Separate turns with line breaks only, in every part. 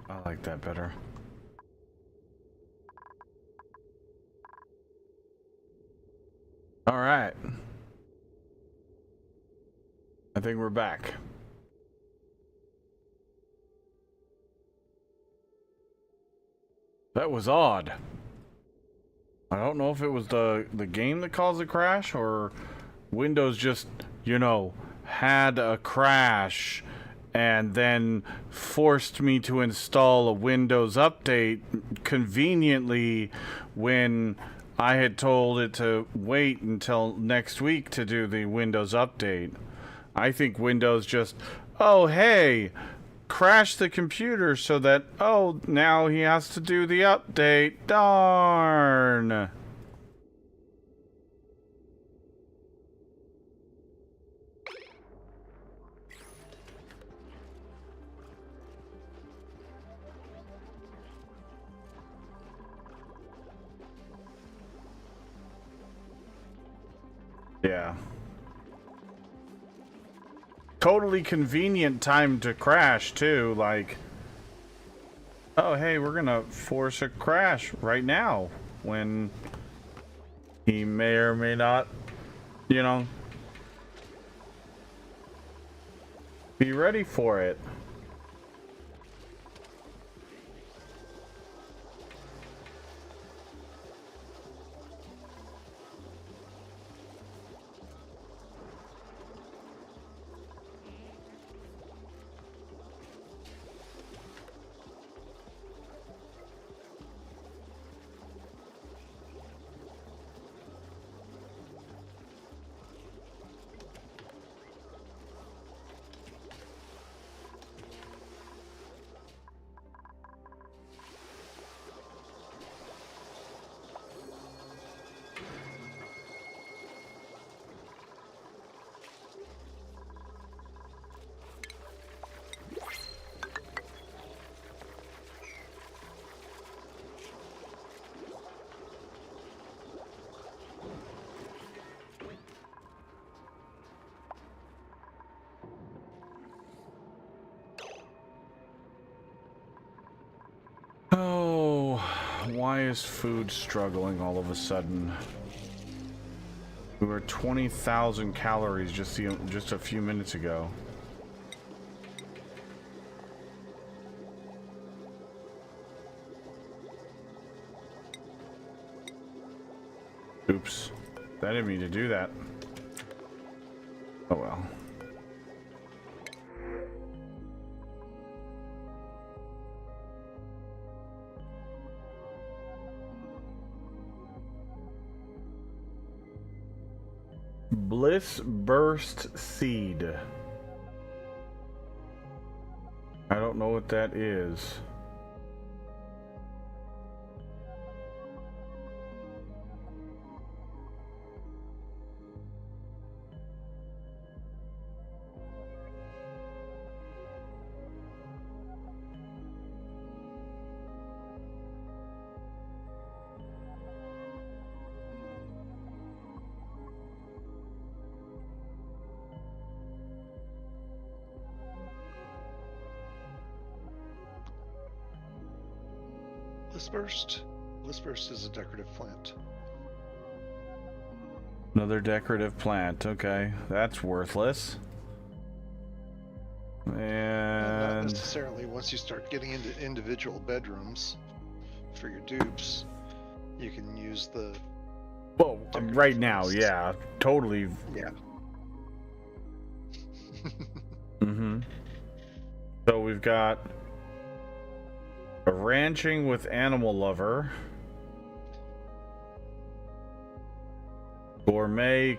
I like that better. All right. I think we're back. That was odd. I don't know if it was the game that caused the crash or Windows just, you know, had a crash and then forced me to install a Windows update conveniently when I had told it to wait until next week to do the Windows update. I think Windows just, oh, hey, crash the computer so that, oh, now he has to do the update. Darn. Yeah. Totally convenient time to crash, too. Like, oh, hey, we're gonna force a crash right now when he may or may not, you know, be ready for it. Oh, why is food struggling all of a sudden? We were 20,000 calories just a few minutes ago. Oops. I didn't mean to do that. Oh well. Bliss Burst Seed. I don't know what that is.
Blissburst. Blissburst is a decorative plant.
Another decorative plant. Okay, that's worthless. And
not necessarily. Once you start getting into individual bedrooms for your dupes, you can use the.
Well, right now, yeah, totally.
Yeah.
Mm-hmm. So we've got A ranching with animal lover. Gourmet,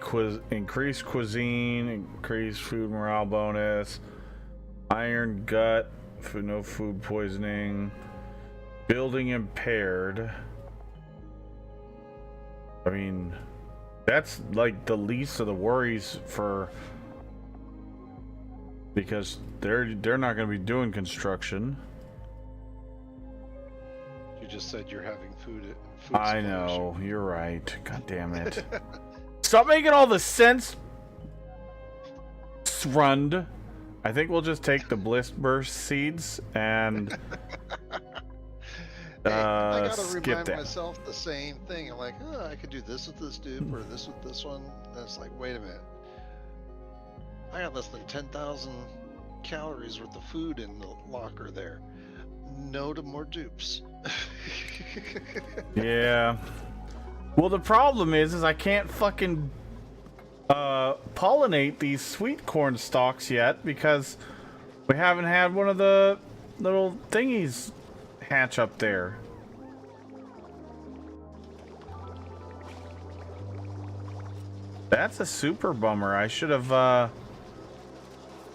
increased cuisine, increased food morale bonus. Iron gut, no food poisoning. Building impaired. I mean, that's like the least of the worries for, because they're not going to be doing construction.
You just said you're having food
I
supply
know,
issue.
you're right. God damn it. Stop making all the sense, Srund. I think we'll just take the Bliss Burst seeds and
Hey, I gotta
skip
remind
that.
myself the same thing. I'm like, oh, I could do this with this dupe or this with this one. And it's like, wait a minute. I got less than 10,000 calories worth of food in the locker there. No to more dupes.
Yeah. Well, the problem is I can't fucking pollinate these sweet corn stalks yet because we haven't had one of the little thingies hatch up there. That's a super bummer. I should have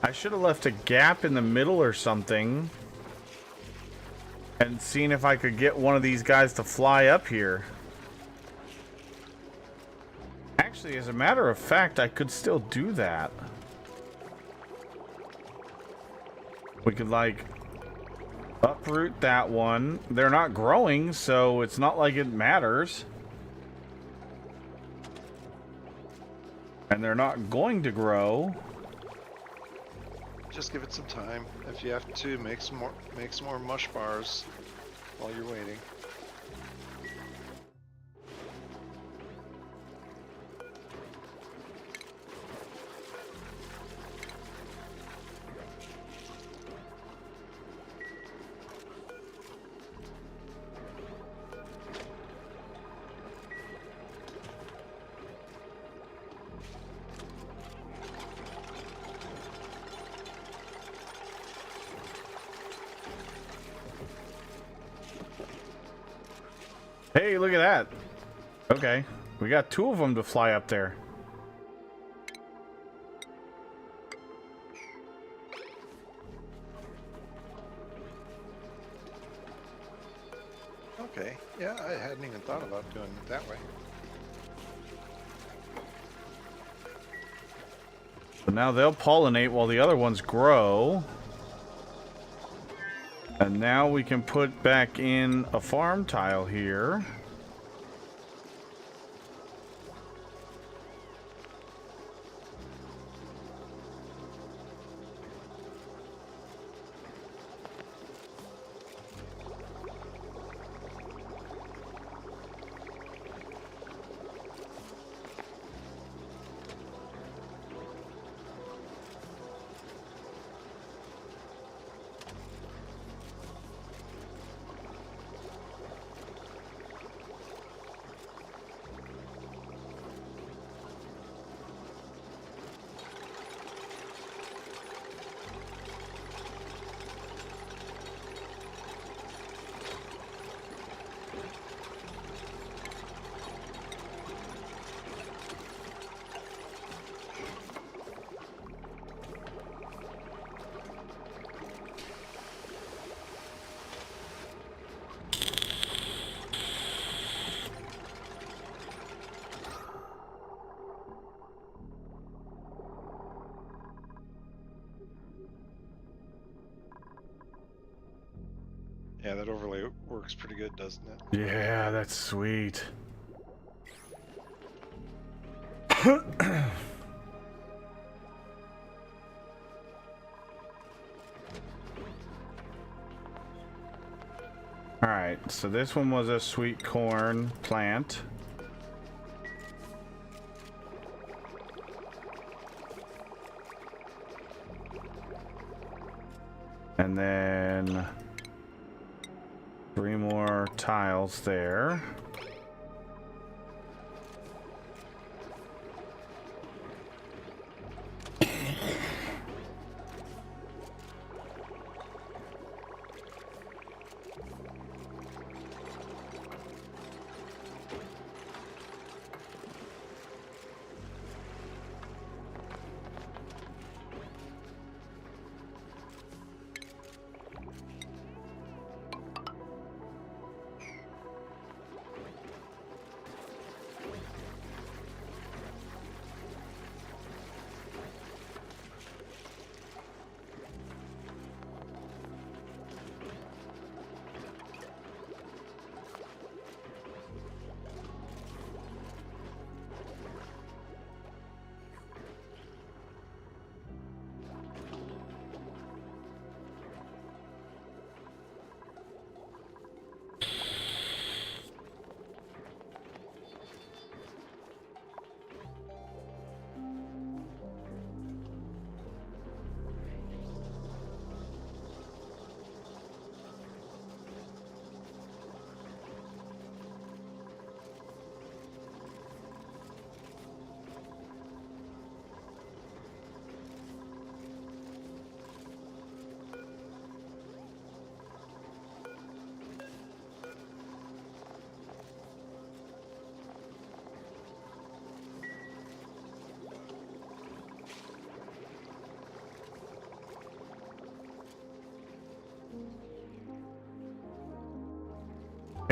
left a gap in the middle or something and seen if I could get one of these guys to fly up here. Actually, as a matter of fact, I could still do that. We could, like, uproot that one. They're not growing, so it's not like it matters. And they're not going to grow.
Just give it some time. If you have to, make some more mush bars while you're waiting.
Hey, look at that. Okay, we got 2 of them to fly up there.
Okay. Yeah, I hadn't even thought about doing it that way.
So now they'll pollinate while the other ones grow. And now we can put back in a farm tile here.
Yeah, that overlay works pretty good, doesn't it?
Yeah, that's sweet. Alright, so this one was a sweet corn plant. And then 3 more tiles there.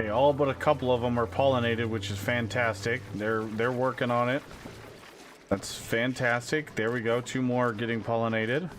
Okay, all but a couple of them are pollinated, which is fantastic. They're working on it. That's fantastic. There we go. 2 more getting pollinated.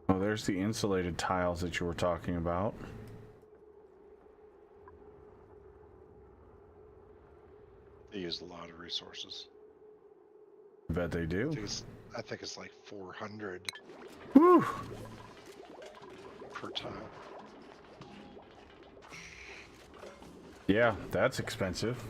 Oh, there's the insulated tiles that you were talking about.
They use a lot of resources.
I bet they do.
I think it's like 400
Whew.
per tile.
Yeah, that's expensive.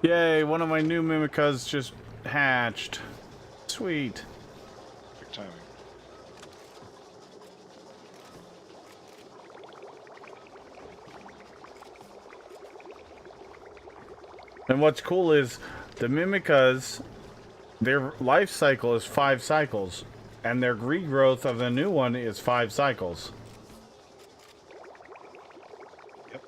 Yay, one of my new Mimicas just hatched. Sweet.
Perfect timing.
And what's cool is the Mimicas, their life cycle is 5 cycles, and their regrowth of the new one is 5 cycles.
Yep.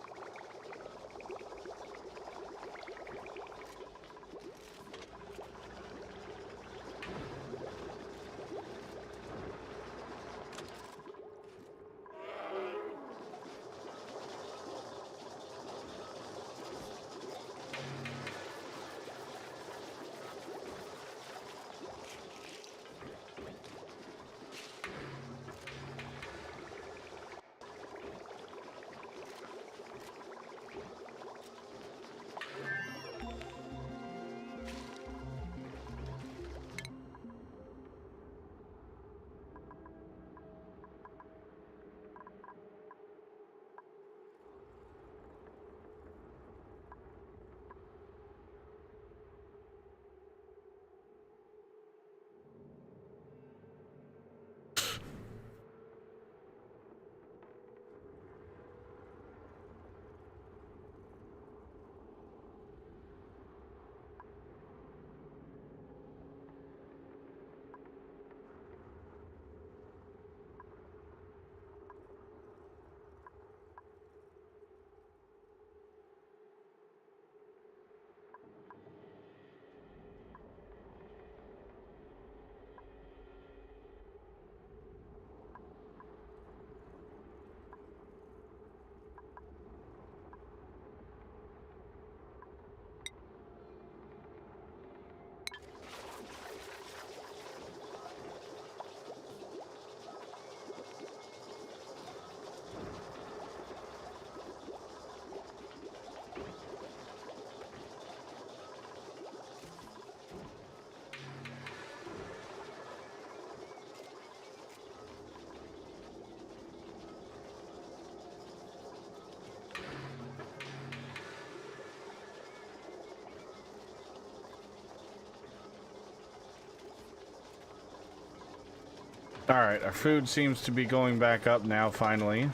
Alright, our food seems to be going back up now, finally.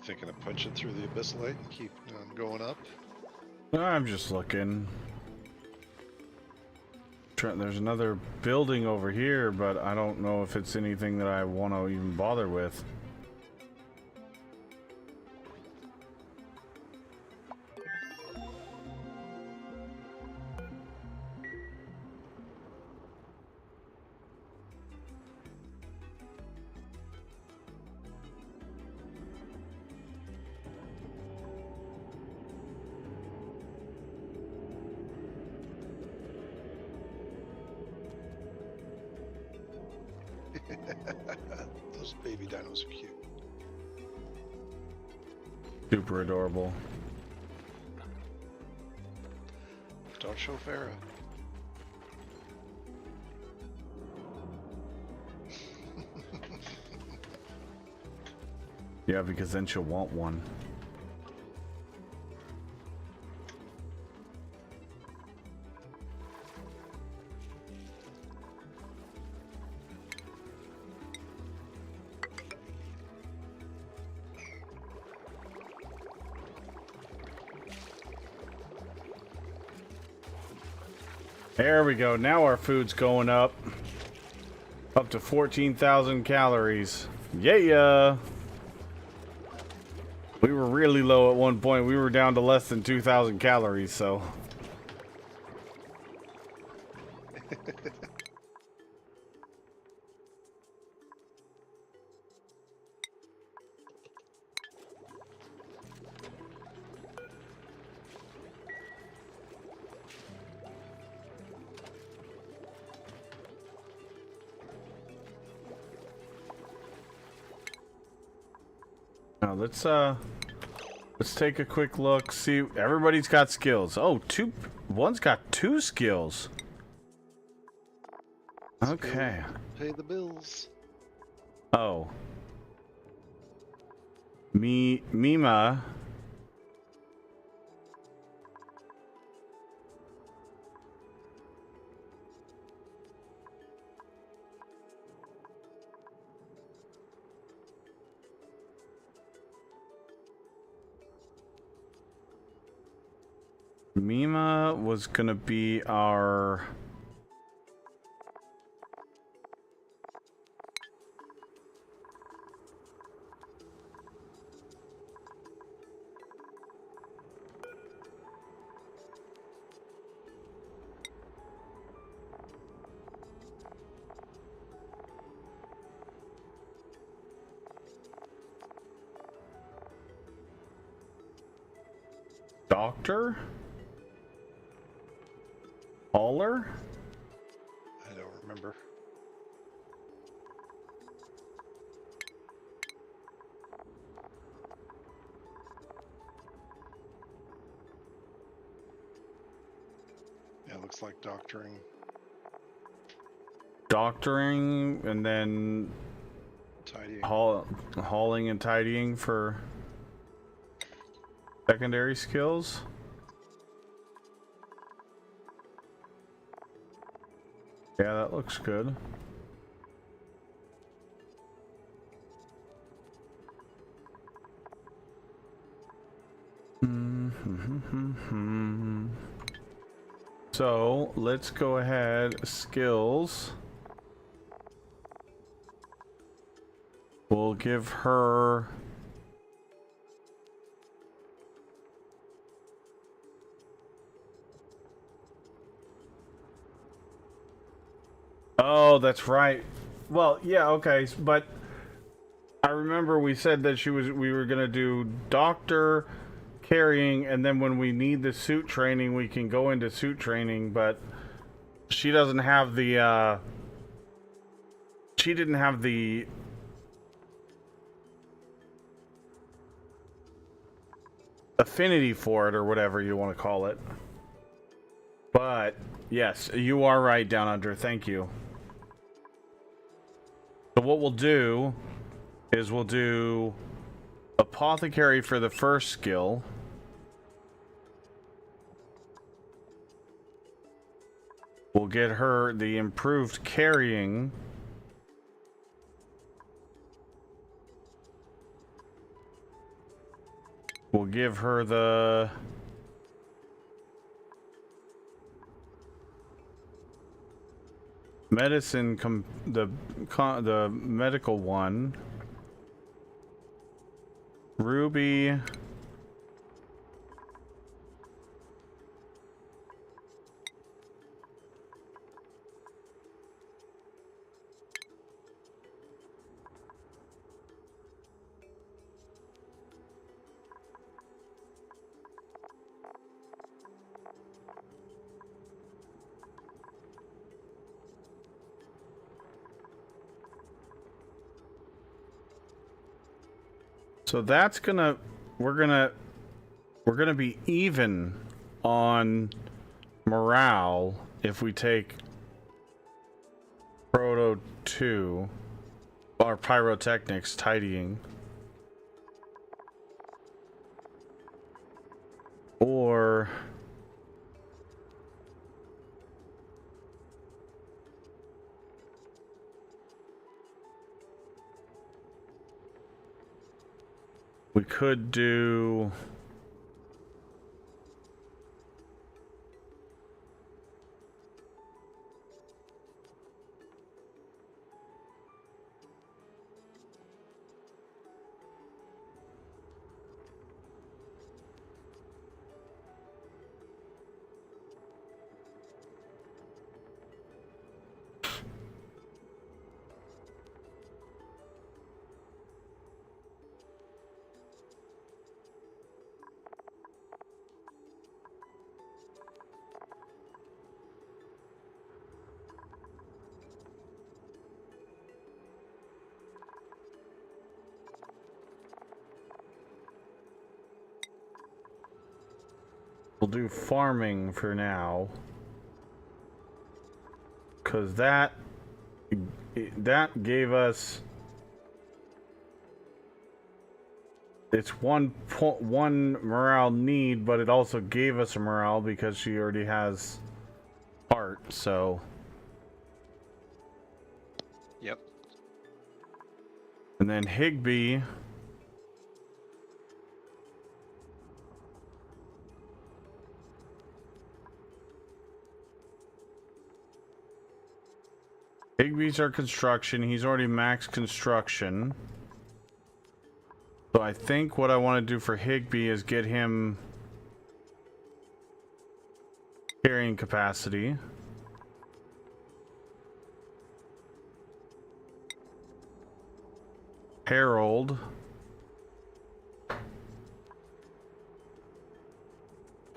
Thinking of punching through the abyssalite and keep on going up.
I'm just looking. There's another building over here, but I don't know if it's anything that I want to even bother with.
Those baby dinos are cute.
Super adorable.
Don't show Farah.
Yeah, because then she'll want one. There we go. Now our food's going up. Up to 14,000 calories. Yeah. We were really low at one point. We were down to less than 2,000 calories, so. Now let's take a quick look. See, everybody's got skills. Oh, one's got 2 skills. Okay.
Pay the bills.
Oh. Mima. Mima was gonna be our... Doctor? Hauler?
I don't remember. Yeah, looks like doctoring.
Doctoring, and then
Tidying.
hauling and tidying for secondary skills. Yeah, that looks good. So let's go ahead. Skills. We'll give her... Oh, that's right. Well, yeah, okay, but I remember we said that we were gonna do doctor, carrying, and then when we need the suit training, we can go into suit training, but she doesn't have the, she didn't have the affinity for it, or whatever you want to call it. But, yes, you are right, Down Under, thank you. So what we'll do is we'll do apothecary for the first skill. We'll get her the improved carrying. We'll give her the medicine, the medical one. Ruby. So that's gonna, we're gonna be even on morale if we take Proto 2 or Pyrotechnics tidying. Or we could do we'll do farming for now, because that gave us, it's 1.1 morale need, but it also gave us a morale because she already has heart. So
Yep.
and then Higby, Higby's our construction. He's already maxed construction. So I think what I want to do for Higby is get him carrying capacity. Harold.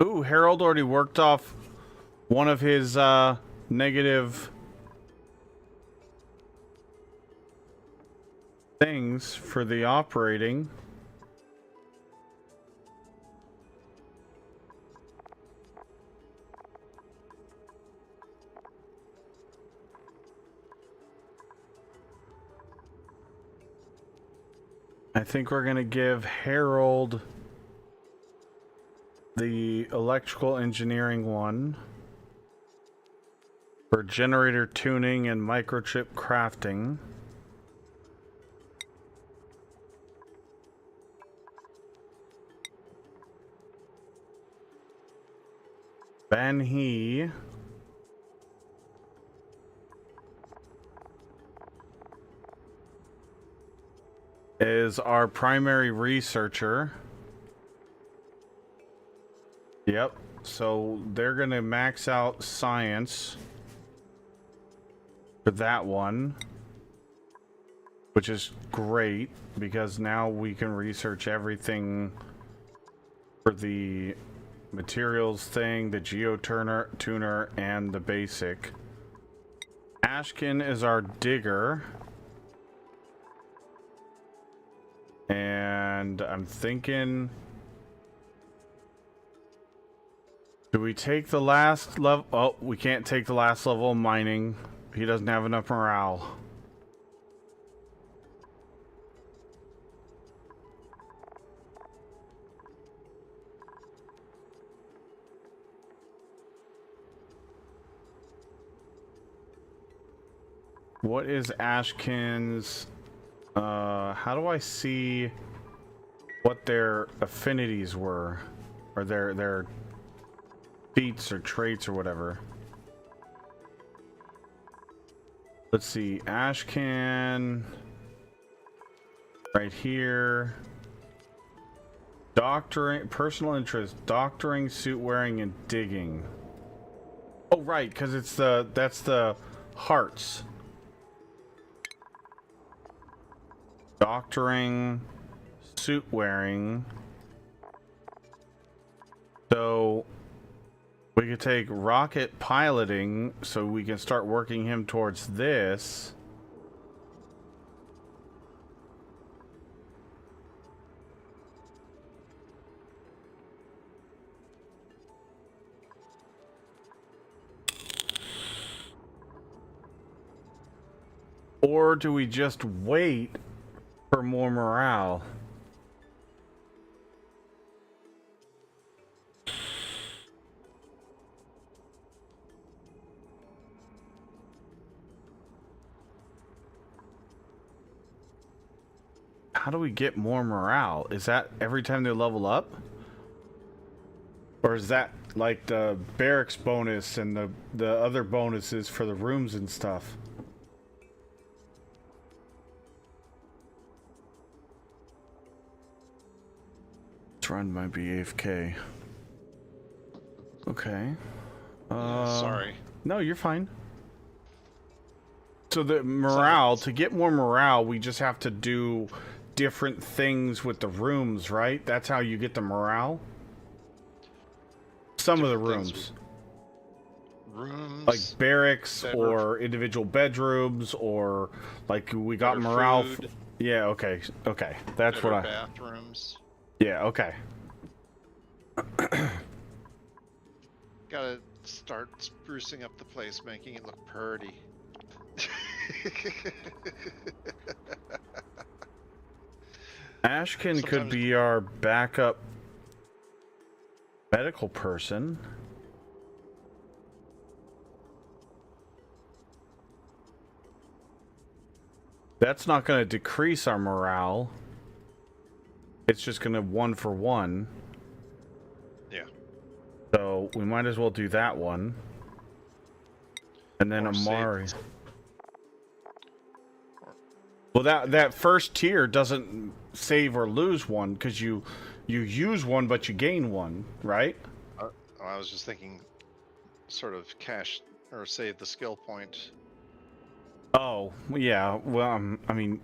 Ooh, Harold already worked off one of his negative things for the operating. I think we're gonna give Harold the electrical engineering one for generator tuning and microchip crafting. Ben He is our primary researcher. Yep. So they're gonna max out science for that one, which is great because now we can research everything for the materials thing, the tuner, and the basic. Ashkin is our digger. And I'm thinking, do we take the last level? Oh, we can't take the last level of mining. He doesn't have enough morale. What is Ashkin's? How do I see what their affinities were, or their feats or traits or whatever. Let's see, Ashcan right here. Doctoring, personal interest, doctoring, suit wearing, and digging. Oh right, because it's that's the hearts. Doctoring, suit wearing. So we could take rocket piloting, so we can start working him towards this. Or do we just wait for more morale? How do we get more morale? Is that every time they level up? Or is that like the barracks bonus and the other bonuses for the rooms and stuff? It's run by BFK. Okay.
Sorry.
No, you're fine. So the morale, to get more morale, we just have to do different things with the rooms, right? That's how you get the morale? Some of the rooms.
Rooms.
Like barracks or individual bedrooms, or like we got morale. Yeah, okay. Okay. That's what I...
bathrooms.
Yeah, okay.
Gotta start sprucing up the place, making it look pretty.
Ashcan could be our backup medical person. That's not going to decrease our morale. It's just going to 1 for 1.
Yeah.
So we might as well do that one. And then Amari. Well, that first tier doesn't save or lose one, because you use one but you gain one, right?
I was just thinking, sort of cash or save the skill point.
Oh yeah. Well, I mean,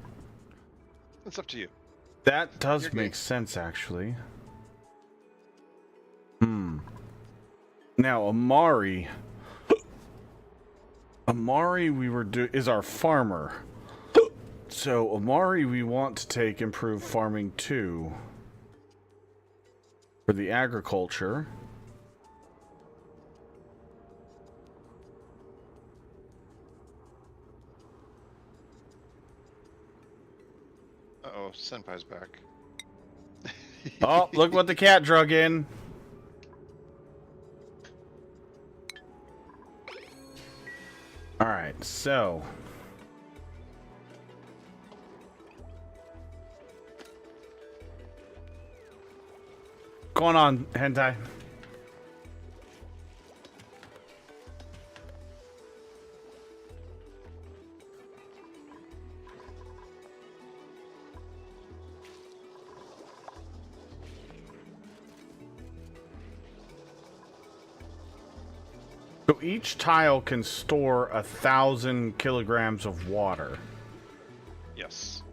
it's up to you.
That does make sense, actually. Now Amari. Amari, is our farmer. So Amari, we want to take improved farming 2 for the agriculture.
Uh-oh, Senpai's back.
Oh, look what the cat drug in. All right, so going on, hentai. So each tile can store 1,000 kilograms of water.
Yes.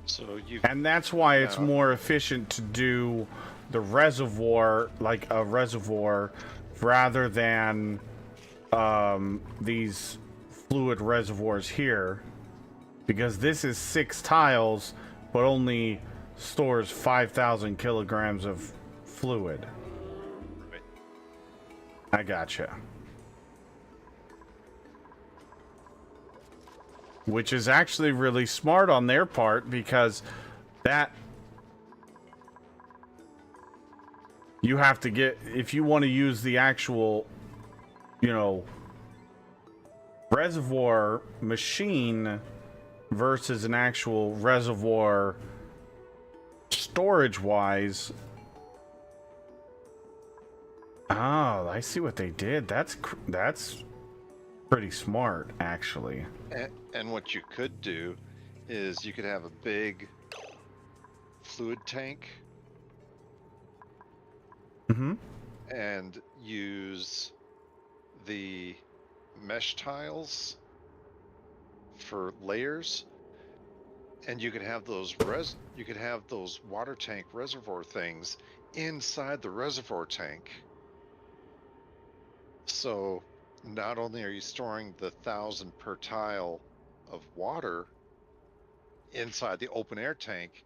So you.
And that's why it's more efficient to do the reservoir, like a reservoir, rather than these fluid reservoirs here, because this is 6 tiles, but only stores 5,000 kilograms of fluid. I gotcha. Which is actually really smart on their part, because that you have to get, if you want to use the actual, you know, reservoir machine versus an actual reservoir storage wise. Oh, I see what they did. That's pretty smart, actually.
And what you could do is you could have a big fluid tank
Mm-hmm.
and use the mesh tiles for layers, and you could have those water tank reservoir things inside the reservoir tank. So not only are you storing the 1,000 per tile of water inside the open air tank,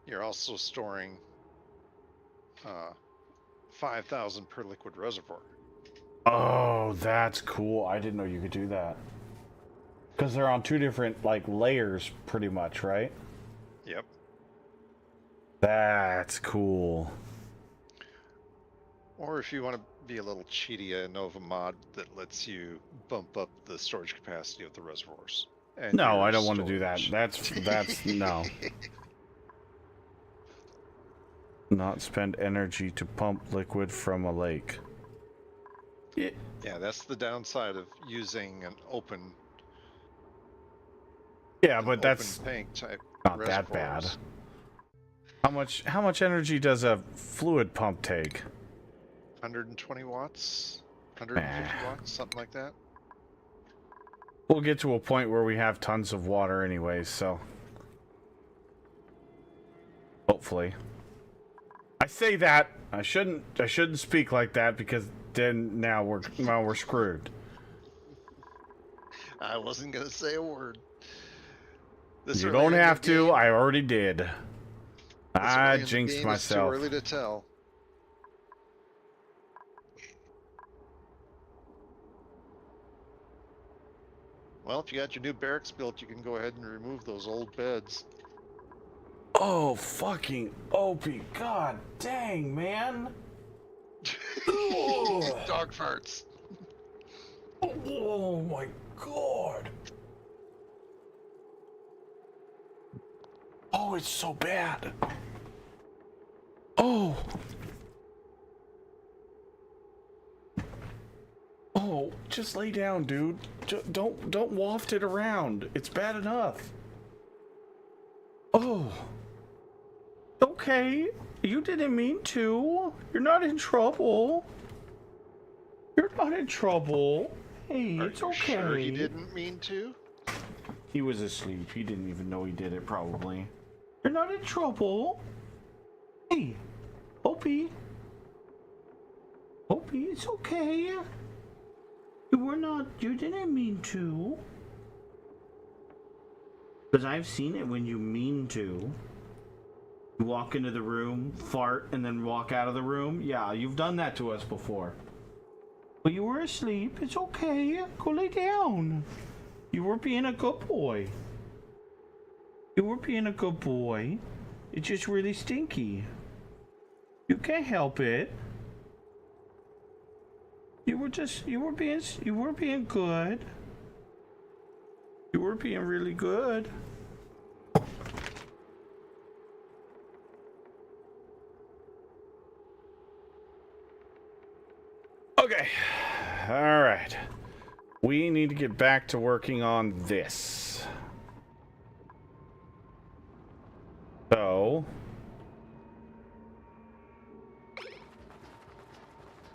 you're also storing 5,000 per liquid reservoir.
Oh, that's cool. I didn't know you could do that. Because they're on two different, like, layers, pretty much, right?
Yep.
That's cool.
Or if you want to be a little cheaty, a Nova mod that lets you bump up the storage capacity of the reservoirs. And
No,
your
I don't want to do that.
storage.
That's no. Not spend energy to pump liquid from a lake.
Yeah, that's the downside of using an open.
Yeah, but that's
tank type
not that bad.
reservoirs.
How much energy does a fluid pump take?
120 watts, 150
Nah.
watts, something like that.
We'll get to a point where we have tons of water anyways, so hopefully. I say that I shouldn't speak like that because then now we're screwed.
I wasn't gonna say a word.
You don't have to. I already did. I
This early in the
jinxed
game,
myself.
It's too early to tell. Well, if you got your new barracks built, you can go ahead and remove those old beds.
Oh, fucking Opie. God dang, man.
Dog farts.
Oh my god. Oh, it's so bad. Oh. Oh, just lay down, dude. Don't waft it around. It's bad enough. Oh. Okay. You didn't mean to. You're not in trouble. You're not in trouble. Hey,
Are
it's
you
okay.
sure he didn't mean to?
He was asleep. He didn't even know he did it, probably. You're not in trouble. Hey, Opie. Opie, it's okay. You didn't mean to. Because I've seen it when you mean to. You walk into the room, fart, and then walk out of the room. Yeah, you've done that to us before. But you were asleep. It's okay. Go lay down. You were being a good boy. You were being a good boy. It's just really stinky. You can't help it. You were being good. You were being really good. Okay. All right. We need to get back to working on this. So,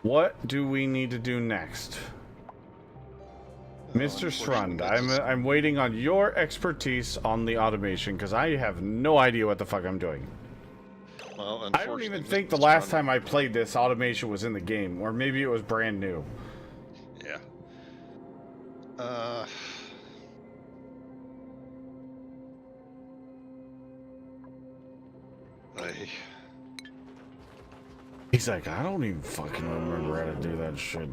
what do we need to do next? Mr. Strund, I'm waiting on your expertise on the automation because I have no idea what the fuck I'm doing.
Well,
I don't even think the last time I played this automation was in the game, or maybe it was brand new.
Yeah.
He's like, I don't even fucking remember how to do that shit.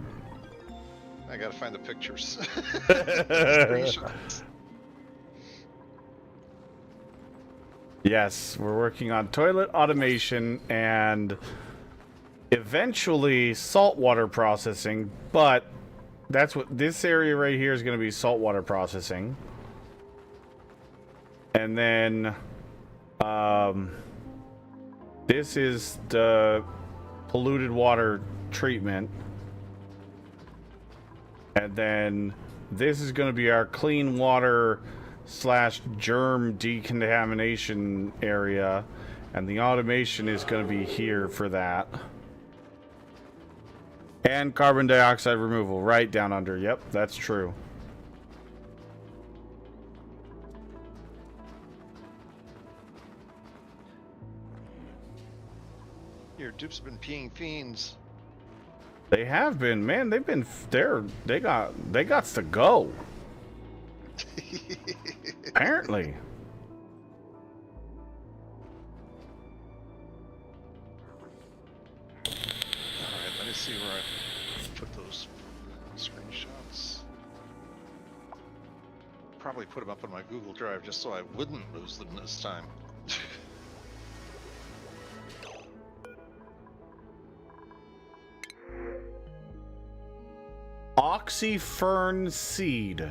I gotta find the pictures. Screenshots.
Yes, we're working on toilet automation and eventually saltwater processing, but that's what this area right here is going to be, saltwater processing. And then This is the polluted water treatment. And then this is going to be our clean water / germ decontamination area. And the automation is going to be here for that. And carbon dioxide removal right down under. Yep, that's true.
Your dupes have been peeing fiends.
They have been, man. They've been there. They got to go. Apparently.
Alright, let me see where I put those screenshots. Probably put them up on my Google Drive just so I wouldn't lose them this time.
Oxyfern seed.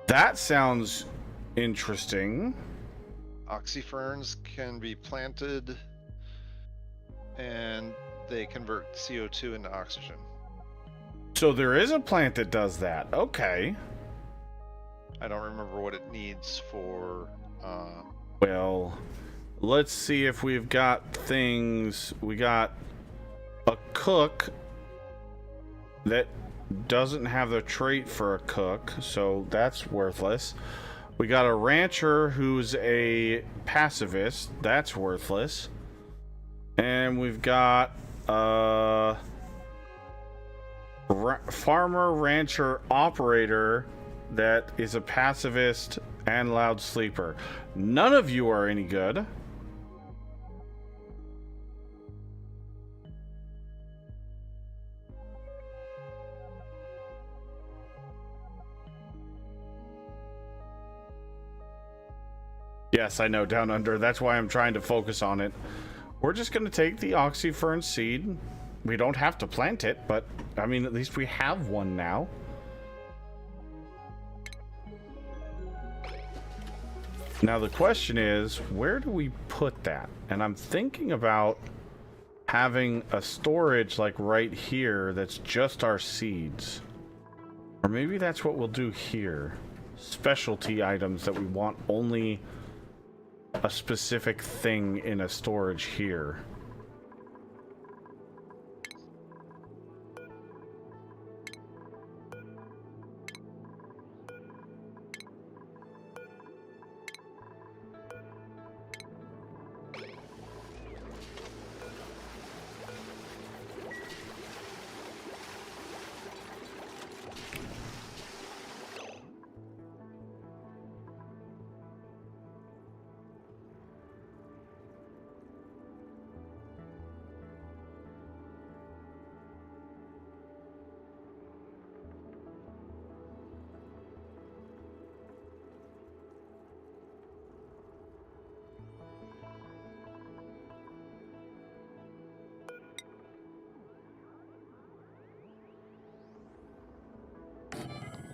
That sounds interesting.
Oxyferns can be planted and they convert CO2 into oxygen.
So there is a plant that does that. Okay.
I don't remember what it needs for.
Well, let's see if we've got things. We got a cook that doesn't have the trait for a cook, so that's worthless. We got a rancher who's a pacifist. That's worthless. And we've got farmer rancher operator that is a pacifist and loud sleeper. None of you are any good. Yes, I know, down under. That's why I'm trying to focus on it. We're just going to take the oxyfern seed. We don't have to plant it, but I mean, at least we have one now. Now the question is, where do we put that? And I'm thinking about having a storage like right here that's just our seeds. Or maybe that's what we'll do here. Specialty items that we want only a specific thing in a storage here.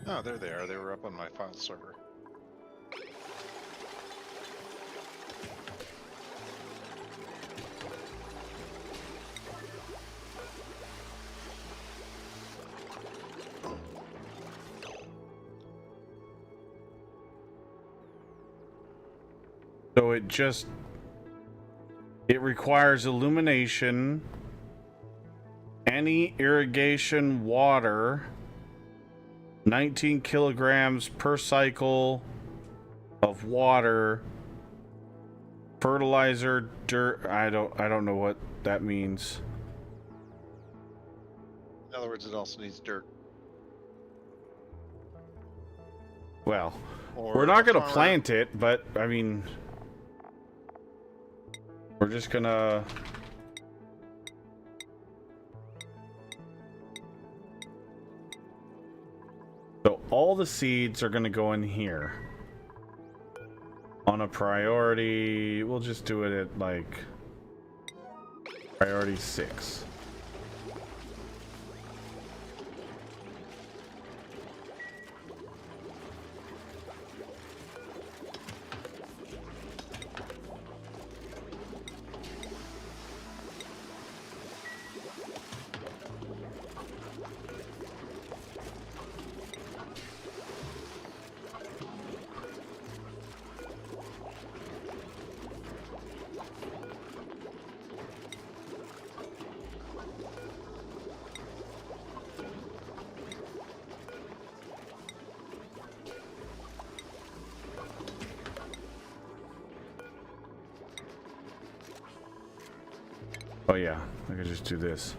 Oh, there they are. They were up on my file server.
So it requires illumination, any irrigation water, 19 kilograms per cycle of water, fertilizer, dirt. I don't know what that means.
In other words, it also needs dirt.
Well,
Or
we're not going to
farmer-
plant it, but I mean, we're just gonna. So all the seeds are going to go in here. On a priority, we'll just do it at like priority 6. Oh yeah, I could just do this.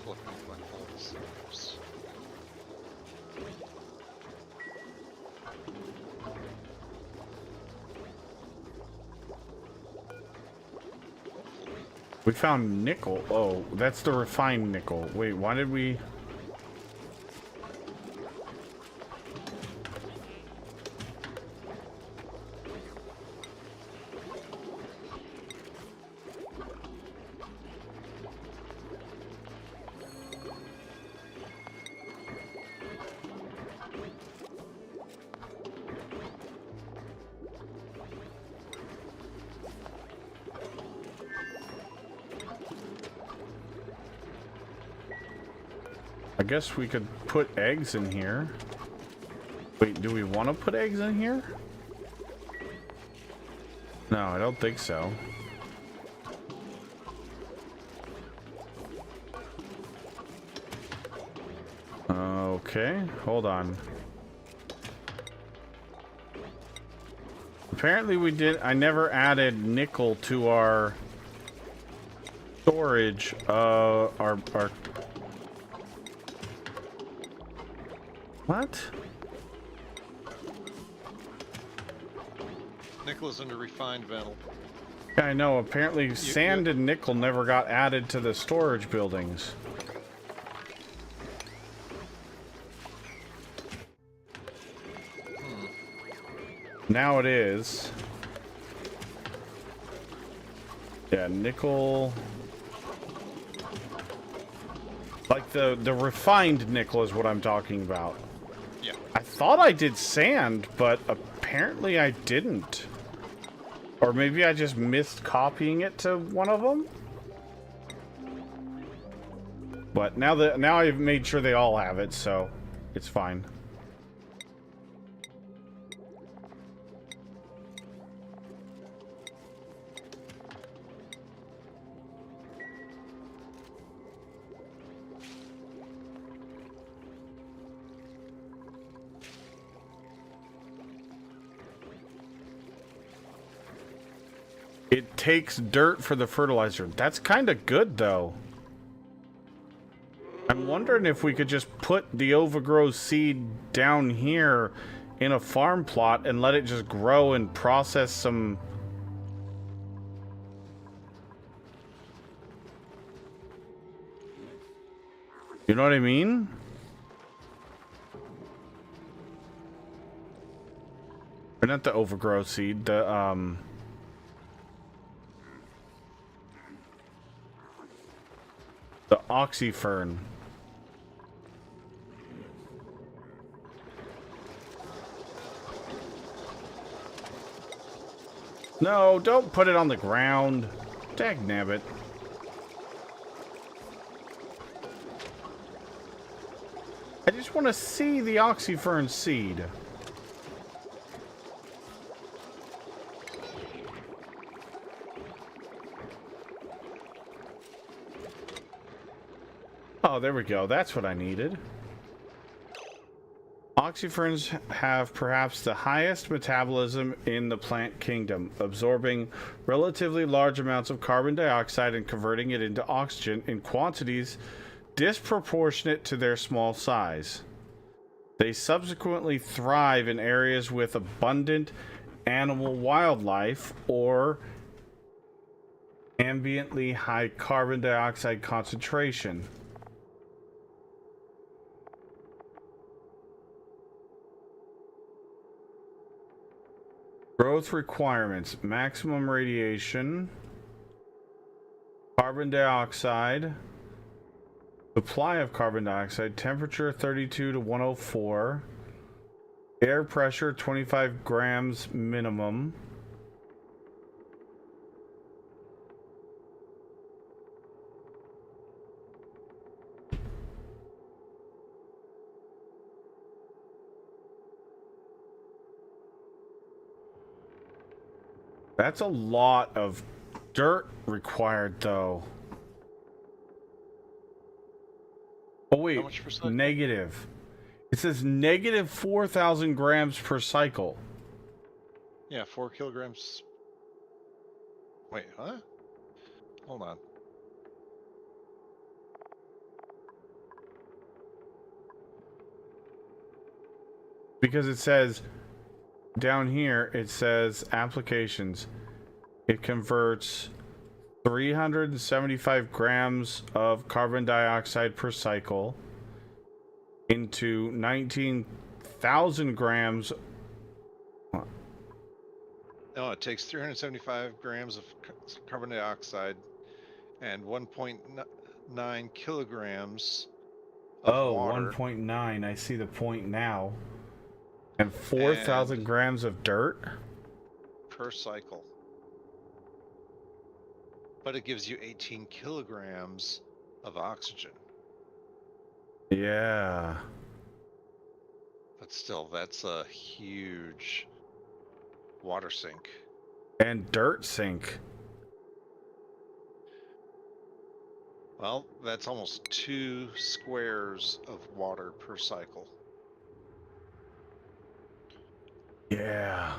Flipping my pulse. Oops.
We found nickel. Oh, that's the refined nickel. Wait, why did we... I guess we could put eggs in here. Wait, do we want to put eggs in here? No, I don't think so. Okay, hold on. Apparently we did. I never added nickel to our storage. Our what?
Nickel is in the refined metal.
Yeah, I know. Apparently, sand and nickel never got added to the storage buildings. Now it is. Yeah, nickel. Like the refined nickel is what I'm talking about.
Yeah.
I thought I did sand, but apparently I didn't. Or maybe I just missed copying it to one of them. But now I've made sure they all have it, so it's fine. It takes dirt for the fertilizer. That's kind of good, though. I'm wondering if we could just put the overgrow seed down here in a farm plot and let it just grow and process some... You know what I mean? Or not the overgrow seed, the, the oxyfern. No, don't put it on the ground. Dagnabbit. I just want to see the oxyfern seed. Oh, there we go. That's what I needed. Oxyferns have perhaps the highest metabolism in the plant kingdom, absorbing relatively large amounts of carbon dioxide and converting it into oxygen in quantities disproportionate to their small size. They subsequently thrive in areas with abundant animal wildlife or ambiently high carbon dioxide concentration. Growth requirements: maximum radiation, carbon dioxide, supply of carbon dioxide, temperature 32 to 104, air pressure 25 grams minimum. That's a lot of dirt required, though. Oh wait,
How much per cycle?
negative. It says negative 4,000 grams per cycle.
Yeah, 4 kilograms. Wait, huh? Hold on.
Because it says down here, it says applications. It converts 375 grams of carbon dioxide per cycle into 19,000 grams.
No, it takes 375 grams of carbon dioxide and 1.9 kilograms of
Oh,
water
1.9. I see the point now. And
and
4,000 grams of dirt.
per cycle. But it gives you 18 kilograms of oxygen.
Yeah.
But still, that's a huge water sink.
And dirt sink.
Well, that's almost 2 squares of water per cycle.
Yeah.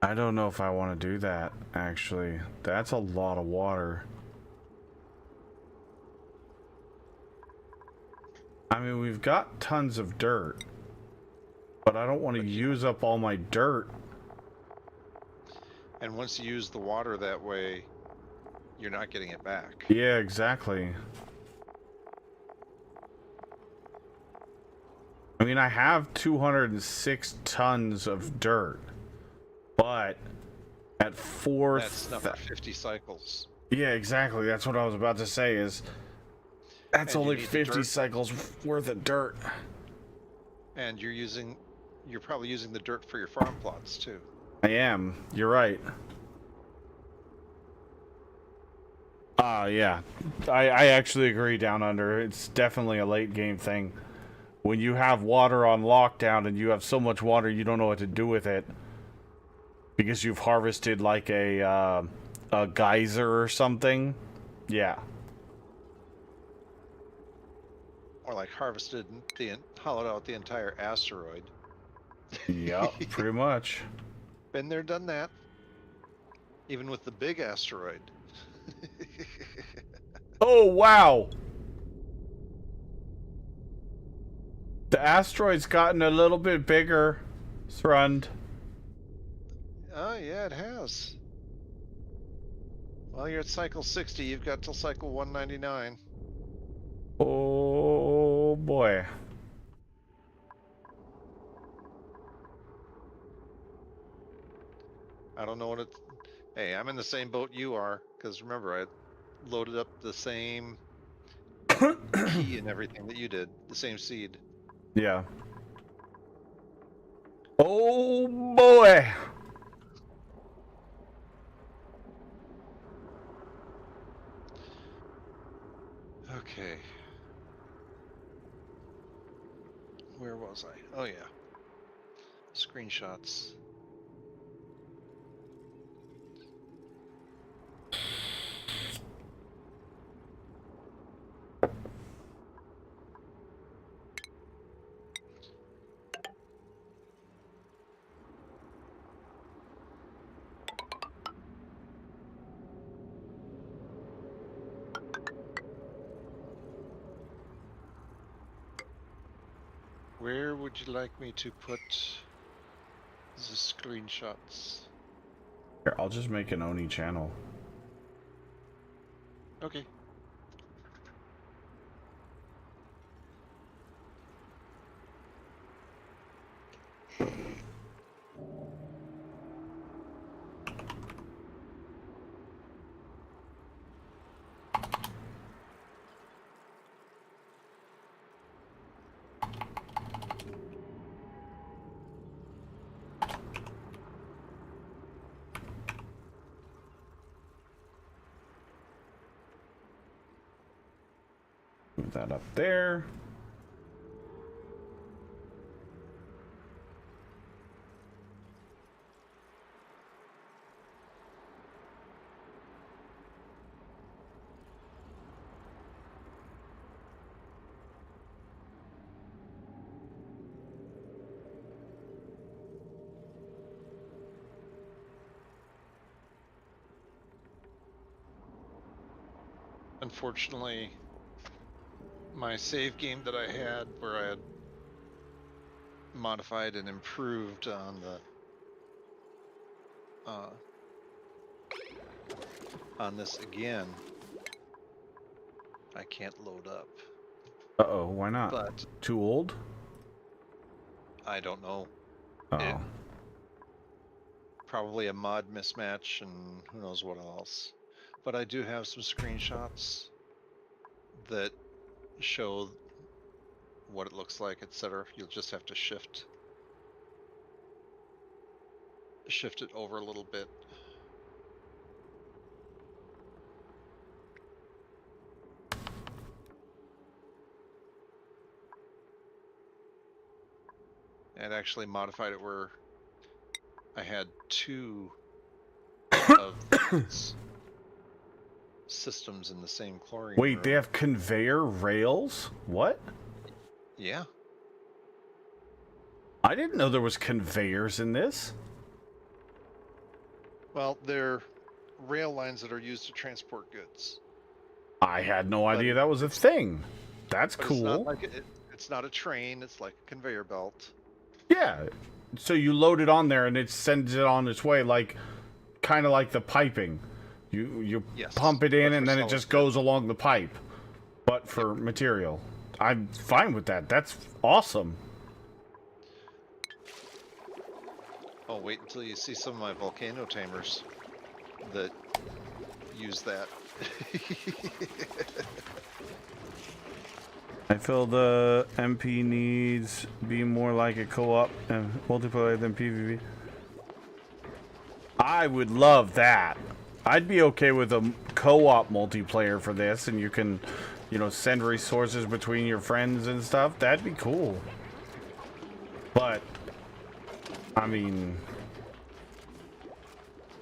I don't know if I want to do that, actually. That's a lot of water. I mean, we've got tons of dirt, but I don't want to use up all my dirt.
And once you use the water that way, you're not getting it back.
Yeah, exactly. I mean, I have 206 tons of dirt, but at
That's not for 50 cycles.
Yeah, exactly. That's what I was about to say is that's
And you
only
need the
50
dirt.
cycles worth of dirt.
And you're probably using the dirt for your farm plots too.
I am. You're right. Yeah. I actually agree, Down Under. It's definitely a late game thing. When you have water on lockdown and you have so much water you don't know what to do with it because you've harvested like a geyser or something. Yeah.
Or like hollowed out the entire asteroid.
Yep, pretty much.
Been there, done that. Even with the big asteroid.
Oh, wow. The asteroid's gotten a little bit bigger, Thrund.
Oh, yeah, it has. Well, you're at cycle 60. You've got till cycle 199.
Oh, boy.
I don't know what it... Hey, I'm in the same boat you are. Because remember, I loaded up the same key and everything that you did. The same seed.
Yeah. Oh, boy.
Okay. Where was I? Oh, yeah. Screenshots. Where would you like me to put the screenshots?
Here, I'll just make an Oni channel.
Okay.
Move that up there.
unfortunately, my save game that I had, where I had modified and improved on this again, I can't load up.
Uh-oh, why not?
But
Too old?
I don't know.
Uh-oh.
Probably a mod mismatch and who knows what else. But I do have some screenshots that show what it looks like, etc. You'll just have to shift it over a little bit. And actually modified it where I had 2 of these systems in the same chlorine
Wait,
room.
they have conveyor rails? What?
Yeah.
I didn't know there was conveyors in this.
Well, they're rail lines that are used to transport goods.
I had no idea that was a thing. That's
But
cool.
it's not like it's not a train, it's like a conveyor belt.
Yeah. So you load it on there and it sends it on its way, like kind of like the piping. You
Yes,
pump it in
but
and
for
then it
solid
just
fuel.
goes along the pipe, but for material. I'm fine with that. That's awesome.
Oh, wait until you see some of my volcano tamers that use that.
I feel the MP needs be more like a co-op and multiplayer than PvP. I would love that. I'd be okay with a co-op multiplayer for this, and you can, you know, send resources between your friends and stuff. That'd be cool. But, I mean,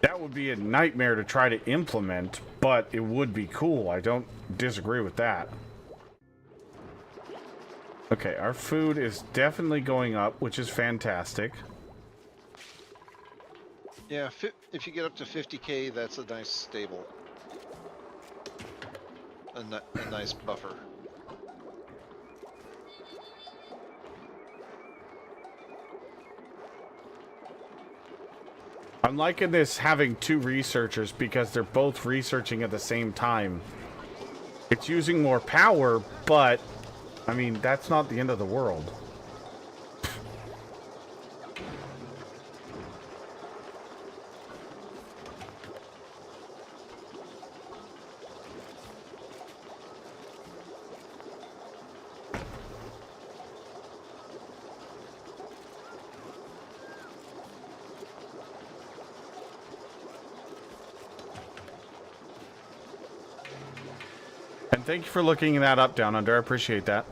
that would be a nightmare to try to implement, but it would be cool. I don't disagree with that. Okay, our food is definitely going up, which is fantastic.
Yeah, if you get up to 50k, that's a nice stable. A nice buffer.
I'm liking this having 2 researchers because they're both researching at the same time. It's using more power, but, I mean, that's not the end of the world. And thank you for looking that up, Down Under. I appreciate that.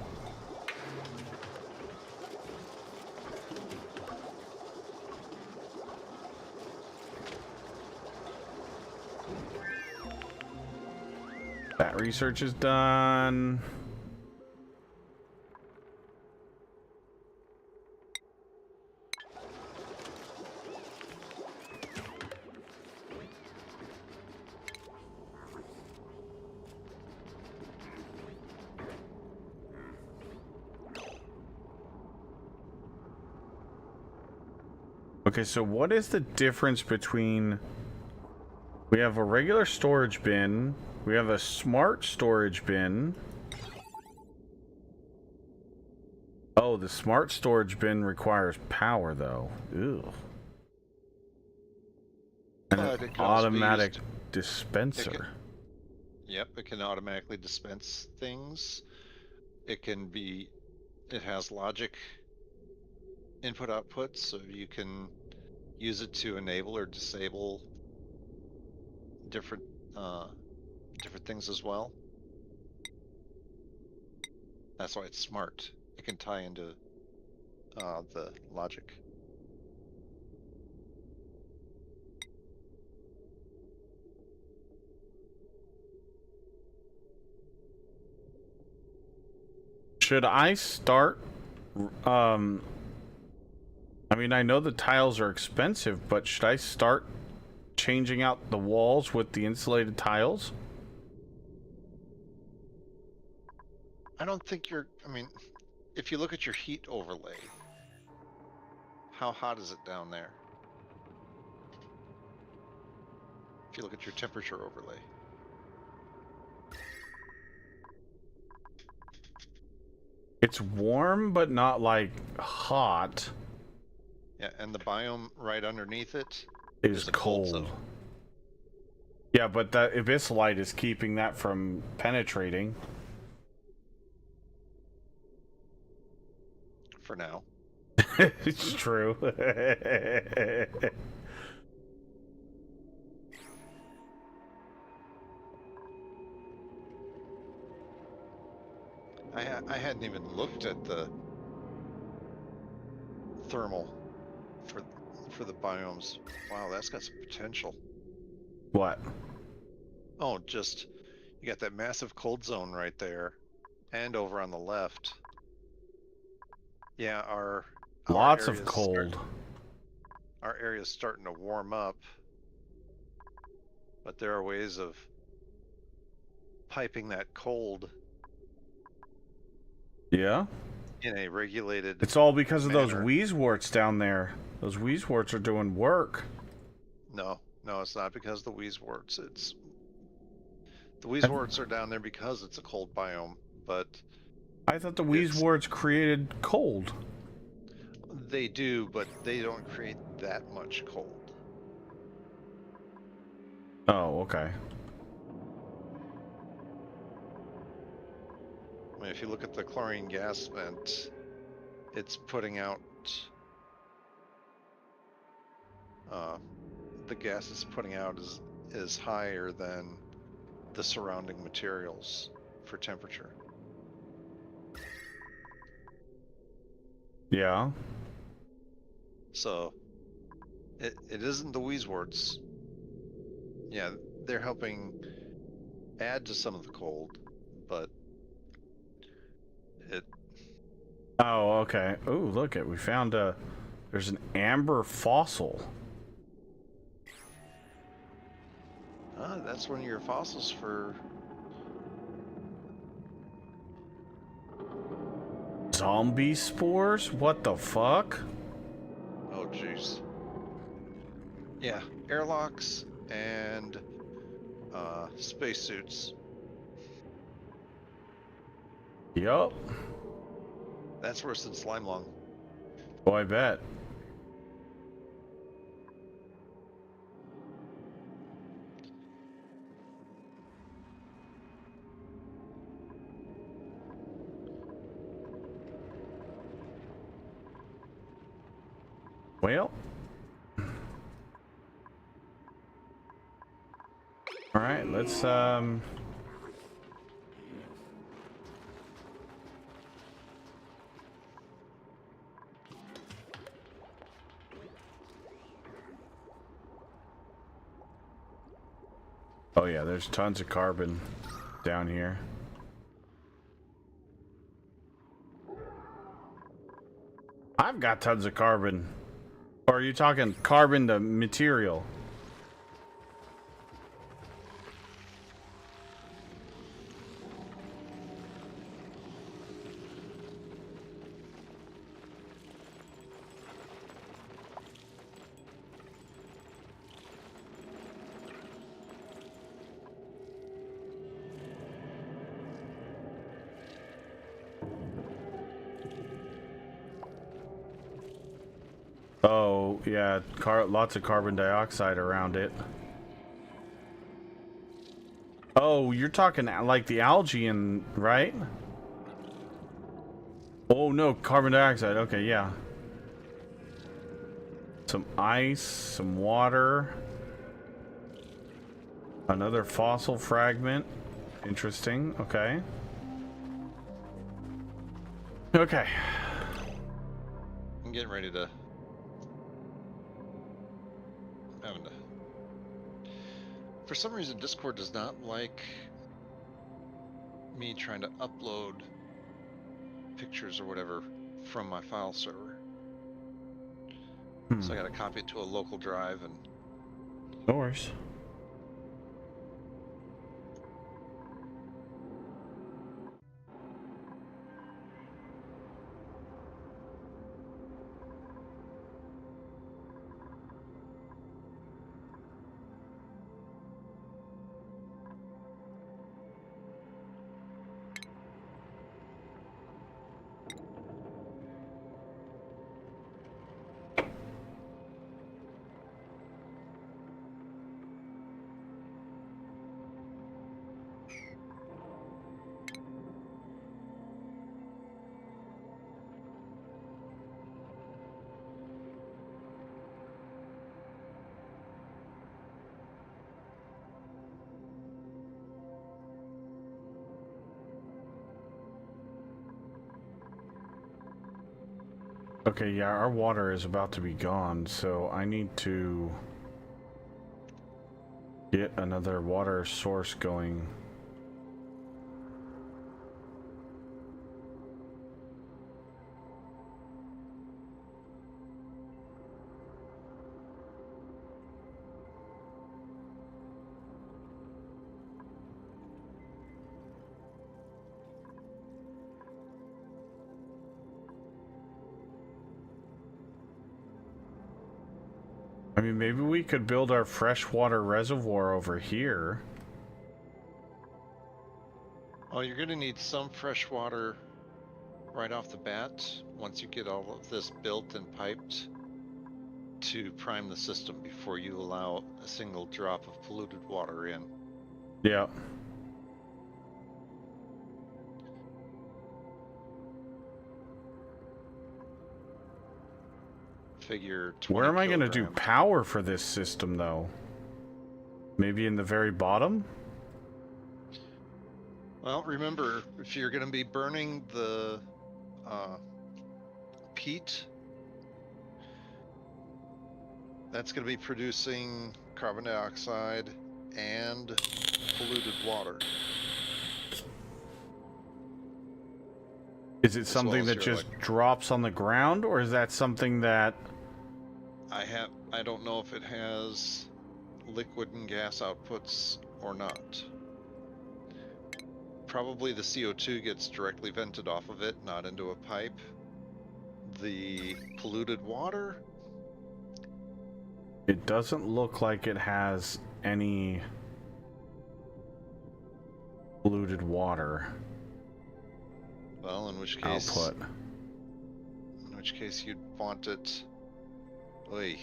That research is done. Okay, so what is the difference between... We have a regular storage bin. We have a smart storage bin. Oh, the smart storage bin requires power, though. Ew. And
But
an
it can also be
automatic
used
dispenser.
Yep, it can automatically dispense things. It has logic input output, so you can use it to enable or disable different things as well. That's why it's smart. It can tie into the logic.
Should I start... I mean, I know the tiles are expensive, but should I start changing out the walls with the insulated tiles?
I don't think you're. I mean, if you look at your heat overlay, how hot is it down there? If you look at your temperature overlay.
It's warm, but not like hot.
Yeah, and the biome right underneath it
Is
is a cold
cold.
zone.
Yeah, but that abyss light is keeping that from penetrating.
For now.
It's true.
I hadn't even looked at the thermal for the biomes. Wow, that's got some potential.
What?
Oh, just you got that massive cold zone right there, and over on the left. Yeah, our
Lots of
area's
cold.
our area's starting to warm up, but there are ways of piping that cold
Yeah?
in a regulated
It's all because of those
manner.
Wheezeworts down there. Those Wheezeworts are doing work.
No, it's not because of the Wheezeworts. It's the Wheezeworts are down there because it's a cold biome, but
I thought the
it's
Wheezeworts created cold.
they do, but they don't create that much cold.
Oh, okay.
I mean, if you look at the chlorine gas vent, it's putting out the gas it's putting out is higher than the surrounding materials for temperature.
Yeah.
So it isn't the Wheezeworts. Yeah, they're helping add to some of the cold, but it
Oh, okay. Oh, look it. We found a. There's an amber fossil.
that's one of your fossils for
Zombie spores? What the fuck?
oh jeez. Yeah, airlocks and spacesuits.
Yup.
That's worse than slime lung.
Oh, I bet. Well. Alright, let's oh yeah, there's tons of carbon down here. I've got tons of carbon. Or are you talking carbon to material? Oh, yeah, lots of carbon dioxide around it. Oh, you're talking like the algae and right? Oh no, carbon dioxide. Okay, yeah. Some ice, some water. Another fossil fragment. Interesting. Okay. Okay.
I'm getting ready to for some reason Discord does not like me trying to upload pictures or whatever from my file server. So I gotta copy it to a local drive and
No worries. Okay, yeah, our water is about to be gone, so I need to get another water source going. I mean, maybe we could build our freshwater reservoir over here.
Oh, you're gonna need some fresh water right off the bat once you get all of this built and piped to prime the system before you allow a single drop of polluted water in.
Yeah.
Figure 20
Where am I going to do
kilograms.
power for this system, though? Maybe in the very bottom?
Well, remember, if you're going to be burning the peat, that's going to be producing carbon dioxide and polluted water.
Is it something
as
that
your
just drops on the ground, or is that something that...
I don't know if it has liquid and gas outputs or not. Probably the CO2 gets directly vented off of it, not into a pipe. The polluted water,
It doesn't look like it has any polluted water
well, in which case,
output.
in which case you'd want it. Oy.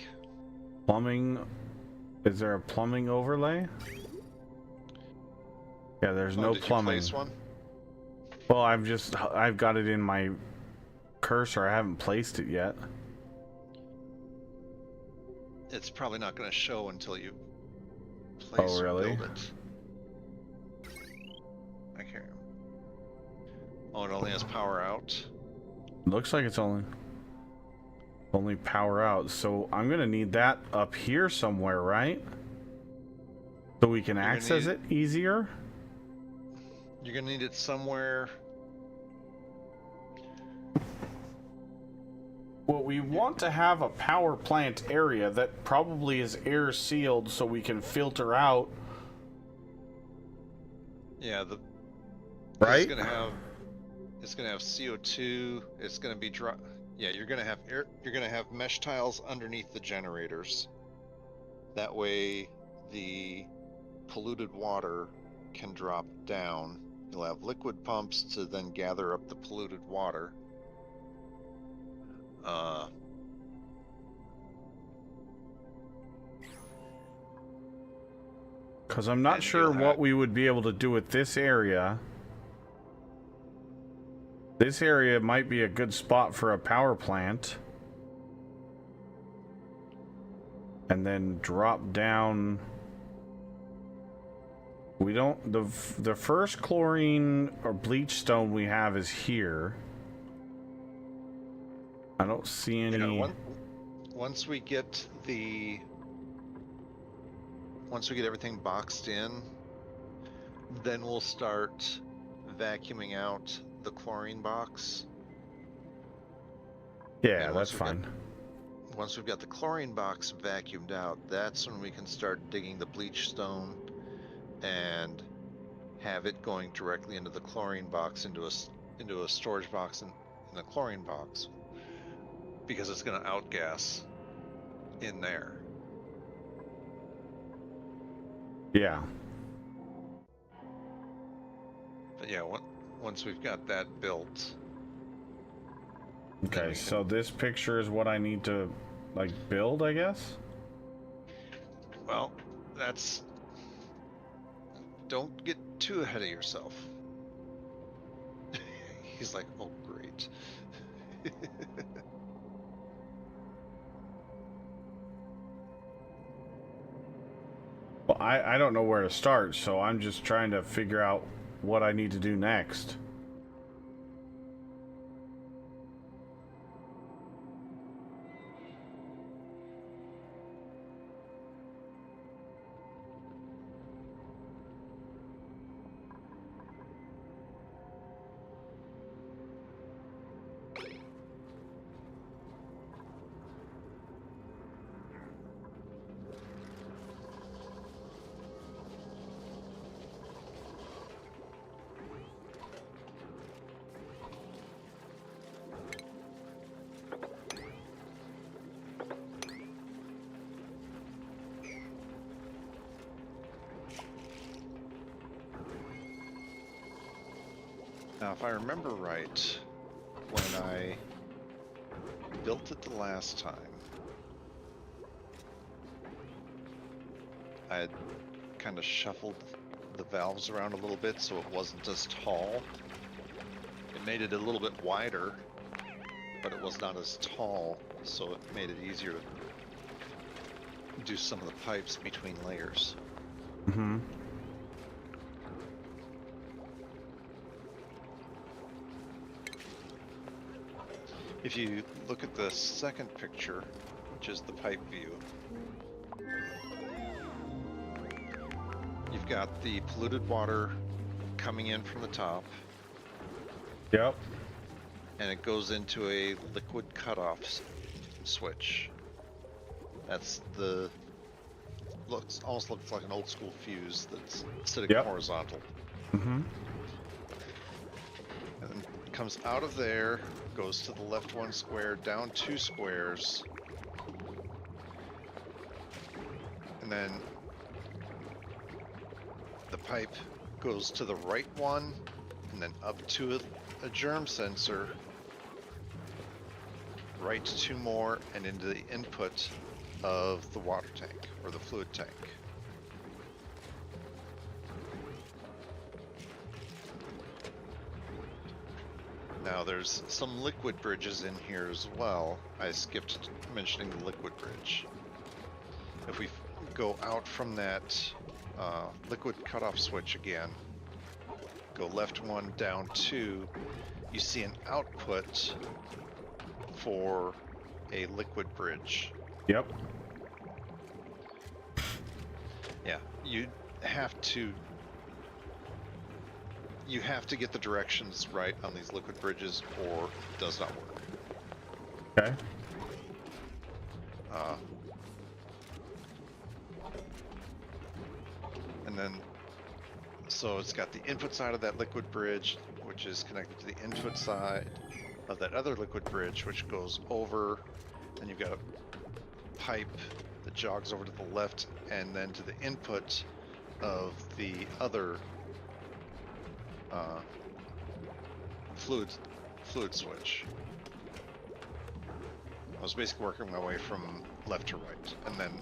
Plumbing... Is there a plumbing overlay? Yeah, there's no
did
plumbing.
You place one?
Well, I've got it in my cursor. I haven't placed it yet.
It's probably not going to show until you place
Oh, really?
or build it. I can't. Oh, it only has power out.
Looks like it's only power out. So I'm gonna need that up here somewhere, right? So we can access it easier.
You're going to need it somewhere.
Well, we want to have a power plant area that probably is air sealed so we can filter out.
Yeah,
Right?
It's gonna have CO2. It's gonna be dry. Yeah, you're gonna have air. You're gonna have mesh tiles underneath the generators. That way, the polluted water can drop down. You'll have liquid pumps to then gather up the polluted water.
Because I'm not
And
sure
you'll
what
have-
we would be able to do with this area. This area might be a good spot for a power plant. And then drop down. We don't... The first chlorine or bleach stone we have is here. I don't see any...
once we get everything boxed in, then we'll start vacuuming out the chlorine box.
Yeah,
And
that's fine.
Once we've got the chlorine box vacuumed out, that's when we can start digging the bleach stone and have it going directly into the chlorine box, into a storage box in the chlorine box, because it's going to outgas in there.
Yeah.
But yeah, once we've got that built.
Okay, so this picture is what I need to, like, build, I guess?
Well, don't get too ahead of yourself. He's like, oh, great.
Well, I don't know where to start, so I'm just trying to figure out what I need to do next.
Now, if I remember right, when I built it the last time, I had kind of shuffled the valves around a little bit so it wasn't as tall. It made it a little bit wider, but it was not as tall, so it made it easier to do some of the pipes between layers.
Mm-hmm.
If you look at the second picture, which is the pipe view, you've got the polluted water coming in from the top,
Yep.
and it goes into a liquid cutoff switch. That's the almost looks like an old school fuse that's sitting
Yep.
horizontal.
Mm-hmm.
And then it comes out of there, goes to the left 1 square, down 2 squares, and then the pipe goes to the right 1, and then up to a germ sensor, right 2 more, and into the input of the water tank, or the fluid tank. Now there's some liquid bridges in here as well. I skipped mentioning the liquid bridge. If we go out from that liquid cutoff switch again, go left 1, down 2, you see an output for a liquid bridge.
Yep.
Yeah, you have to get the directions right on these liquid bridges, or it does not work.
Okay.
And then, so it's got the input side of that liquid bridge, which is connected to the input side of that other liquid bridge, which goes over, and you've got a pipe that jogs over to the left, and then to the input of the other fluid switch. I was basically working my way from left to right, and then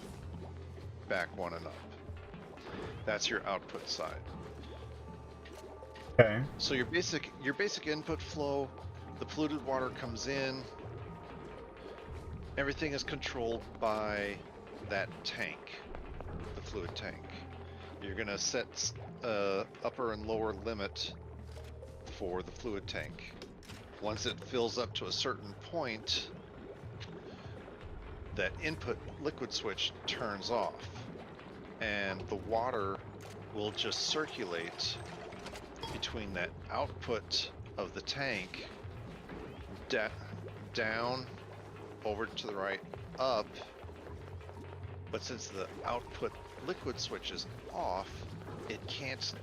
back 1 and up. That's your output side.
Okay.
So your basic input flow, the polluted water comes in. Everything is controlled by that tank, the fluid tank. You're gonna set upper and lower limit for the fluid tank. Once it fills up to a certain point, that input liquid switch turns off, and the water will just circulate between that output of the tank, down, over to the right, up. But since the output liquid switch is off, it can't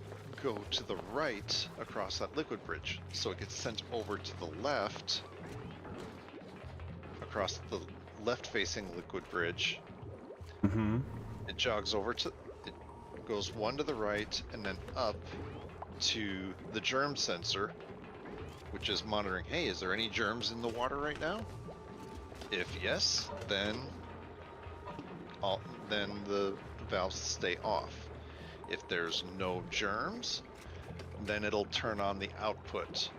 go to the right across that liquid bridge. So it gets sent over to the left, across the left-facing liquid bridge.
Mm-hmm.
It jogs over to, it goes 1 to the right, and then up to the germ sensor, which is monitoring, hey, is there any germs in the water right now? If yes, then the valves stay off. If there's no germs, then it'll turn on the output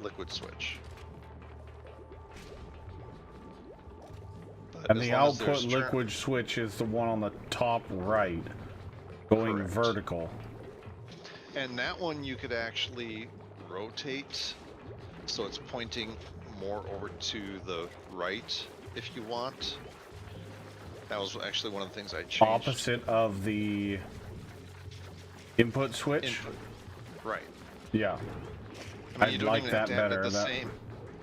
liquid switch. But
And
as
the
long as
output
there's
liquid switch is the one on the top right, going
Correct.
vertical.
And that one you could actually rotate, so it's pointing more over to the right if you want. That was actually one of the things I changed.
Opposite of the input switch?
Input. Right.
Yeah.
I mean,
I'd like that better.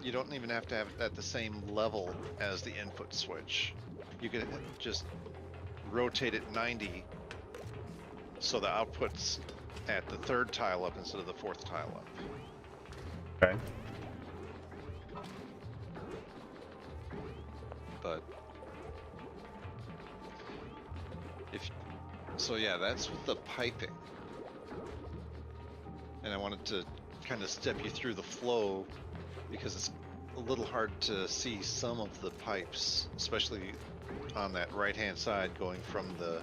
You don't even have to have it at the same level as the input switch. You can just rotate it 90 so the output's at the 3rd tile up instead of the 4th tile up.
Okay.
But so yeah, that's with the piping. And I wanted to kind of step you through the flow, because it's a little hard to see some of the pipes, especially on that right-hand side going from the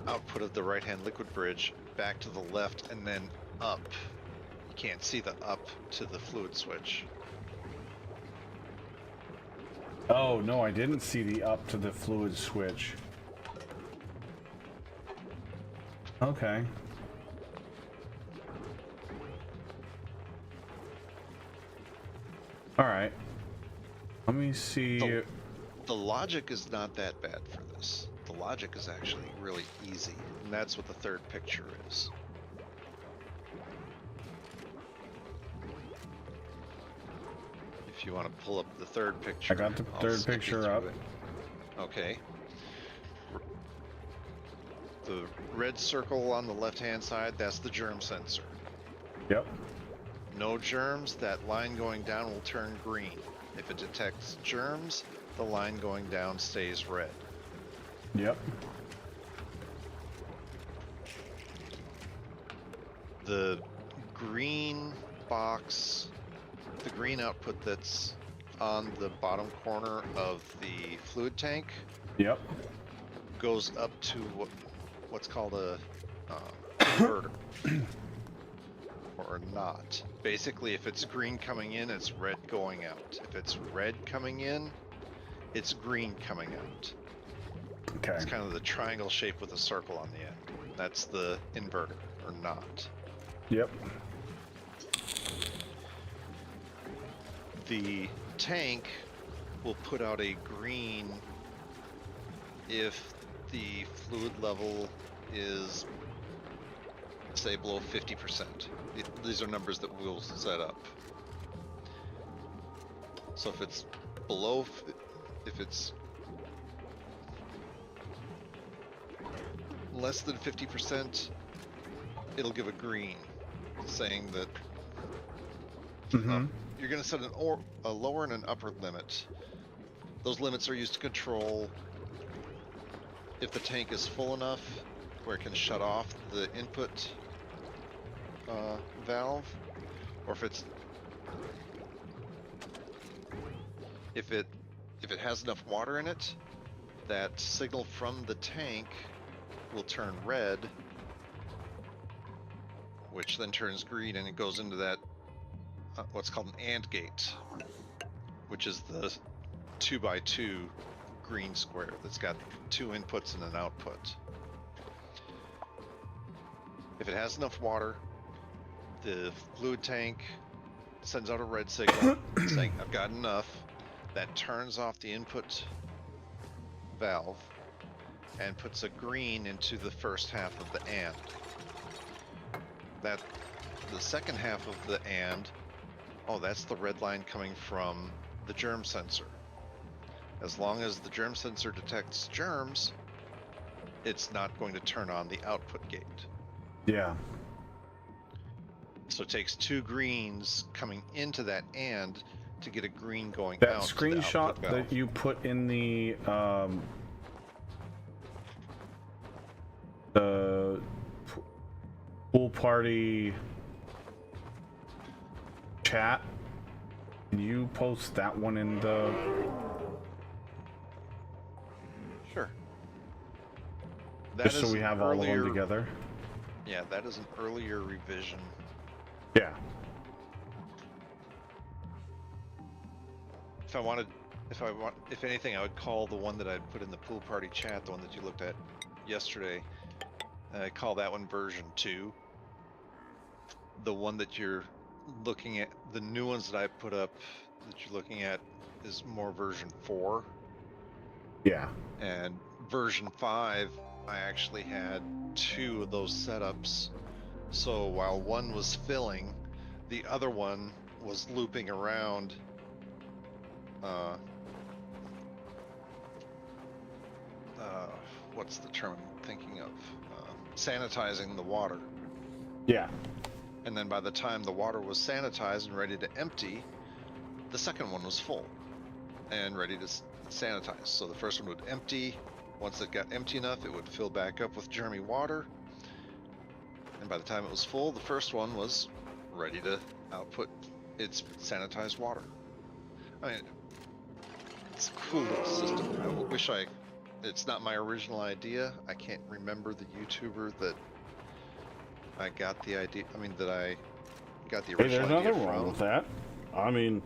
output of the right-hand liquid bridge back to the left and then up. You can't see the up to the fluid switch.
Oh, no, I didn't see the up to the fluid switch. Okay. All right. Let me see.
The logic is not that bad for this. The logic is actually really easy, and that's what the third picture is. If you want to pull up the third picture.
I got the
I'll
third
step you
picture
through
up.
it. Okay. The red circle on the left-hand side, that's the germ sensor.
Yep.
No germs, that line going down will turn green. If it detects germs, the line going down stays red.
Yep.
The green box, the green output that's on the bottom corner of the fluid tank
Yep.
goes up to what's called a inverter. Or not. Basically, if it's green coming in, it's red going out. If it's red coming in, it's green coming out.
Okay.
It's kind of the triangle shape with a circle on the end. That's the inverter, or not.
Yep.
The tank will put out a green if the fluid level is, say, below 50%. These are numbers that we'll set up. So if it's below, if it's less than 50%, it'll give a green, saying that you're going to set a lower and an upper limit. Those limits are used to control if the tank is full enough where it can shut off the input valve, or if it has enough water in it, that signal from the tank will turn red, which then turns green, and it goes into that what's called an AND gate, which is the 2x2 green square that's got 2 inputs and an output. If it has enough water, the fluid tank sends out a red signal saying, I've got enough. That turns off the input valve and puts a green into the first half of the AND. The second half of the AND, that's the red line coming from the germ sensor. As long as the germ sensor detects germs, it's not going to turn on the output gate.
Yeah.
So it takes 2 greens coming into that AND to get a green going
That
out.
screenshot
to the output valve.
that you put in the pool party chat, can you post that one in the...
Sure.
Just so we have all of them together?
Yeah, that is an earlier revision.
Yeah.
If anything, I would call the one that I put in the pool party chat, the one that you looked at yesterday, I call that one version 2. The one that you're looking at, the new ones that I put up that you're looking at, is more version 4.
Yeah.
And version 5, I actually had 2 of those setups. So while one was filling, the other one was looping around. What's the term I'm thinking of? Sanitizing the water.
Yeah.
And then by the time the water was sanitized and ready to empty, the second one was full and ready to sanitize. So the first one would empty. Once it got empty enough, it would fill back up with germy water. And by the time it was full, the first one was ready to output its sanitized water. I mean, it's a cool little system. I wish it's not my original idea. I can't remember the YouTuber that I got the idea. I mean, that I got the
Hey,
original
there's
idea
nothing wrong
from.
with that. I mean,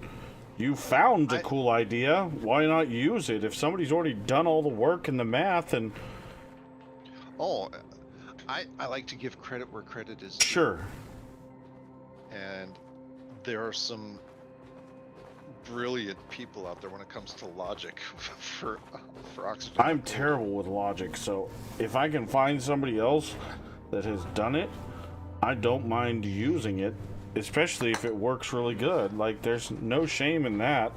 you found a cool idea. Why not use it? If somebody's already done all the work and the math and...
Oh, I like to give credit where credit is due.
Sure.
And there are some brilliant people out there when it comes to logic for oxygen.
I'm terrible with logic, so if I can find somebody else that has done it, I don't mind using it, especially if it works really good. Like, there's no shame in that.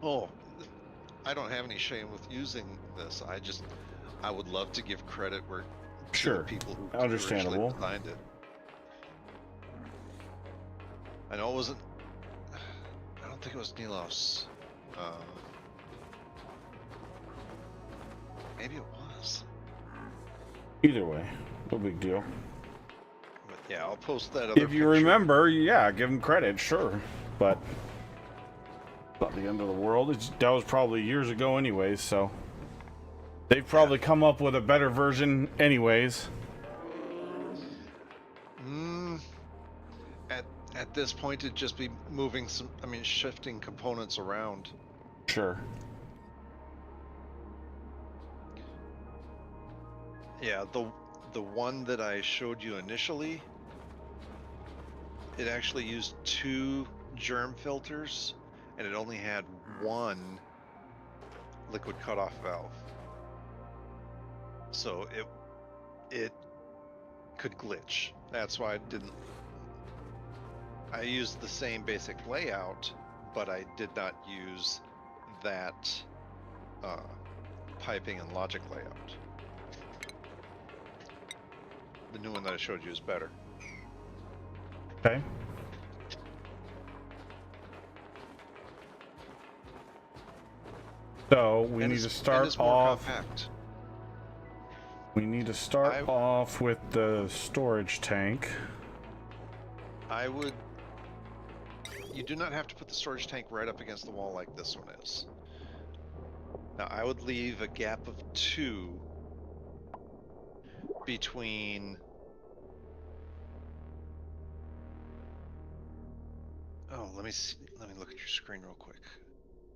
Oh, I don't have any shame with using this. I would love to give credit where to
Sure,
the people who
understandable.
originally designed it. I know it wasn't. I don't think it was Nilos. Maybe it was.
Either way, no big deal.
But yeah, I'll post that other
If you
picture.
remember, yeah, give him credit, sure. But not the end of the world. That was probably years ago anyways, so they've probably come up with a better version anyways.
At this point, it'd just be moving shifting components around.
Sure.
Yeah, the one that I showed you initially, it actually used 2 germ filters, and it only had 1 liquid cutoff valve. So it could glitch. That's why I used the same basic layout, but I did not use that piping and logic layout. The new one that I showed you is better.
Okay. So we
And
need to
it's
start
more
off.
compact.
We need to start off with the storage tank.
You do not have to put the storage tank right up against the wall like this one is. Now I would leave a gap of 2 between. Oh, let me look at your screen real quick.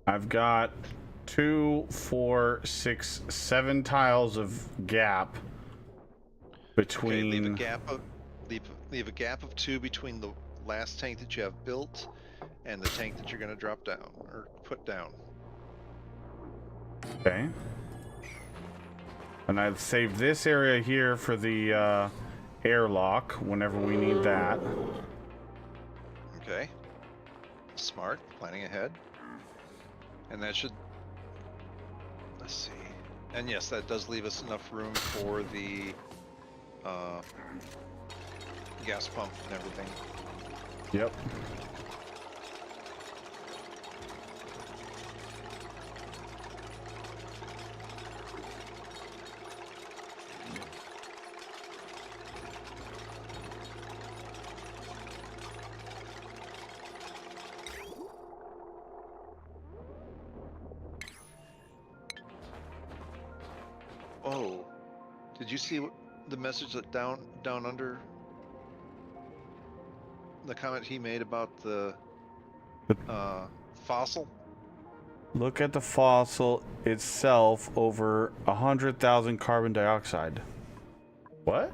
I've got 2, 4, 6, 7 tiles of gap between.
Okay, leave a gap of 2 between the last tank that you have built and the tank that you're going to drop down or put down.
Okay. And I've saved this area here for the airlock whenever we need that.
Okay. Smart, planning ahead. And that should, let's see. And yes, that does leave us enough room for the gas pump and everything.
Yep.
Oh, did you see the message that down under the comment he made about the fossil?
Look at the fossil itself over 100,000 carbon dioxide. What?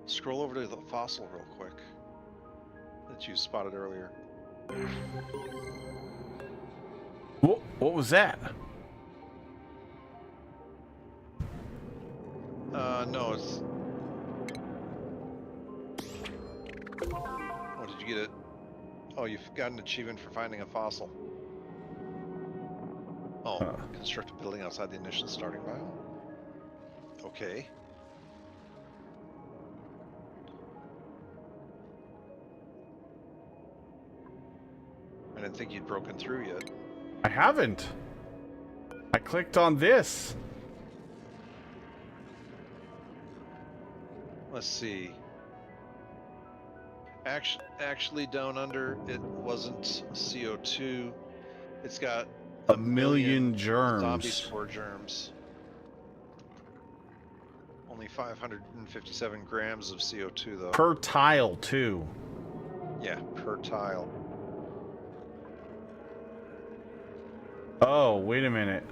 Scroll over to the fossil real quick that you spotted earlier.
What was that?
No, it's. Oh, did you get it? Oh, you've got an achievement for finding a fossil. Oh, construct a building outside the initial starting biome. Okay. I didn't think you'd broken through yet.
I haven't. I clicked on this.
Let's see. Actually, down under, it wasn't CO2. It's got
A million
zombie
germs.
spore germs. Only 557 grams of CO2 though.
Per tile, too.
Yeah, per tile.
Oh, wait a minute.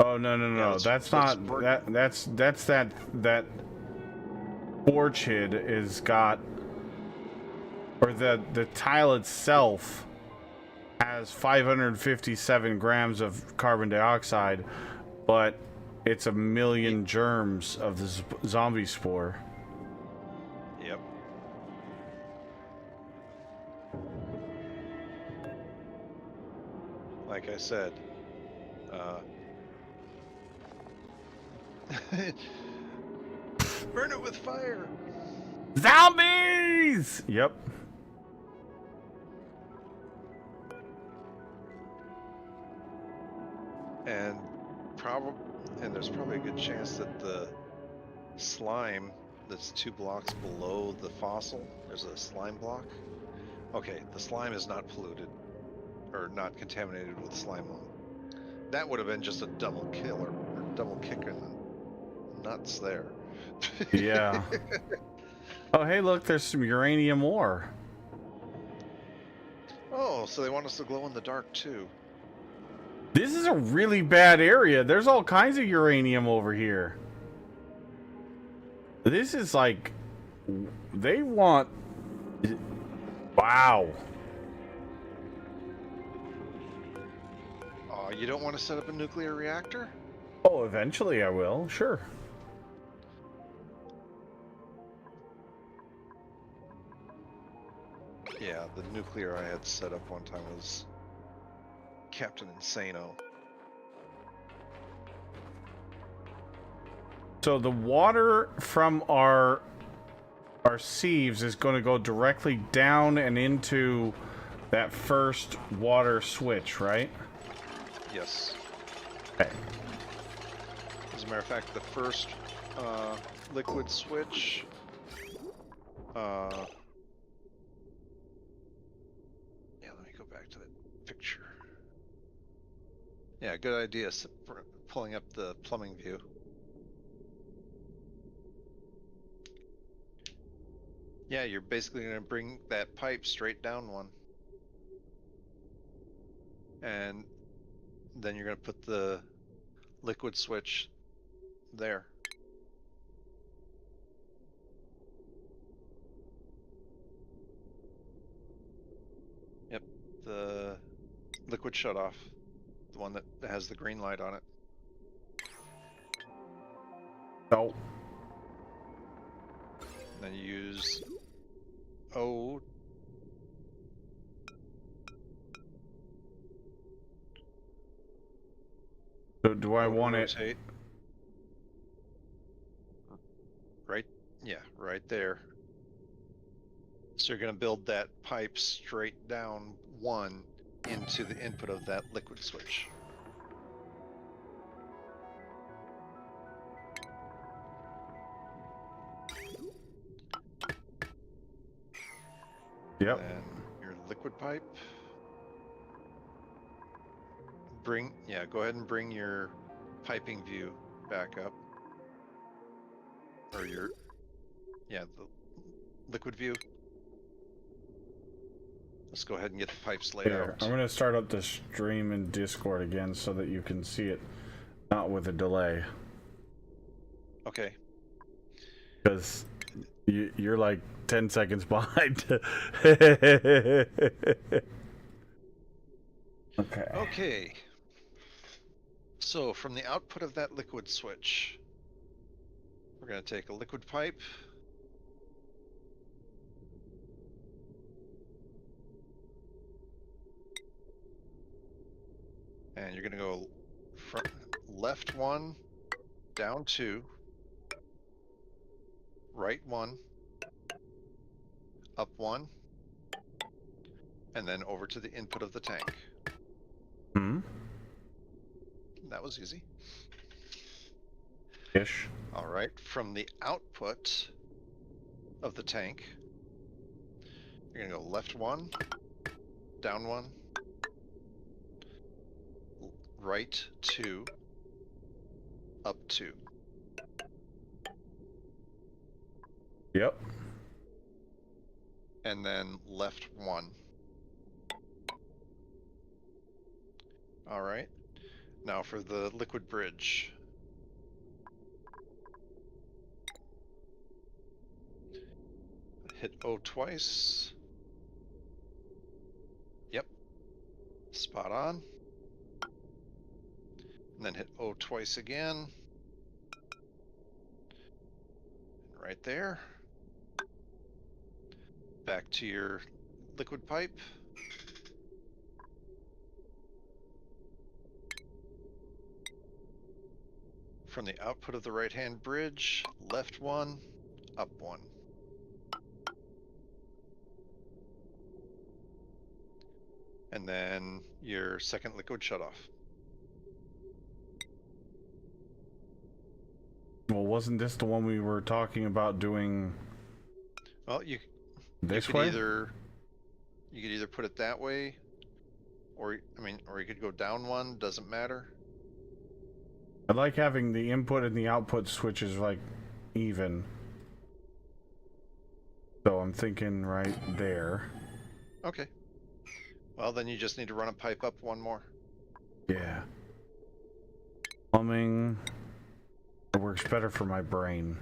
Oh, no, no, no.
let's-
That's
let's
not...
work-
That's that orchid is got... Or the tile itself has 557 grams of carbon dioxide, but it's a million germs of the zombie spore.
Yep. Like I said, burn it with fire.
Zombies! Yep.
And there's probably a good chance that the slime that's 2 blocks below the fossil, there's a slime block. Okay, the slime is not polluted or not contaminated with slime lung. That would have been just a double killer or double kick in the nuts there.
Yeah. Oh, hey, look, there's some uranium ore.
Oh, so they want us to glow in the dark too.
This is a really bad area. There's all kinds of uranium over here. This is like... They want... Wow.
Oh, you don't want to set up a nuclear reactor?
Oh, eventually I will. Sure.
Yeah, the nuclear I had set up one time was Captain Insano.
So the water from our sieves is going to go directly down and into that first water switch, right?
Yes.
Okay.
As a matter of fact, the first liquid switch. Yeah, let me go back to that picture. Yeah, good idea. Pulling up the plumbing view. Yeah, you're basically going to bring that pipe straight down one. And then you're going to put the liquid switch there. Yep, the liquid shutoff. The one that has the green light on it.
Oh.
Then you use O.
So do I
O to
want it?
rotate. Right, yeah, right there. So you're going to build that pipe straight down one into the input of that liquid switch.
Yep.
Then your liquid pipe. Go ahead and bring your piping view back up. Or the liquid view. Let's go ahead and get the pipes laid
Here,
out.
I'm going to start up the stream in Discord again so that you can see it, not with a delay.
Okay.
Because you're like 10 seconds behind. Okay.
Okay. So from the output of that liquid switch, we're going to take a liquid pipe. And you're going to go from left 1, down 2, right 1, up 1, and then over to the input of the tank.
Hmm?
That was easy.
Ish.
All right, from the output, of the tank. You're gonna go left 1, down 1, right 2, up 2.
Yep.
And then left 1. All right. Now for the liquid bridge. Hit O twice. Yep. Spot on. And then hit O twice again. Right there. Back to your liquid pipe. From the output of the right-hand bridge, left 1, up 1. And then your second liquid shutoff.
Well, wasn't this the one we were talking about doing
Well, you
this
could
way?
you could either put it that way, or or you could go down 1. Doesn't matter.
I like having the input and the output switches like even. So I'm thinking right there.
Okay. Well, then you just need to run a pipe up 1 more.
Yeah. Plumbing. It works better for my brain.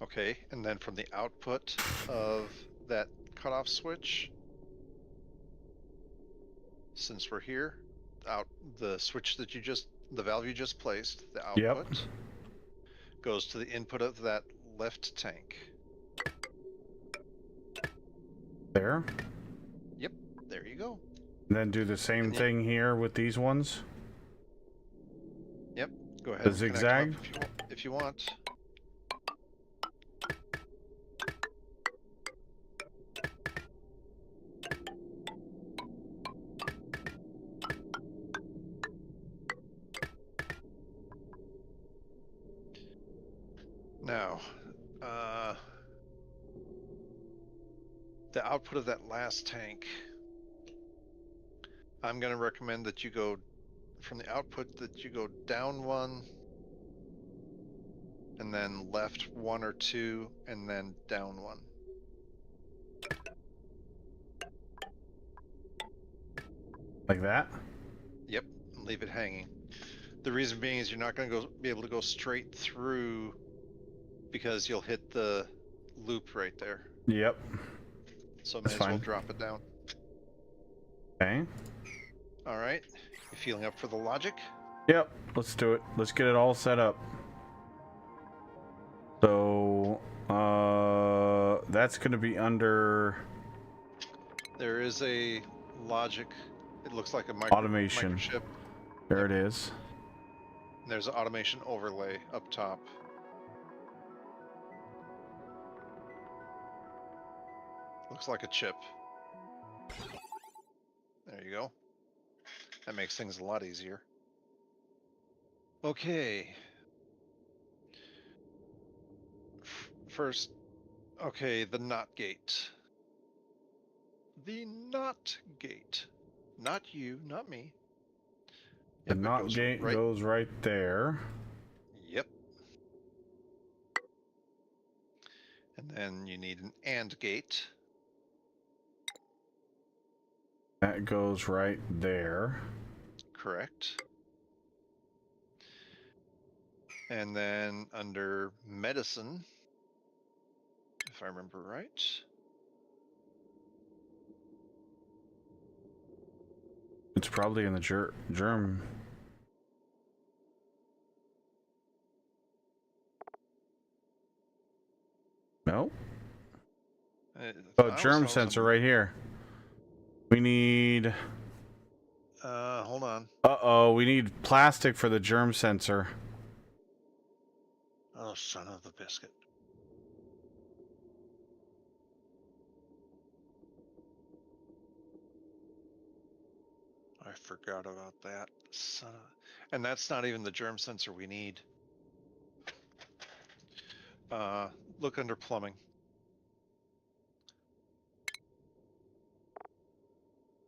Okay, and then from the output of that cutoff switch, since we're here, the switch that the valve you just placed, the output, goes to the input of that left tank.
There.
Yep, there you go.
And then do the same thing here with these ones.
Yep, go ahead.
The
and connect
zigzag?
them up if you want. Now, the output of that last tank, I'm going to recommend that you go from the output that you go down 1 and then left 1 or 2 and then down 1.
Like that?
Yep, and leave it hanging. The reason being is you're not going to be able to go straight through because you'll hit the loop right there.
Yep.
So
That's
may as well
fine.
drop it down.
Okay.
All right, you feeling up for the logic?
Yep. Let's do it. Let's get it all set up. So, that's going to be under
There is a logic. It looks like a
automation.
microchip.
There it is.
And there's an automation overlay up top. Looks like a chip. There you go. That makes things a lot easier. Okay. First, okay, the NOT gate. The NOT gate. Not you, not me.
The
Yep, it
NOT
goes
gate
right.
goes right there.
Yep. And then you need an AND gate.
That goes right there.
Correct. And then under medicine, if I remember right.
It's probably in the germ. No? Oh, germ sensor right here. We need...
Hold on.
Uh-oh, we need plastic for the germ sensor.
Oh, son of a biscuit. I forgot about that. And that's not even the germ sensor we need. Look under plumbing.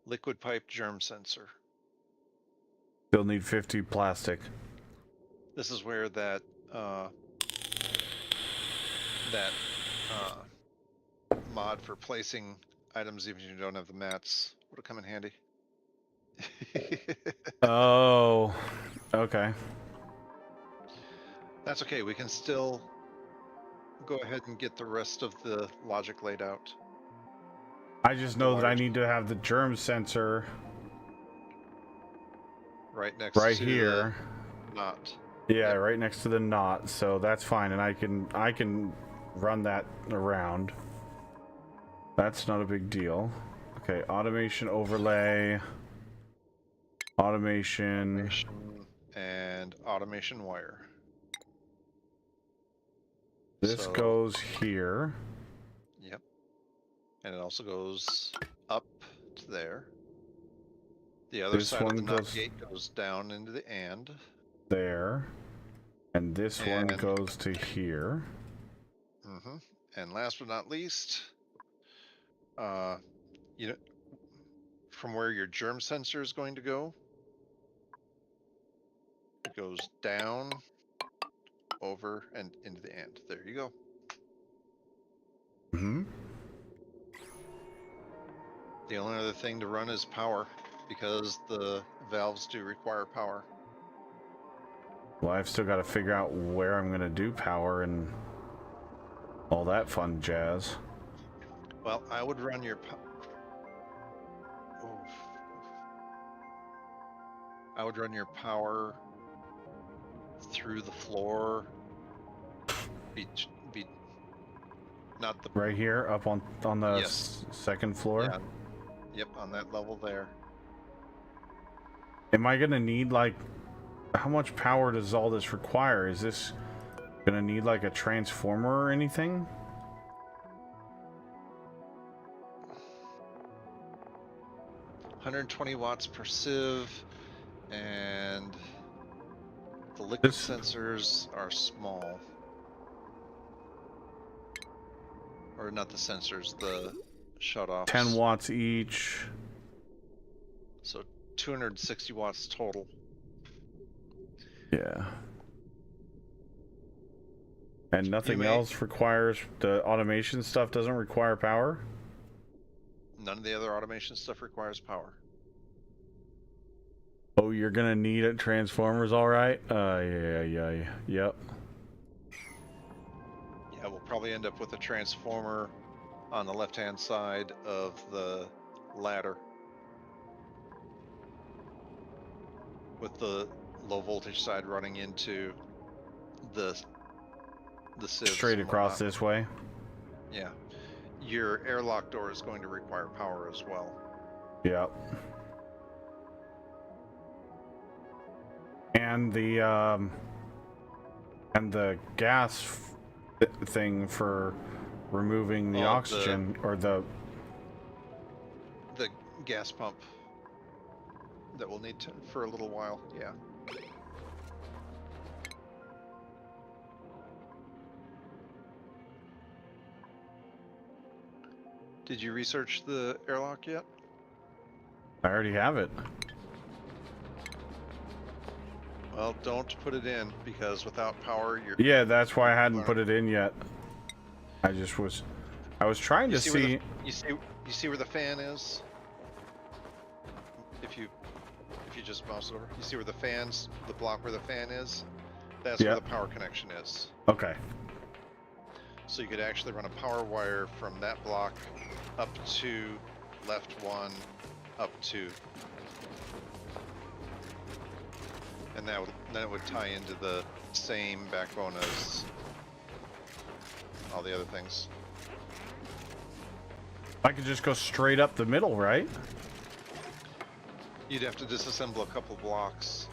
Liquid pipe germ sensor.
Still need 50 plastic.
This is where that that mod for placing items even if you don't have the mats would come in handy.
Oh, okay.
That's okay. We can still go ahead and get the rest of the logic laid out.
I just
The
know that I
wires.
need to have the germ sensor
Right next
right
to
here.
the knot.
Yeah,
Yep.
right next to the knot, so that's fine, and I can run that around. That's not a big deal. Okay, automation overlay. Automation.
And automation wire.
This
So-
goes here.
Yep. And it also goes up to there. The other
This
side of the
one
knot
goes-
gate goes down into the and.
There. And this one
And-
goes to here.
Mm-hmm. And last but not least, you know, from where your germ sensor is going to go, it goes down, over, and into the and. There you go.
Mm-hmm.
The only other thing to run is power, because the valves do require power.
Well, I've still got to figure out where I'm gonna do power and all that fun jazz.
Well, I would run your I would run your power through the floor. Be not the
Right here, up on the
Yes.
second floor.
yeah, yep, on that level there.
Am I gonna need like, how much power does all this require? Is this gonna need like a transformer or anything?
$120 per sieve, and the liquid
This-
sensors are small. Or not the sensors, the shutoffs.
10 watts each.
So 260 watts total.
Yeah. And nothing
may-
else requires, the automation stuff doesn't require power?
None of the other automation stuff requires power.
Oh, you're gonna need it, transformers, all right? Yep.
Yeah, we'll probably end up with a transformer on the left-hand side of the ladder, with the low voltage side running into the sieves
Straight
and
across
whatnot.
this way.
Yeah, your airlock door is going to require power as well.
Yep. And the gas thing for removing the
Oh, the-
oxygen, or the
The gas pump that we'll need to for a little while. Yeah. Did you research the airlock yet?
I already have it.
Well, don't put it in, because without power, you're
Yeah, that's why I hadn't put it in yet. I was trying to
You see where
see.
you see where the fan is? If you just mouse it over, you see where the fans, the block where the fan is? That's where
Yep.
the power connection is.
Okay.
So you could actually run a power wire from that block up to left one, up to, and then it would tie into the same backbone as all the other things.
I could just go straight up the middle, right?
You'd have to disassemble a couple blocks.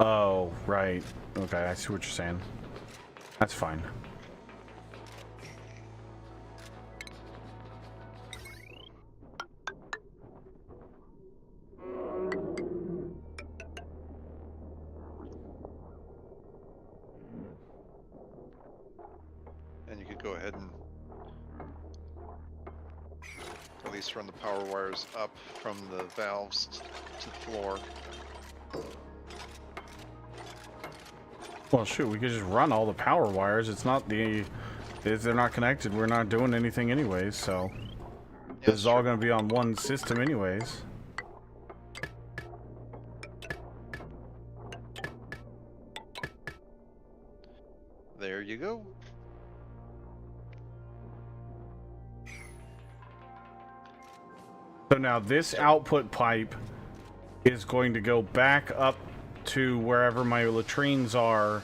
Oh, right. Okay, I see what you're saying. That's fine.
And you could go ahead and at least run the power wires up from the valves to the floor.
Well, shoot, we could just run all the power wires. It's not the... If they're not connected, we're not doing anything anyways, so...
Yeah,
This is all going to be on one system anyways.
There you go.
So now this output pipe is going to go back up to wherever my latrines are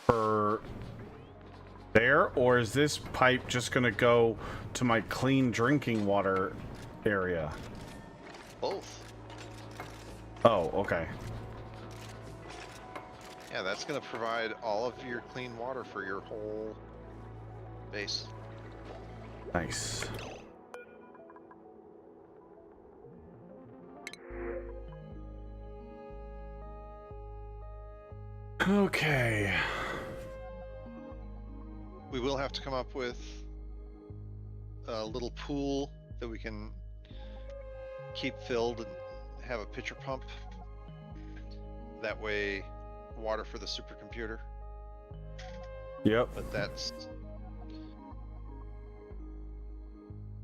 for there, or is this pipe just going to go to my clean drinking water area?
Both.
Oh, okay.
Yeah, that's going to provide all of your clean water for your whole base.
Nice. Okay.
We will have to come up with a little pool that we can keep filled and have a pitcher pump. That way, water for the supercomputer.
Yep.
But that's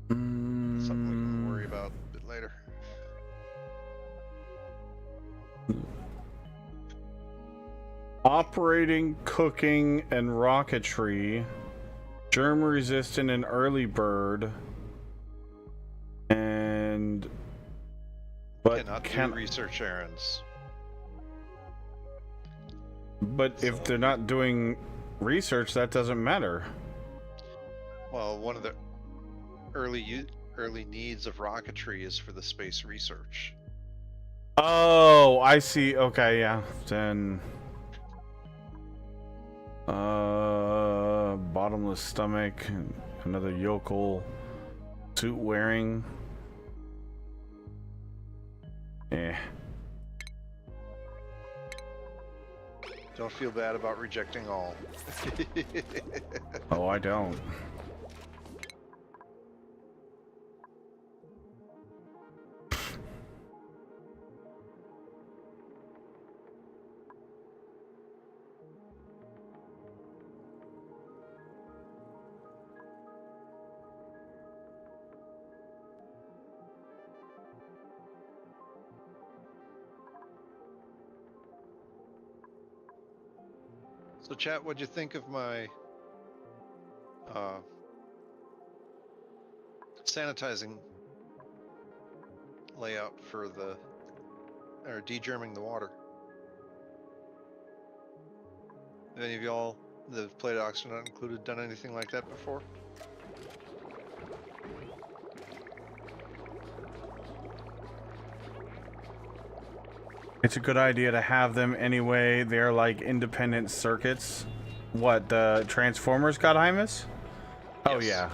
something we can worry about a bit later.
Operating, cooking, and rocketry. Germ resistant and early bird. And... But
Cannot do research errands.
But if they're not doing research, that doesn't matter.
Well, one of the early needs of rocketry is for the space research.
Oh, I see. Okay, yeah. Then bottomless stomach, another yokel suit wearing. Eh.
Don't feel bad about rejecting all.
Oh, I don't.
So chat, what'd you think of my sanitizing layout for the, or de-germing the water? Have any of y'all that have played Oxygen Not Included done anything like that before?
It's a good idea to have them anyway. They're like independent circuits. What, the transformers got Hymus? Oh
Yes.
yeah.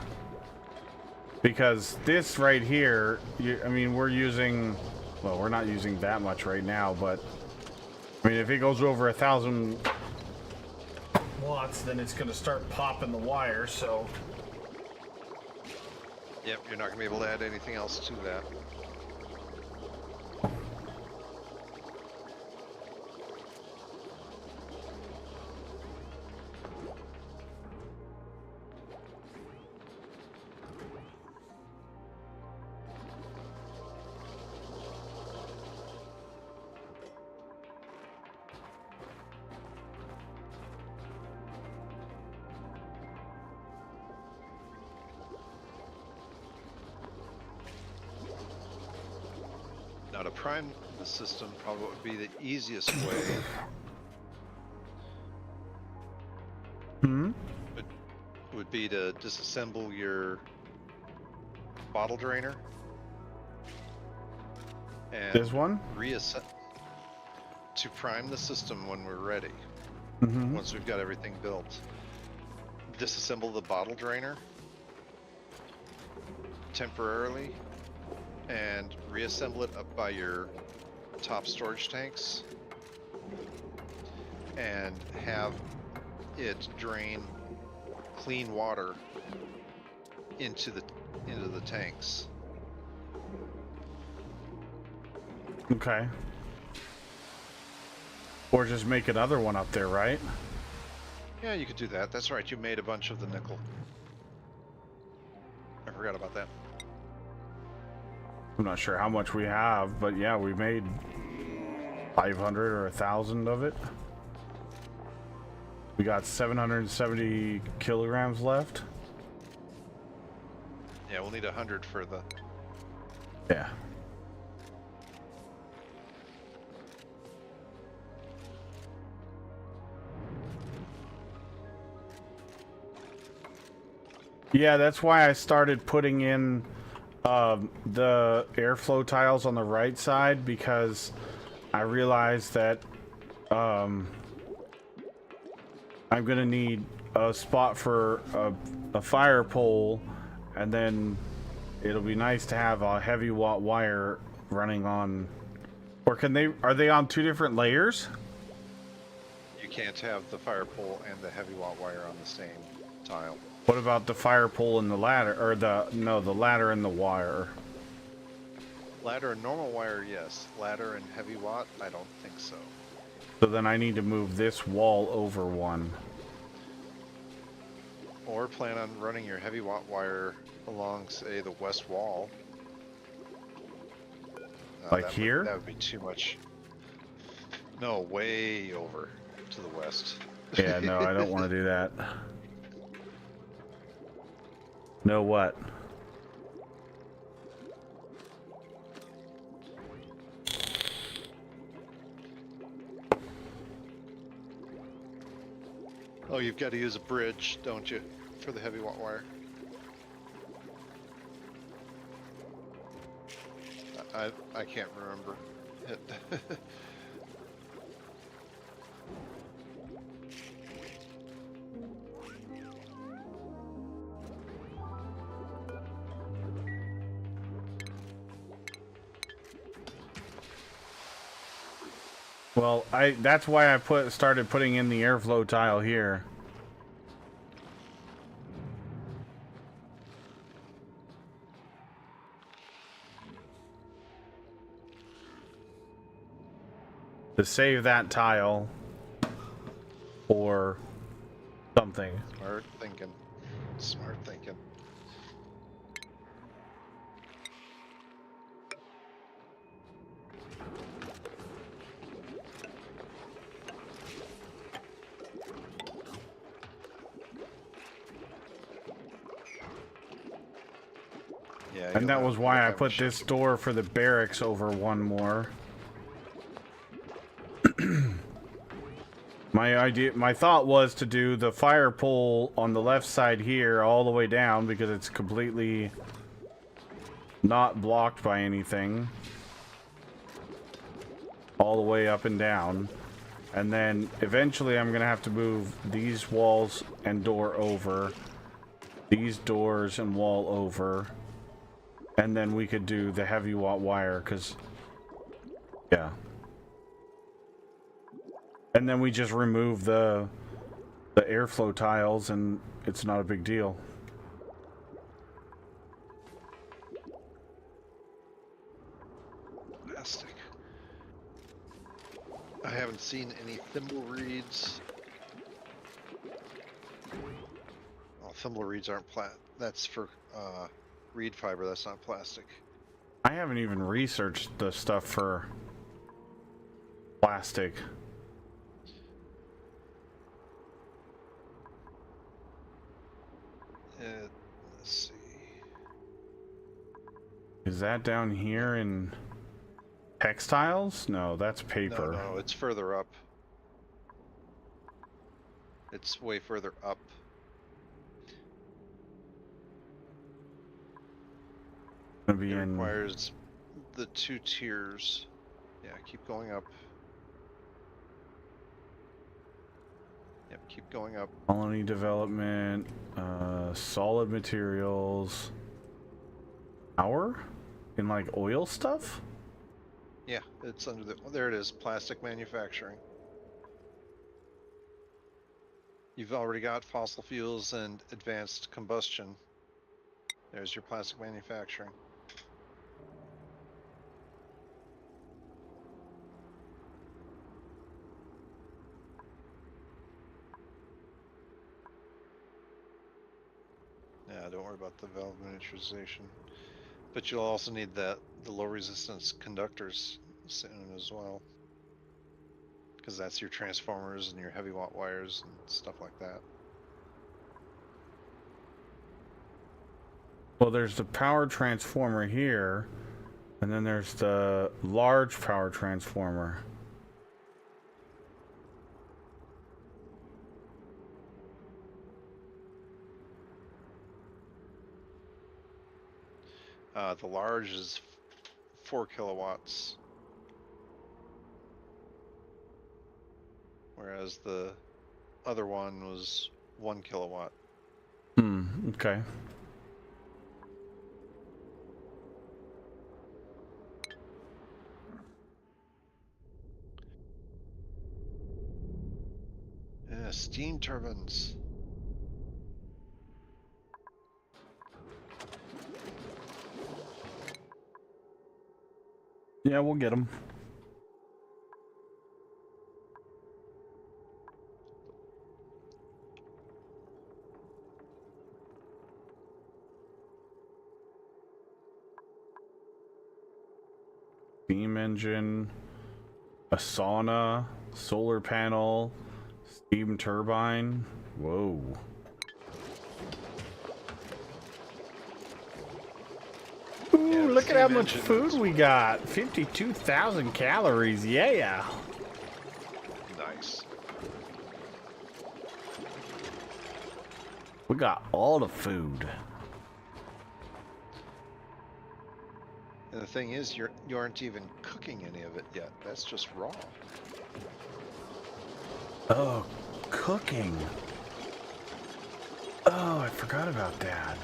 Because this right here, I mean, we're using, well, we're not using that much right now, but I mean, if it goes over 1,000 watts, then it's going to start popping the wire, so.
Yep, you're not gonna be able to add anything else to that. Now to prime the system probably would be the easiest way. Would be to disassemble your bottle drainer and
This one?
reassemble to prime the system when we're ready.
Mm-hmm.
Once we've got everything built, disassemble the bottle drainer temporarily and reassemble it up by your top storage tanks and have it drain clean water into the tanks.
Okay. Or just make another one up there, right?
Yeah, you could do that. That's right. You made a bunch of the nickel. I forgot about that.
I'm not sure how much we have, but yeah, we made 500 or 1,000 of it. We got 770 kilograms left.
Yeah, we'll need 100 for the...
Yeah. Yeah, that's why I started putting in the airflow tiles on the right side, because I realized that I'm gonna need a spot for a fire pole, and then it'll be nice to have a heavy watt wire running on. Or are they on two different layers?
You can't have the fire pole and the heavy watt wire on the same tile.
What about the fire pole and the ladder, or the ladder and the wire?
Ladder and normal wire, yes. Ladder and heavy watt, I don't think so.
So then I need to move this wall over one.
Or plan on running your heavy watt wire along, say, the west wall.
Like here?
That would be too much. No, way over to the west.
Yeah, no, I don't want to do that. No what?
Oh, you've got to use a bridge, don't you, for the heavy watt wire? I can't remember it.
Well, that's why I started putting in the airflow tile here. To save that tile or something.
Smart thinking. Smart thinking. Yeah,
And
you'll
that
have-
was why
you'll
I
have
put
machine-
this door for the barracks over one more. My thought was to do the fire pole on the left side here all the way down, because it's completely not blocked by anything. All the way up and down. And then eventually I'm gonna have to move these walls and door over, these doors and wall over, and then we could do the heavy watt wire, because yeah. And then we just remove the airflow tiles and it's not a big deal.
Plastic. I haven't seen any thimble reeds. Oh, thimble reeds aren't that's for reed fiber, that's not plastic.
I haven't even researched the stuff for plastic.
Let's see.
Is that down here in textiles? No, that's paper.
No, it's further up. It's way further up.
Gonna be
It
in.
requires the 2 tiers. Yeah, keep going up. Yep, keep going up.
Colony development, solid materials, power, in like oil stuff.
Yeah, it's under the. There it is. Plastic manufacturing. You've already got fossil fuels and advanced combustion. There's your plastic manufacturing. Yeah, don't worry about the valve miniaturization. But you'll also need the low resistance conductors soon as well. Because that's your transformers and your heavy watt wires and stuff like that.
Well, there's the power transformer here, and then there's the large power transformer.
The large is 4 kilowatts. Whereas the other one was 1 kilowatt.
Okay.
Yeah, steam turbines.
Yeah, we'll get them. Steam engine, a sauna, solar panel, steam turbine. Whoa. Ooh,
Yeah,
look at how much
steam
food
engine
we got. 52,000 calories. Yeah.
Nice.
We got all the food.
And the thing is, you aren't even cooking any of it yet. That's just raw.
Oh, cooking. Oh, I forgot about that.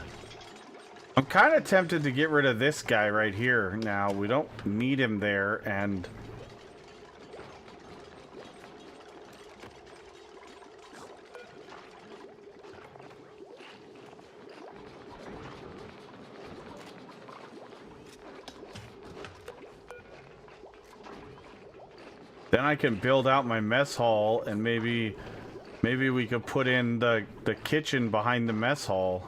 I'm kind of tempted to get rid of this guy right here now. We don't need him there, and... then I can build out my mess hall, and maybe we could put in the kitchen behind the mess hall.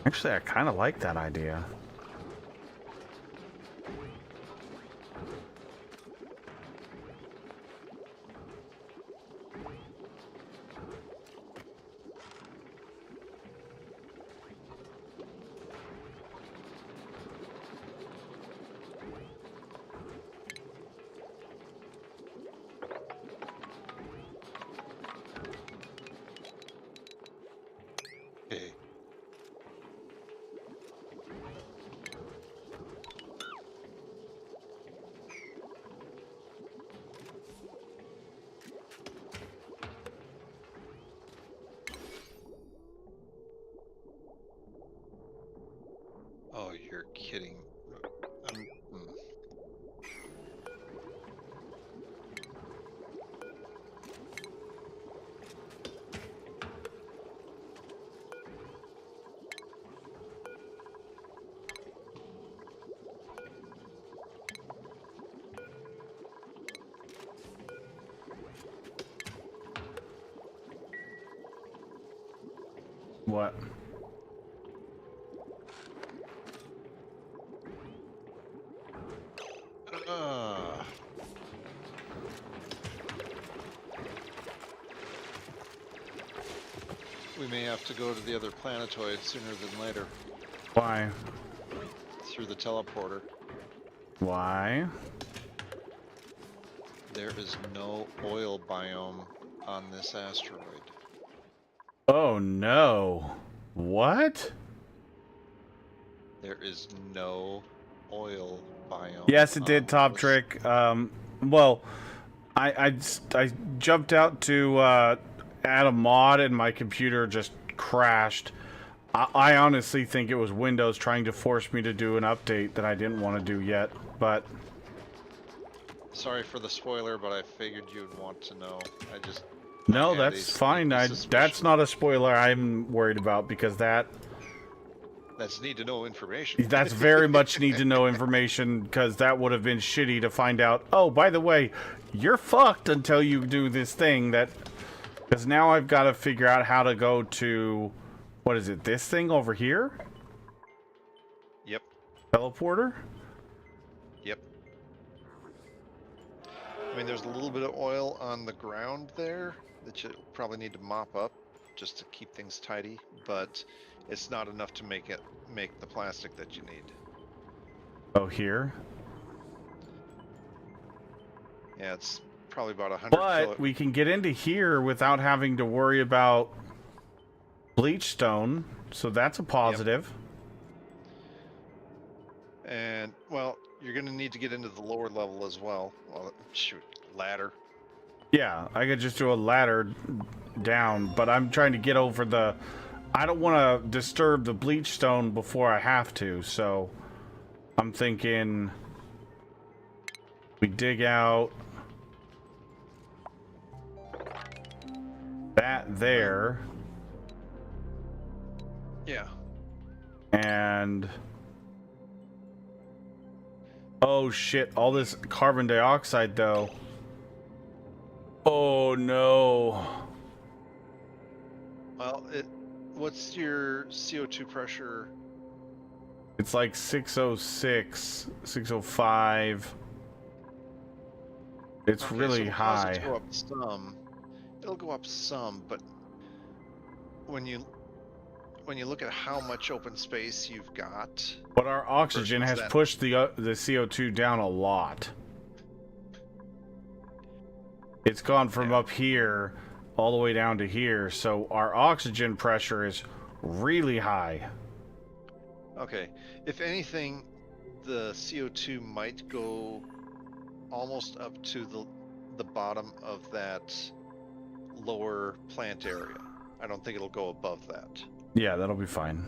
Actually, I kind of like that idea.
Okay. Oh, you're kidding. Hmm.
What?
We may have to go to the other planetoid sooner than later
Why?
through the teleporter.
Why?
There is no oil biome on this asteroid.
Oh no. What?
There is no oil biome.
Yes, it did,
on
Top
this-
Trick. Well, I jumped out to add a mod and my computer just crashed. I honestly think it was Windows trying to force me to do an update that I didn't want to do yet, but...
Sorry for the spoiler, but I figured you'd want to know.
No,
I had a
that's fine.
sneaky
That's
suspicion.
not a spoiler I'm worried about, because that
That's need to know information.
That's very much need to know information, because that would have been shitty to find out. Oh, by the way, you're fucked until you do this thing that. Because now I've got to figure out how to go to. What is it? This thing over here?
Yep.
Teleporter?
Yep. I mean, there's a little bit of oil on the ground there that you probably need to mop up just to keep things tidy, but it's not enough to make the plastic that you need.
Oh, here?
Yeah, it's probably about 100
But we can get into here without having to worry about bleach stone, so that's a positive.
And, well, you're going to need to get into the lower level as well. Well, shoot, ladder.
Yeah, I could just do a ladder down, but I'm trying to get over the... I don't want to disturb the bleach stone before I have to, so I'm thinking we dig out that there.
Yeah.
And oh shit, all this carbon dioxide though. Oh no.
Well, what's your CO2 pressure?
It's like 606, 605. It's
Okay,
really
so it'll cause it
high.
to go up some. It'll go up some, but when you look at how much open space you've got,
But our oxygen
versus
has
that-
pushed the CO2 down a lot. It's gone from
Yeah.
up here all the way down to here, so our oxygen pressure is really high.
okay, if anything, the CO2 might go almost up to the bottom of that lower plant area. I don't think it'll go above that.
Yeah, that'll be fine.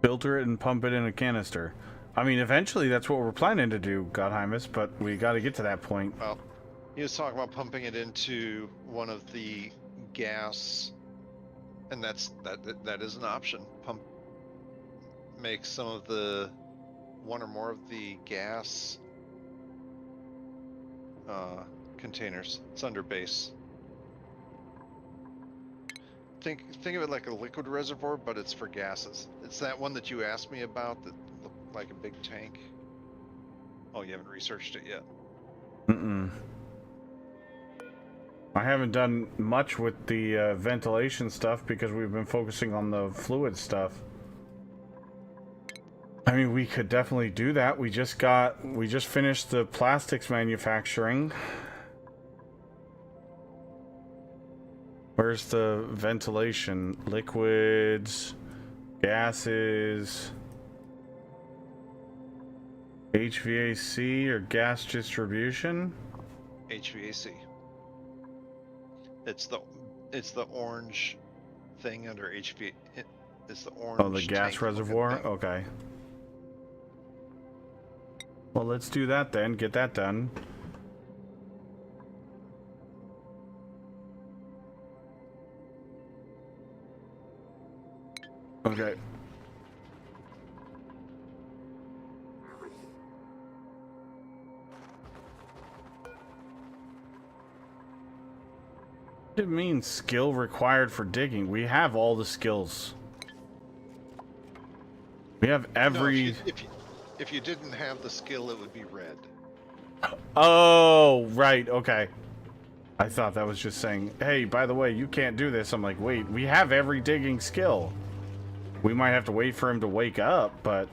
Filter it and pump it in a canister. I mean, eventually that's what we're planning to do, Godheimus, but we got to get to that point.
Well, he was talking about pumping it into one of the gas, and that is an option. Make some of one or more of the gas containers. It's under base. Think of it like a liquid reservoir, but it's for gases. It's that one that you asked me about that looked like a big tank. Oh, you haven't researched it yet.
Mm-mm. I haven't done much with the ventilation stuff because we've been focusing on the fluid stuff. I mean, we could definitely do that. We just finished the plastics manufacturing. Where's the ventilation? Liquids, gases, HVAC or gas distribution?
HVAC. It's the orange thing under HVAC. It's the orange.
Oh, the gas
tank
reservoir?
looking thing.
Okay. Well, let's do that then. Get that done. Okay. What do you mean skill required for digging? We have all the skills. We have
No,
every...
if you didn't have the skill, it would be red.
Oh, right, okay. I thought that was just saying, hey, by the way, you can't do this. I'm like, wait, we have every digging skill. We might have to wait for him to wake up, but...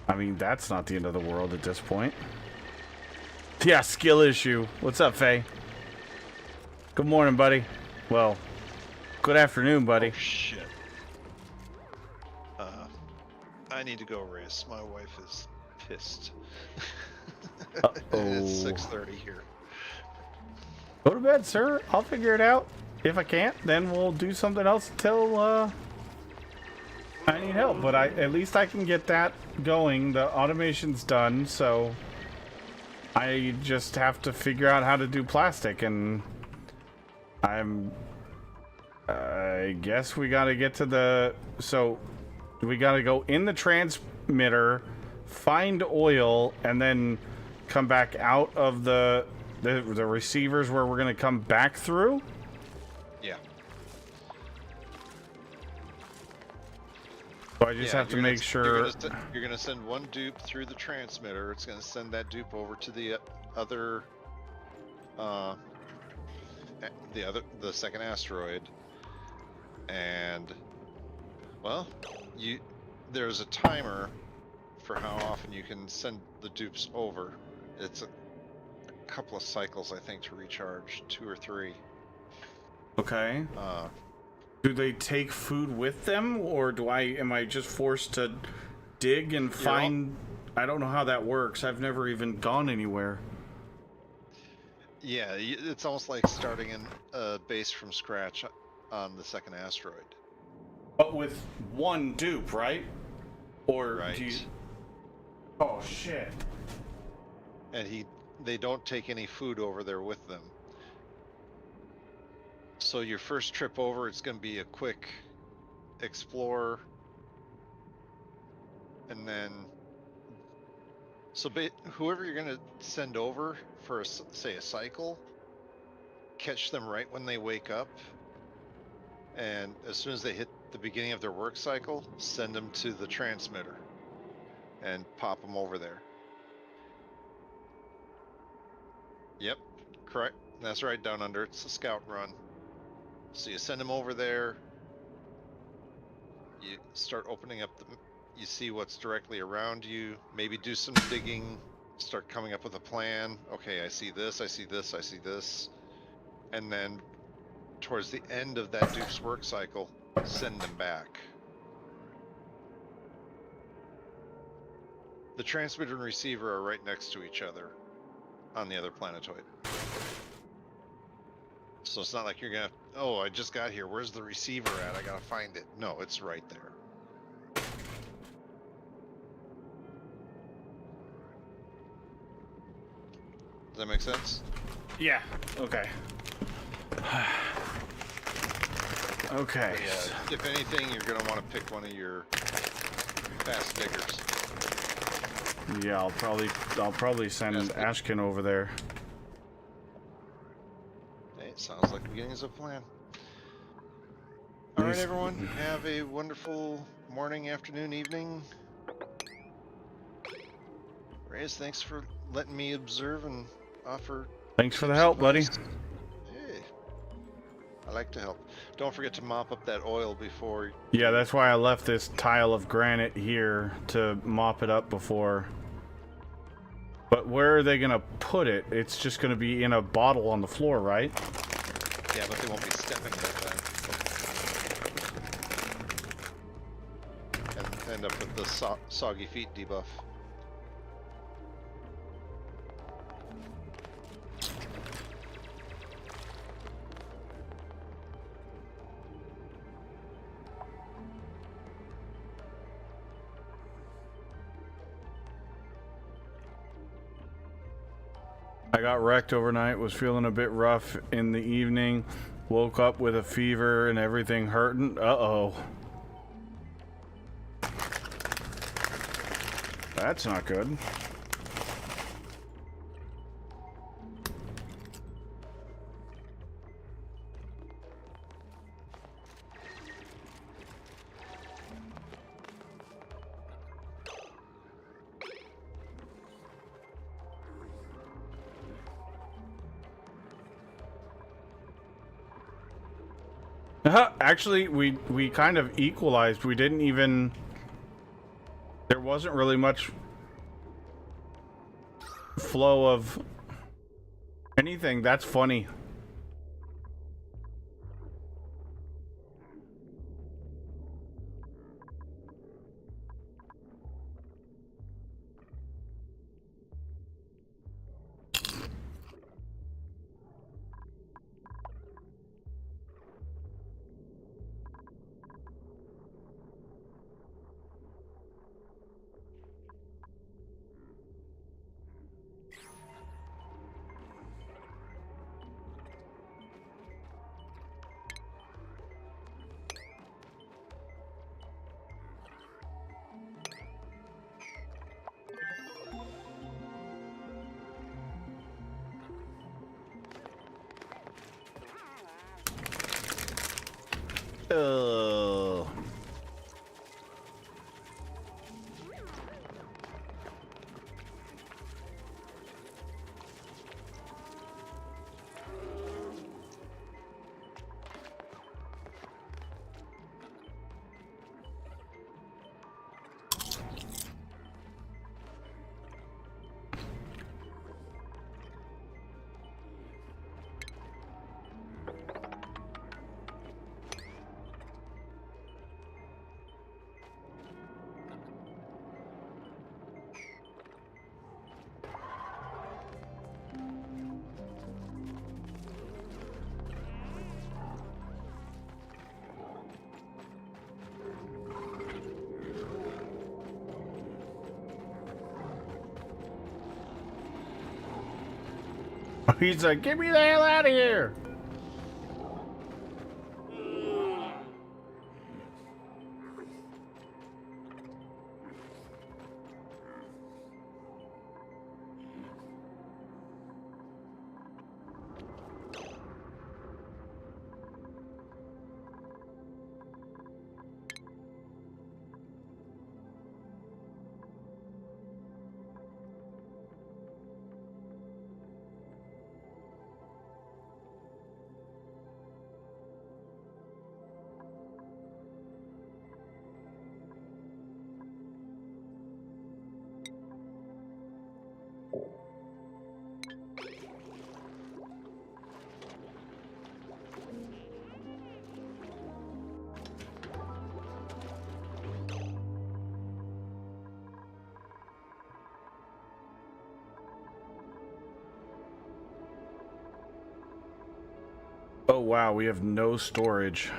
I mean, that's not the end of the world at this point. Yeah, skill issue. What's up, Faye? Good morning, buddy. Well, good afternoon, buddy.
Oh, shit. I need to go race. My wife is pissed. It's 6:30 here.
Go to bed, sir. I'll figure it out. If I can't, then we'll do something else until I need help. But at least I can get that going. The automation's done, so I just have to figure out how to do plastic. And I guess we gotta get to the... So, we gotta go in the transmitter, find oil, and then come back out of the receivers where we're gonna come back through?
Yeah.
So I just have to make sure...
You're gonna send one dupe through the transmitter. It's gonna send that dupe over to the other, the second asteroid, and well, there's a timer for how often you can send the dupes over. It's a couple of cycles, I think, to recharge, 2 or 3.
Okay. Do they take food with them, or am I just forced to dig and find... I don't know how that works. I've never even gone anywhere.
Yeah, it's almost like starting a base from scratch on the second asteroid.
But with one dupe, right? Or
right.
do you... Oh, shit.
And they don't take any food over there with them. So your first trip over, it's going to be a quick explore, and then whoever you're going to send over for say a cycle, catch them right when they wake up, and as soon as they hit the beginning of their work cycle, send them to the transmitter and pop them over there. Yep, correct. That's right, down under. It's a scout run. So you send them over there, you start opening up you see what's directly around you, maybe do some digging, start coming up with a plan. Okay, I see this, I see this, I see this. And then towards the end of that dupe's work cycle, send them back. The transmitter and receiver are right next to each other on the other planetoid. So it's not like you're gonna, oh, I just got here, where's the receiver at? I gotta find it. No, it's right there. Does that make sense?
Yeah. Okay. Okay.
But yeah, if anything, you're gonna want to pick one of your fast diggers.
Yeah, I'll probably send Ashkin over there.
Hey, it sounds like the beginnings of a plan. All right, everyone, have a wonderful morning, afternoon, evening. Reyes, thanks for letting me observe and offer.
Thanks for the help, buddy.
Hey, I like to help. Don't forget to mop up that oil before.
Yeah, that's why I left this tile of granite here to mop it up before. But where are they gonna put it? It's just gonna be in a bottle on the floor, right?
Yeah, but they won't be stepping in it then. And end up with the soggy feet debuff.
I got wrecked overnight, was feeling a bit rough in the evening, woke up with a fever and everything hurting. Uh-oh. That's not good. Actually, we kind of equalized. We didn't even... There wasn't really much flow of anything. That's funny. Oh. He's like, get me the hell out of here. Oh wow, we have no storage.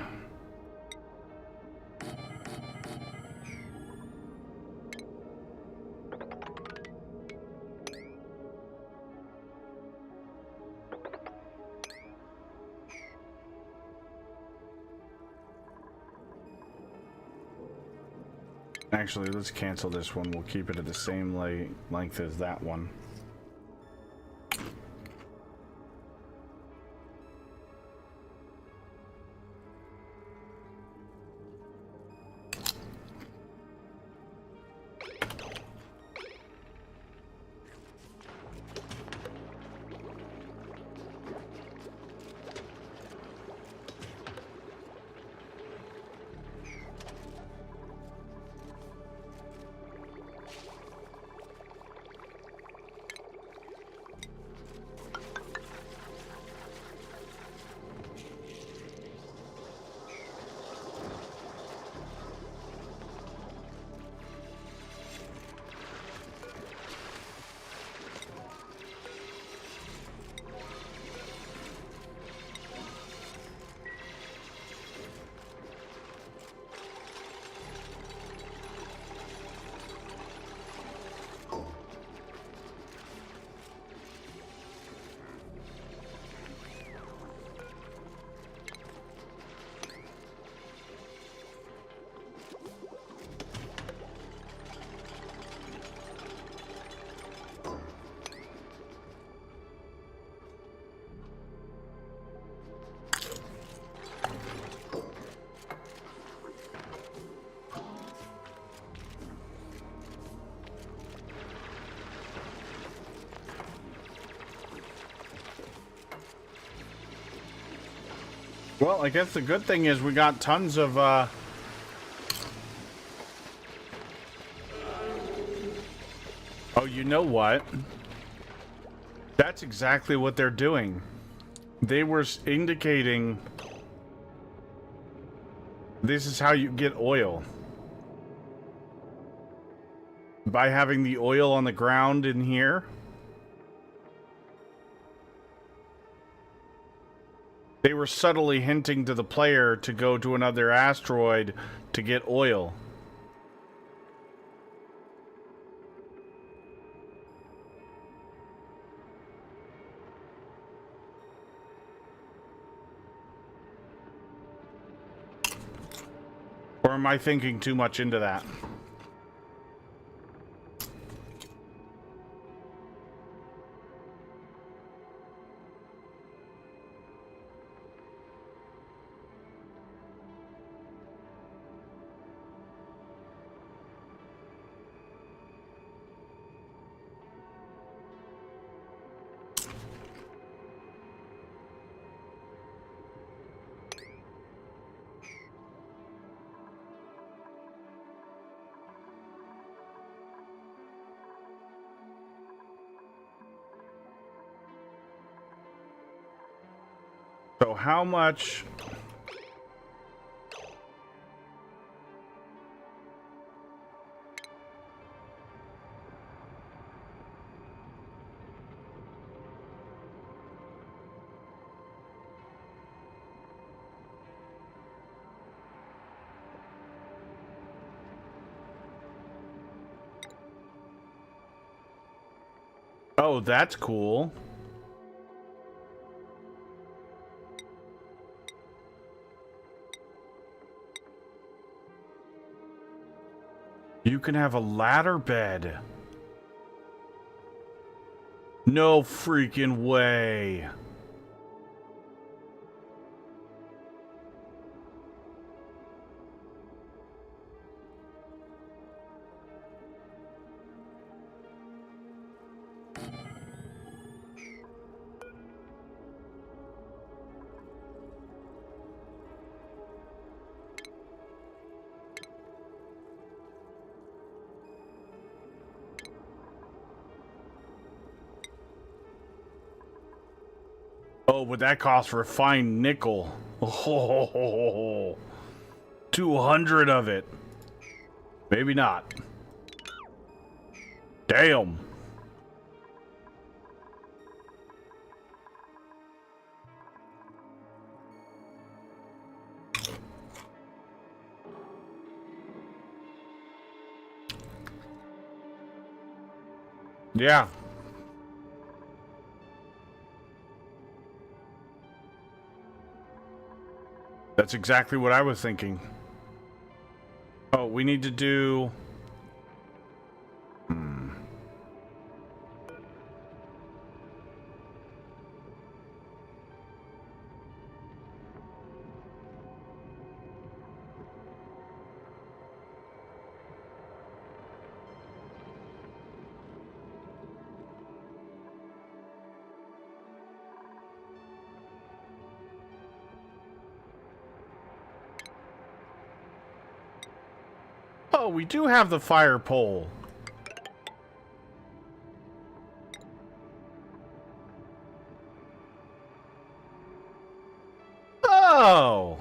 Actually, let's cancel this one. We'll keep it at the same length as that one. Well, I guess the good thing is we got tons of, Oh, you know what? That's exactly what they're doing. They were indicating this is how you get oil. By having the oil on the ground in here. They were subtly hinting to the player to go to another asteroid to get oil. Or am I thinking too much into that? So how much? Oh, that's cool. You can have a ladder bed. No freaking way. Oh, but that costs refined nickel. Oh, 200 of it. Maybe not. Damn. Yeah. That's exactly what I was thinking. Oh, we need to do... Oh, we do have the fire pole. Oh!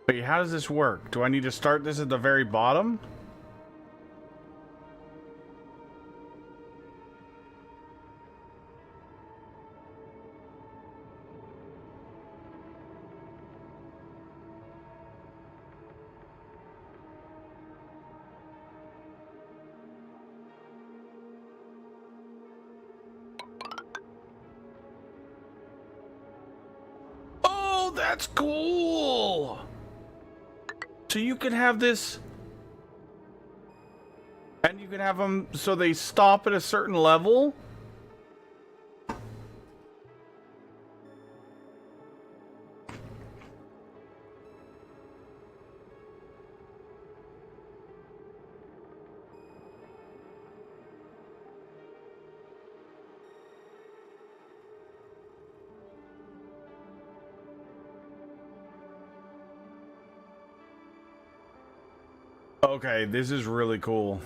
Wait, how does this work? Do I need to start this at the very bottom? Oh, that's cool! So you can have this... And you can have them so they stop at a certain level? Okay, this is really cool.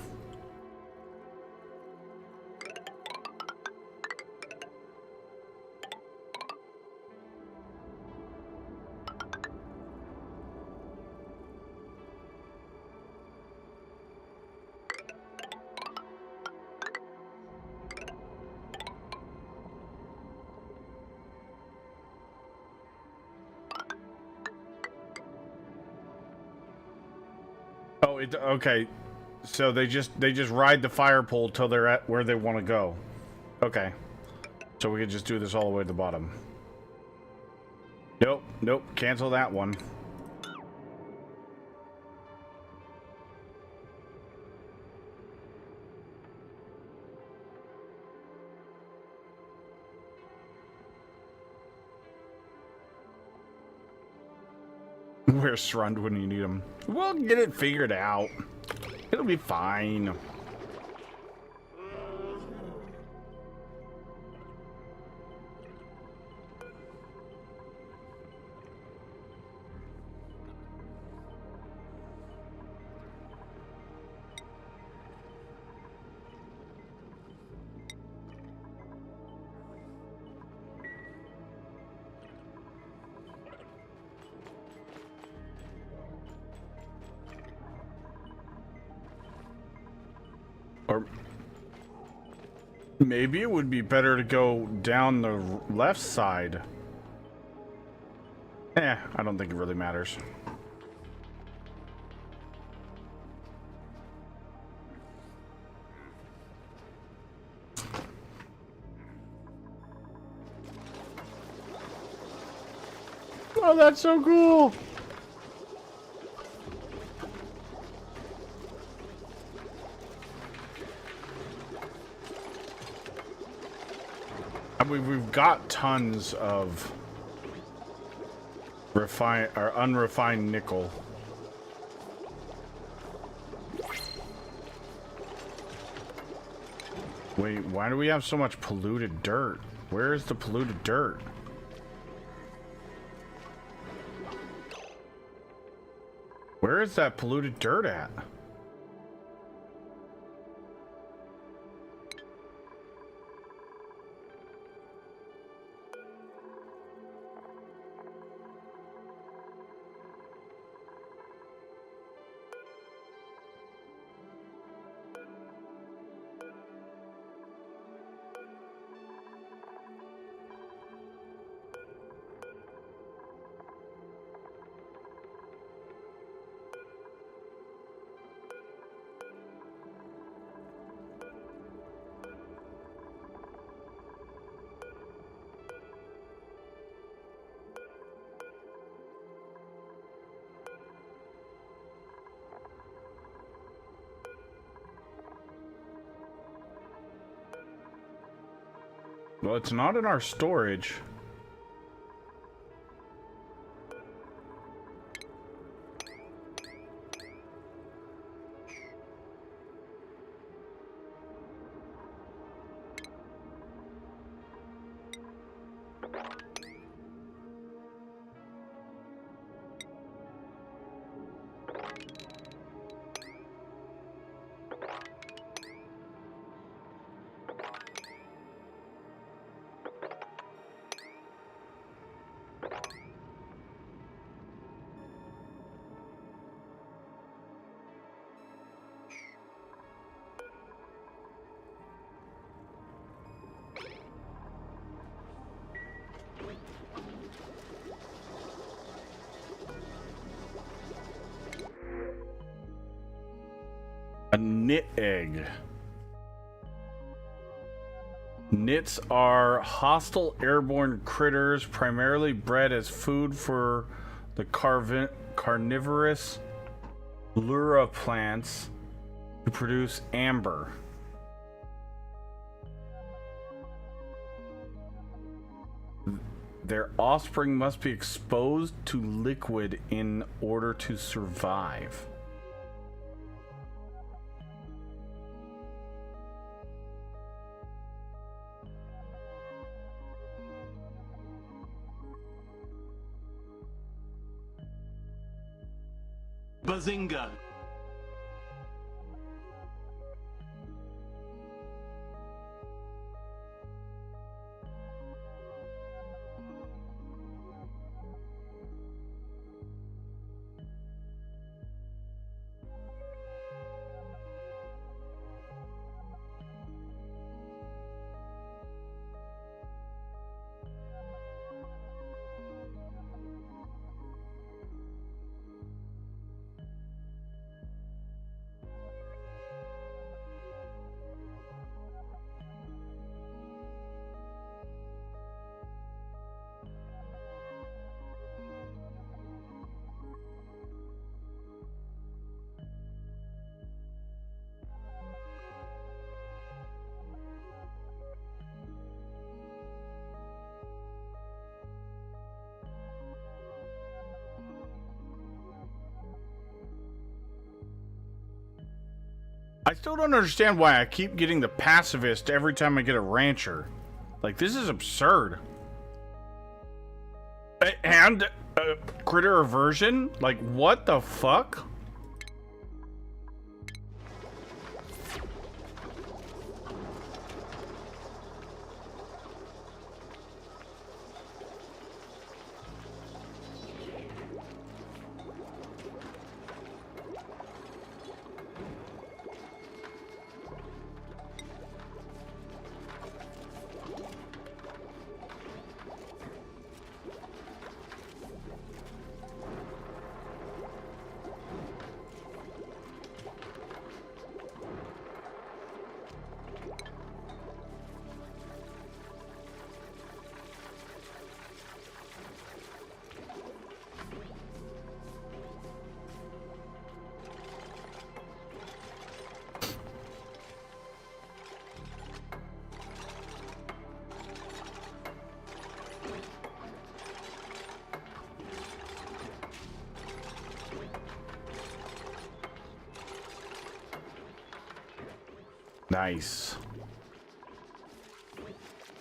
Oh, okay. So they just ride the fire pole till they're at where they want to go. Okay. So we could just do this all the way to the bottom. Nope, nope, cancel that one. Where's Shrund when you need him? We'll get it figured out. It'll be fine. Or maybe it would be better to go down the left side. I don't think it really matters. Oh, that's so cool! I mean, we've got tons of refined or unrefined nickel. Wait, why do we have so much polluted dirt? Where is the polluted dirt? Where is that polluted dirt at? Well, it's not in our storage. A knit egg. Nits are hostile airborne critters primarily bred as food for the carnivorous lura plants to produce amber. Their offspring must be exposed to liquid in order to survive.
Bazinga!
I still don't understand why I keep getting the pacifist every time I get a rancher. Like, this is absurd. And critter aversion? Like, what the fuck? Nice.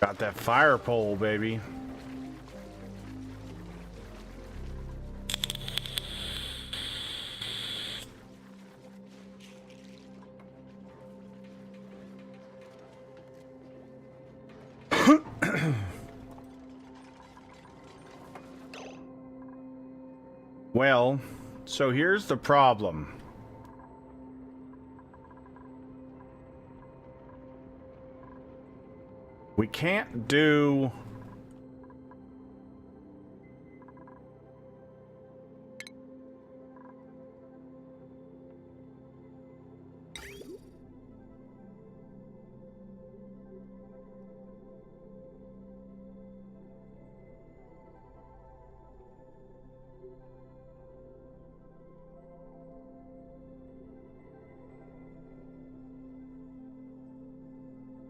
Got that fire pole, baby. Well, so here's the problem. We can't do...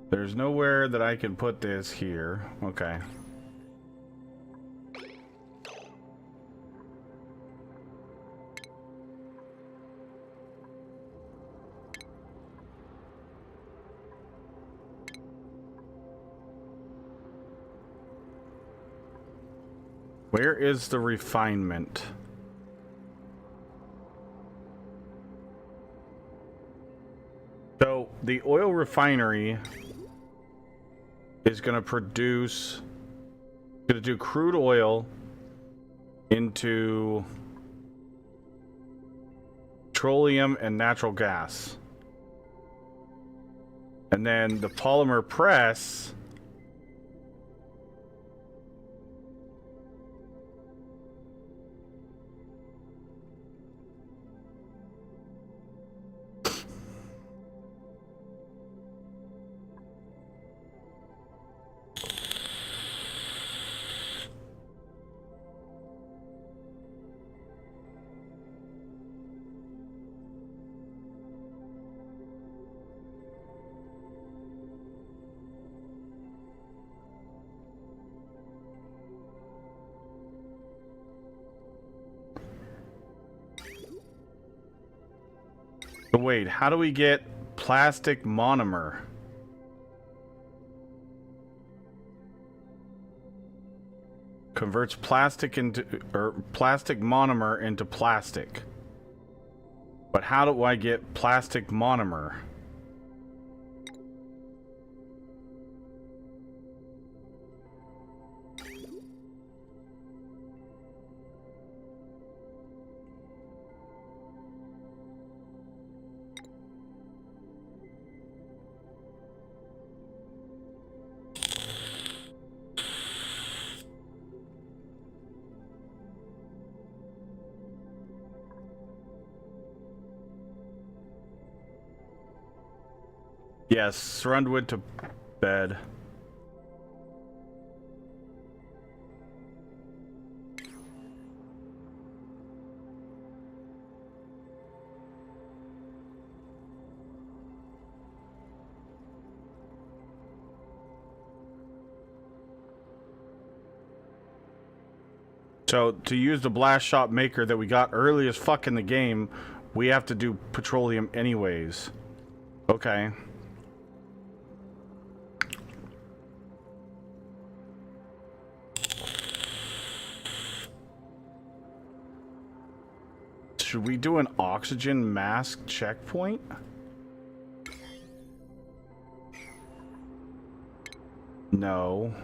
There's nowhere that I can put this here. Okay. Where is the refinement? So, the oil refinery is going to produce, going to do crude oil into petroleum and natural gas. And then the polymer press But wait, how do we get plastic monomer? Converts plastic into, or plastic monomer into plastic. But how do I get plastic monomer? Yes, Srund went to bed. So, to use the blast shot maker that we got early as fuck in the game, we have to do petroleum anyways. Okay. Should we do an oxygen mask checkpoint? No.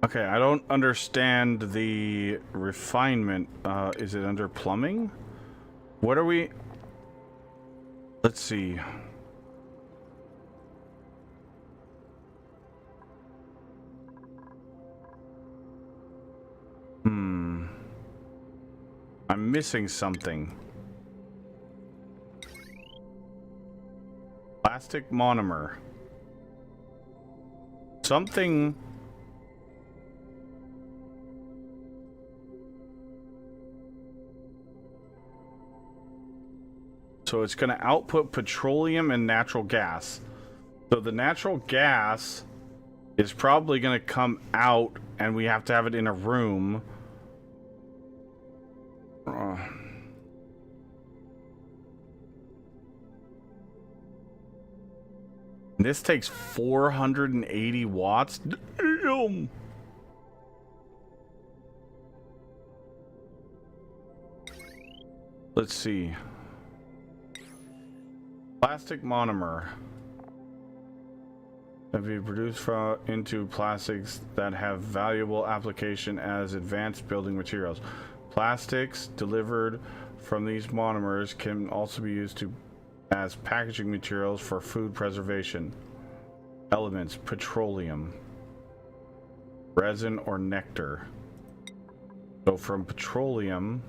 Okay, I don't understand the refinement. Is it under plumbing? What are we... Let's see. I'm missing something. Plastic monomer. Something. So it's going to output petroleum and natural gas. So the natural gas is probably going to come out, and we have to have it in a room. This takes 480 watts. Damn. Let's see. Plastic monomer. Can be produced into plastics that have valuable application as advanced building materials. Plastics delivered from these monomers can also be used as packaging materials for food preservation. Elements: petroleum, resin, or nectar. So from petroleum,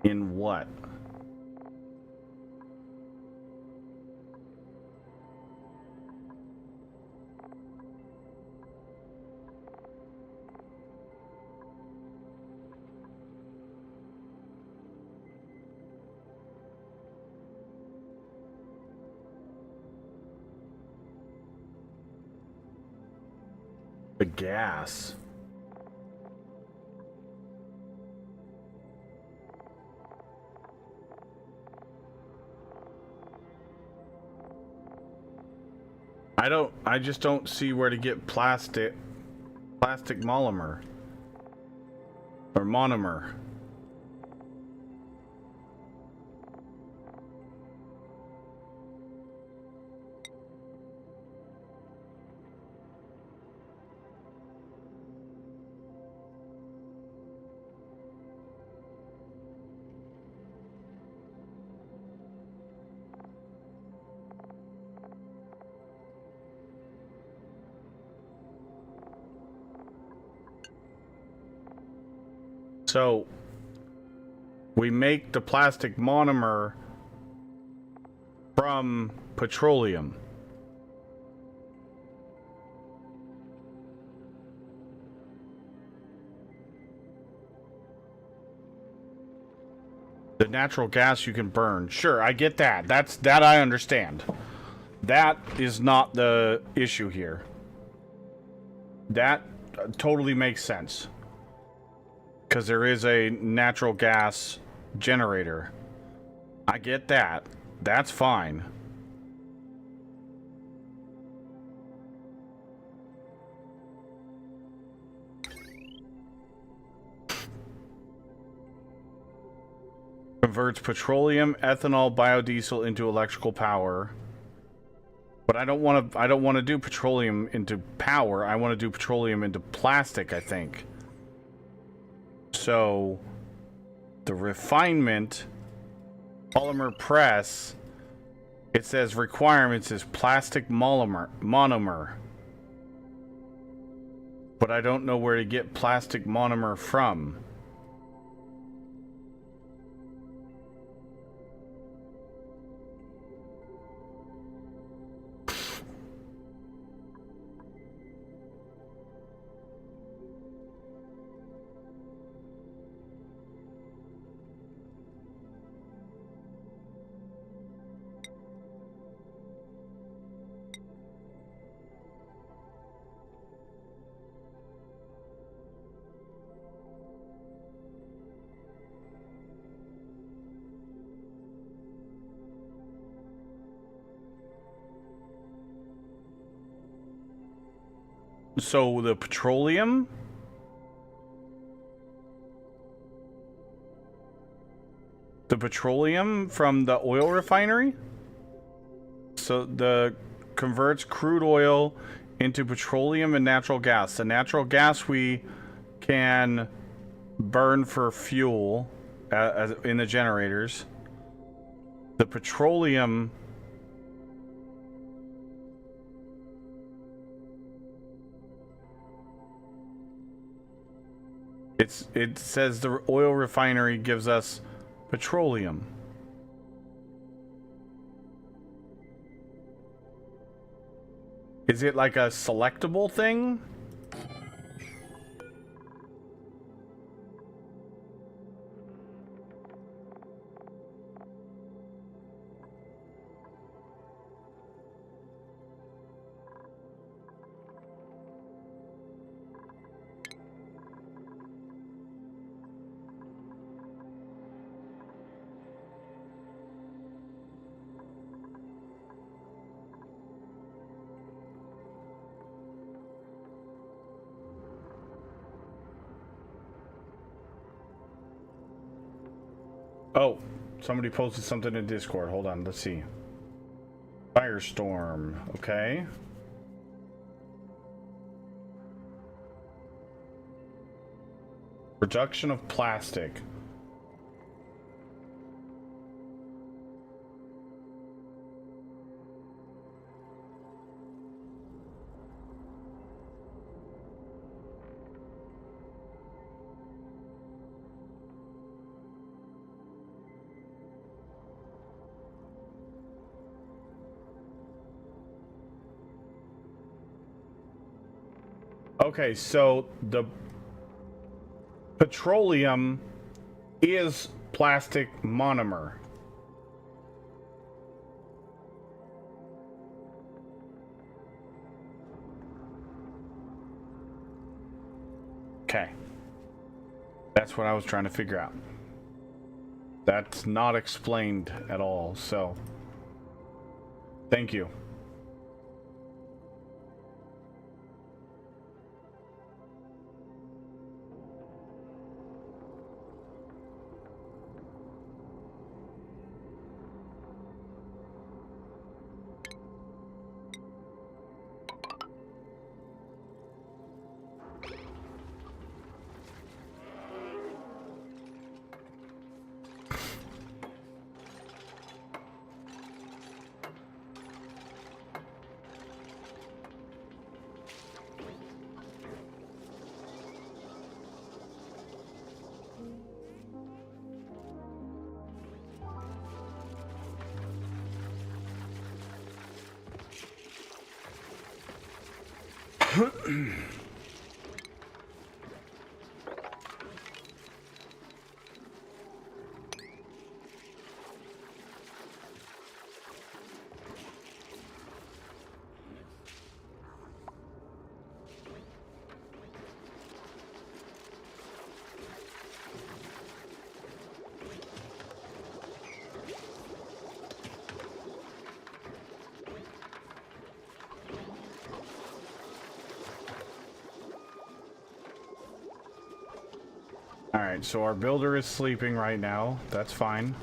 in what? The gas. I just don't see where to get plastic monomer or monomer. So we make the plastic monomer from petroleum. The natural gas you can burn. Sure, I get that. That I understand. That is not the issue here. That totally makes sense. Because there is a natural gas generator. I get that. That's fine. Converts petroleum, ethanol, biodiesel into electrical power. But I don't want to do petroleum into power. I want to do petroleum into plastic, I think. So, the refinement, polymer press, it says requirements is plastic monomer. But I don't know where to get plastic monomer from. So the petroleum? The petroleum from the oil refinery? So the converts crude oil into petroleum and natural gas. The natural gas we can burn for fuel in the generators. The petroleum It says the oil refinery gives us petroleum. Is it like a selectable thing? Oh, somebody posted something in Discord. Hold on, let's see. Firestorm, okay. Production of plastic. Okay, so the petroleum is plastic monomer. Okay. That's what I was trying to figure out. That's not explained at all, so thank you. Alright, so our builder is sleeping right now. That's fine.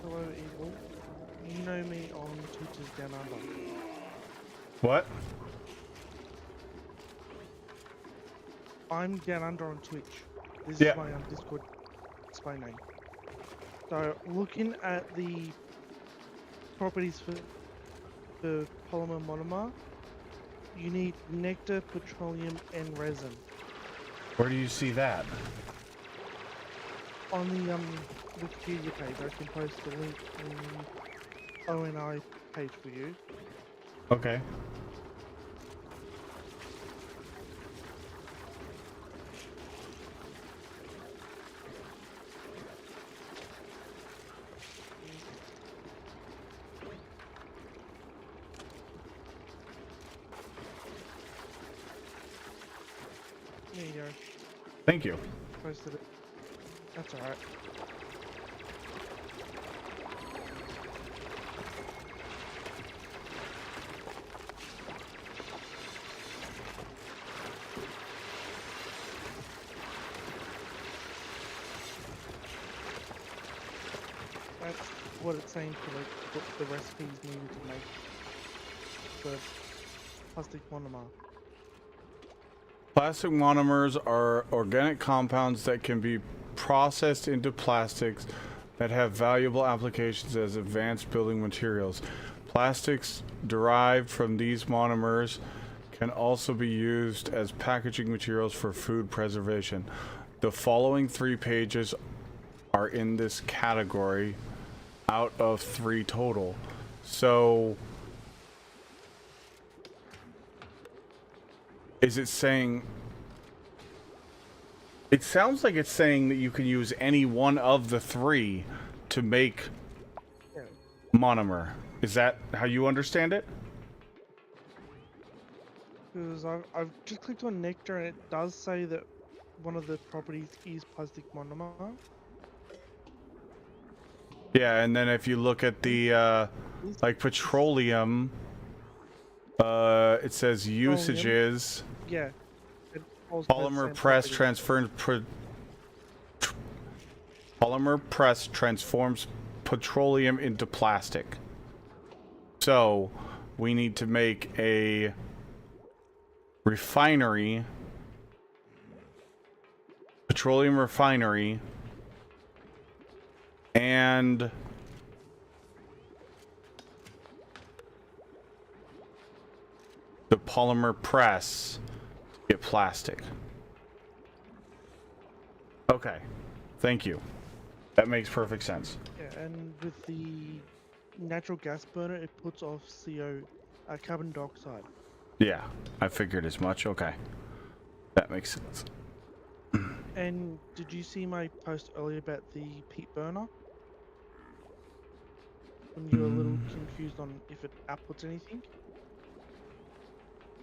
Hello, Evil. You know me on Twitter's Down Under.
What?
I'm Down Under on Twitch. This
Yeah.
is my Discord display name. So, looking at the properties for the polymer monomer, you need nectar, petroleum, and resin.
Where do you see that?
On the Wikipedia page, I can post the link in the ONI page for you.
Okay.
There you go.
Thank you.
Posted it. That's alright. what it's saying for like what the recipes needed to make the plastic monomer.
Plastic monomers are organic compounds that can be processed into plastics that have valuable applications as advanced building materials. Plastics derived from these monomers can also be used as packaging materials for food preservation. The following 3 pages are in this category out of 3 total. So is it saying, it sounds like it's saying that you can use any one of the 3 to make
Yeah.
monomer. Is that how you understand it?
Because I've just clicked on nectar and it does say that one of the properties is plastic monomer.
Yeah, and then if you look at the like petroleum, it says usages.
Yeah. It also has the
Polymer
same
press
property.
polymer press transforms petroleum into plastic. So we need to make a refinery, petroleum refinery, and the polymer press to get plastic. Okay, thank you. That makes perfect sense.
Yeah, and with the natural gas burner, it puts off carbon dioxide.
Yeah, I figured as much. Okay, that makes sense.
And did you see my post earlier about the peat burner? When you were a little confused on if it outputs anything?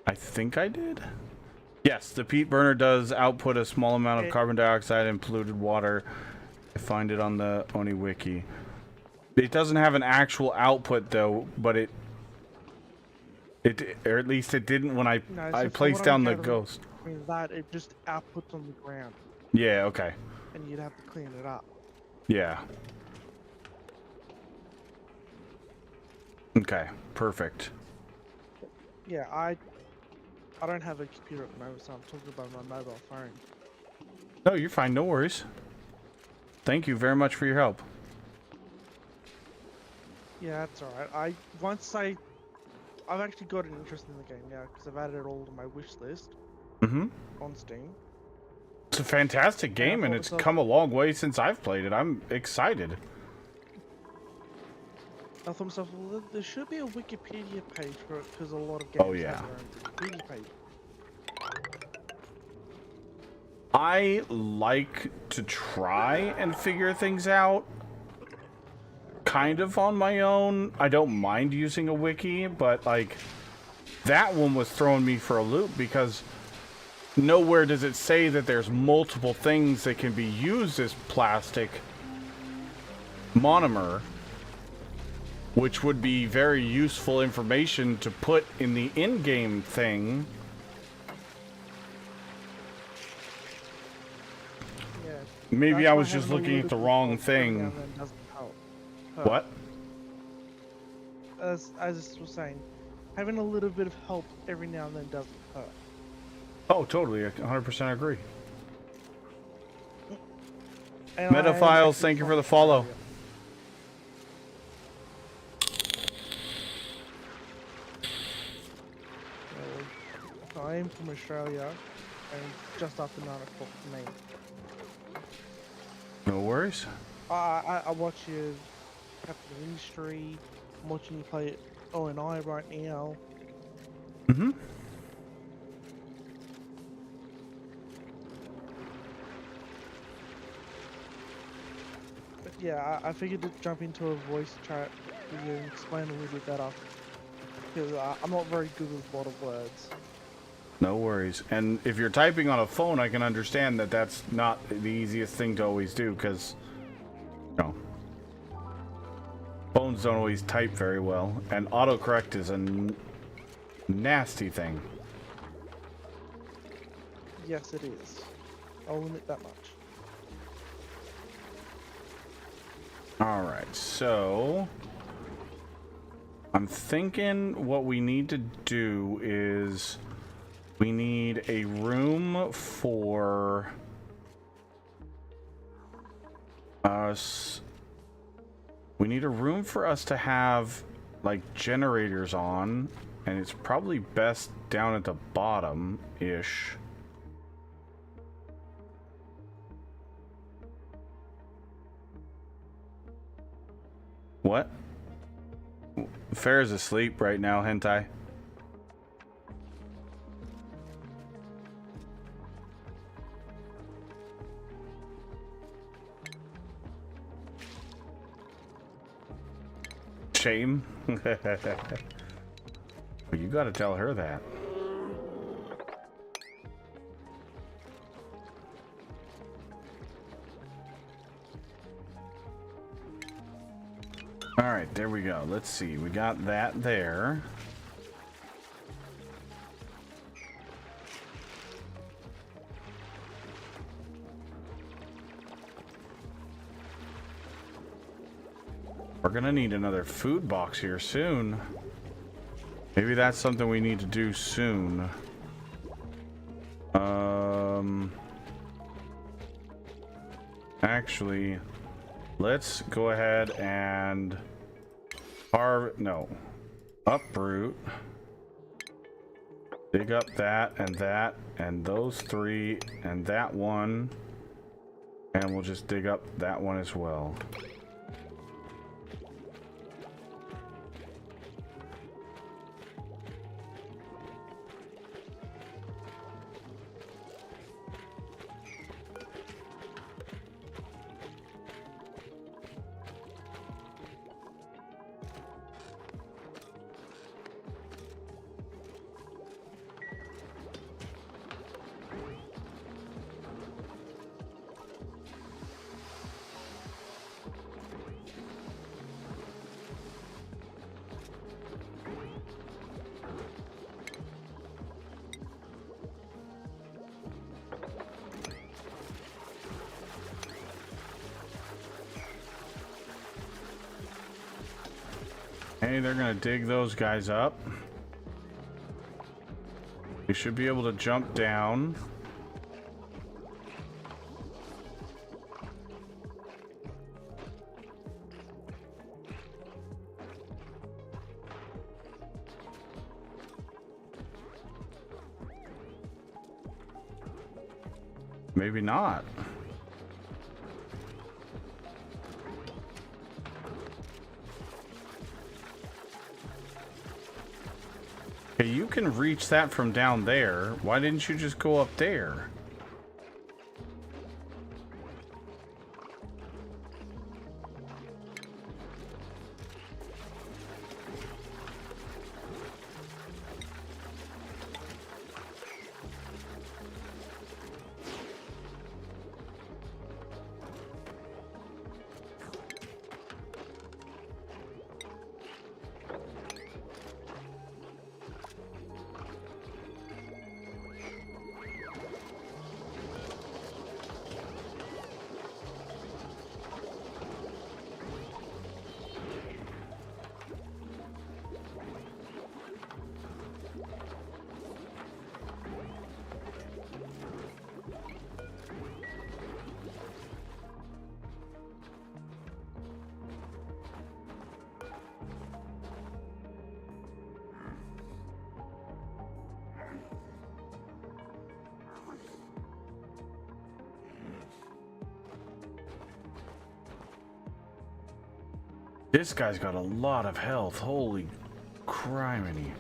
I think I did. Yes, the peat burner does output a small amount of carbon dioxide and polluted water. I find it on the Oni Wiki. It doesn't have an actual output though, but it or at least it didn't when I
No, so
I
from
placed
what
down
I'm
the
gathering
ghost.
from that, it just outputs on the ground,
Yeah, okay.
and you'd have to clean it up.
Yeah. Okay, perfect.
Yeah, I don't have a computer at the moment, so I'm talking about my mobile phone.
No, you're fine. No worries. Thank you very much for your help.
Yeah, that's alright. I've actually got an interest in the game now because I've added it all to my wish list
Mm-hmm.
on Steam.
It's a fantastic
Yeah, I
game, and
thought
it's
so.
come a long way since I've played it. I'm excited.
I thought to myself, well, there should be a Wikipedia page for it because a lot of games
Oh, yeah.
have their own Wikipedia page.
I like to try and figure things out kind of on my own. I don't mind using a wiki, but like that one was throwing me for a loop because nowhere does it say that there's multiple things that can be used as plastic monomer, which would be very useful information to put in the in-game thing.
Yeah.
Maybe
That's
I
why
was just
having a
looking at the
little
wrong
bit of every now
thing.
and then doesn't help.
What?
As I was saying, having a little bit of help every now and then doesn't hurt.
Oh, totally. I 100% agree.
And I am
Metaphiles,
actually
thank you
from
for the follow.
Australia. So I am from Australia, and just after 9 o'clock for me.
No worries.
I watch your Captain Industry. I'm watching you play ONI right now.
Mm-hmm.
But yeah, I figured to jump into a voice chat with you and explain a little bit better. Because I'm not very good with a lot of words.
No worries. And if you're typing on a phone, I can understand that that's not the easiest thing to always do, because, you know, phones don't always type very well, and autocorrect is a nasty thing.
Yes, it is. I'll admit that much.
All right, so I'm thinking what we need to do is we need a room for us. We need a room for us to have like generators on, and it's probably best down at the bottom ish. What? Farrah's asleep right now, hentai. Shame. Well, you gotta tell her that. All right, there we go. Let's see. We got that there. We're gonna need another food box here soon. Maybe that's something we need to do soon. Actually, let's go ahead and uproot. Dig up that and those three and that one, and we'll just dig up that one as well. Hey, they're gonna dig those guys up. You should be able to jump down. Maybe not. Okay, you can reach that from down there. Why didn't you just go up there? This guy's got a lot of health. Holy criminy.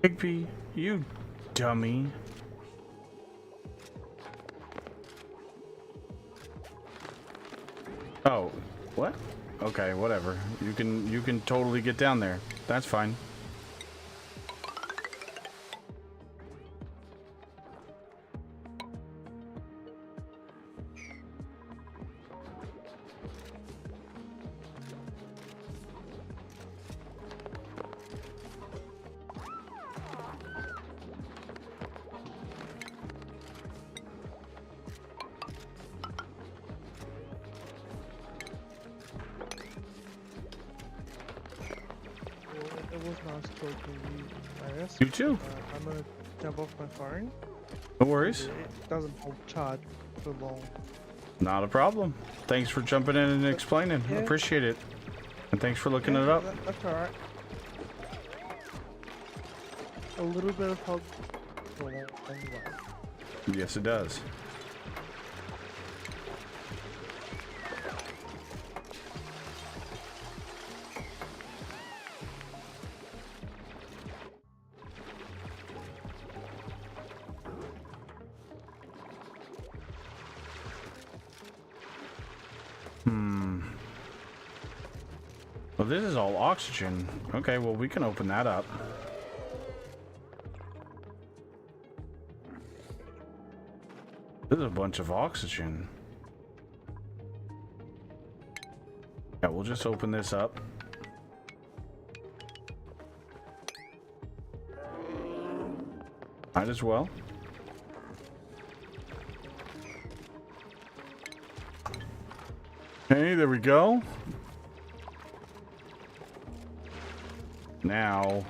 Higby, you dummy. Oh, what? Okay, whatever. You can totally get down there. That's fine.
nice talking to you, Marius.
You too.
I'm gonna jump off my phone.
No worries.
It doesn't hold charge for long.
Not a problem. Thanks for jumping in and explaining.
Yeah.
Appreciate it. And thanks for looking
Yeah,
it up.
That's alright. A little bit of help for a long way.
Yes, it does. Well, this is all oxygen. Okay, well, we can open that up. This is a bunch of oxygen. Yeah, we'll just open this up. Might as well. Okay, there we go. Now,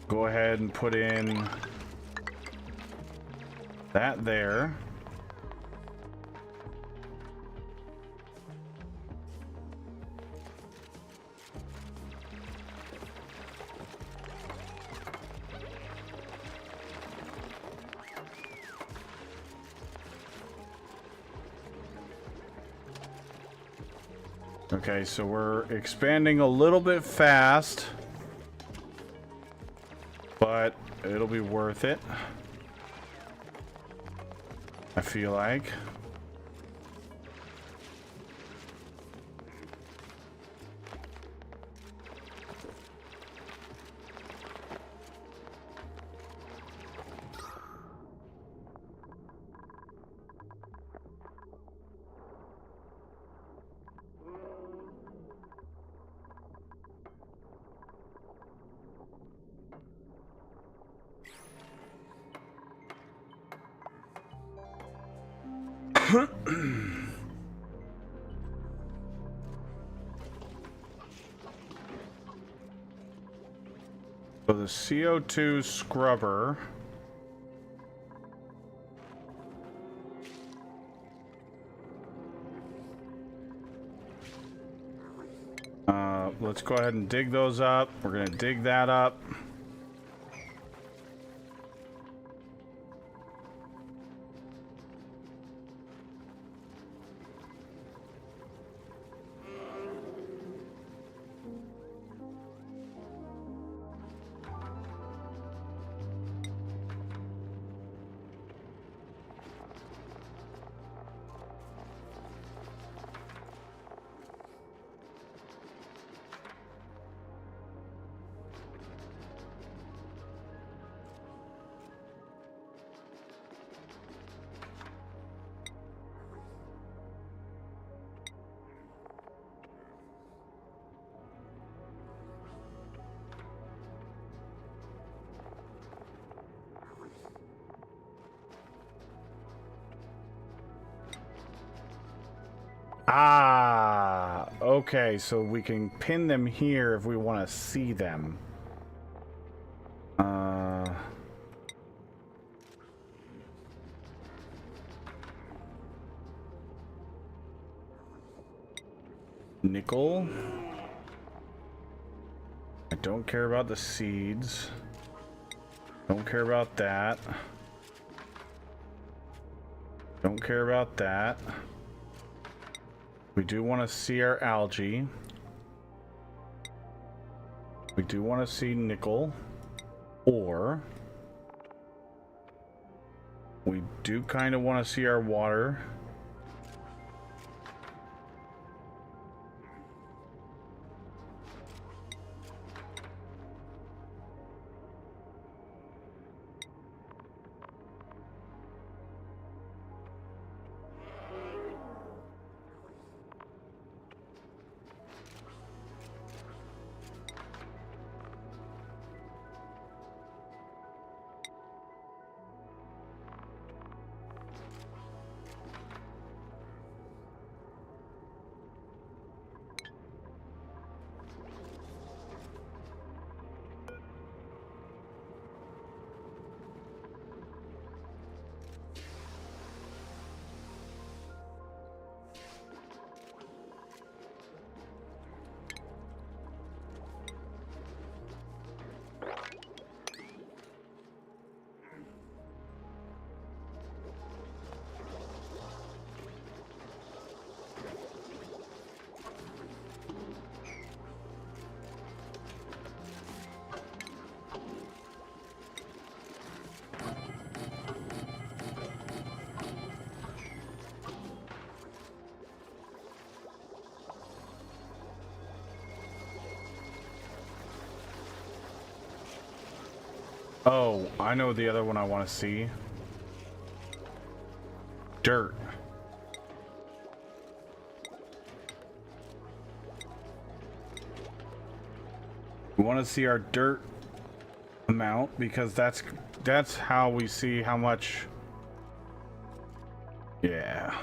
go ahead and put in that there. Okay, so we're expanding a little bit fast, but it'll be worth it, I feel like. So the CO2 scrubber. Let's go ahead and dig those up. We're gonna dig that up. Ah, okay, so we can pin them here if we want to see them. Nickel. I don't care about the seeds. Don't care about that. Don't care about that. We do want to see our algae. We do want to see nickel. Or we do kind of want to see our water. Oh, I know the other one I want to see. Dirt. We want to see our dirt amount because that's how we see how much. Yeah.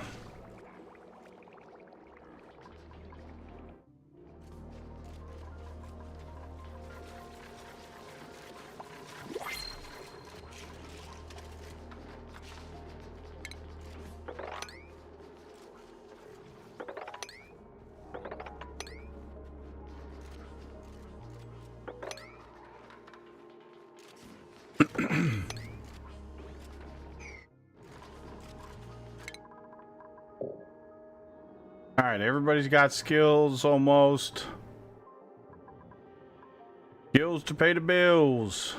All right, everybody's got skills almost. Skills to pay the bills.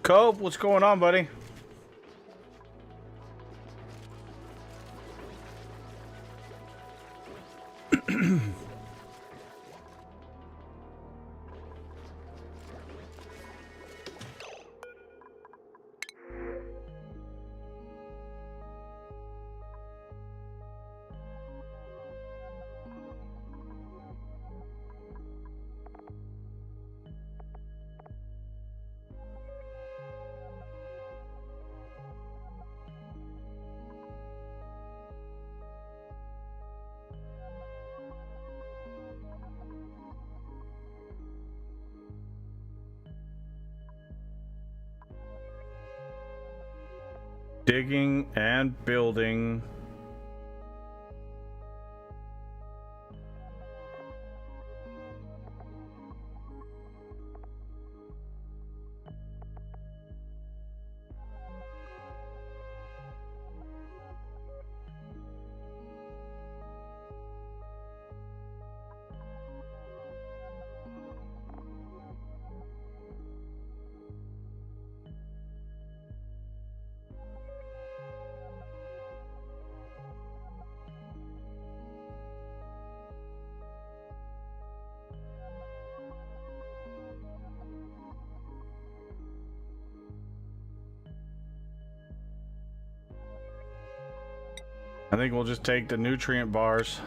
Cope, what's going on, buddy? Digging and building. I think we'll just take the nutrient bars.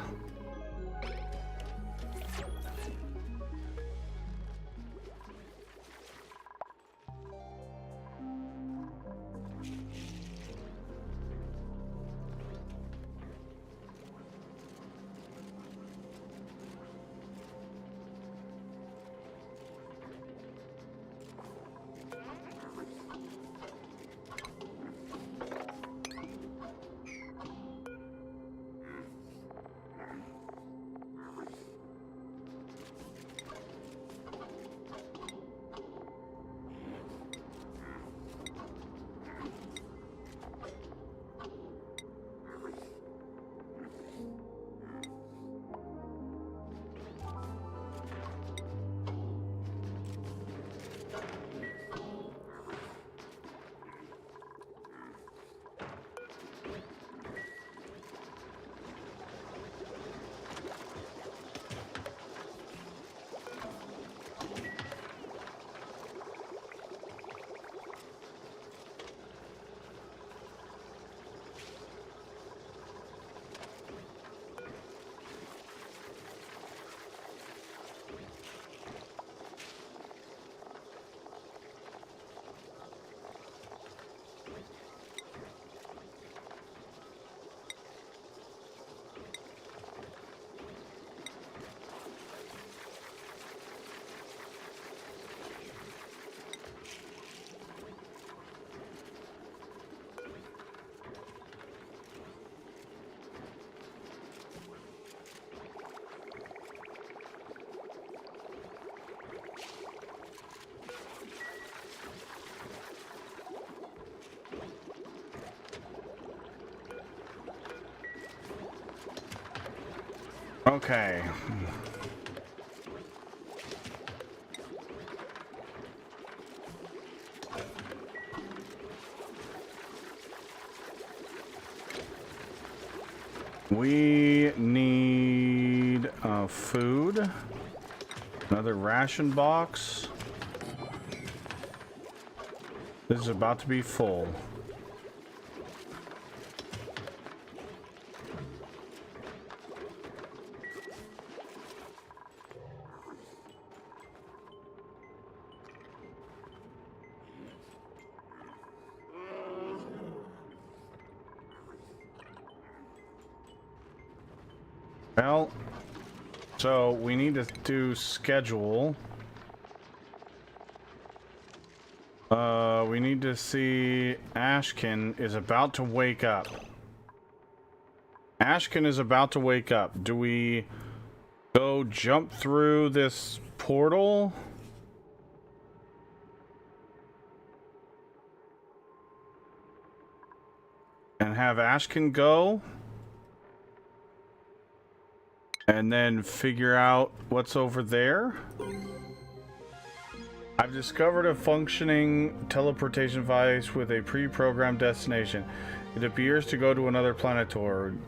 Okay. We need food. Another ration box. This is about to be full. Well, so we need to do schedule. We need to see Ashkin is about to wake up. Ashkin is about to wake up. Do we go jump through this portal? And have Ashkin go? And then figure out what's over there? I've discovered a functioning teleportation device with a pre-programmed destination. It appears to go to another planetoid.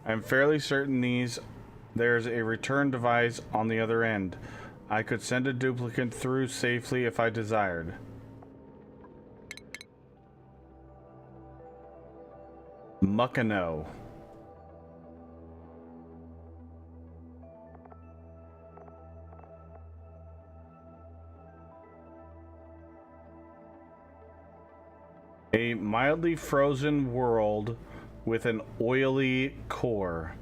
I'm fairly certain there's a return device on the other end. I could send a duplicate through safely if I desired. Muckano. A mildly frozen world with an oily core.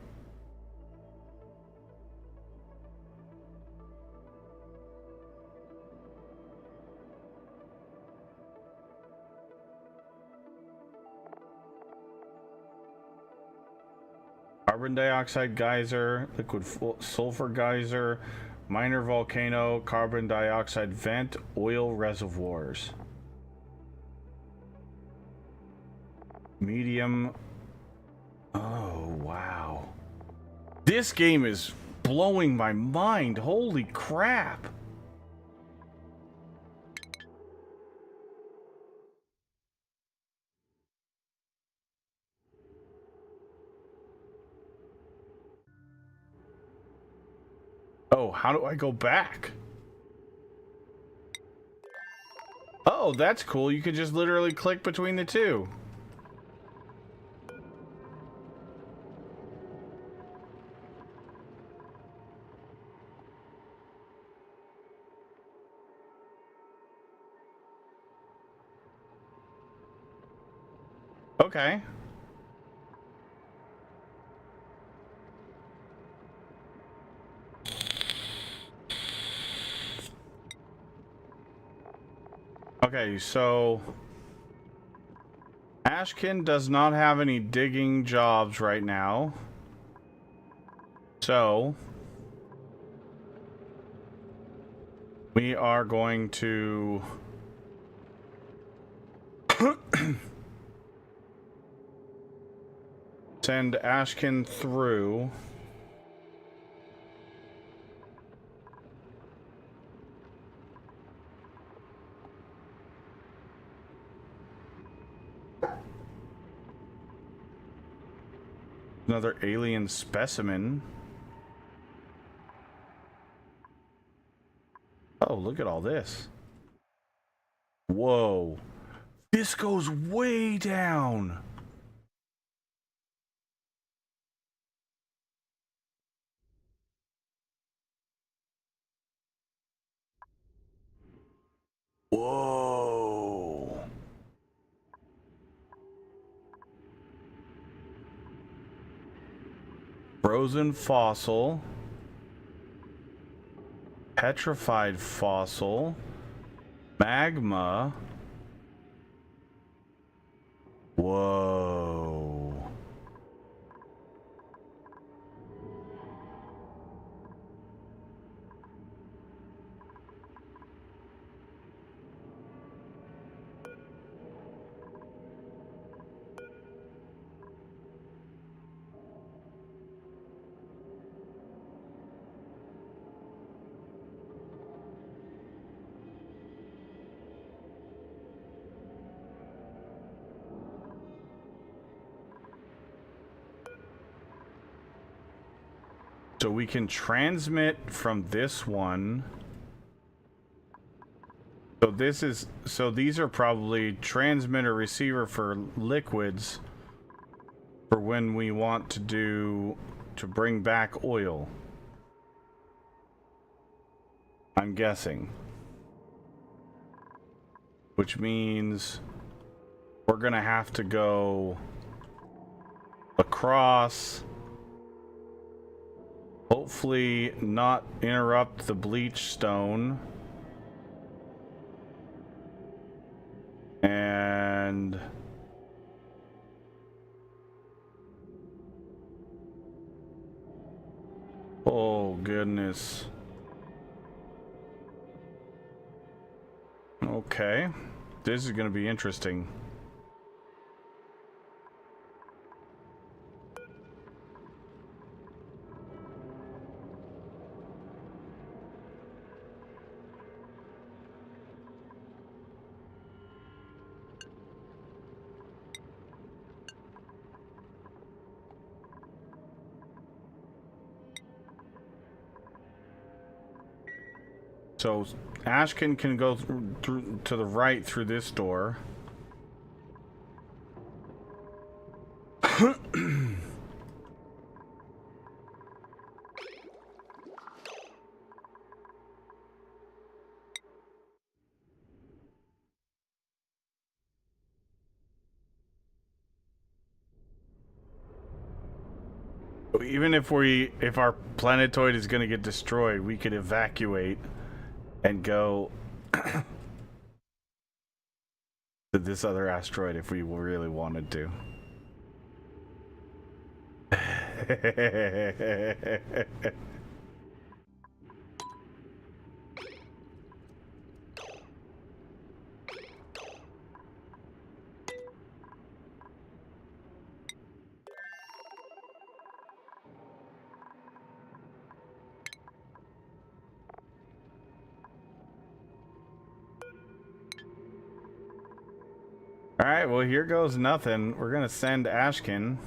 Carbon dioxide geyser, liquid sulfur geyser, minor volcano, carbon dioxide vent, oil reservoirs. Medium. Oh, wow. This game is blowing my mind. Holy crap. Oh, how do I go back? Oh, that's cool. You could just literally click between the two. Okay. Okay, so Ashkin does not have any digging jobs right now. So we are going to send Ashkin through. Another alien specimen. Oh, look at all this. Whoa. This goes way down. Whoa. Frozen fossil. Petrified fossil. Magma. Whoa. So we can transmit from this one. So these are probably transmitter receiver for liquids for when we want to bring back oil. I'm guessing. Which means we're gonna have to go across, hopefully not interrupt the bleach stone, and oh goodness. Okay, this is gonna be interesting. So Ashkin can go through to the right through this door. Even if our planetoid is going to get destroyed, we could evacuate and go to this other asteroid if we really wanted to. All right, well, here goes nothing. We're gonna send Ashkin.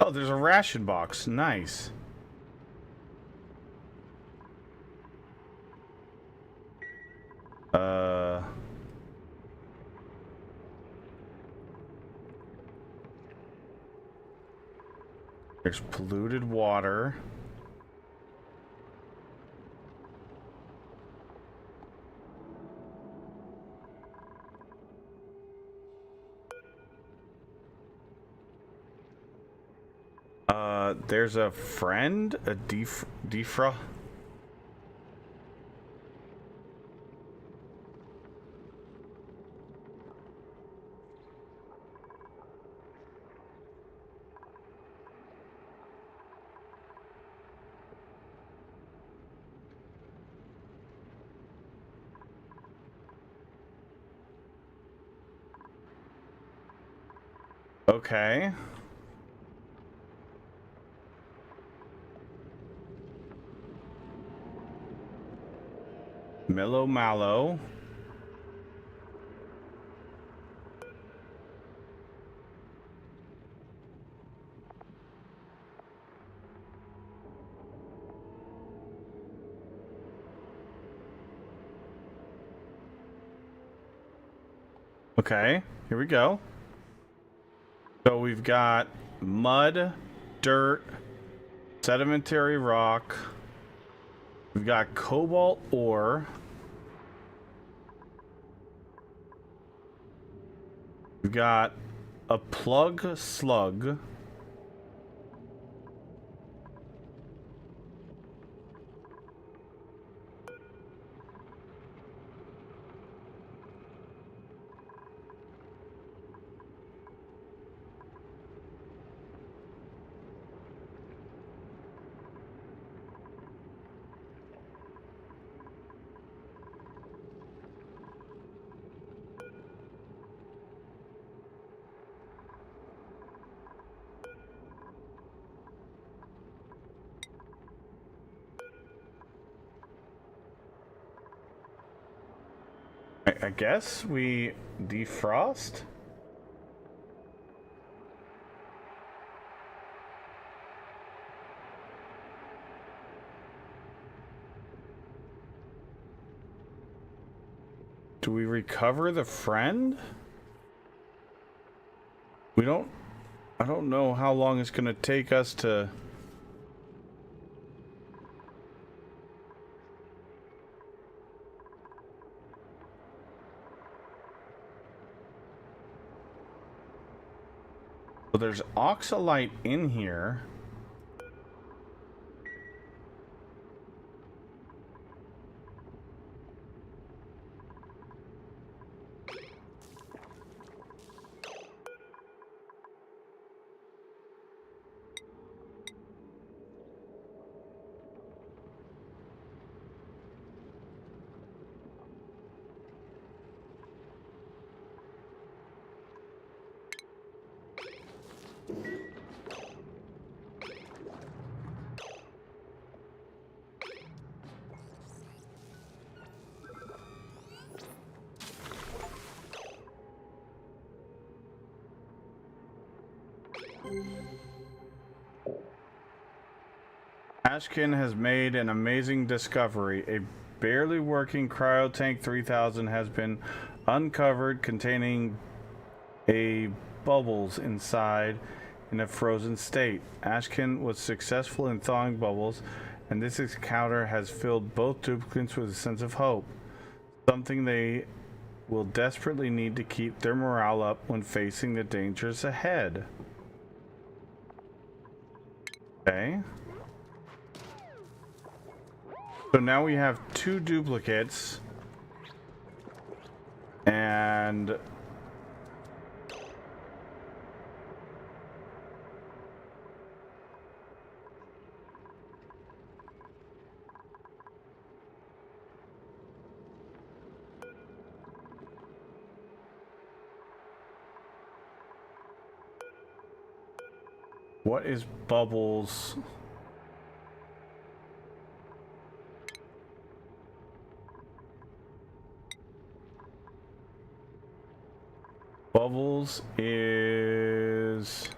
Oh, there's a ration box. Nice. There's polluted water. There's a friend, a Defra. Okay. Mellow Mallow. Okay, here we go. So we've got mud, dirt, sedimentary rock. We've got cobalt ore. We've got a plug slug. I guess we defrost? Do we recover the friend? We don't... I don't know how long it's gonna take us to... Well, there's oxalite in here. Ashkin has made an amazing discovery. A barely working Cryotank 3000 has been uncovered containing a bubbles inside in a frozen state. Ashkin was successful in thawing bubbles, and this encounter has filled both duplicates with a sense of hope. Something they will desperately need to keep their morale up when facing the dangers ahead. Okay. So now we have 2 duplicates. And... what is bubbles? Bubbles is...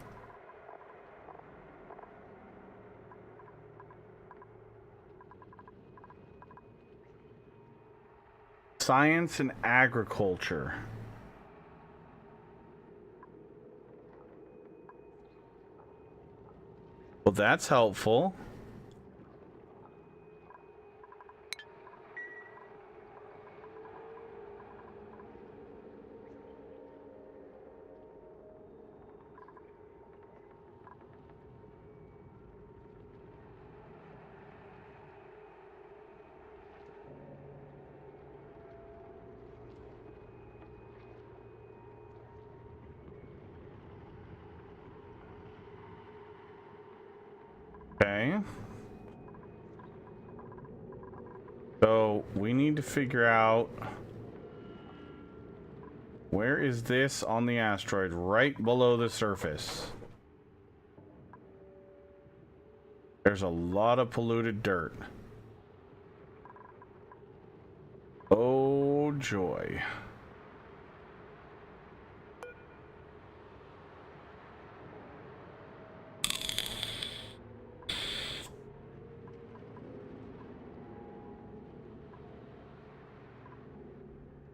science and agriculture. Well, that's helpful. Okay. So we need to figure out where is this on the asteroid? Right below the surface. There's a lot of polluted dirt. Oh joy.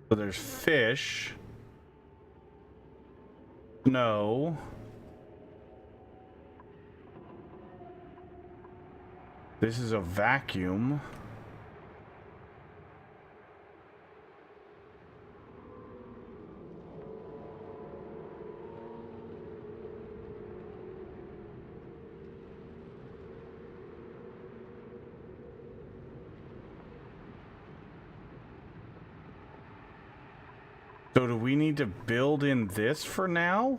So there's fish. No. This is a vacuum. So do we need to build in this for now?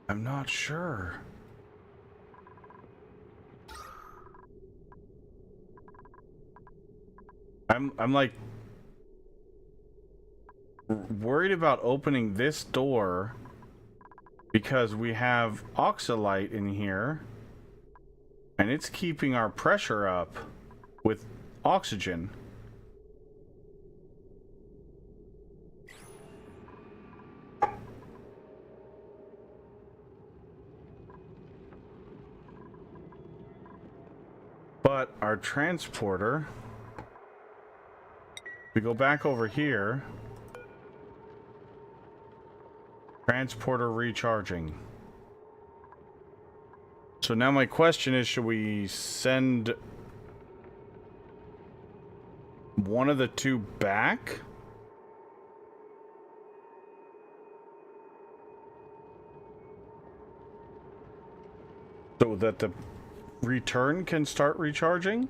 I'm not sure. I'm like worried about opening this door because we have oxalite in here and it's keeping our pressure up with oxygen. But our transporter, we go back over here, transporter recharging. So now my question is, should we send one of the two back? So that the return can start recharging?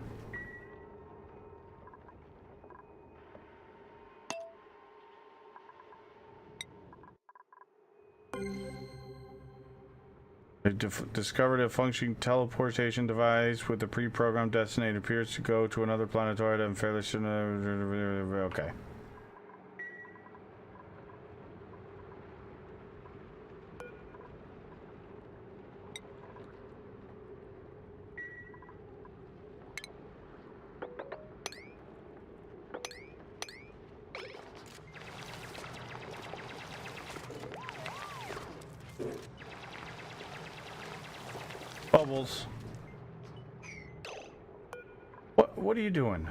I discovered a functioning teleportation device with a pre-programmed destination. Appears to go to another planetoid and fairly soon. Okay. Bubbles. What are you doing?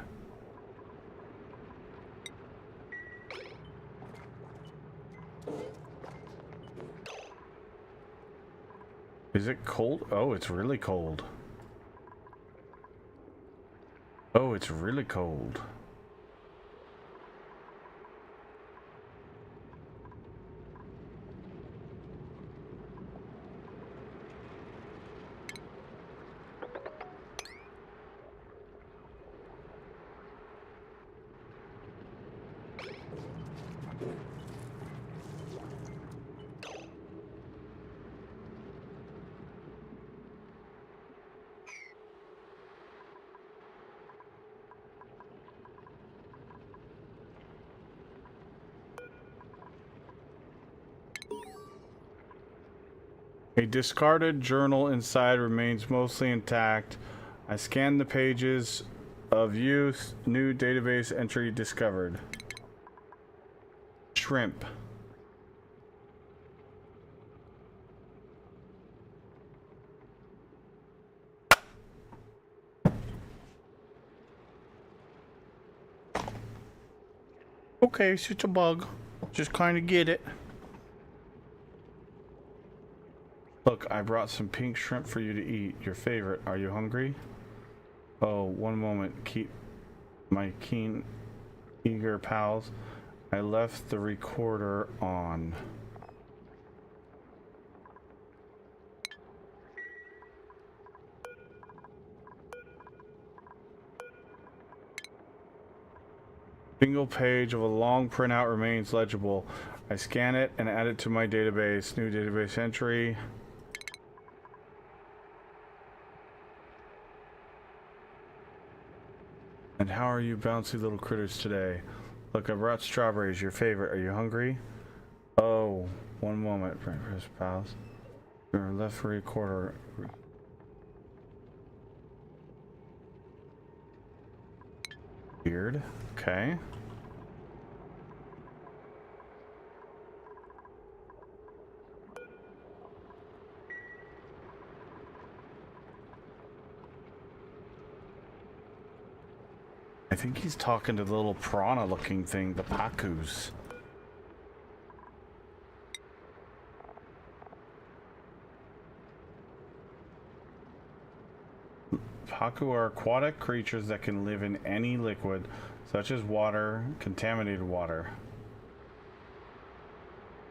Is it cold? Oh, it's really cold. Oh, it's really cold. A discarded journal inside remains mostly intact. I scanned the pages of youth. New database entry discovered. Shrimp. Okay, it's just a bug. Just kind of get it. Look, I brought some pink shrimp for you to eat. Your favorite. Are you hungry? Oh, one moment. Keep my keen, eager pals. I left the recorder on. Single page of a long printout remains legible. I scan it and add it to my database. New database entry. And how are you bouncy little critters today? Look, I brought strawberries, your favorite. Are you hungry? Oh, one moment, press pause. Your left recorder. Weird. Okay. think he's talking to the little piranha looking thing, the Pacus. Pacu are aquatic creatures that can live in any liquid, such as water, contaminated water.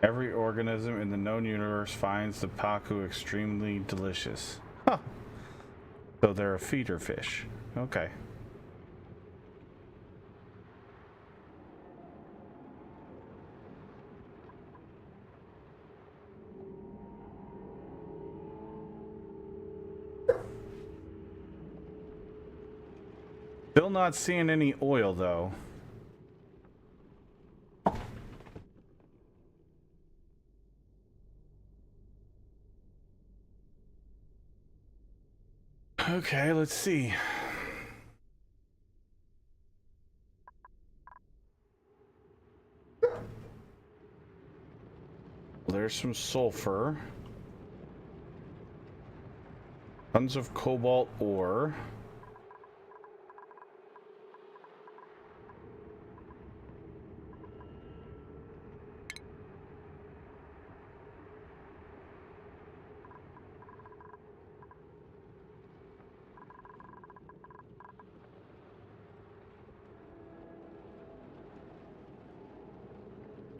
Every organism in the known universe finds the Pacu extremely delicious. Huh. So they're a feeder fish. Okay. Still not seeing any oil though. Okay, let's see. There's some sulfur. Tons of cobalt ore.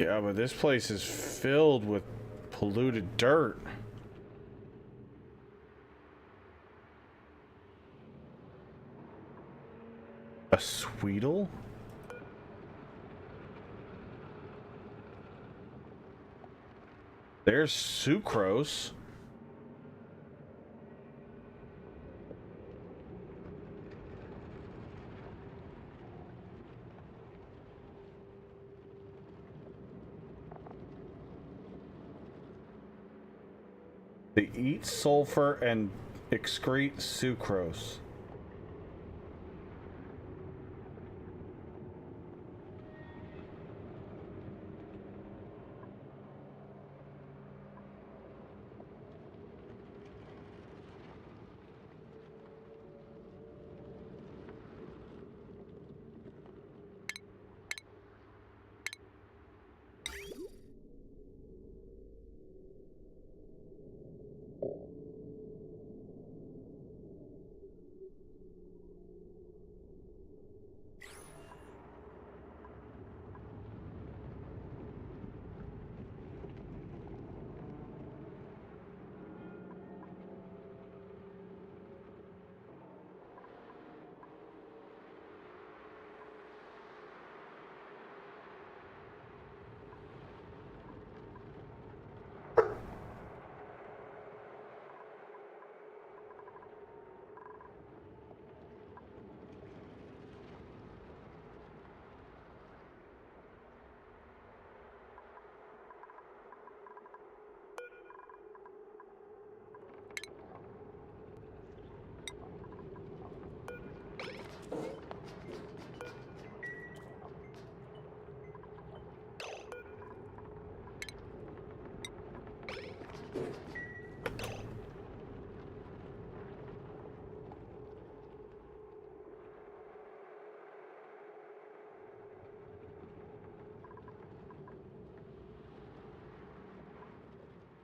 Yeah, but this place is filled with polluted dirt. A Sweetle? There's sucrose. They eat sulfur and excrete sucrose.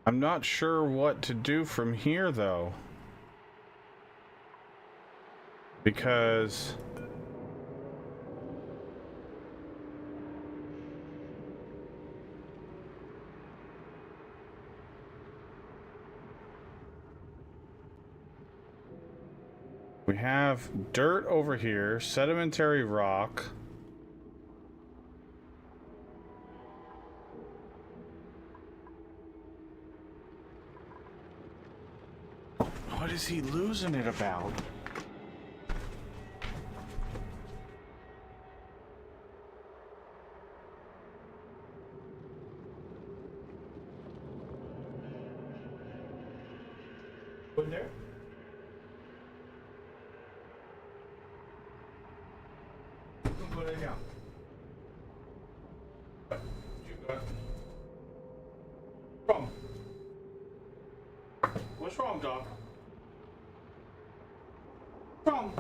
I'm not sure what to do from here though. Because we have dirt over here, sedimentary rock. What is he losing it about? Put there? Put it down. You got it. Wrong. What's wrong, Doc? Wrong.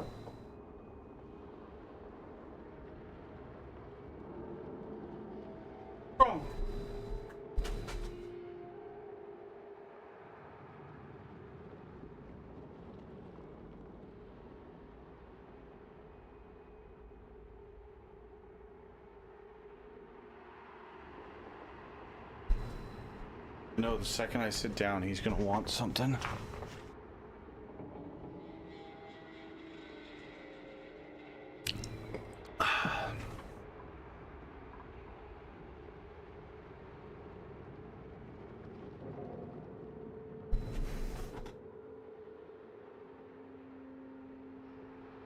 know the second I sit down, he's gonna want something.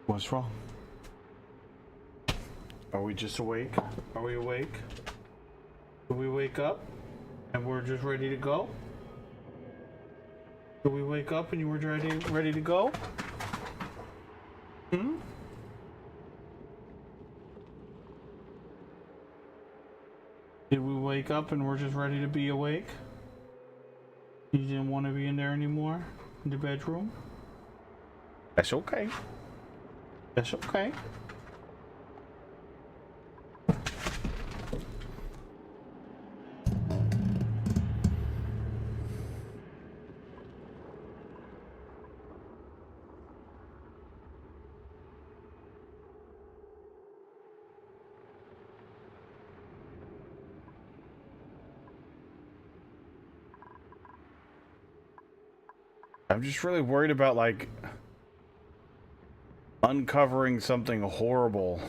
What's wrong? Are we just awake? Are we awake? Did we wake up and we're just ready to go? Did we wake up and you were ready to go? Hmm? Did we wake up and we're just ready to be awake? You didn't want to be in there anymore? In the bedroom? That's okay. That's okay. I'm just really worried about, like, uncovering something horrible.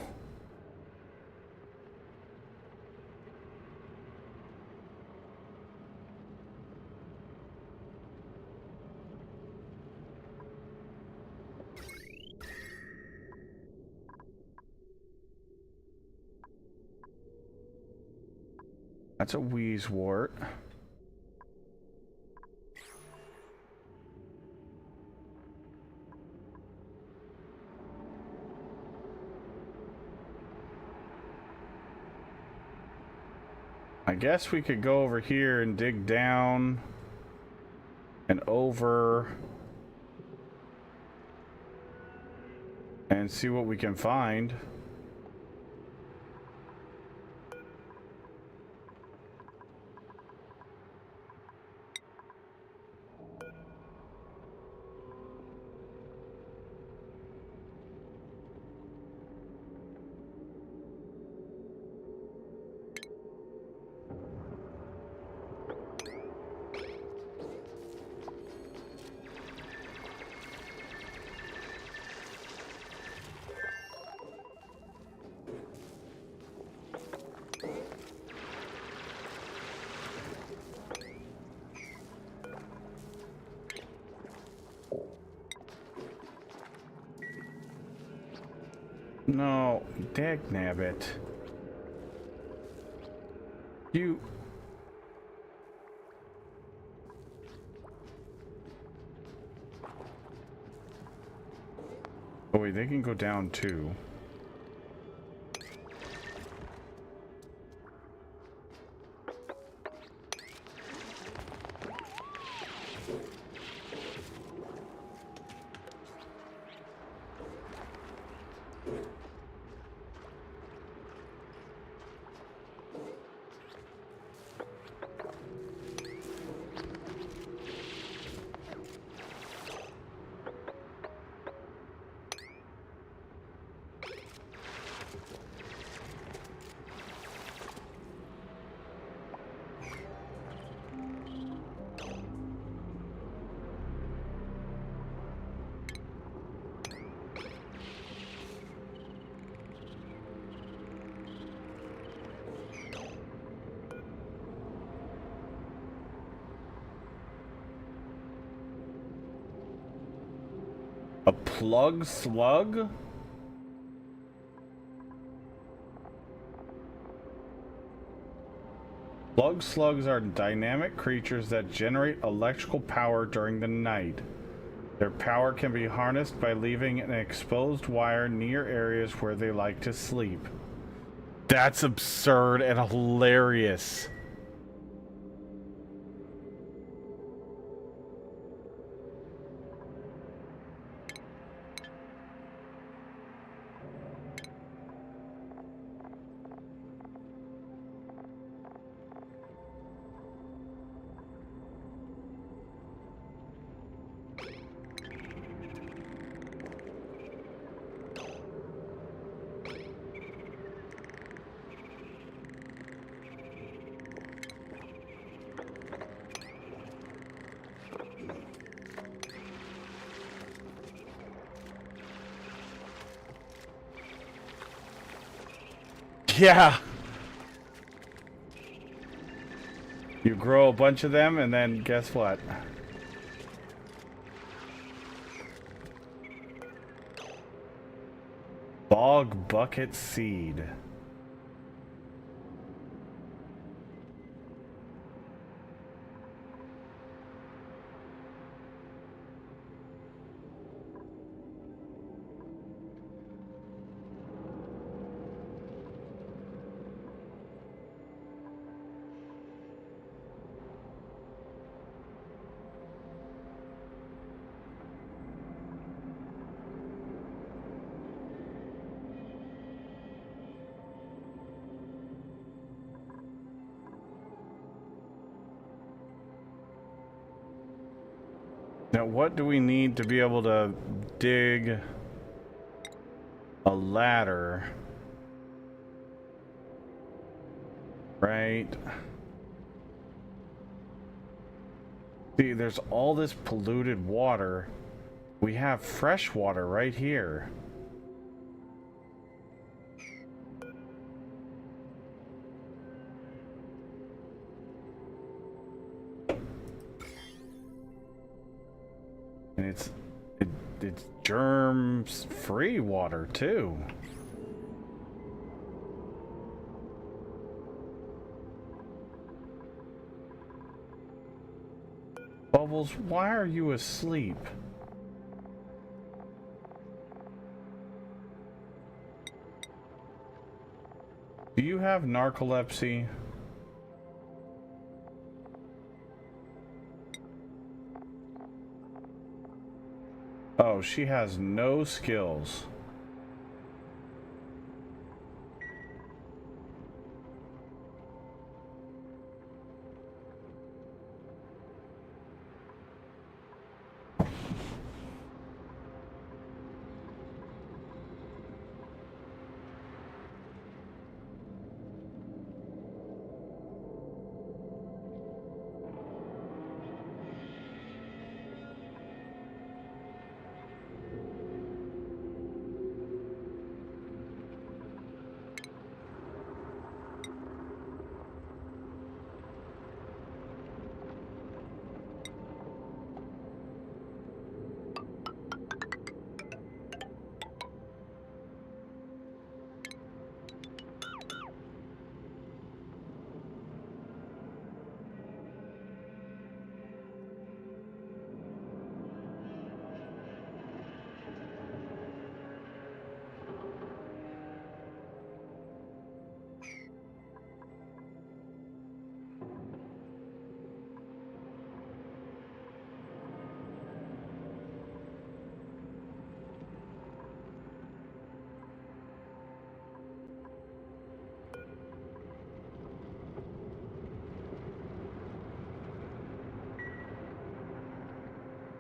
That's a Wheezewort. I guess we could go over here and dig down and over and see what we can find. No, dagnabbit. You... Oh wait, they can go down too. A plug slug? Plug slugs are dynamic creatures that generate electrical power during the night. Their power can be harnessed by leaving an exposed wire near areas where they like to sleep. That's absurd and hilarious. Yeah. You grow a bunch of them, and then guess what? Bog bucket seed. Now, what do we need to be able to dig a ladder? Right. See, there's all this polluted water. We have fresh water right here. And it's germs free water too. Bubbles, why are you asleep? Do you have narcolepsy? Oh, she has no skills.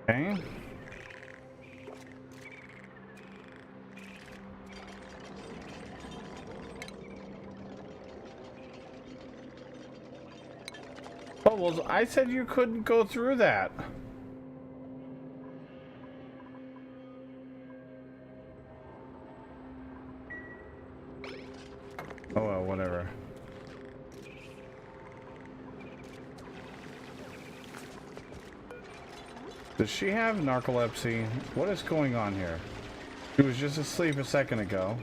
Okay. Bubbles, I said you couldn't go through that. Oh well, whatever. Does she have narcolepsy? What is going on here? She was just asleep a second ago.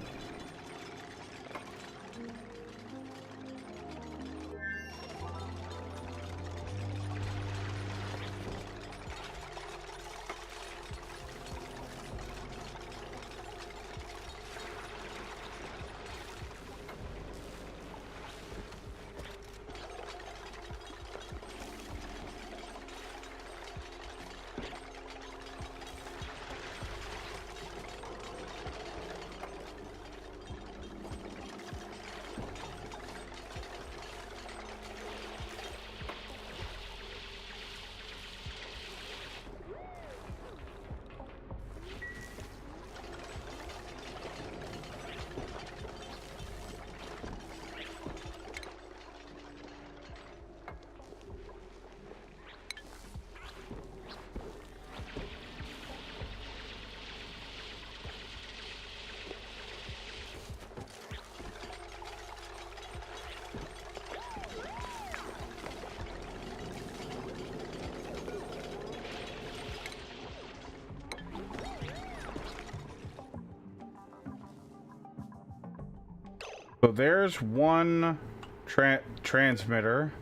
So there's one transmitter.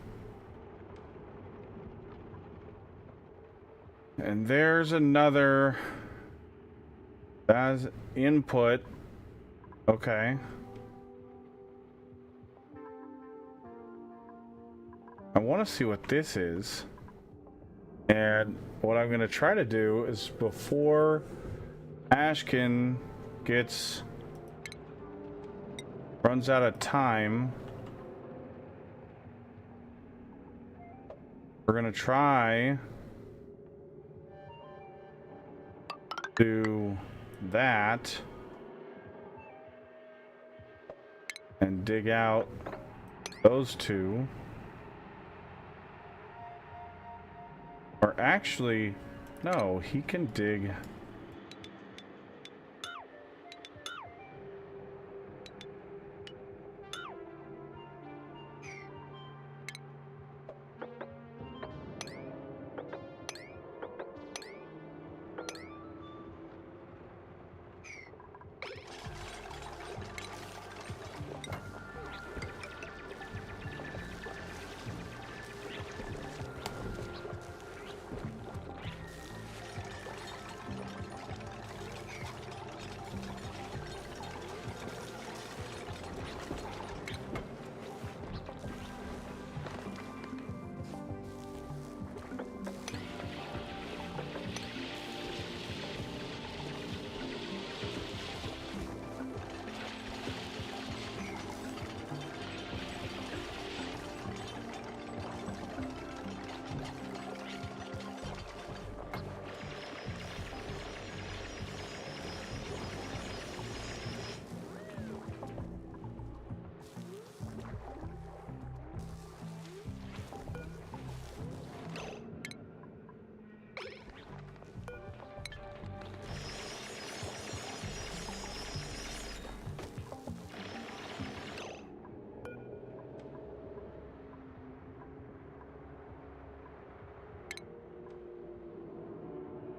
And there's another. That's input. Okay. I want to see what this is. And what I'm going to try to do is before Ashkin runs out of time, we're going to try do that and dig out those two. Or actually, no, he can dig.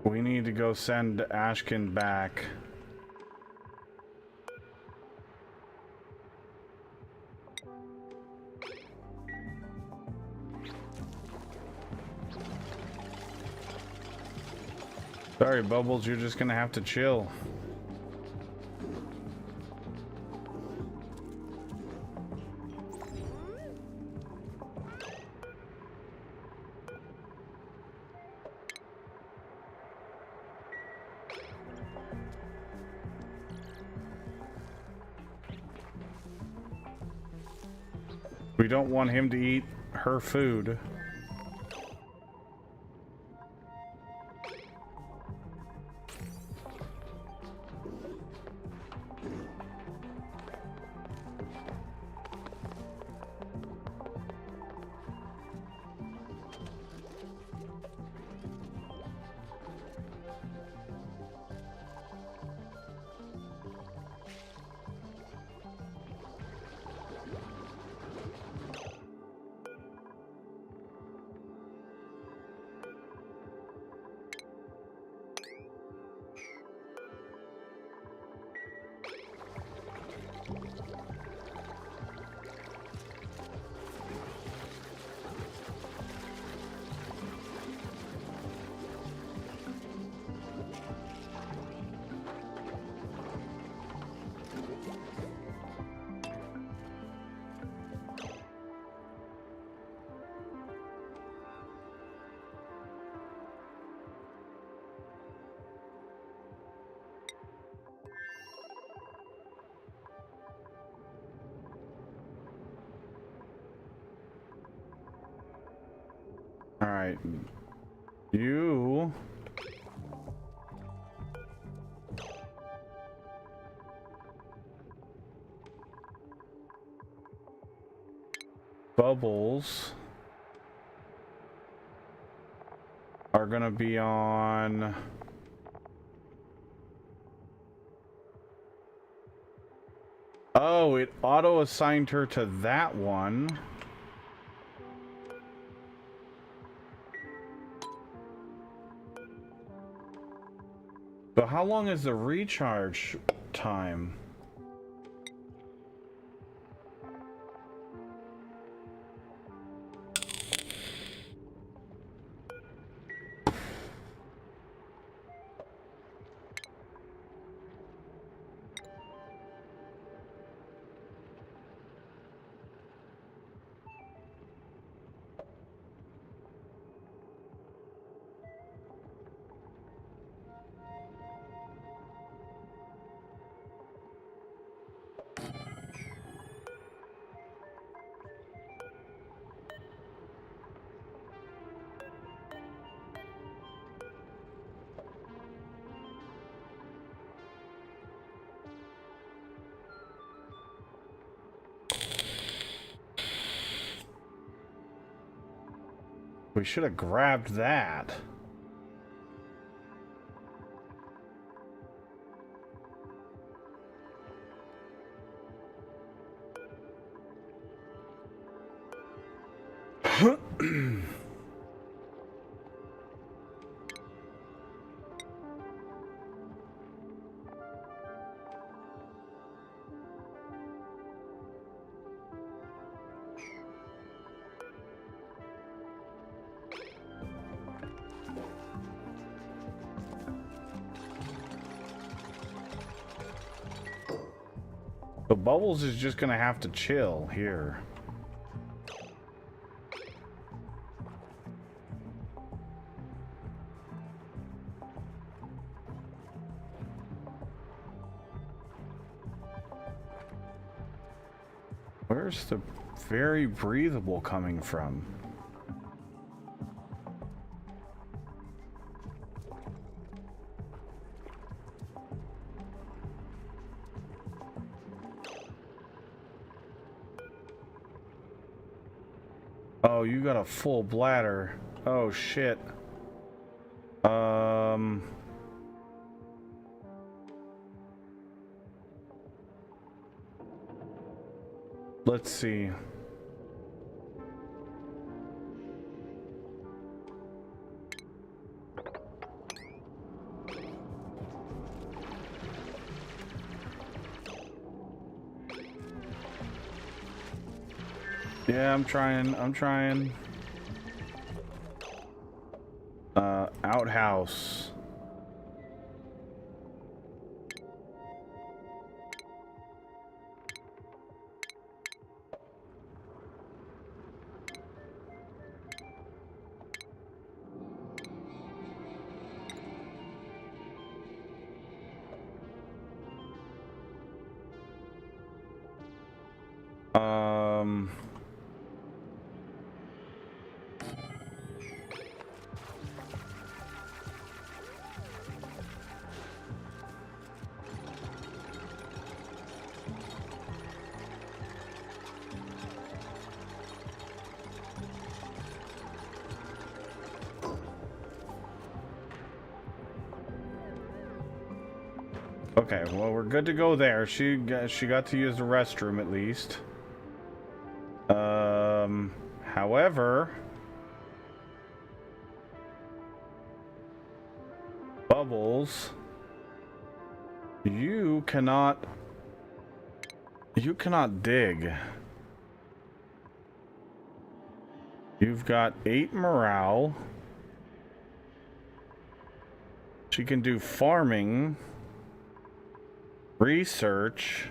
We need to go send Ashkin back. Sorry, Bubbles, you're just gonna have to chill. We don't want him to eat her food. All right, you Bubbles are gonna be on oh, it auto assigned her to that one. So how long is the recharge time? We should have grabbed that. The Bubbles is just gonna have to chill here. Where's the very breathable coming from? Oh, you got a full bladder. Oh shit. Let's see. Yeah, I'm trying. Outhouse. Okay, well, we're good to go there. She got to use the restroom at least. However, Bubbles, you cannot dig. You've got 8 morale. She can do farming. Research.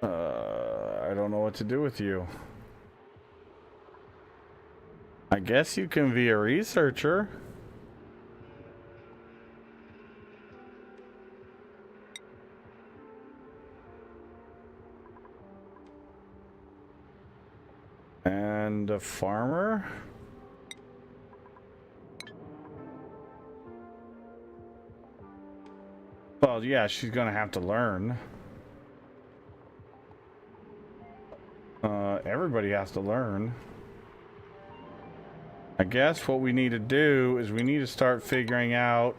I don't know what to do with you. I guess you can be a researcher. And a farmer? Well, yeah, she's gonna have to learn. Everybody has to learn. I guess what we need to do is we need to start figuring out,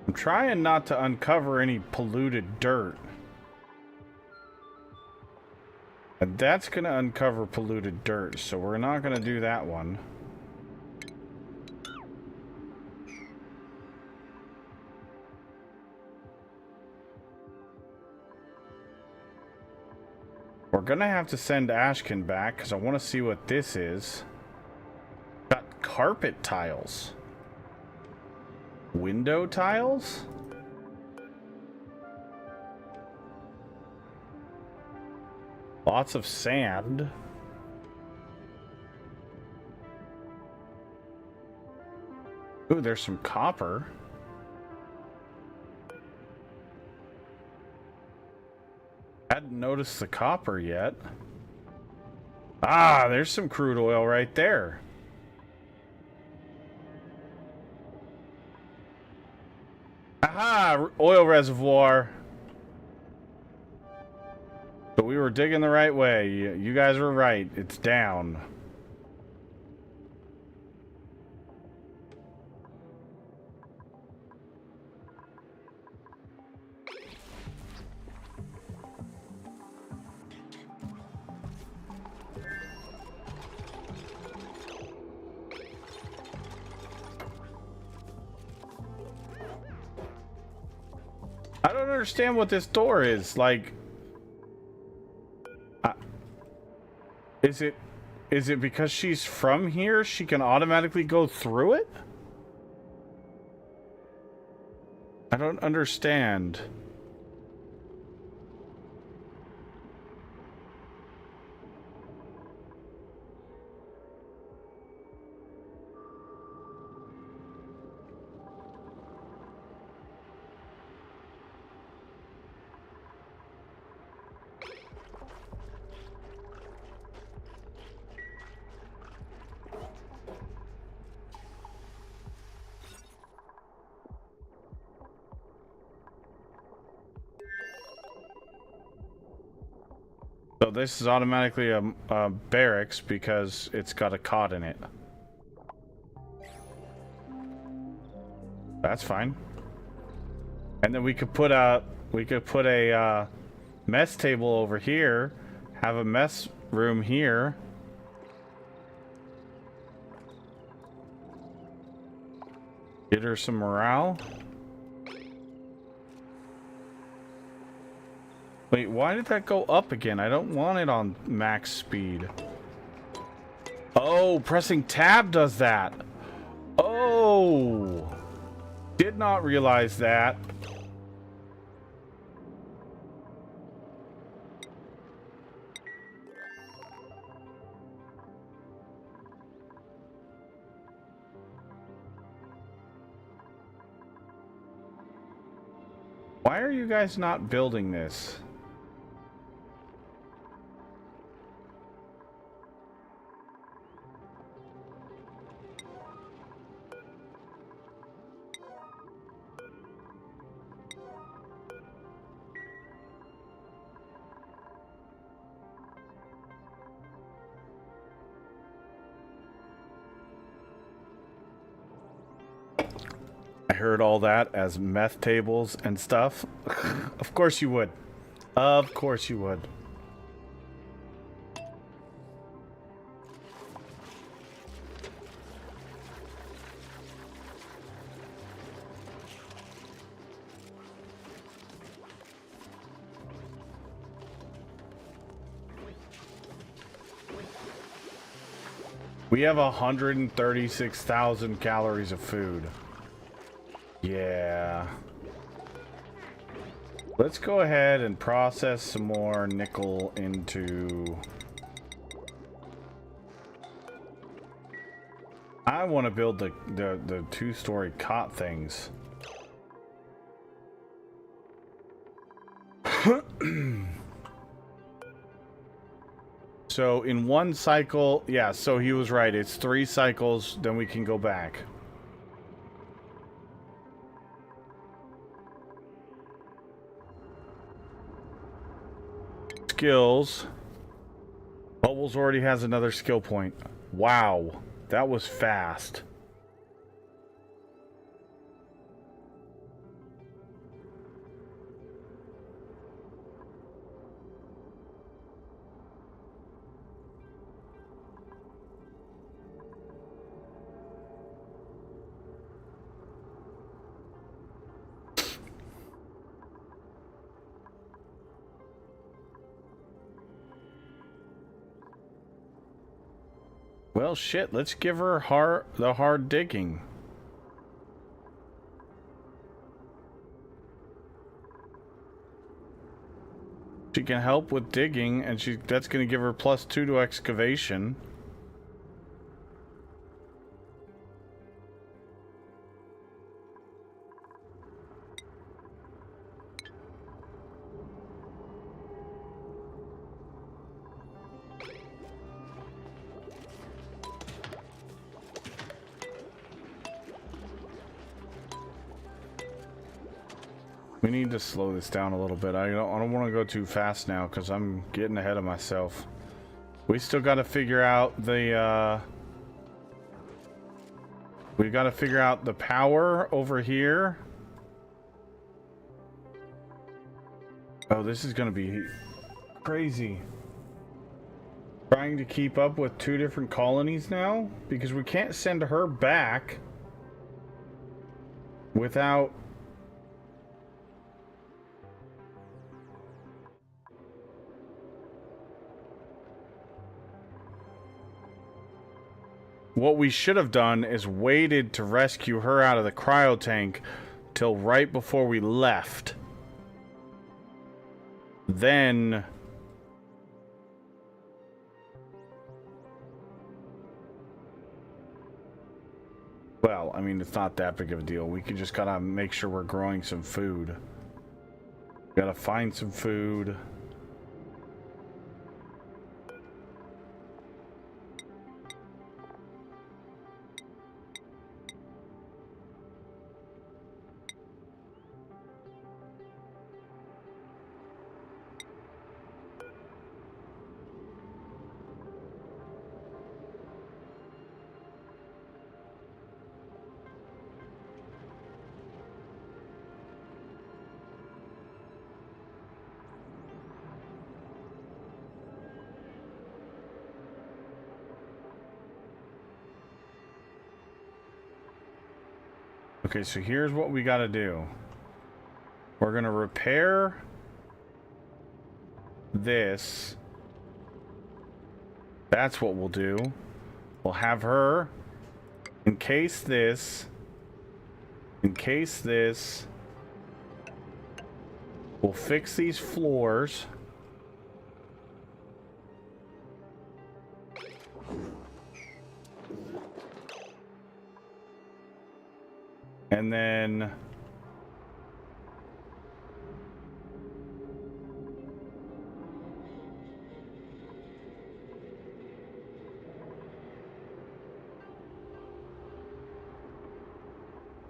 I'm trying not to uncover any polluted dirt. And that's going to uncover polluted dirt, so we're not going to do that one. We're going to have to send Ashkin back, because I want to see what this is. Got carpet tiles. Window tiles? Lots of sand. Ooh, there's some copper. Hadn't noticed the copper yet. Ah, there's some crude oil right there. Aha! Oil reservoir. So we were digging the right way. You guys were right. It's down. I don't understand what this door is. Like, is it because she's from here she can automatically go through it? I don't understand. So this is automatically a barracks because it's got a cot in it. That's fine. And then we could put a mess table over here, have a mess room here. Get her some morale. Wait, why did that go up again? I don't want it on max speed. Oh, pressing tab does that. Oh, did not realize that. Why are you guys not building this? I heard all that as meth tables and stuff. Of course you would. Of course you would. We have 136,000 calories of food. Yeah. Let's go ahead and process some more nickel into... I want to build the two-story cot things. So in one cycle, yeah, so he was right. It's 3 cycles, then we can go back. Skills. Bubbles already has another skill point. Wow, that was fast. Well, shit, let's give her the hard digging. She can help with digging, and that's going to give her +2 to excavation. We need to slow this down a little bit. I don't want to go too fast now because I'm getting ahead of myself. We still got to figure out the we got to figure out the power over here. Oh, this is going to be crazy. Trying to keep up with 2 different colonies now because we can't send her back without what we should have done is waited to rescue her out of the cryo tank till right before we left. Then well, I mean, it's not that big of a deal. We can just gotta make sure we're growing some food. Gotta find some food. Okay, so here's what we gotta do. We're gonna repair this. That's what we'll do. We'll have her encase this. Encase this. We'll fix these floors. And then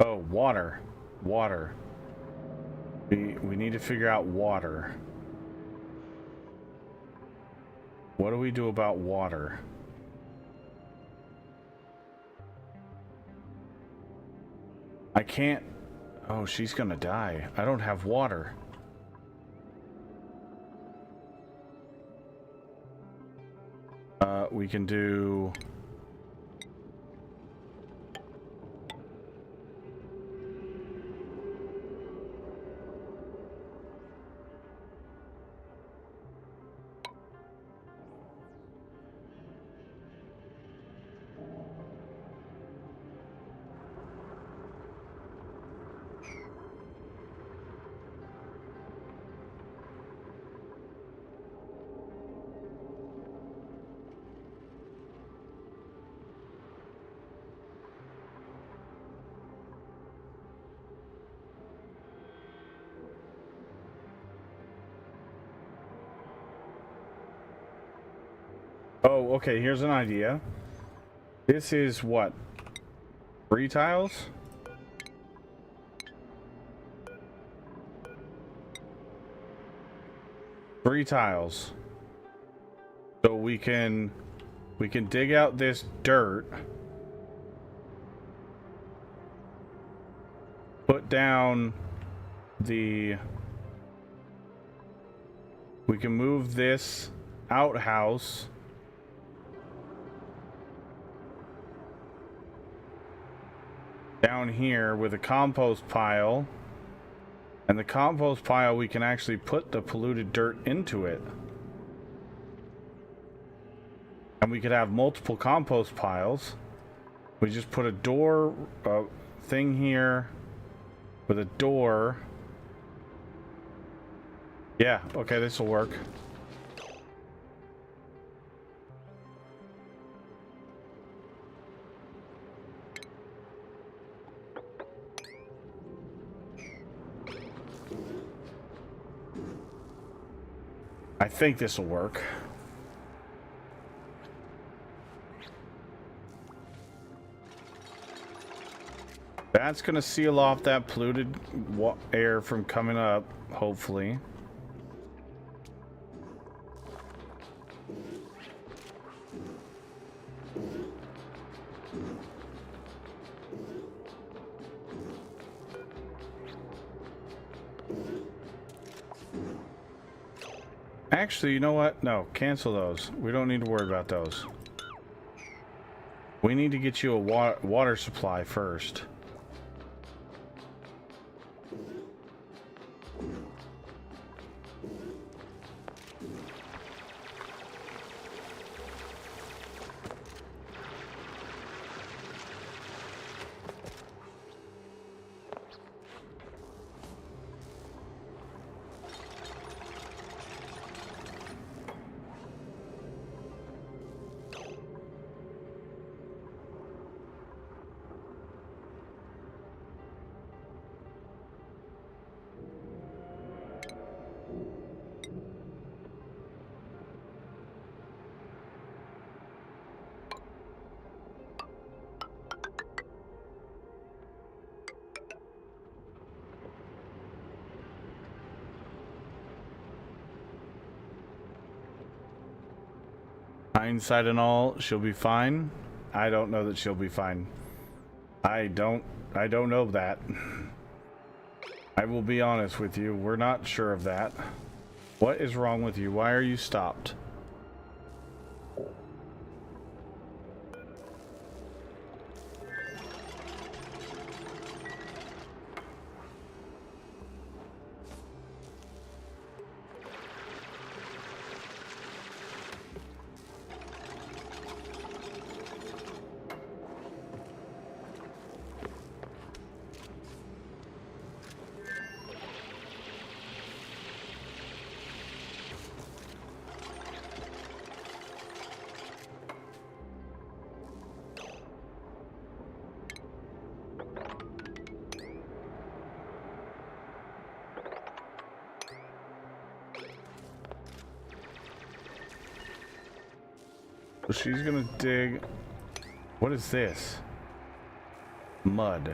oh, water. Water. We need to figure out water. What do we do about water? I can't. Oh, she's gonna die. I don't have water. We can do. Oh, okay, here's an idea. This is what? 3 tiles? Three tiles. So we can dig out this dirt. Put down the... We can move this outhouse. Down here with a compost pile. And the compost pile, we can actually put the polluted dirt into it. And we could have multiple compost piles. We just put a door thing here with a door. Yeah, okay, this will work. I think this will work. That's gonna seal off that polluted air from coming up, hopefully. Actually, you know what? No, cancel those. We don't need to worry about those. We need to get you a water supply first. Hindsight and all, she'll be fine. I don't know that she'll be fine. I don't know that. I will be honest with you. We're not sure of that. What is wrong with you? Why are you stopped? So she's gonna dig. What is this? Mud.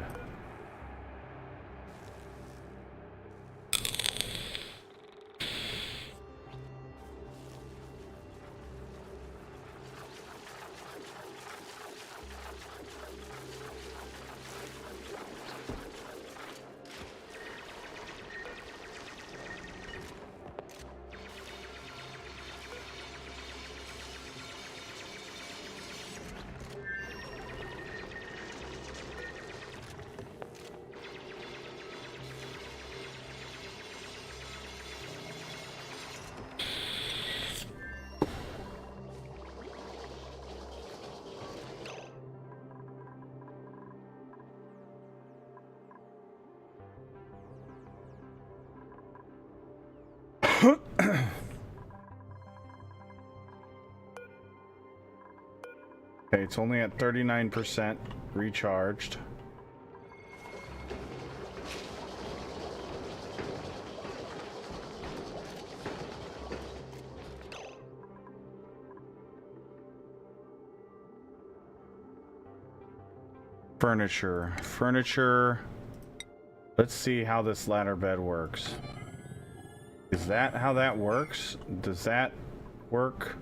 Okay, it's only at 39% recharged. Furniture. Let's see how this ladder bed works. Is that how that works? Does that work?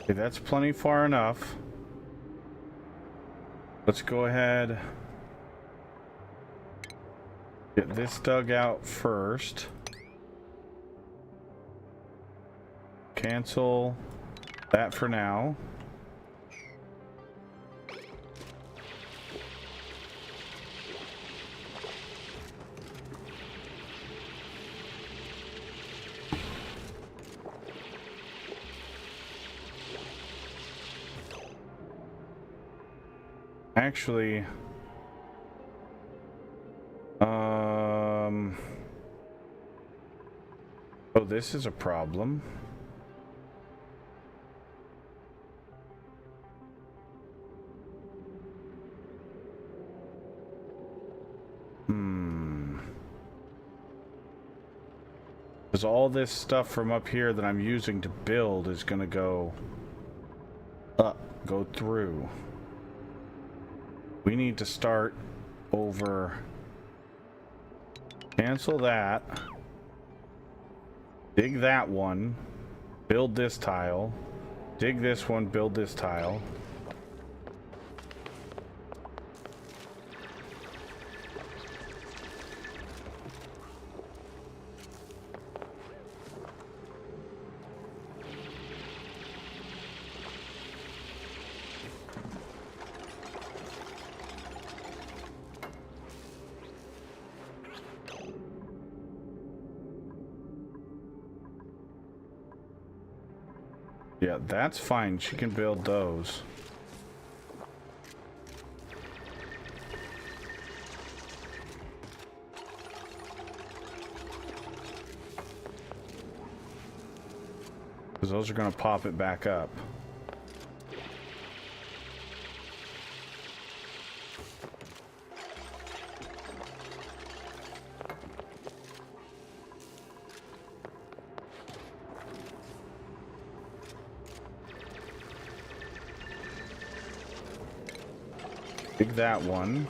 Okay, that's plenty far enough. Let's go ahead. Get this dug out first. Cancel that for now. Actually, oh, this is a problem. Because all this stuff from up here that I'm using to build is gonna go up, go through. We need to start over. Cancel that. Dig that one. Build this tile. Dig this one, build this tile. Yeah, that's fine. She can build those. Because those are going to pop it back up. Dig that one.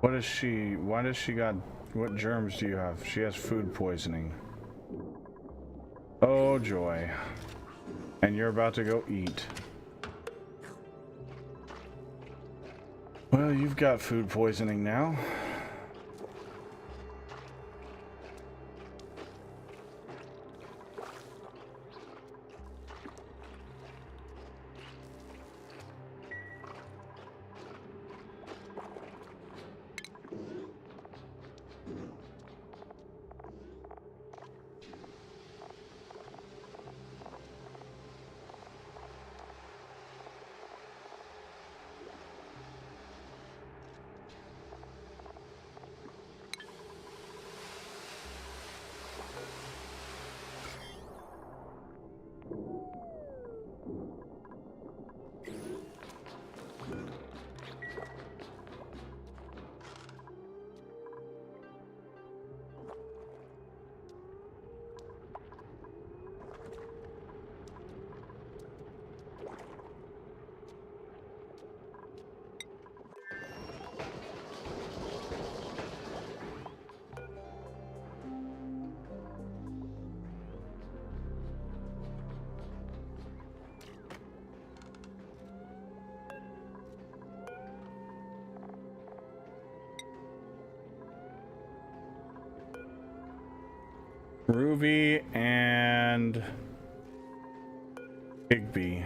What is she? Why does she got? What germs do you have? She has food poisoning. Oh joy. And you're about to go eat. Well, you've got food poisoning now. Ruby and Higby.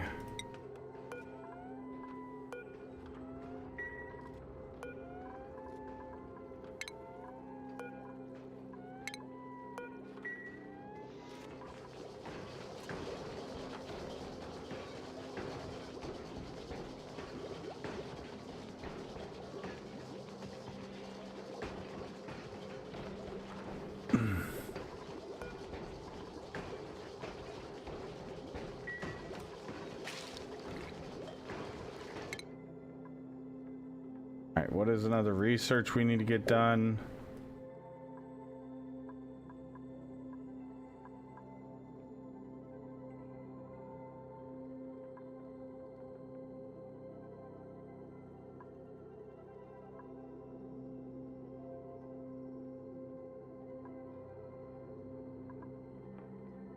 Alright, what is another research we need to get done?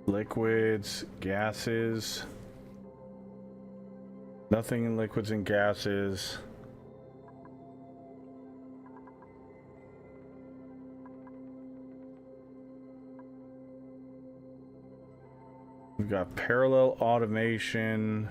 Liquids, gases. Nothing in liquids and gases. We've got parallel automation.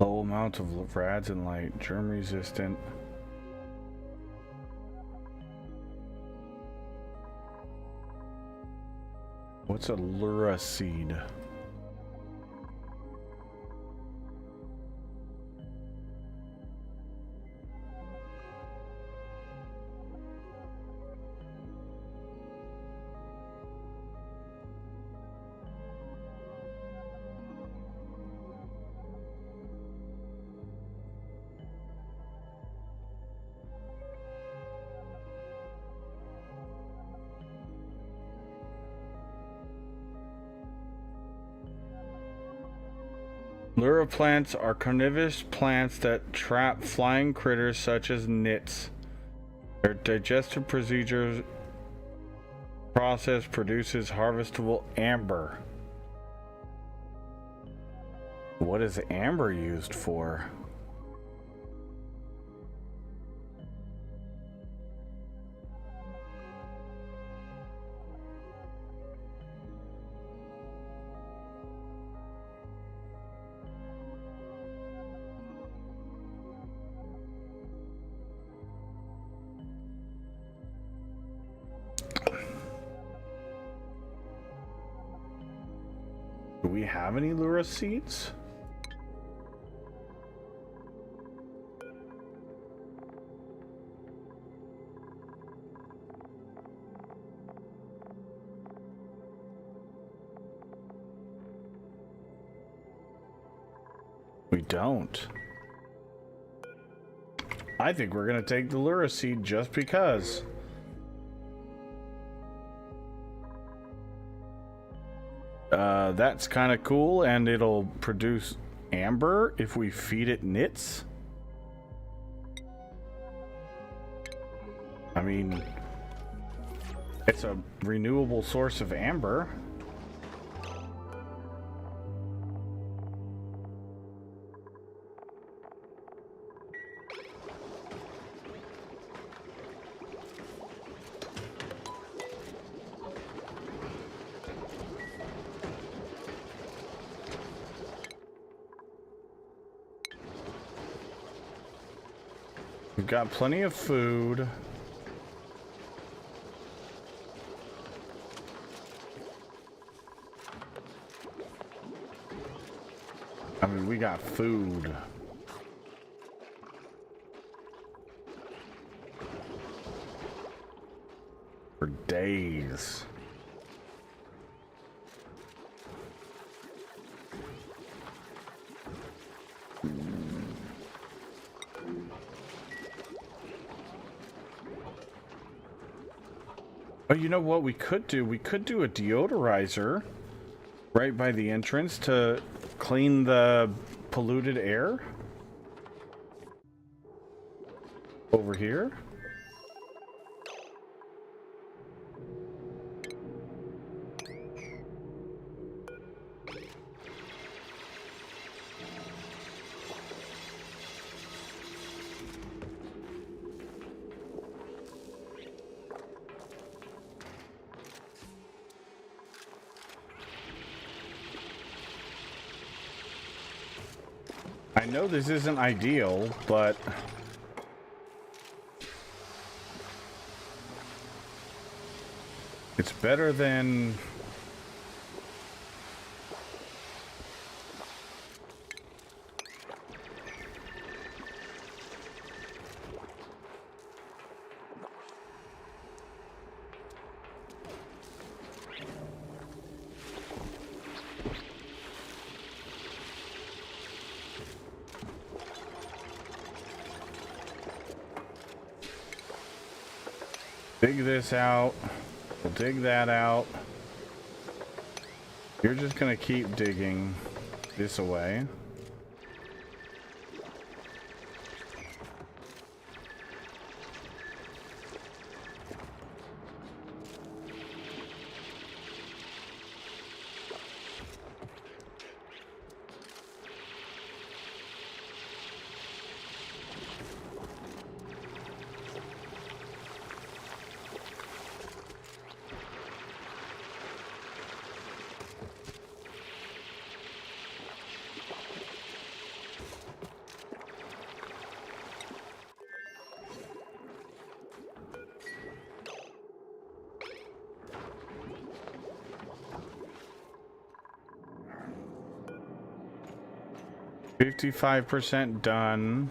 Low amount of rads and light, germ resistant. What's a Lura seed? Lura plants are carnivorous plants that trap flying critters such as nits. Their digestive process produces harvestable amber. What is amber used for? Do we have any Lura seeds? We don't. I think we're gonna take the Lura seed just because. That's kind of cool, and it'll produce amber if we feed it nits. I mean, it's a renewable source of amber. We've got plenty of food. mean, we got food. For days. Oh, you know what we could do? We could do a deodorizer right by the entrance to clean the polluted air. Over here. I know this isn't ideal, but it's better than dig this out. We'll dig that out. You're just gonna keep digging this away. $55% done.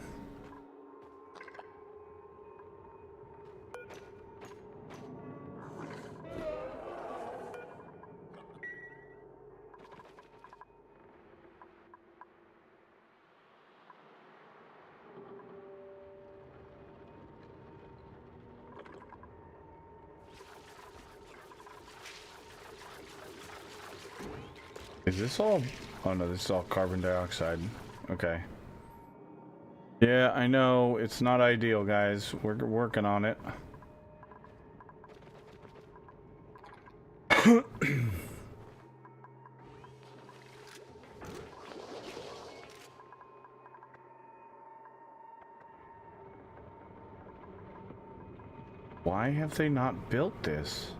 Is this all? Oh no, this is all carbon dioxide. Okay. Yeah, I know it's not ideal, guys. We're working on it. Why have they not built this?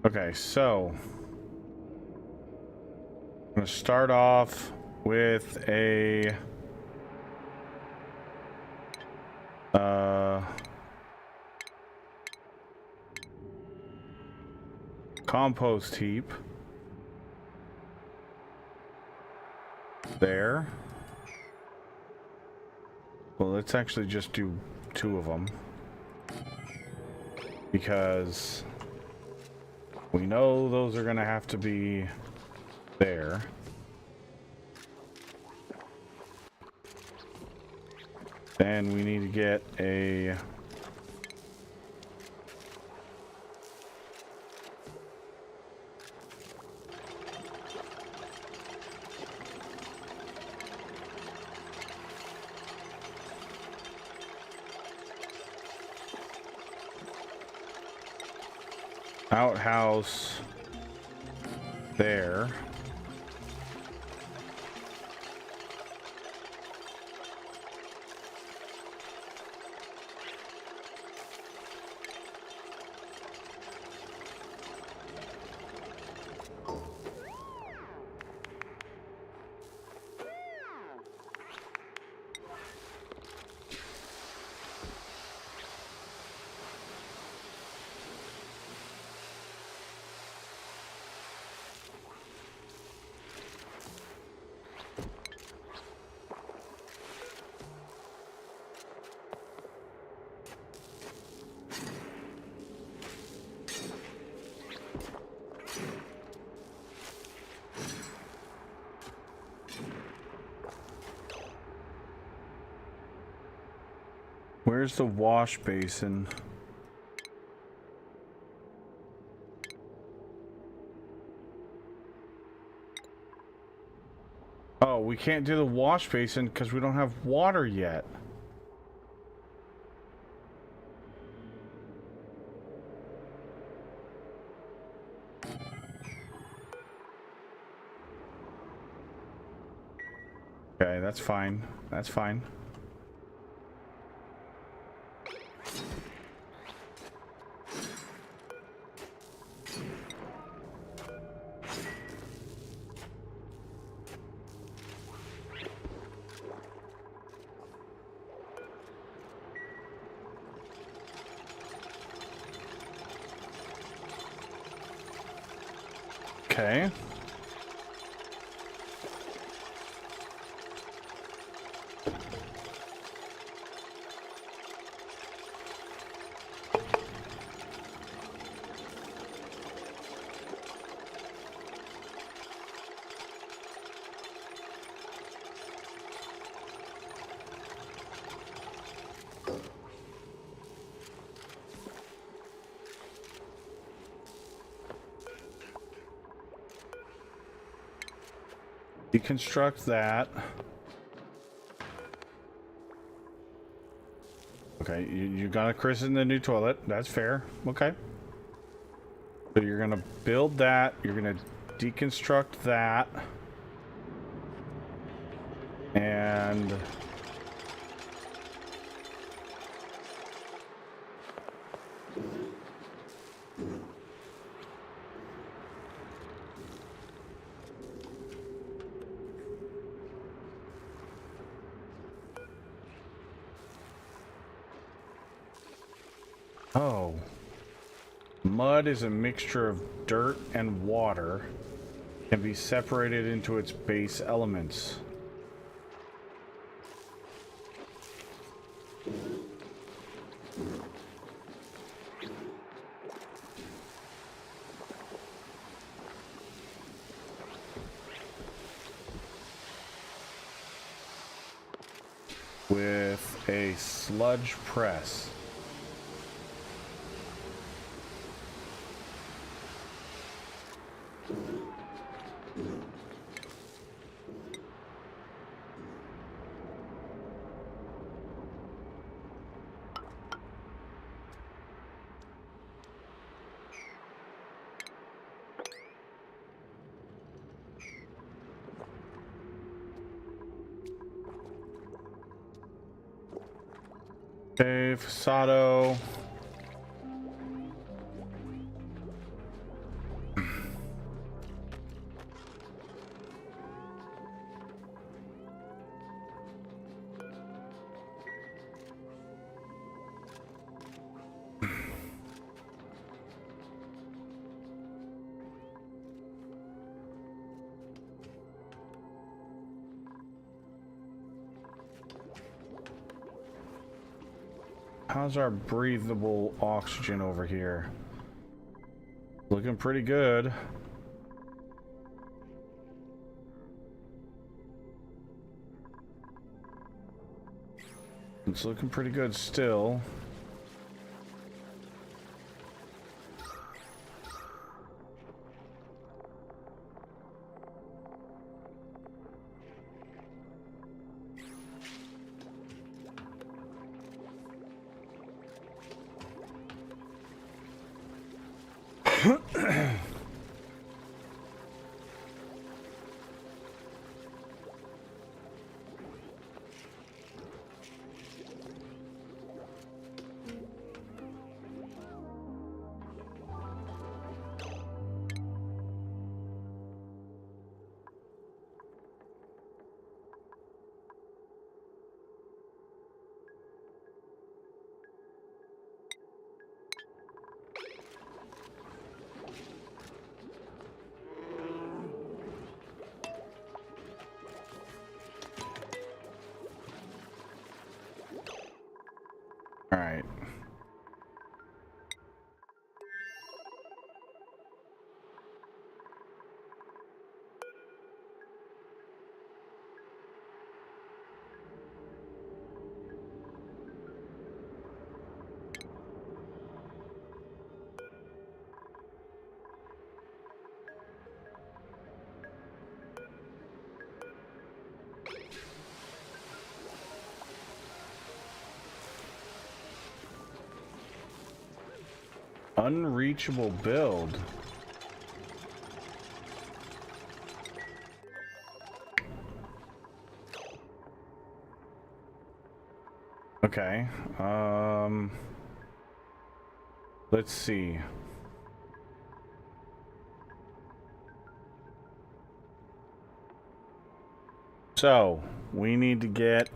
Okay, so I'm gonna start off with a compost heap there. Well, let's actually just do 2 of them because we know those are gonna have to be there. Then we need to get a outhouse there. Where's the wash basin? Oh, we can't do the wash basin because we don't have water yet. Okay, that's fine. That's fine. Okay. Deconstruct that. Okay, you gotta christen the new toilet. That's fair. Okay. So you're gonna build that. You're gonna deconstruct that. And oh. Mud is a mixture of dirt and water. Can be separated into its base elements. With a sludge press. Okay, Fasado. How's our breathable oxygen over here? Looking pretty good. It's looking pretty good still. All right. Unreachable build. Okay. Let's see. So, we need to get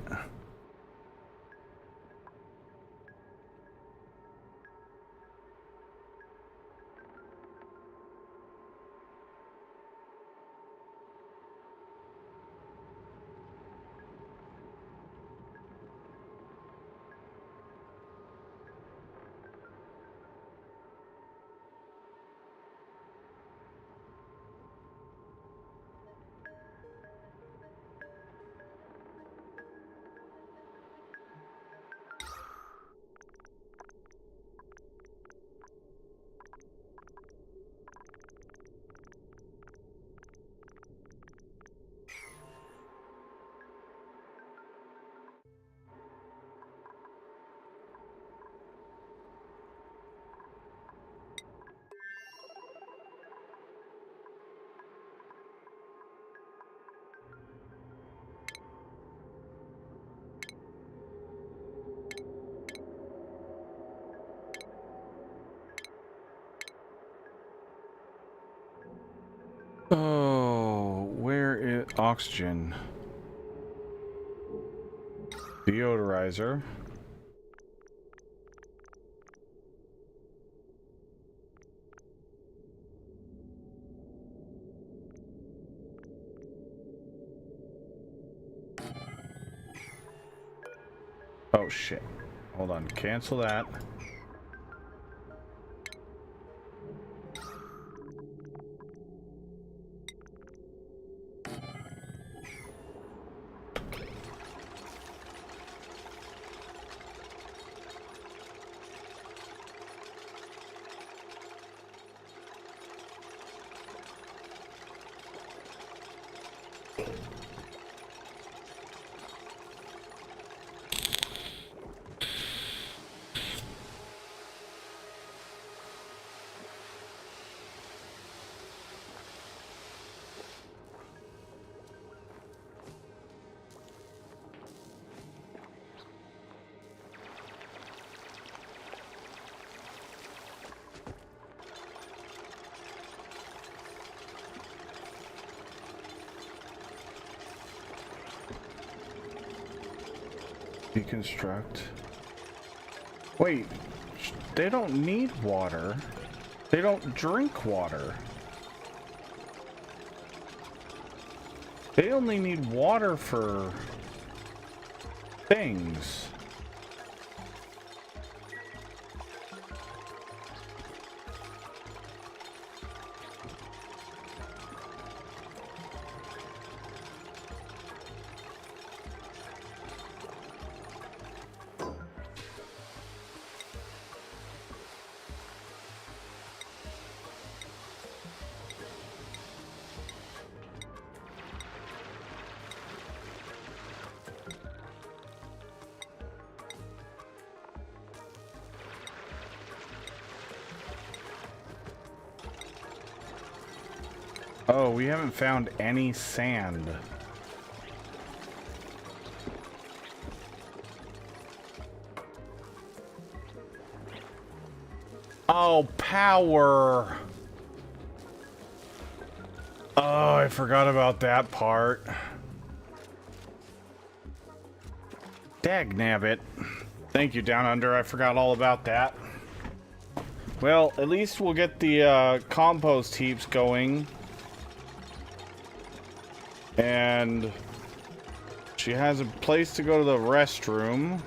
where is oxygen? Deodorizer. Oh shit. Hold on, cancel that. Deconstruct. Wait, they don't need water. They don't drink water. They only need water for things. Oh, we haven't found any sand. Oh, power. Oh, I forgot about that part. Dagnabbit. Thank you, Down Under. I forgot all about that. Well, at least we'll get the compost heaps going. And she has a place to go to the restroom.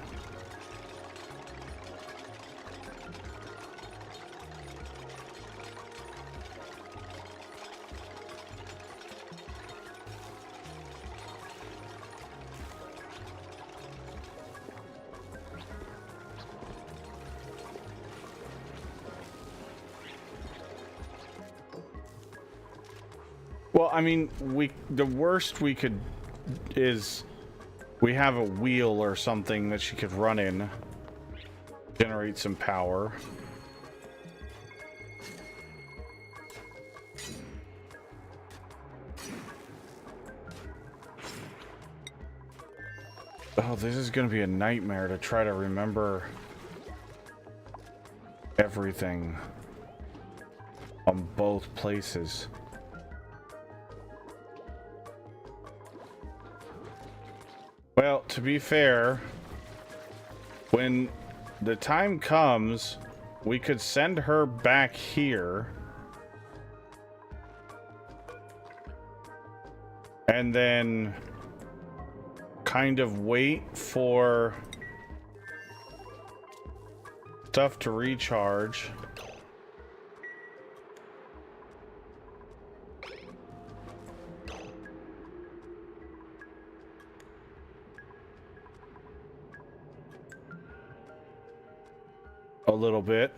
Well, I mean, the worst we could is we have a wheel or something that she could run in, generate some power. Oh, this is going to be a nightmare to try to remember everything on both places. Well, to be fair, when the time comes, we could send her back here. And then kind of wait for stuff to recharge. A little bit.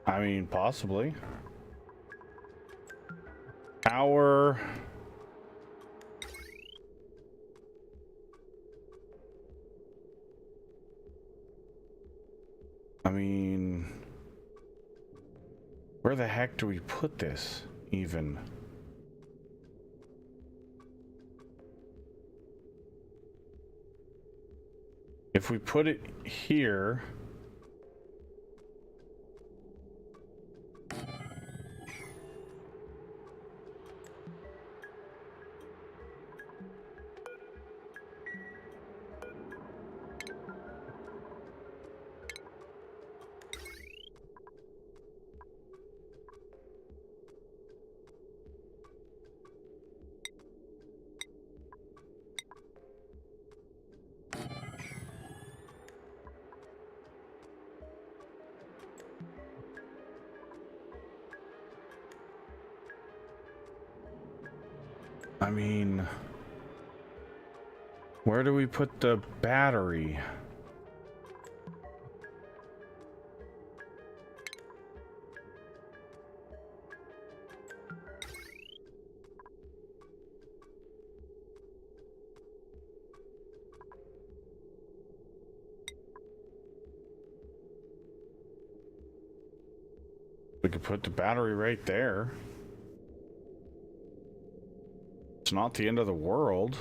I mean, possibly. Our I mean, where the heck do we put this even? If we put it here, I mean, where do we put the battery? We could put the battery right there. It's not the end of the world.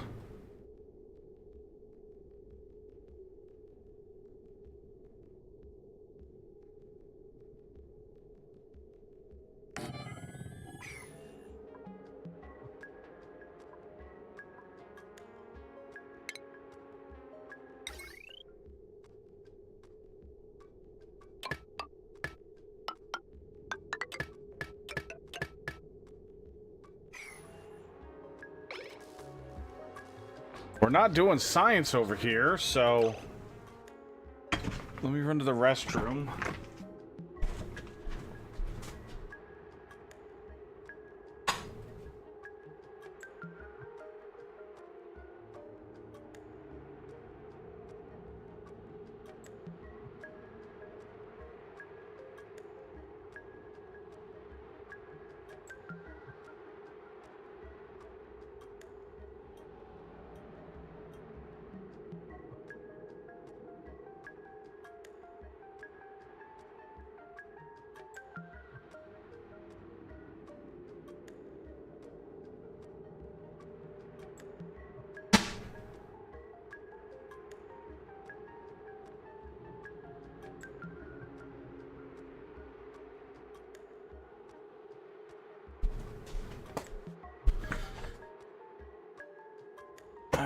We're not doing science over here, so let me run to the restroom.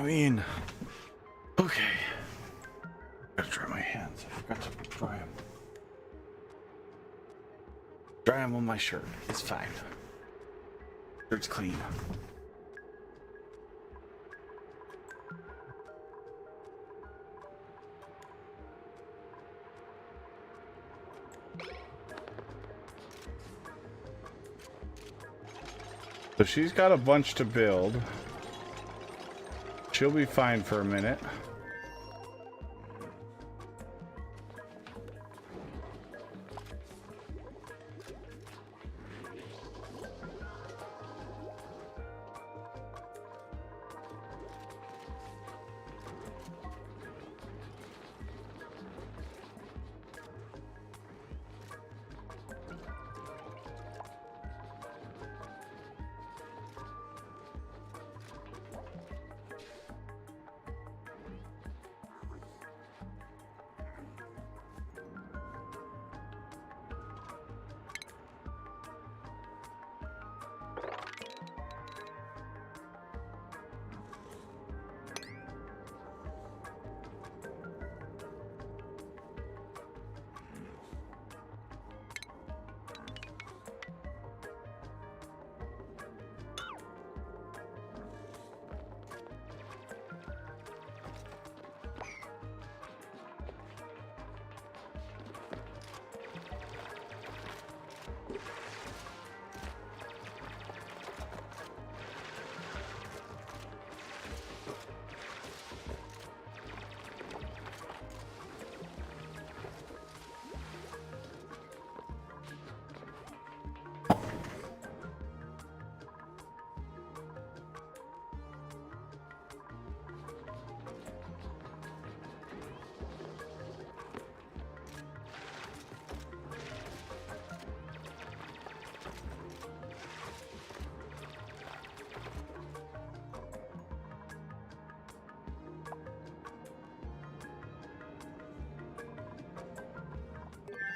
mean, okay. Gotta dry my hands. I forgot to dry them. Dry them on my shirt. It's fine. Shirt's clean. So she's got a bunch to build. She'll be fine for a minute.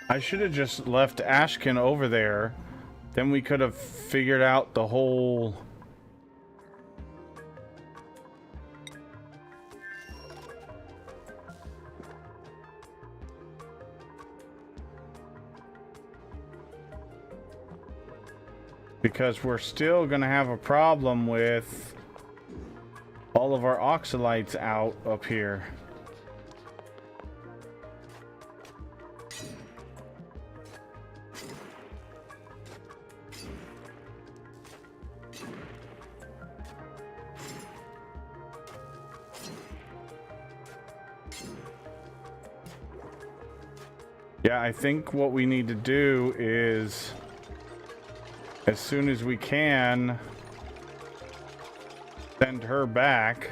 I should have just left Ashkin over there. Then we could have figured out the whole... Because we're still going to have a problem with all of our oxalites out up here. Yeah, I think what we need to do is, as soon as we can, send her back.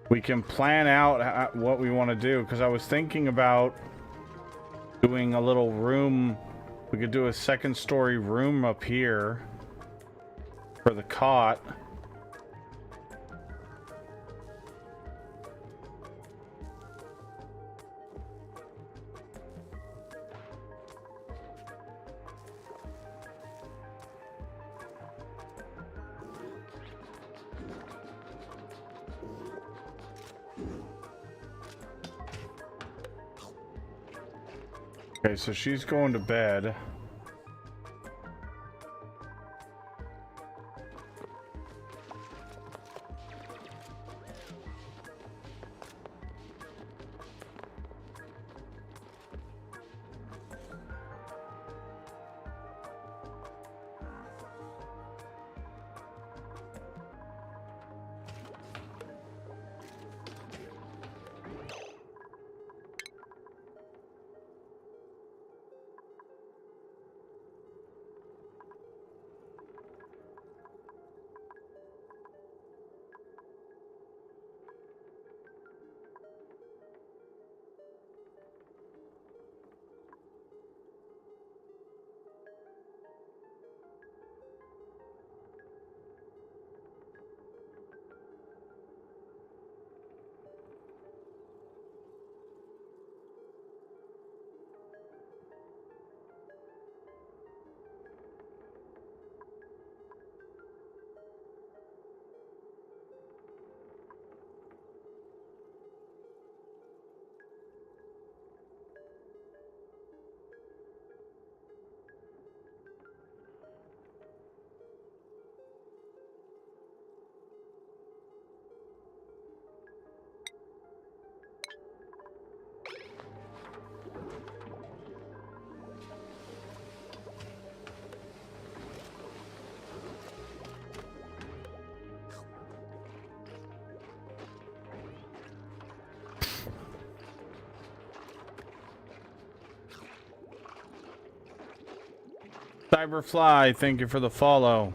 We can plan out what we want to do, because I was thinking about doing a little room. We could do a second story room up here for the cot. Okay, so she's going to bed. Cyberfly, thank you for the follow.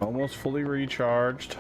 Almost fully recharged.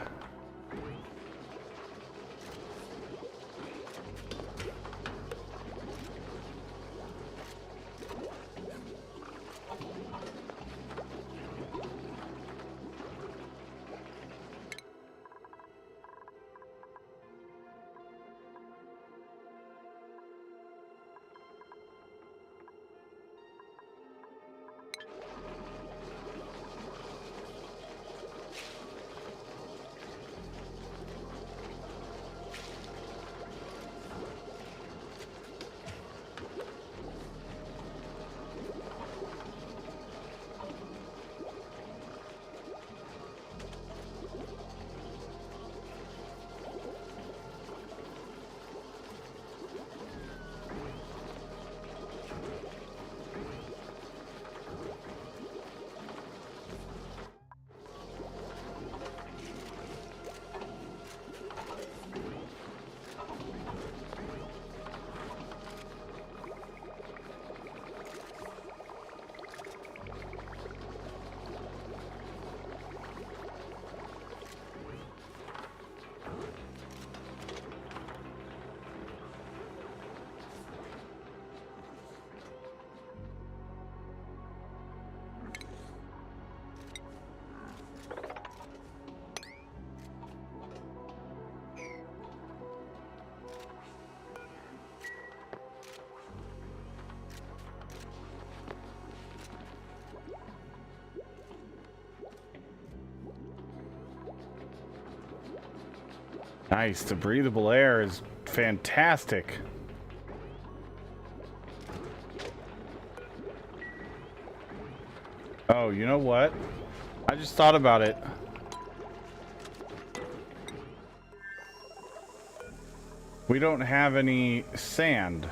Nice. The breathable air is fantastic. Oh, you know what? I just thought about it. We don't have any sand.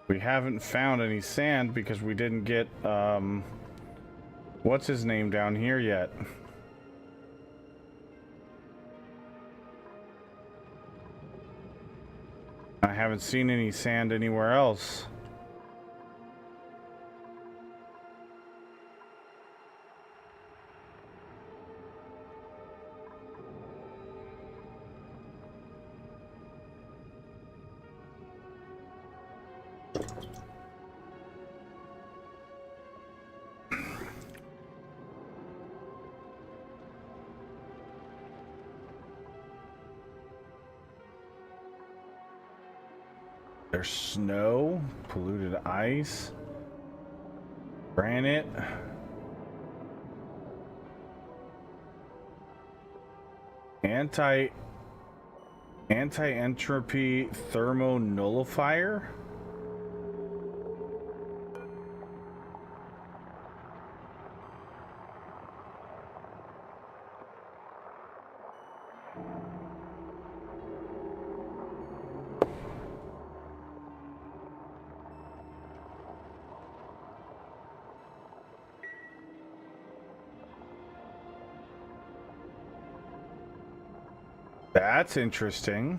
We haven't found any sand because we didn't get, what's his name down here yet? I haven't seen any sand anywhere else. There's snow, polluted ice, granite. Anti-entropy thermonullifier. That's interesting.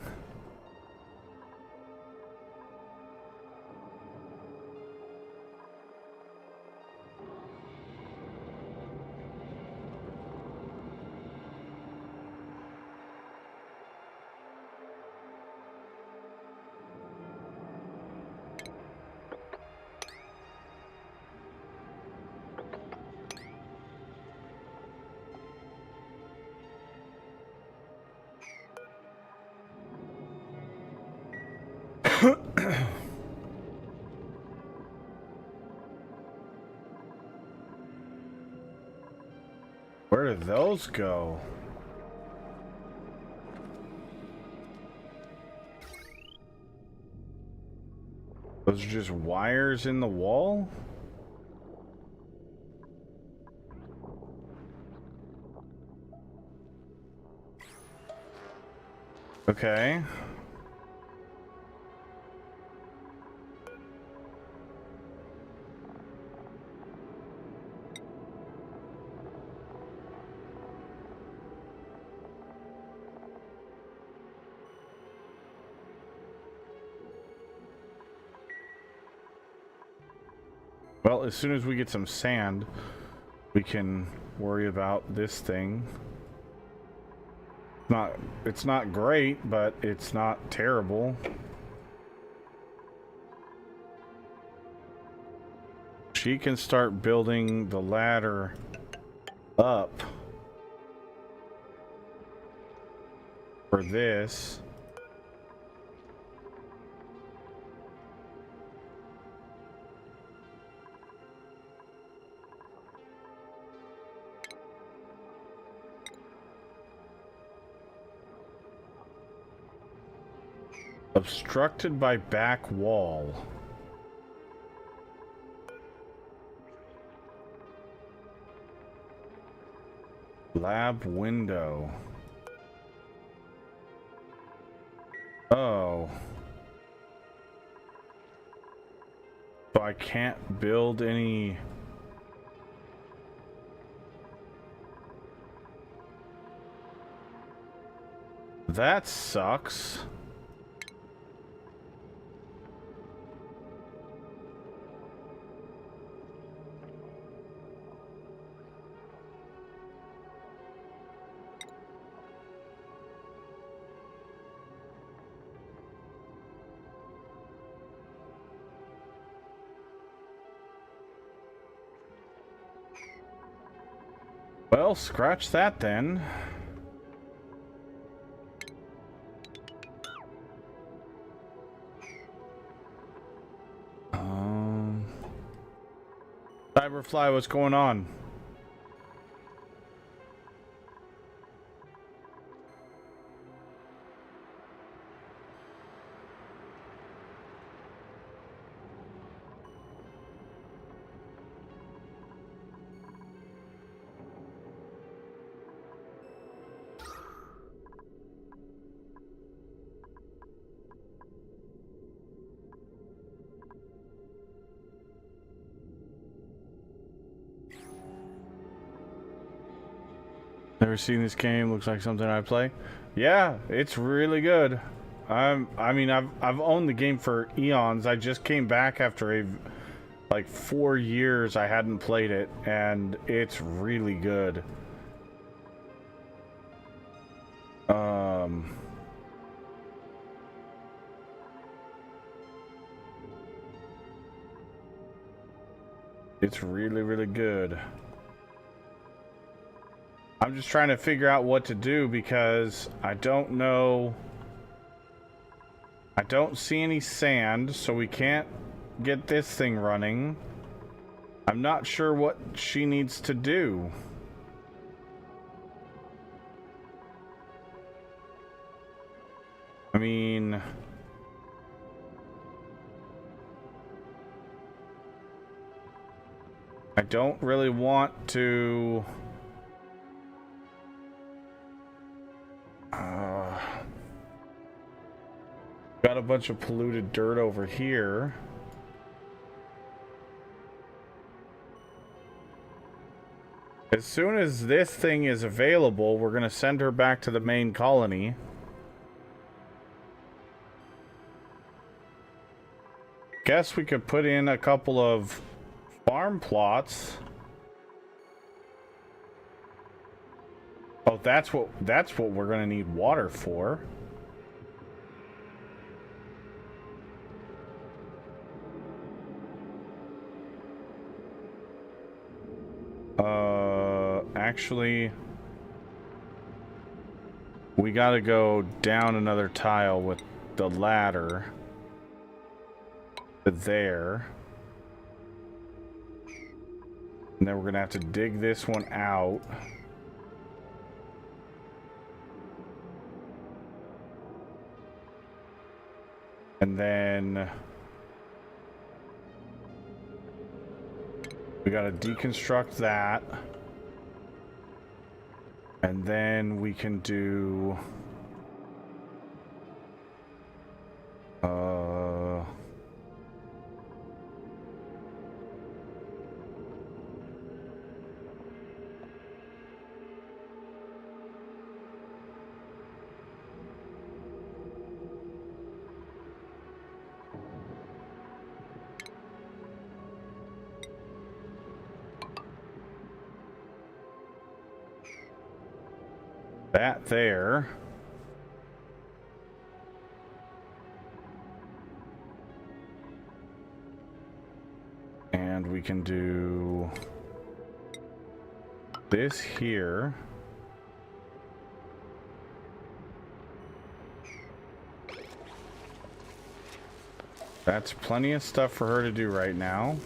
Where do those go? Those are just wires in the wall? Okay. Well, as soon as we get some sand, we can worry about this thing. It's not great, but it's not terrible. She can start building the ladder up for this. Obstructed by back wall. Lab window. Oh. So I can't build any... That sucks. Well, scratch that then. Cyberfly, what's going on? Never seen this game. Looks like something I play. Yeah, it's really good. I mean, I've owned the game for eons. I just came back after like 4 years I hadn't played it, and it's really good. It's really, really good. I'm just trying to figure out what to do because I don't know I don't see any sand, so we can't get this thing running. I'm not sure what she needs to do. I mean... I don't really want to... Got a bunch of polluted dirt over here. As soon as this thing is available, we're going to send her back to the main colony. Guess we could put in a couple of farm plots. Oh, that's what we're going to need water for. Actually, we got to go down another tile with the ladder to there. And then we're going to have to dig this one out. And then we got to deconstruct that. And then we can do that there. And we can do this here. That's plenty of stuff for her to do right now.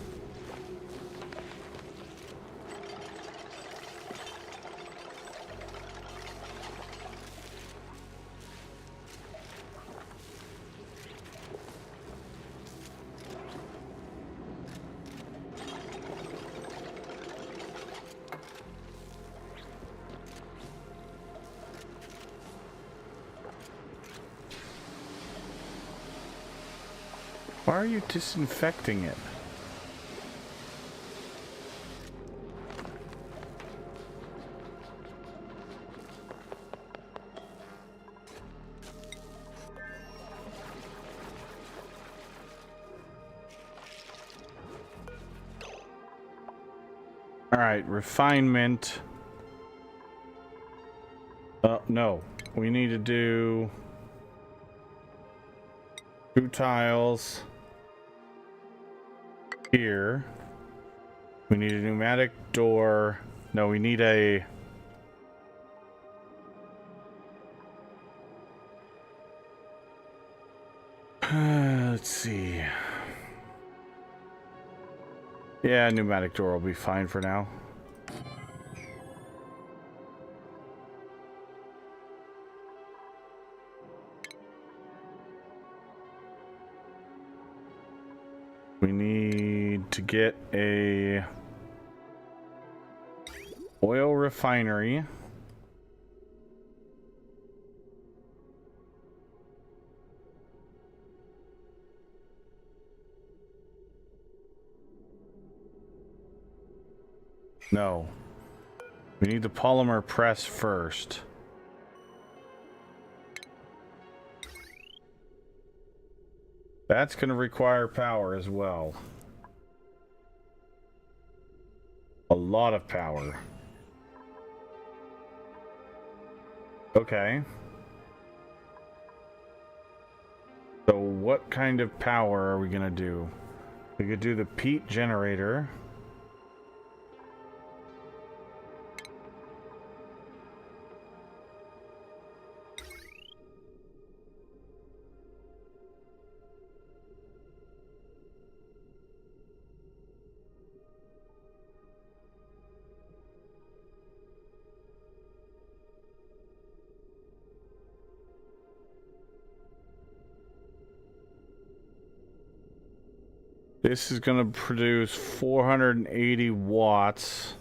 Why are you disinfecting it? All right, refinement. No, we need to do 2 tiles. Here we need a pneumatic door. No, we need a let's see. Yeah, pneumatic door will be fine for now. We need to get a oil refinery. No. We need the polymer press first. That's going to require power as well. A lot of power. Okay. So what kind of power are we going to do? We could do the peat generator. This is going to produce 480 watts.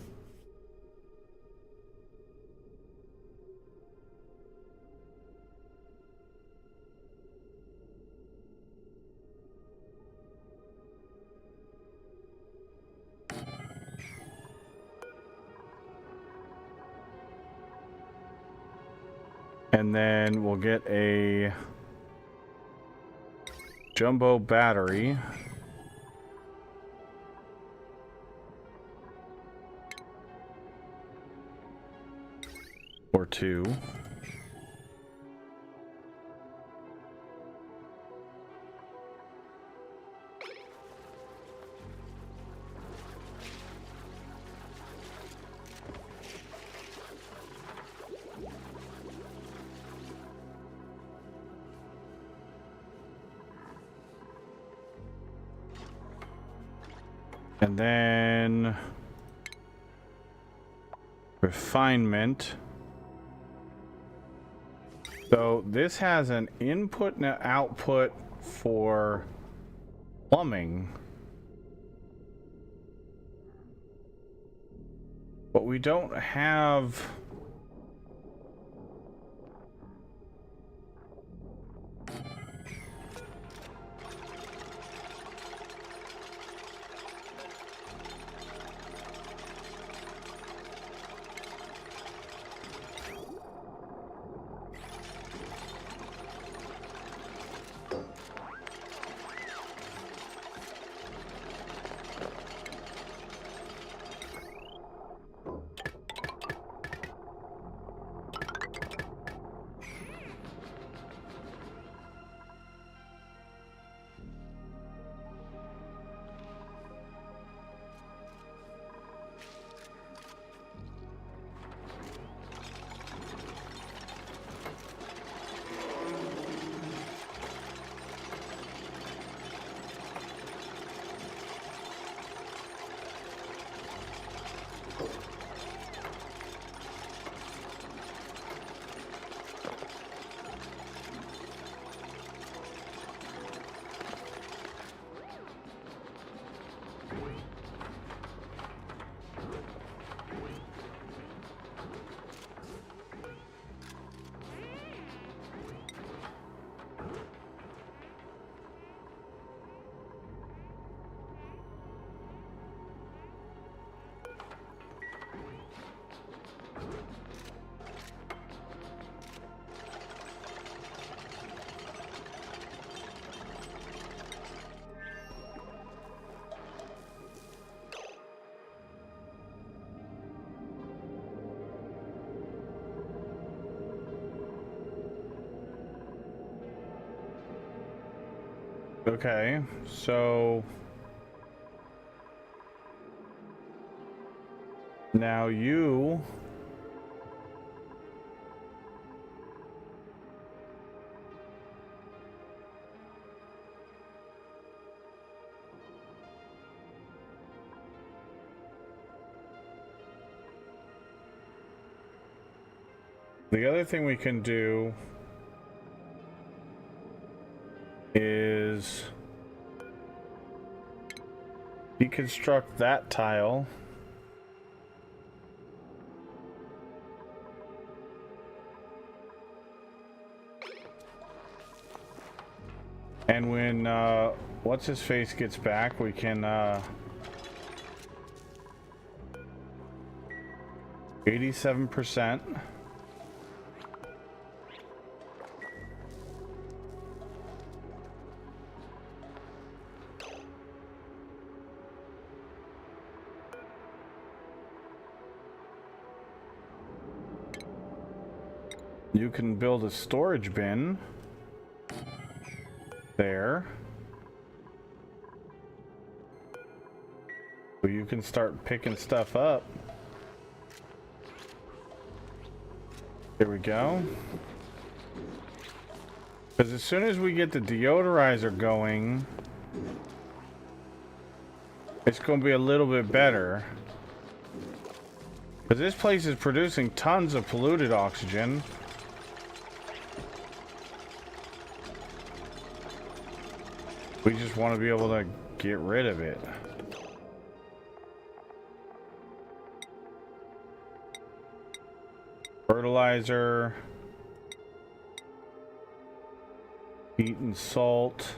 And then we'll get a jumbo battery. Or two. And then refinement. So this has an input and an output for plumbing. But we don't have... Okay, so now you the other thing we can do is deconstruct that tile. And when what's his face gets back, we can 87%. You can build a storage bin there. So you can start picking stuff up. Here we go. Because as soon as we get the deodorizer going, it's going to be a little bit better. Because this place is producing tons of polluted oxygen. We just want to be able to get rid of it. Fertilizer. Heat and salt.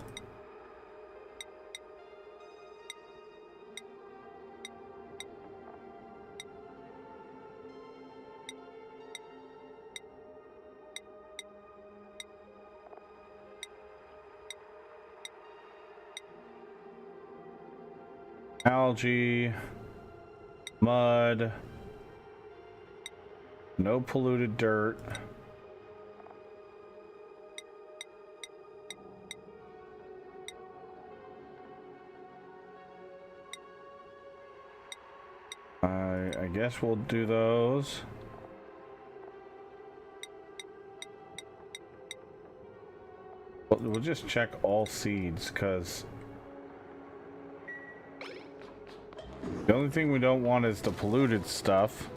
Algae, mud, no polluted dirt. I guess we'll do those. We'll just check all seeds, because the only thing we don't want is the polluted stuff.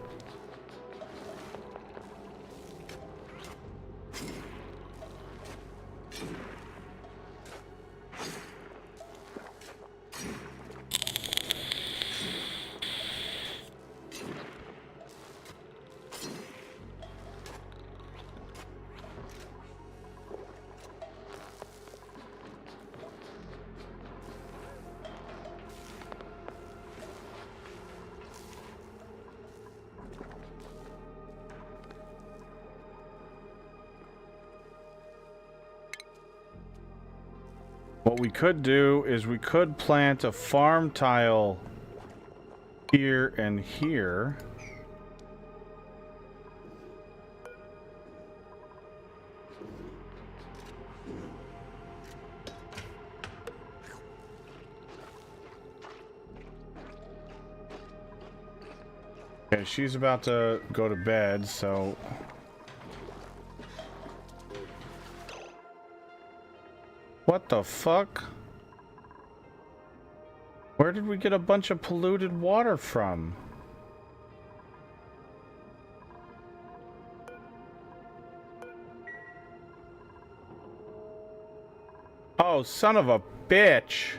What we could do is we could plant a farm tile here and here. Okay, she's about to go to bed, so what the fuck? Where did we get a bunch of polluted water from? Oh, son of a bitch.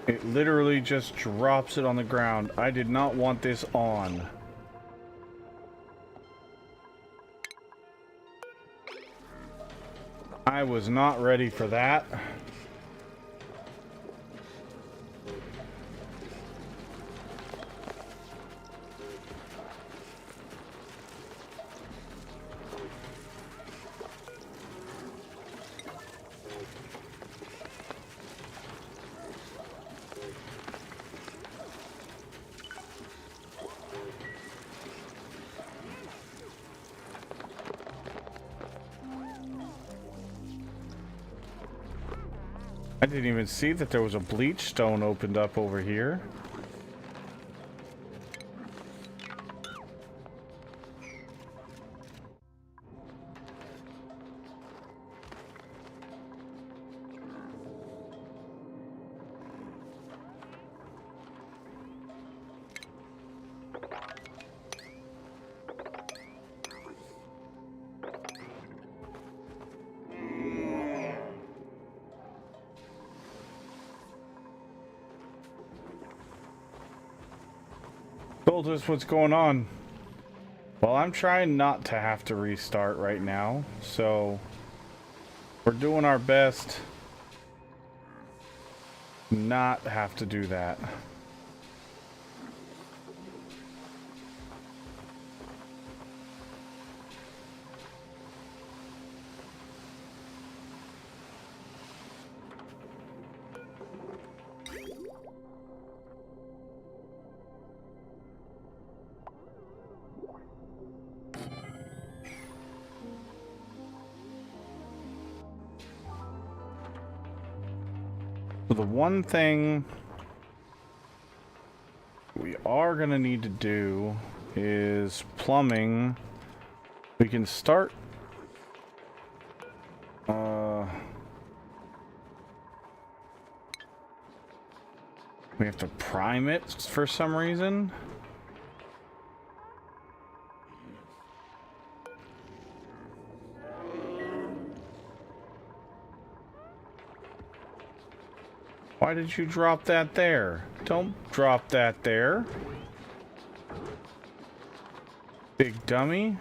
It literally just drops it on the ground. I did not want this on. I was not ready for that. I didn't even see that there was a bleach stone opened up over here. Told us what's going on. Well, I'm trying not to have to restart right now, so we're doing our best not have to do that. The one thing we are going to need to do is plumbing. We can start... we have to prime it for some reason. Why did you drop that there? Don't drop that there. Big dummy.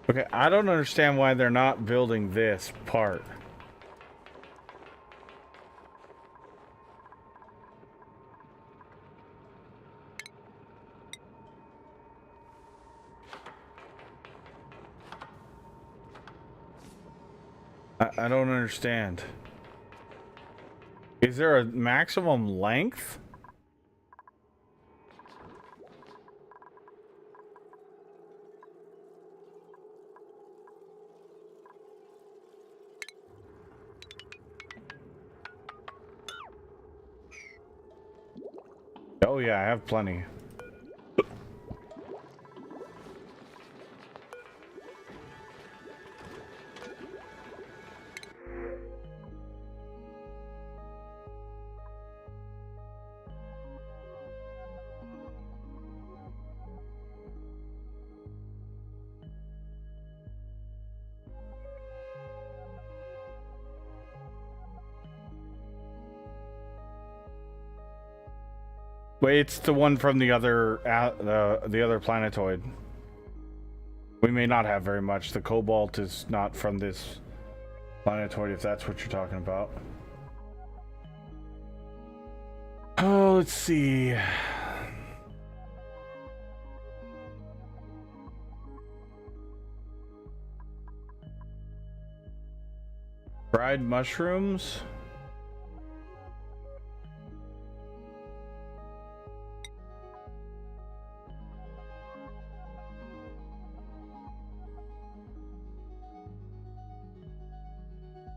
Okay, I don't understand why they're not building this part. I don't understand. Is there a maximum length? Oh yeah, I have plenty. Wait, it's the one from the other the other planetoid. We may not have very much. The cobalt is not from this planetoid, if that's what you're talking about. Oh, let's see. Fried mushrooms.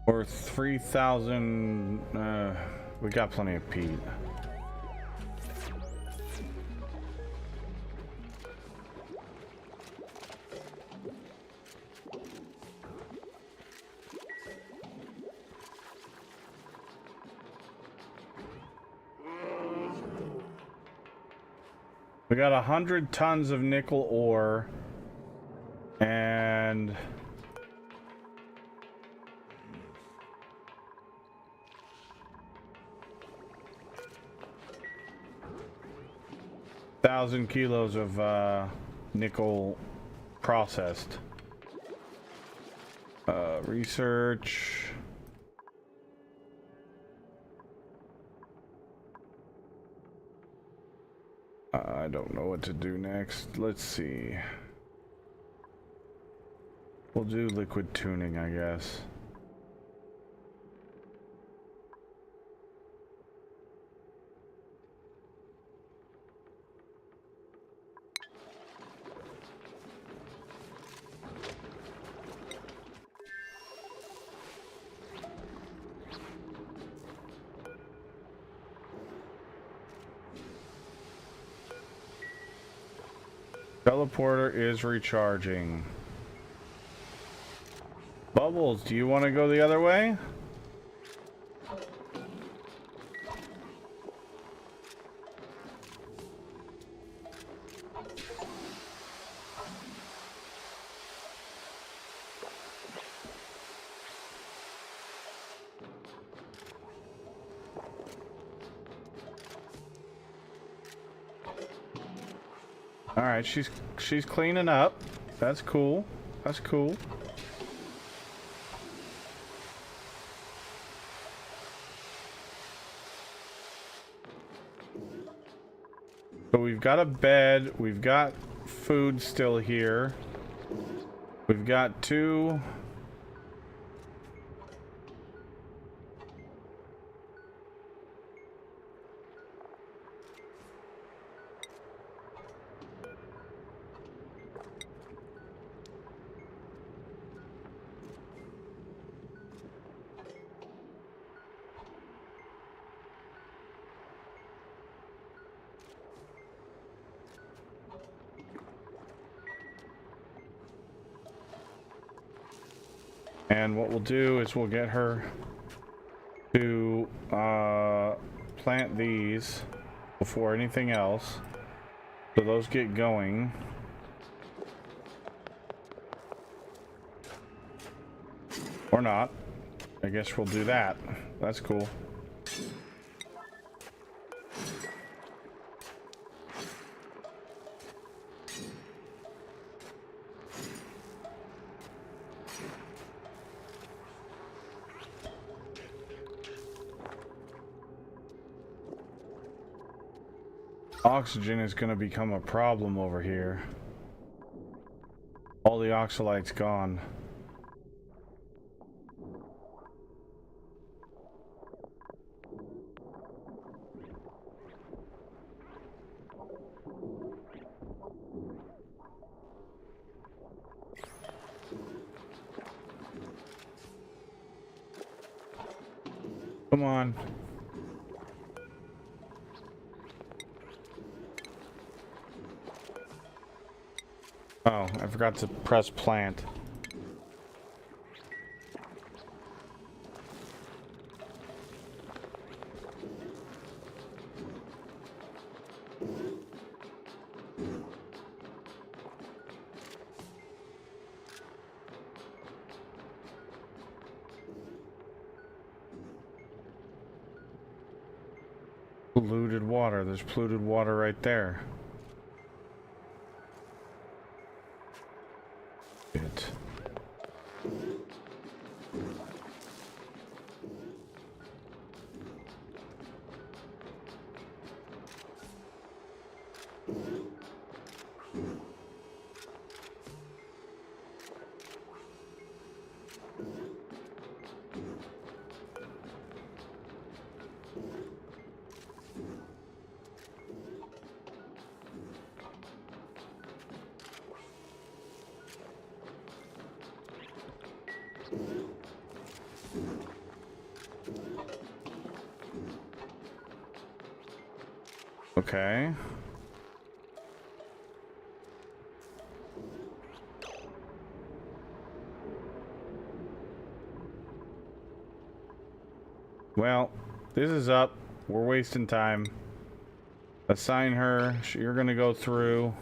Or 3,000, we got plenty of peat. We got 100 tons of nickel ore and 1,000 kilos of nickel processed. Research. I don't know what to do next. Let's see. We'll do liquid tuning, I guess. Teleporter is recharging. Bubbles, do you want to go the other way? All right, she's cleaning up. That's cool. That's cool. So we've got a bed. We've got food still here. We've got two. And what we'll do is we'll get her to plant these before anything else. So those get going. Or not. I guess we'll do that. That's cool. Oxygen is going to become a problem over here. All the oxalite's gone. Come on. Oh, I forgot to press plant. Polluted water. There's polluted water right there. It. Okay. Well, this is up. We're wasting time. Assign her. You're gonna go through.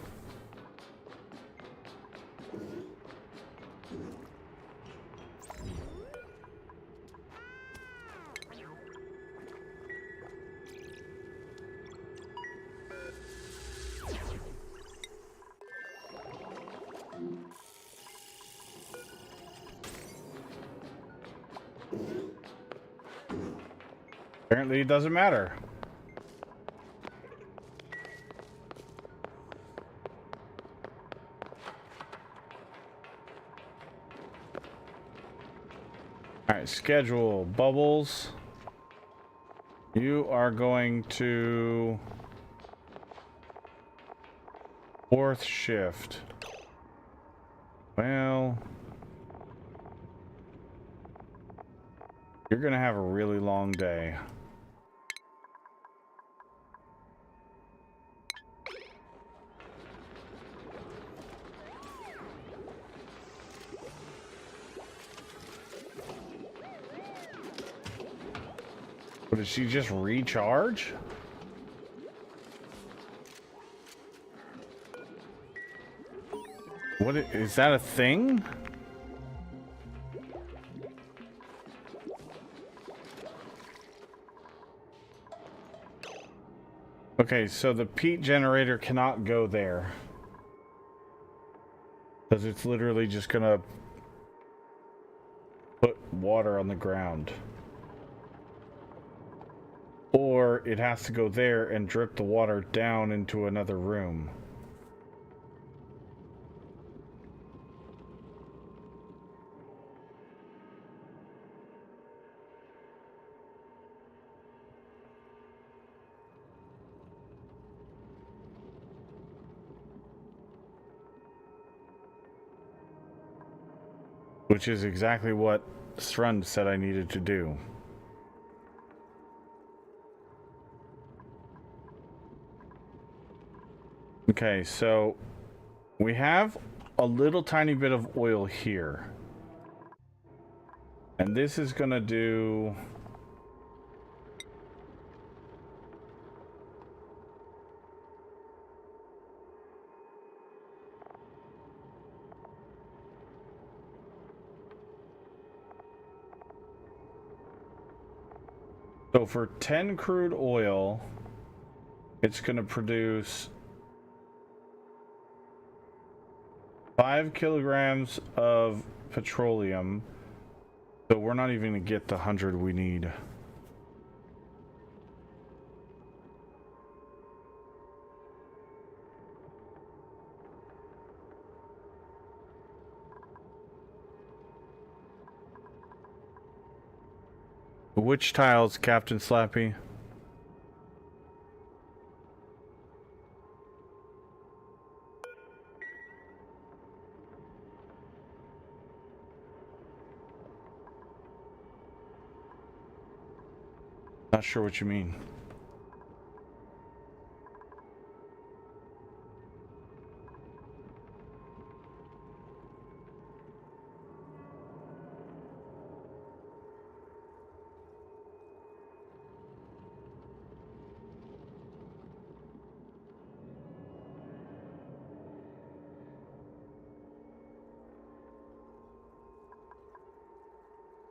Apparently it doesn't matter. Alright, schedule Bubbles. You are going to fourth shift. Well, you're gonna have a really long day. But did she just recharge? What is that a thing? Okay, so the peat generator cannot go there. Because it's literally just gonna put water on the ground. Or it has to go there and drip the water down into another room. Which is exactly what Thrund said I needed to do. Okay, so we have a little tiny bit of oil here. And this is gonna do... So for 10 crude oil, it's going to produce 5 kilograms of petroleum. So we're not even going to get the 100 we need. Which tiles, Captain Slappy? Not sure what you mean.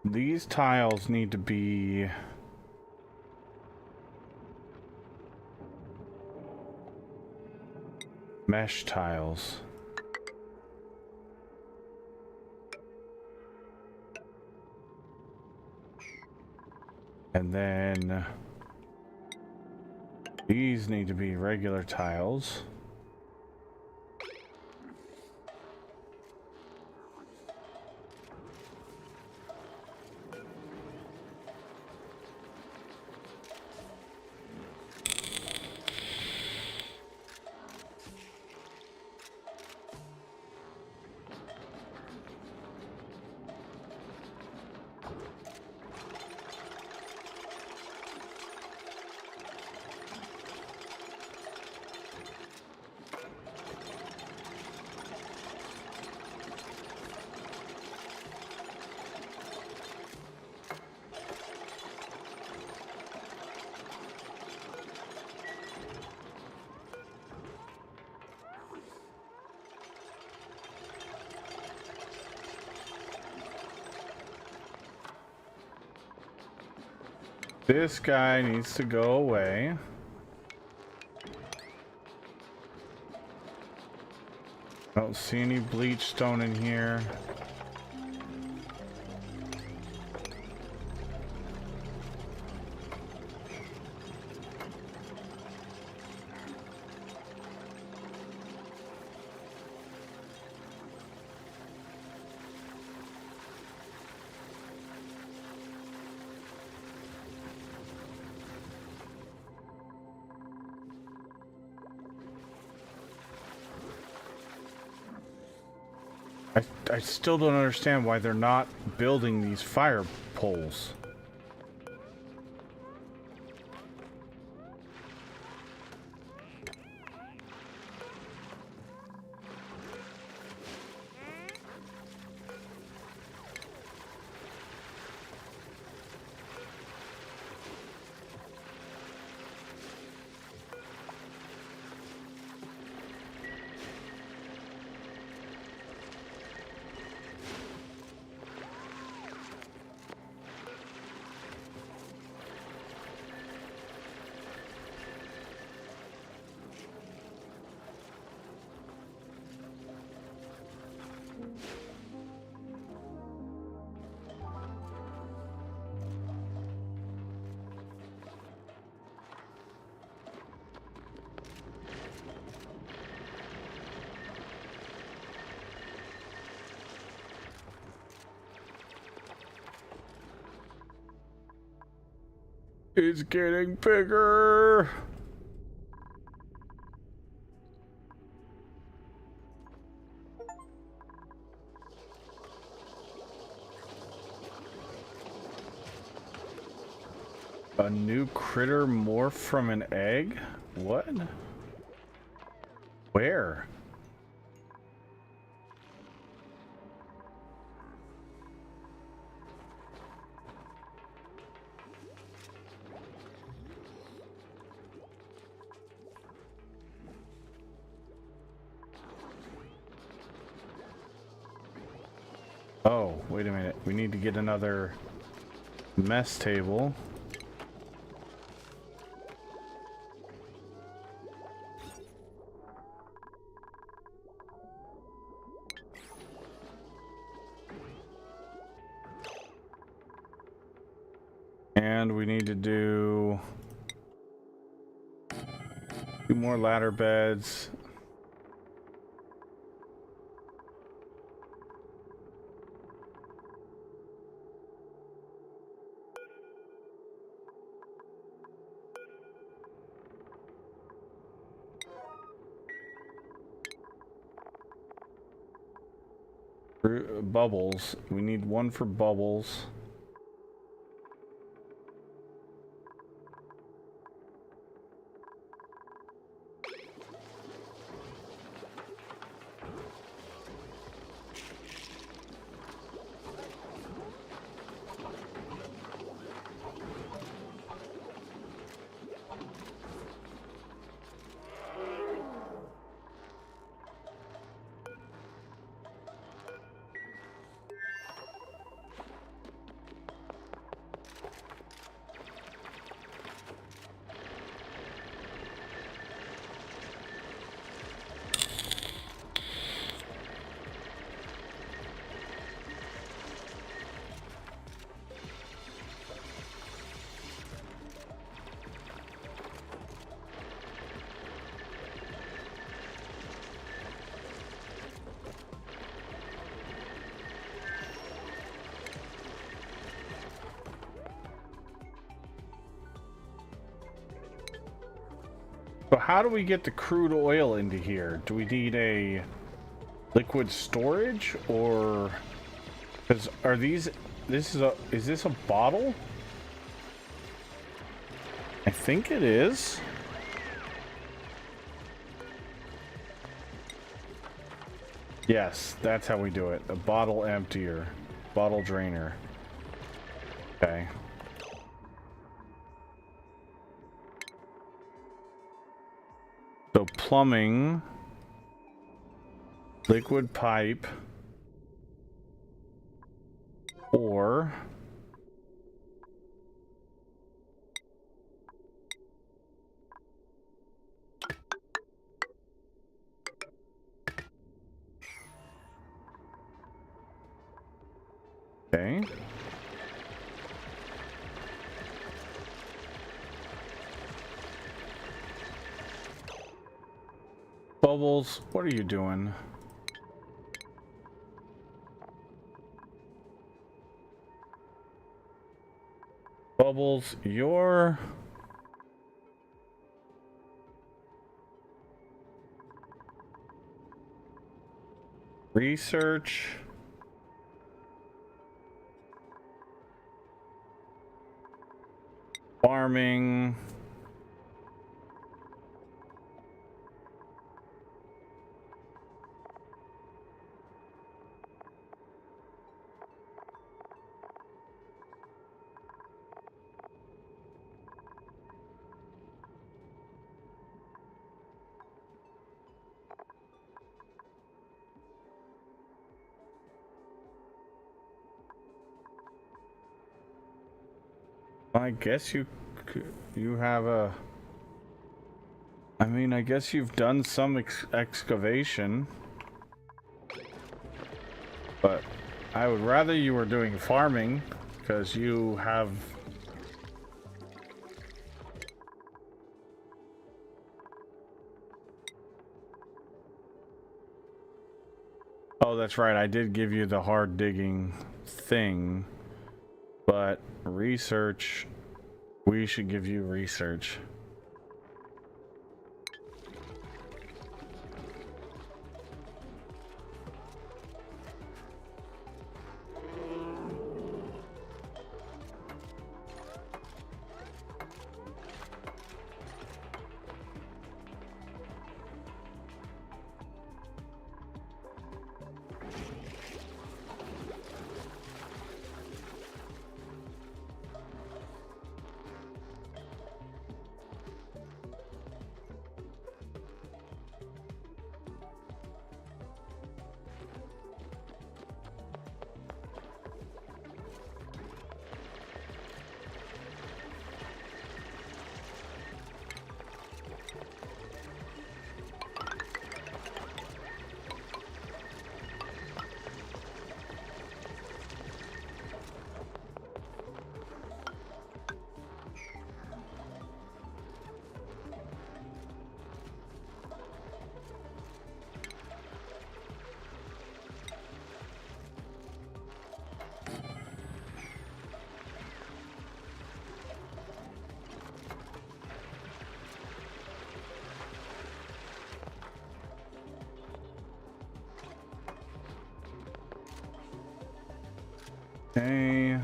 These tiles need to be mesh tiles. And then these need to be regular tiles. This guy needs to go away. I don't see any bleach stone in here. I still don't understand why they're not building these fire poles. It's getting bigger. A new critter morph from an egg? What? Where? Oh, wait a minute. We need to get another mess table. And we need to do 2 more ladder beds. Bubbles. We need 1 for bubbles. So how do we get the crude oil into here? Do we need a liquid storage, or because are these? Is this a bottle? I think it is. Yes, that's how we do it. A bottle emptier, bottle drainer. Okay. So plumbing, liquid pipe, or okay. Bubbles, what are you doing? Bubbles, your research. Farming. I guess you have a. I mean, I guess you've done some excavation, but I would rather you were doing farming, because you have. Oh, that's right. I did give you the hard digging thing, but research, we should give you research. Okay.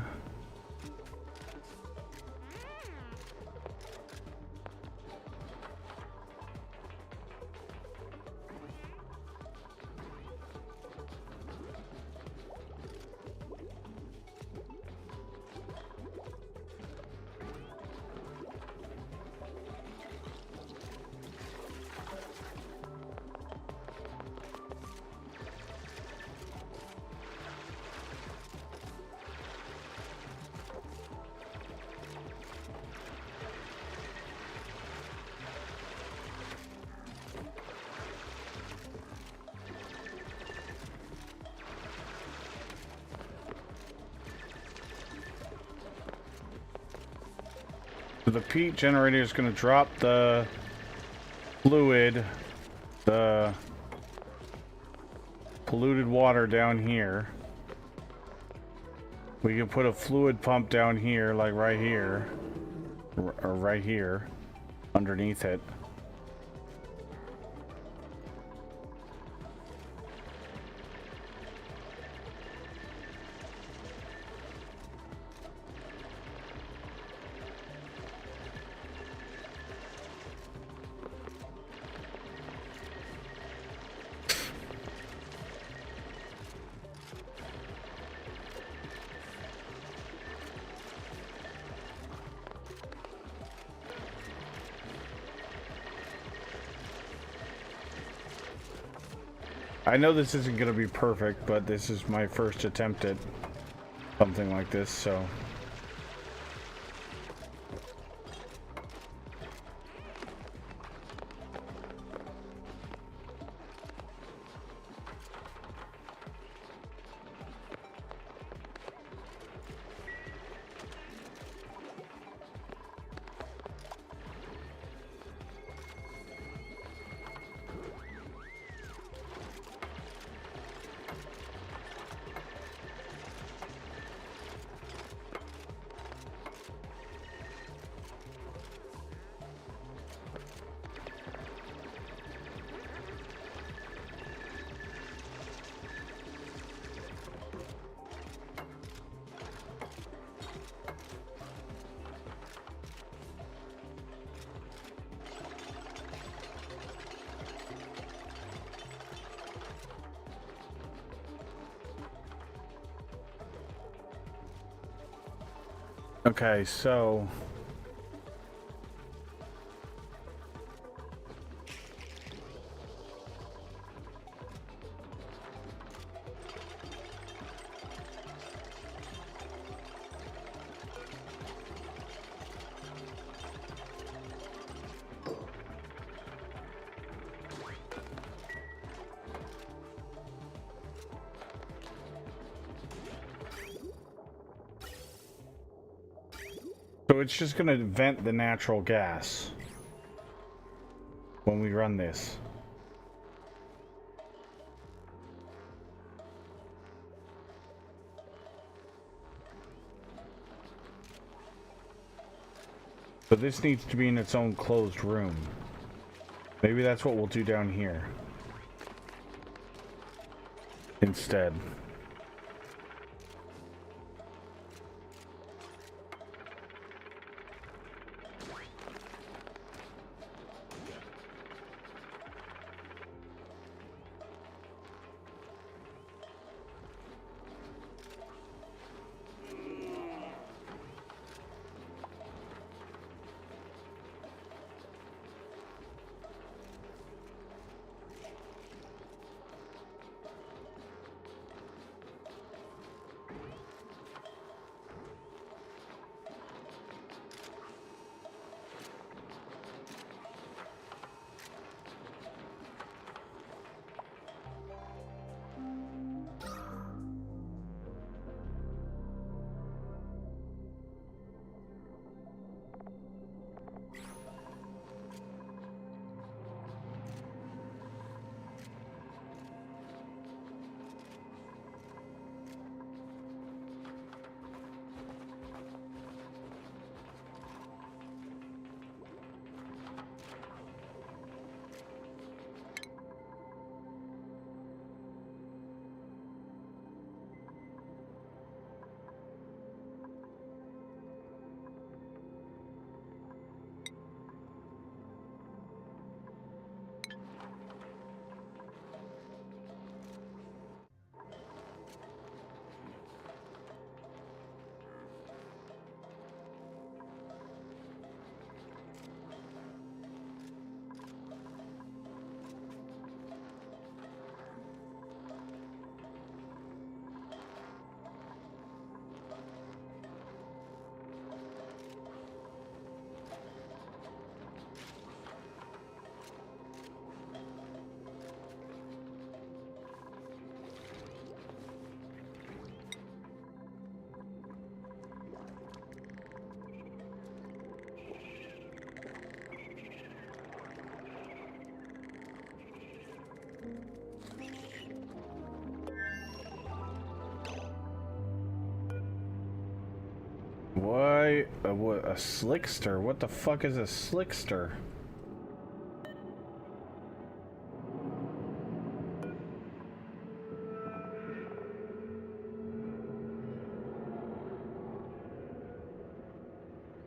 So the peat generator is going to drop the fluid, the polluted water down here. We can put a fluid pump down here, like right here, or right here, underneath it. I know this isn't going to be perfect, but this is my first attempt at something like this, so... Okay, so... So it's just going to vent the natural gas when we run this. But this needs to be in its own closed room. Maybe that's what we'll do down here instead. I what, a slickster? What the fuck is a slickster?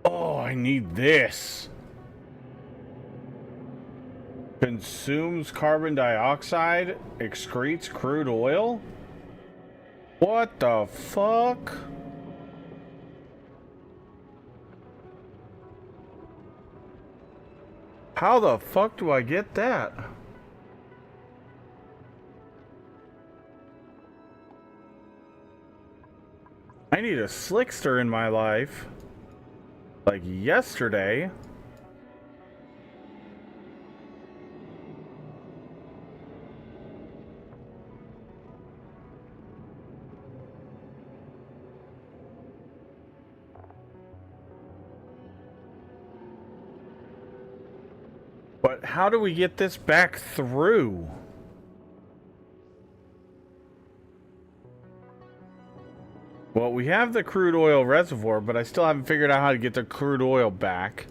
Oh, I need this. Consumes carbon dioxide, excretes crude oil? What the fuck? How the fuck do I get that? I need a slickster in my life. Like yesterday. But how do we get this back through? Well, we have the crude oil reservoir, but I still haven't figured out how to get the crude oil back.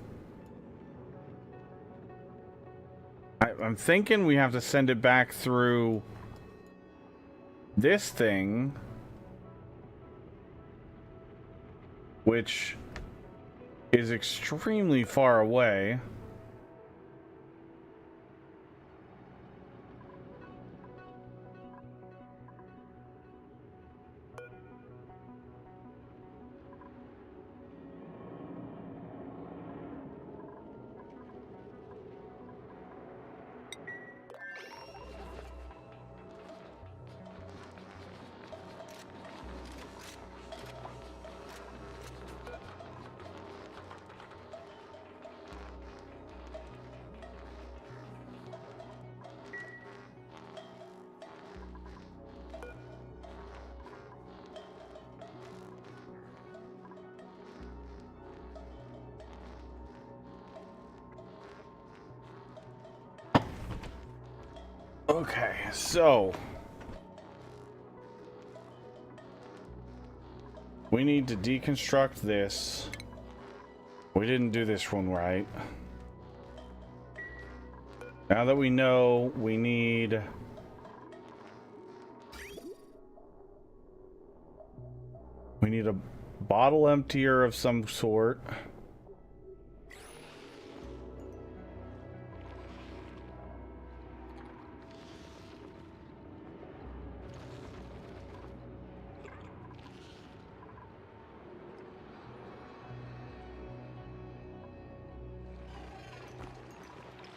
I'm thinking we have to send it back through this thing, which is extremely far away. Okay, so we need to deconstruct this. We didn't do this one right. Now that we know, we need a bottle emptier of some sort.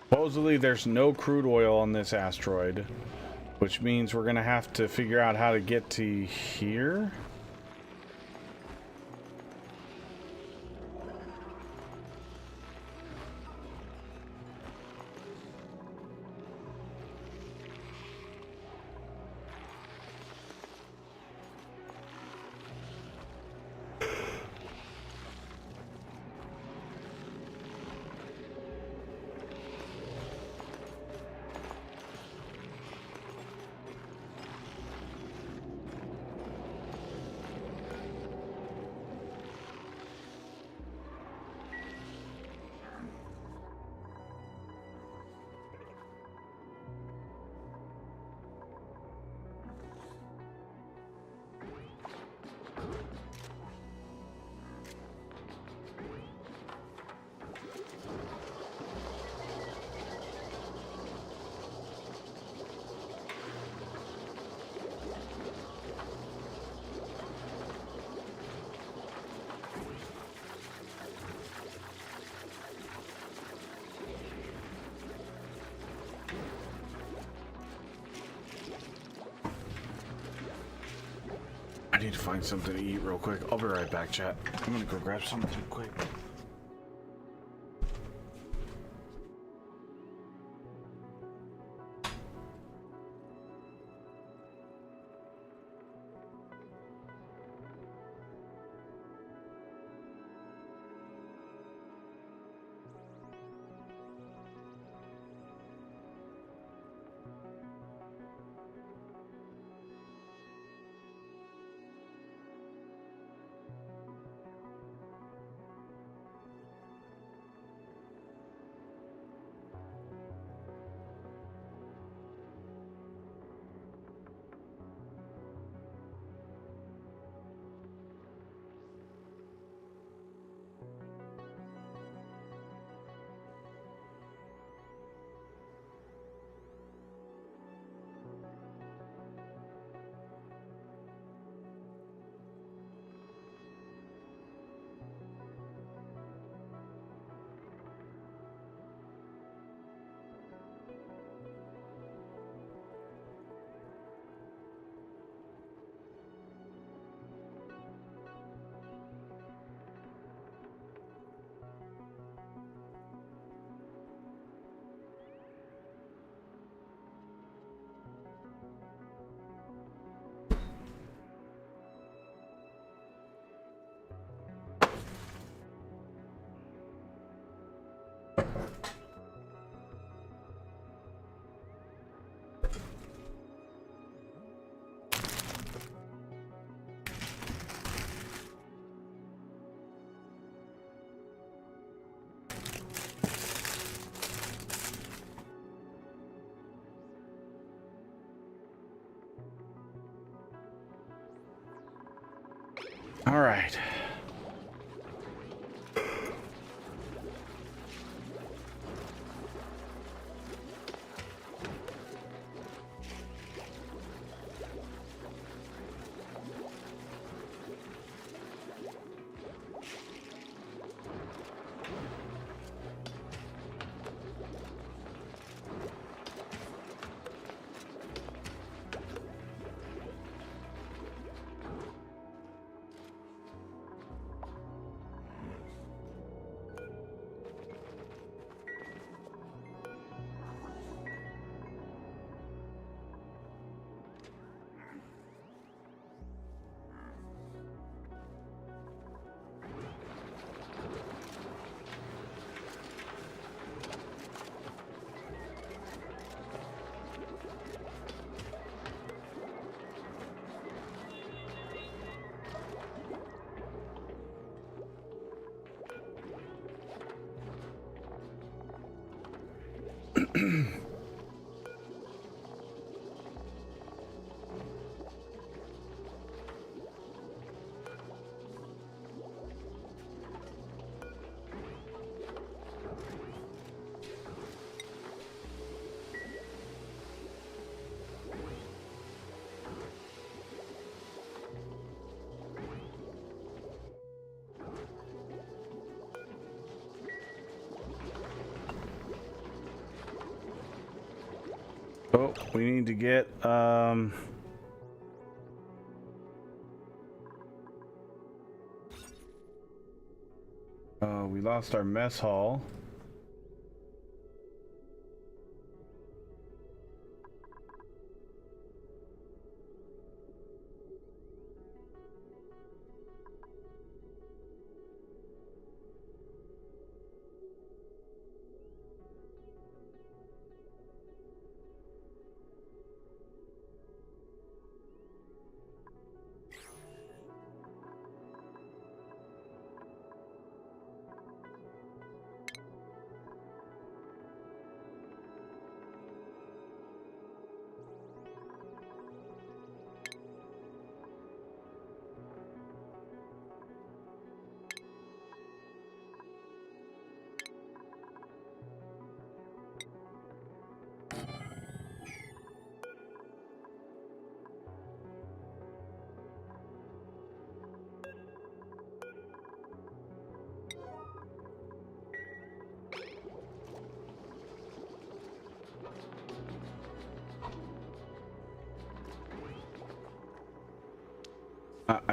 Supposedly there's no crude oil on this asteroid, which means we're gonna have to figure out how to get to here. I need to find something to eat real quick. I'll be right back, chat. I'm gonna go grab something quick. All right. Oh, we need to get we lost our mess hall.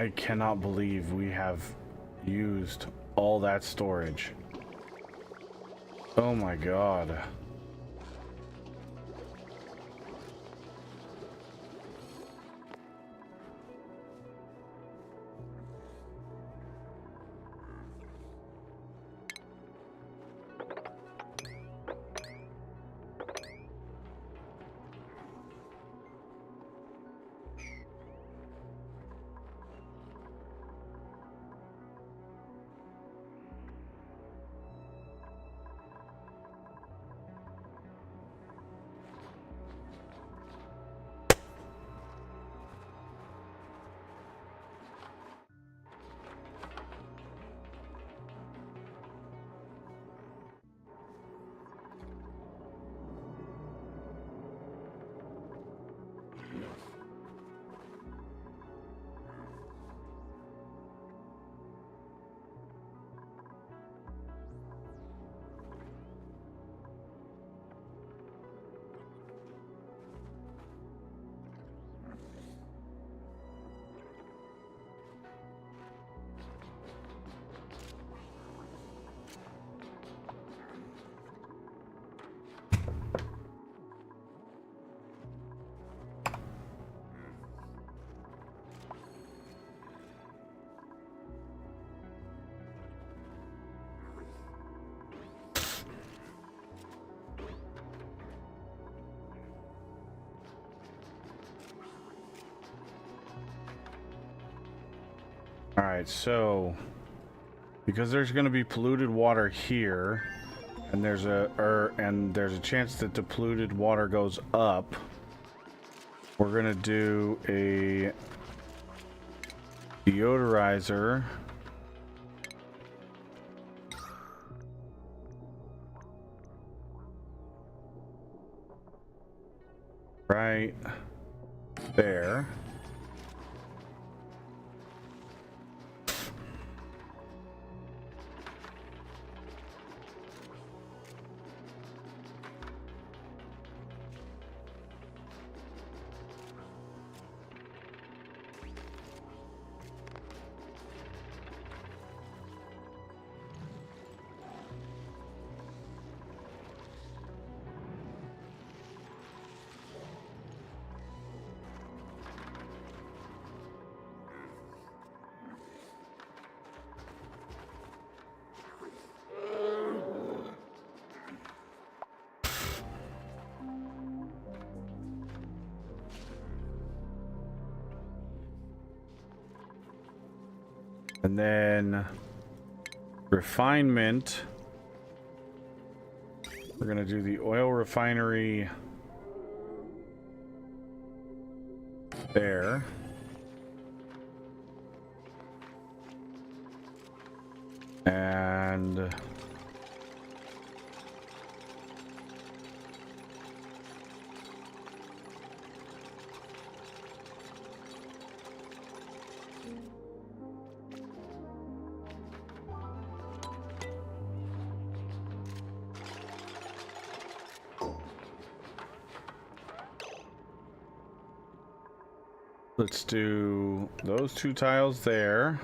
I cannot believe we have used all that storage. Oh my god. All right, so because there's going to be polluted water here, and there's a chance that the polluted water goes up, we're going to do Deodorizer. Right there. And then refinement. We're going to do the oil refinery there. And let's do those 2 tiles there.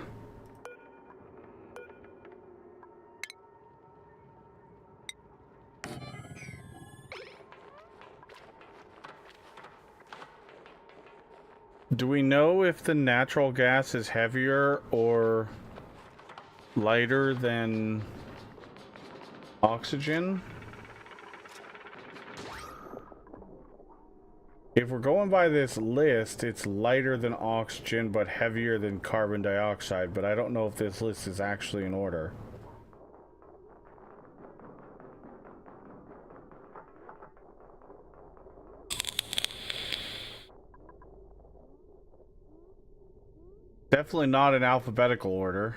Do we know if the natural gas is heavier or lighter than oxygen? If we're going by this list, it's lighter than oxygen but heavier than carbon dioxide, but I don't know if this list is actually in order. Definitely not in alphabetical order.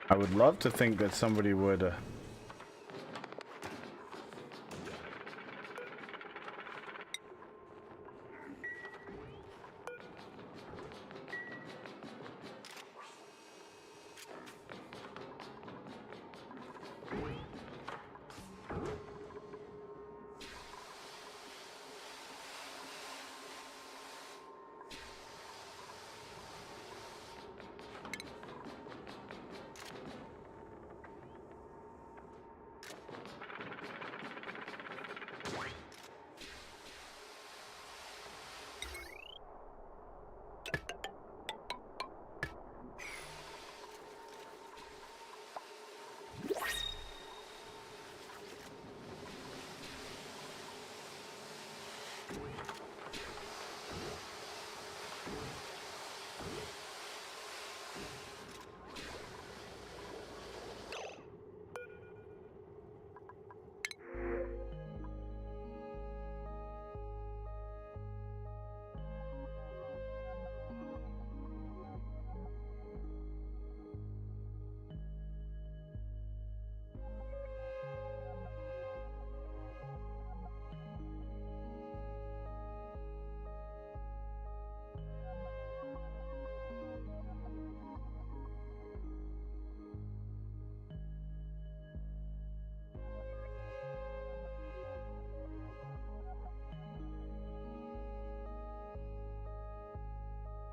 I would love to think that somebody would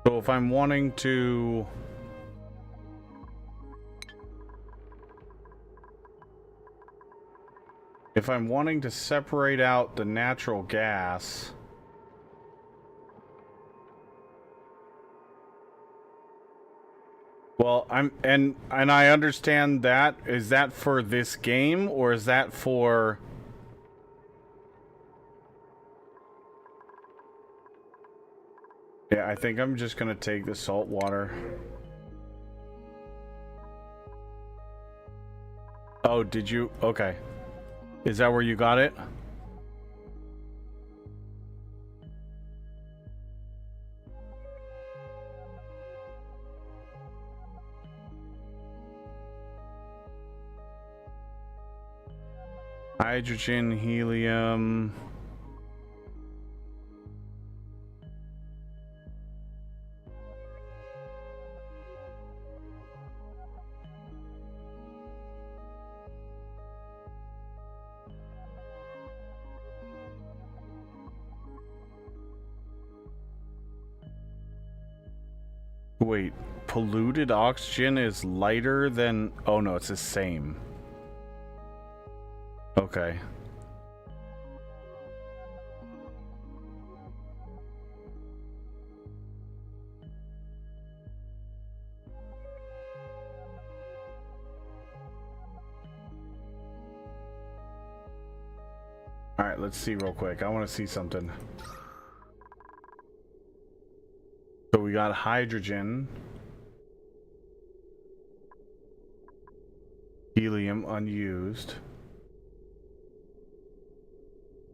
So if I'm wanting to separate out the natural gas, well, and I understand that. Is that for this game or is that for Yeah, I think I'm just gonna take the salt water. Oh, did you? Okay. Is that where you got it? Hydrogen, helium. Wait, polluted oxygen is lighter than... Oh no, it's the same. Okay. Alright, let's see real quick. I want to see something. So we got hydrogen. Helium unused.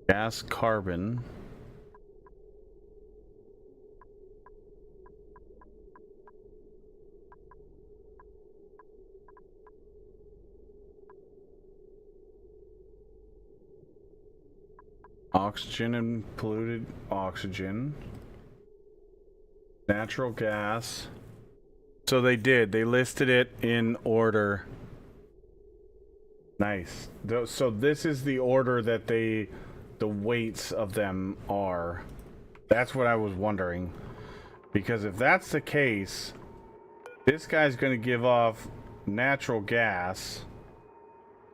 Gas, carbon. Oxygen and polluted oxygen. Natural gas. So they listed it in order. Nice. So this is the order that the weights of them are. That's what I was wondering. Because if that's the case, this guy's going to give off natural gas,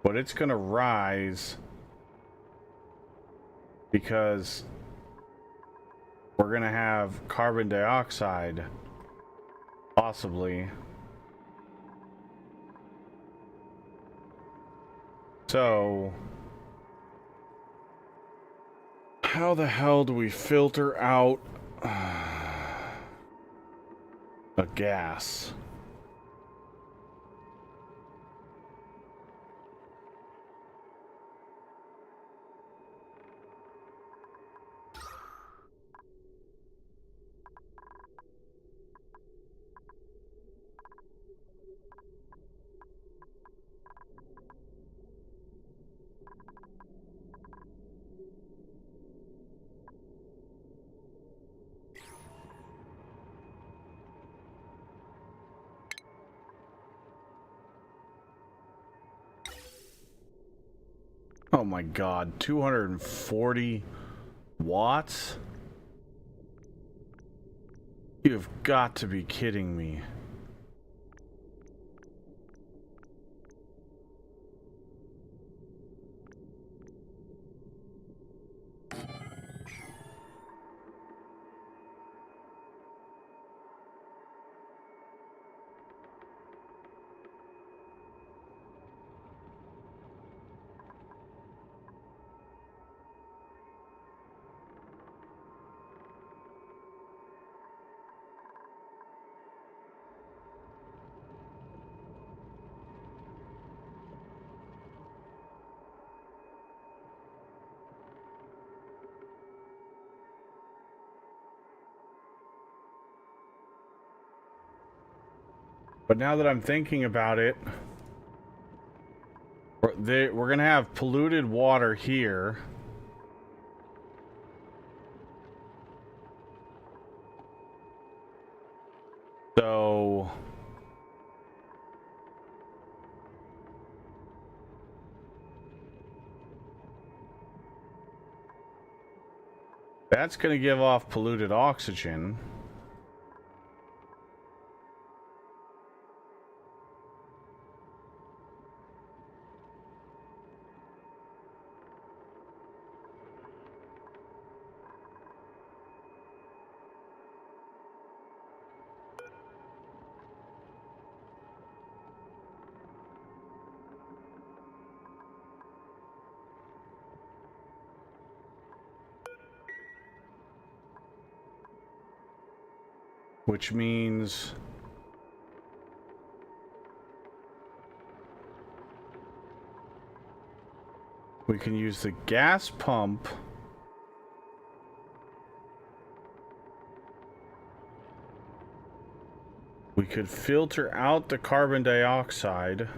but it's going to rise because we're going to have carbon dioxide, possibly. So, how the hell do we filter out a gas? Oh my god, 240 watts? You've got to be kidding me. But now that I'm thinking about it, we're gonna have polluted water here. So that's gonna give off polluted oxygen. Which means we can use the gas pump we could filter out the carbon dioxide.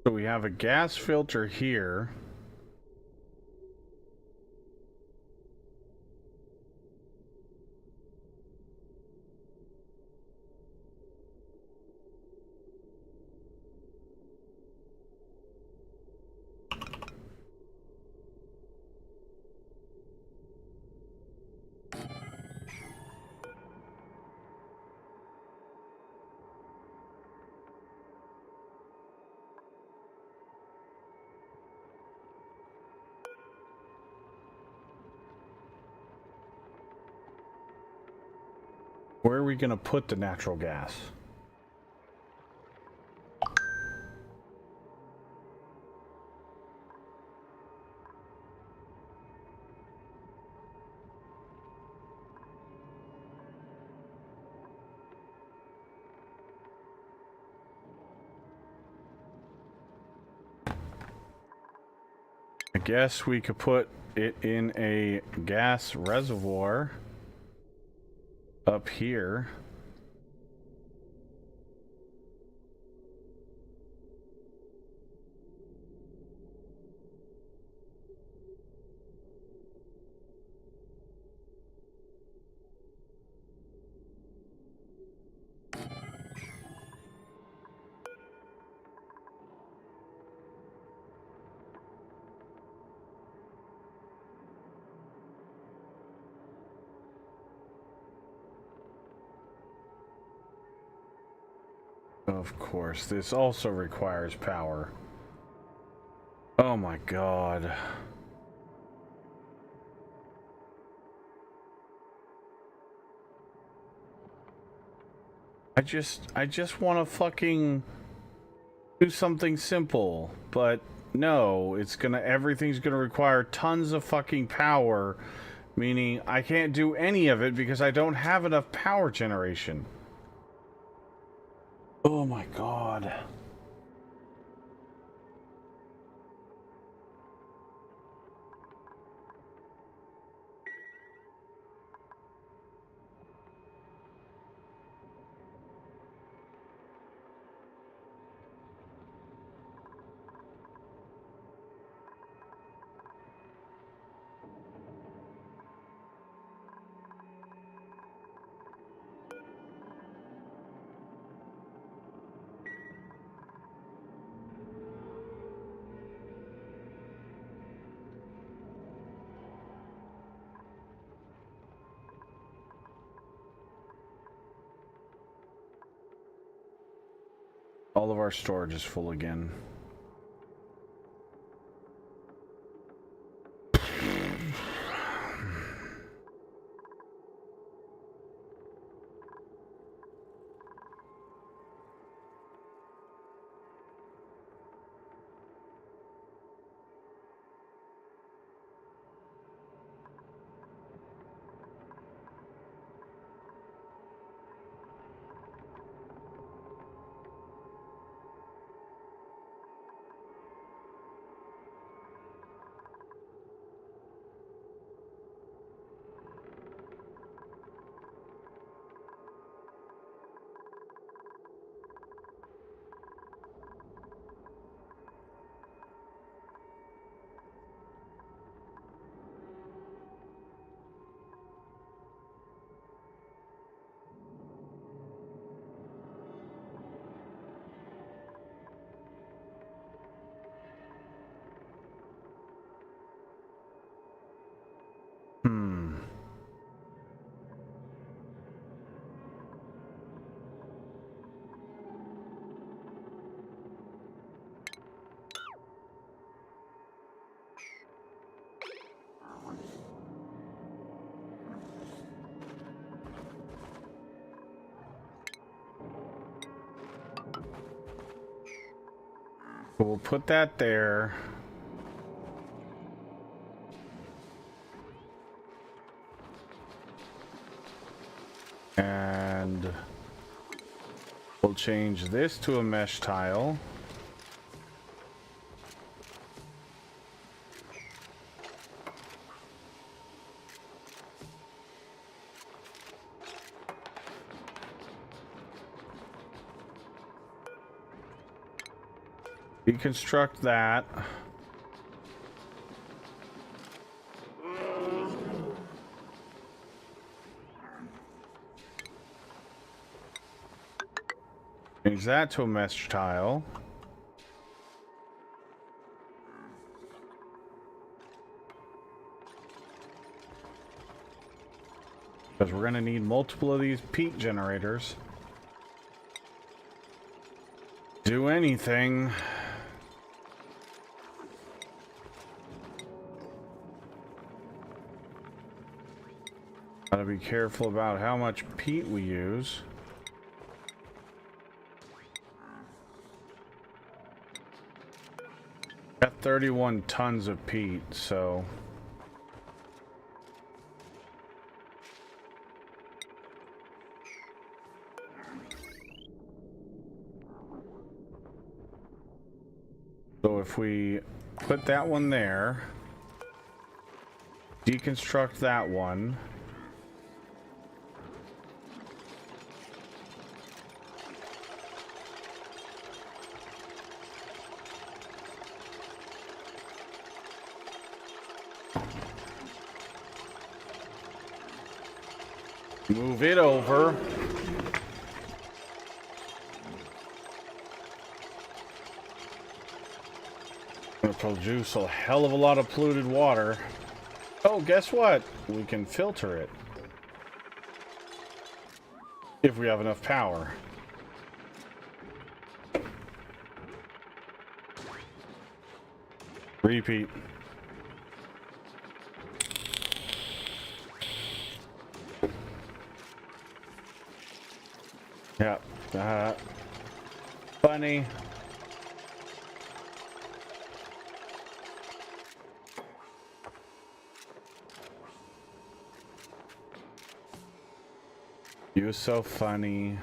So we have a gas filter here. Where are we going to put the natural gas? I guess we could put it in a gas reservoir up here. Of course, this also requires power. Oh my god. I just want to fucking do something simple, but no, everything's gonna require tons of fucking power, meaning I can't do any of it because I don't have enough power generation. Oh my god. All of our storage is full again. We'll put that there. And we'll change this to a mesh tile. Deconstruct that. Change that to a mesh tile. Because we're going to need multiple of these peat generators. Do anything. Gotta be careful about how much peat we use. Got 31 tons of peat, so... So if we put that one there, deconstruct that one, move it over. Gonna produce a hell of a lot of polluted water. Oh, guess what? We can filter it. If we have enough power. Repeat. Yeah. Funny. You're so funny.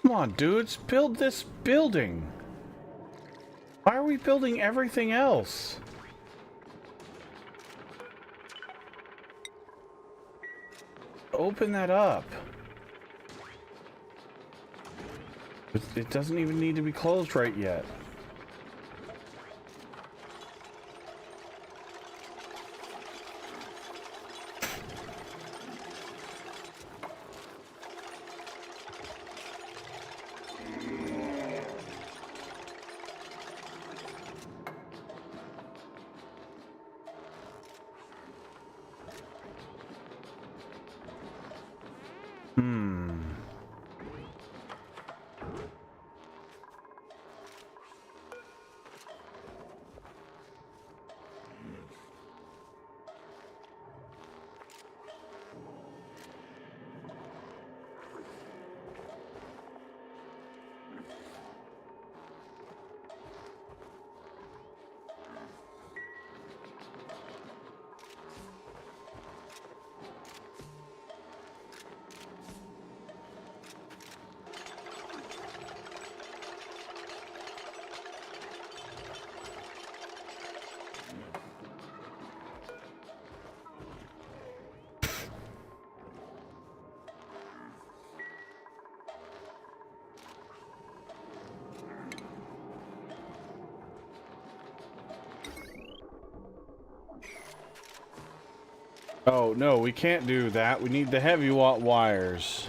Come on, dudes, build this building. Why are we building everything else? Open that up. It doesn't even need to be closed right yet. Oh, no, we can't do that. We need the heavy watt wires.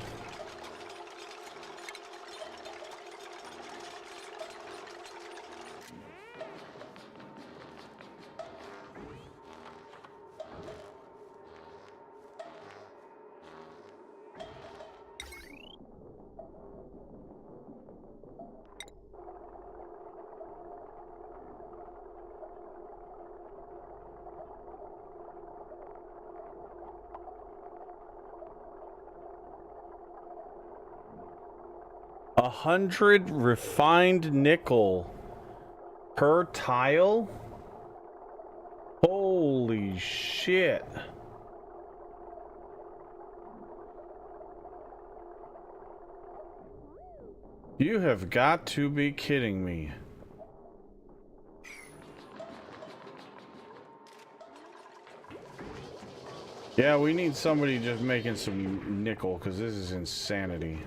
100 refined nickel per tile? Holy shit. You have got to be kidding me. Yeah, we need somebody just making some nickel because this is insanity.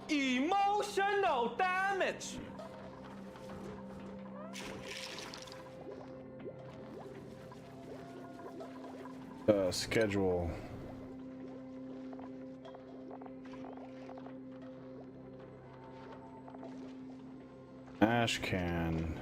Emotional damage.
Schedule. Ash can.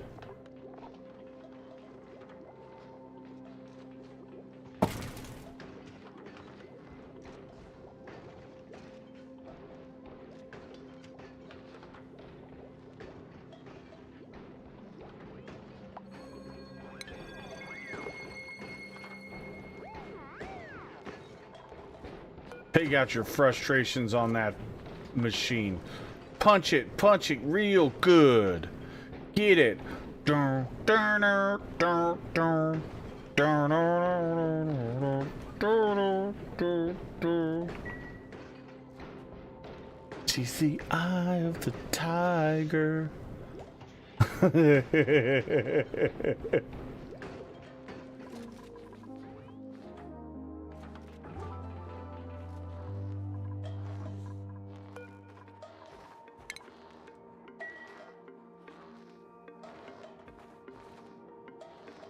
Take out your frustrations on that machine. Punch it real good. Get it. Dun, dun, dun, dun, dun, dun, dun, dun, dun, dun. She's the eye of the tiger.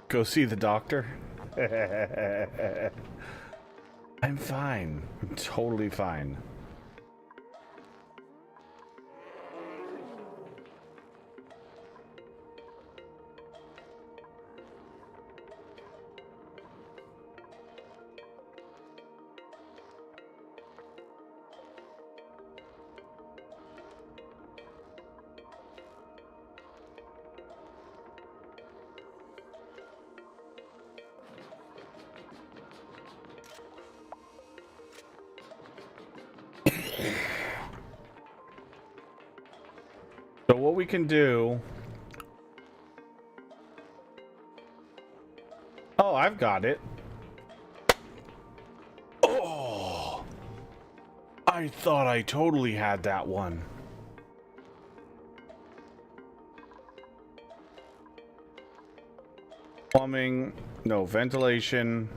Go see the doctor. I'm fine. I'm totally fine. So what we can do... Oh, I've got it. Oh! I thought I totally had that one. Plumbing, no ventilation.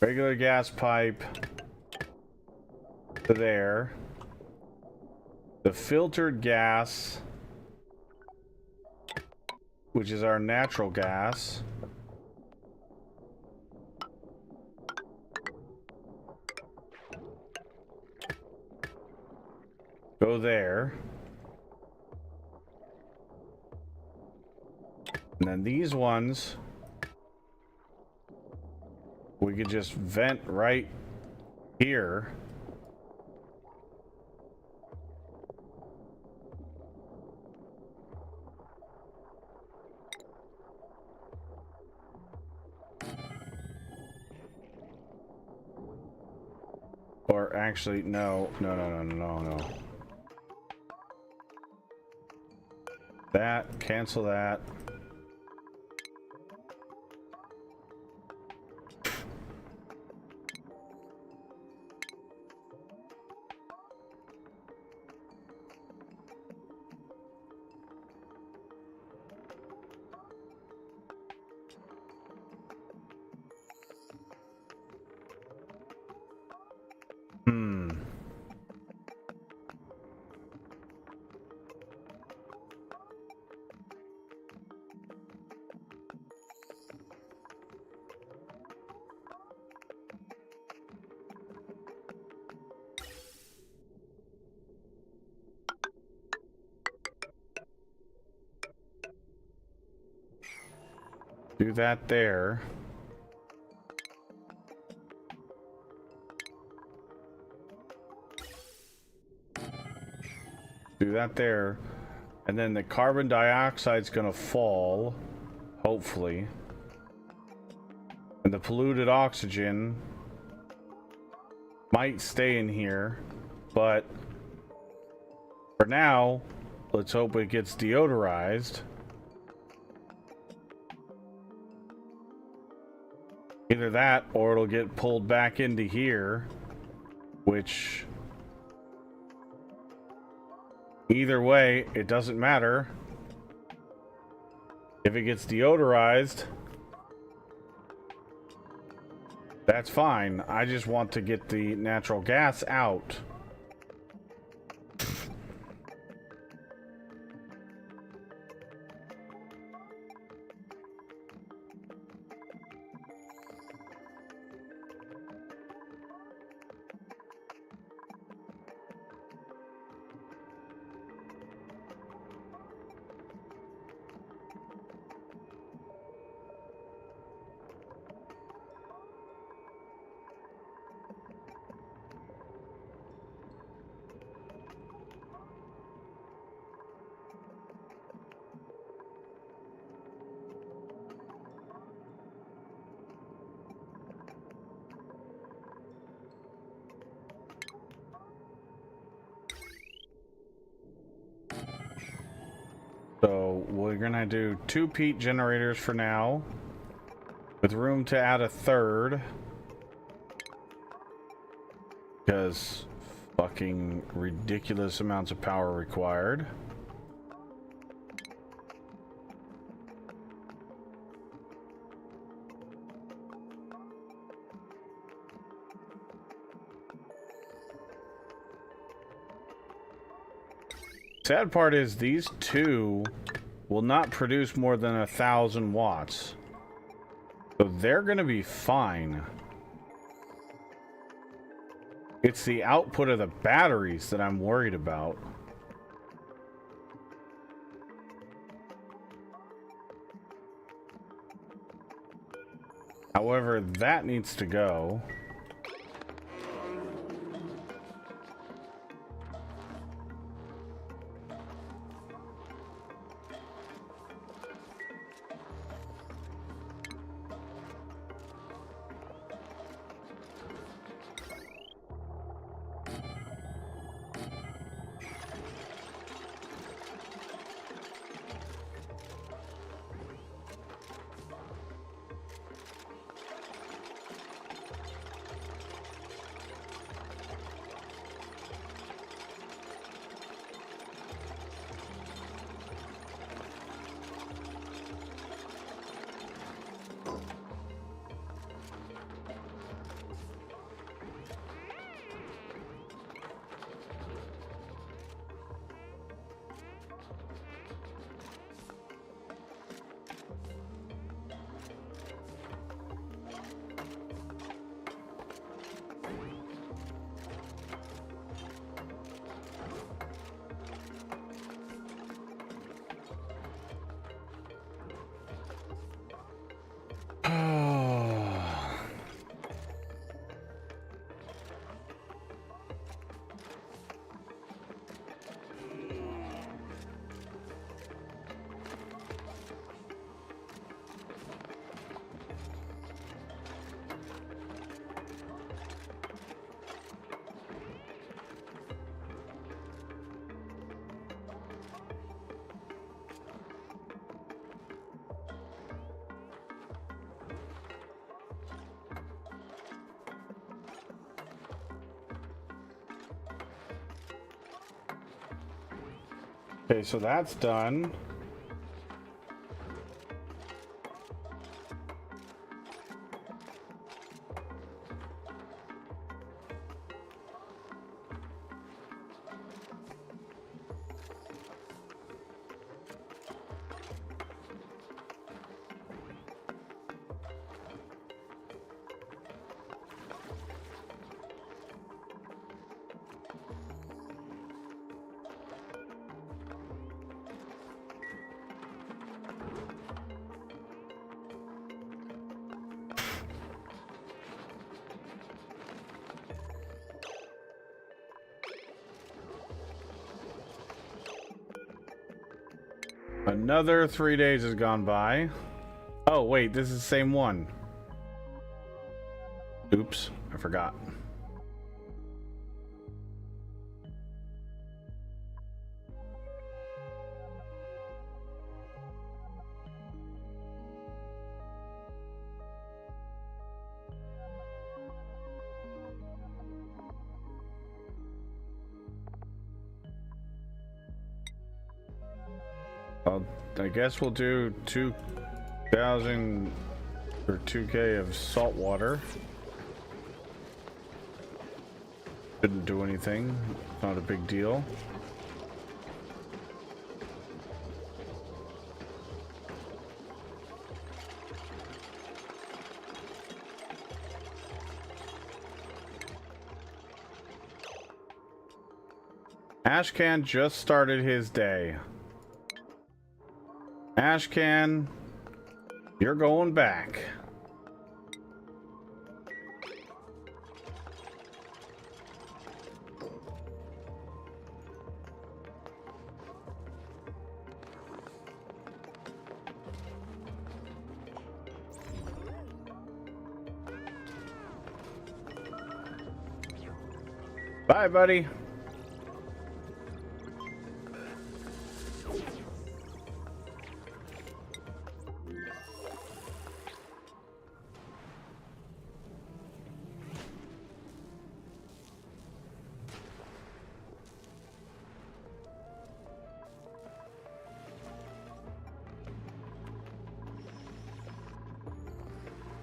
Regular gas pipe. There. The filtered gas, which is our natural gas. Go there. And then these ones, we could just vent right here. Or actually, no. That, cancel that. Do that there. Do that there. And then the carbon dioxide's gonna fall, hopefully. And the polluted oxygen might stay in here, but for now, let's hope it gets deodorized. Either that, or it'll get pulled back into here, which... either way, it doesn't matter. If it gets deodorized, that's fine. I just want to get the natural gas out. So we're gonna do 2 peat generators for now, with room to add a third, because fucking ridiculous amounts of power required. Sad part is these two will not produce more than 1,000 watts. So they're gonna be fine. It's the output of the batteries that I'm worried about. However, that needs to go. Okay, so that's done. Another 3 days has gone by. Oh, wait, this is the same one. Oops, I forgot. I guess we'll do 2,000 or 2K of salt water. Didn't do anything. Not a big deal. Ashcan just started his day. Ashcan, you're going back. Bye, buddy.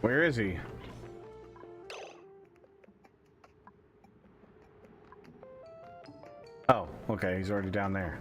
Where is he? Oh, okay, he's already down there.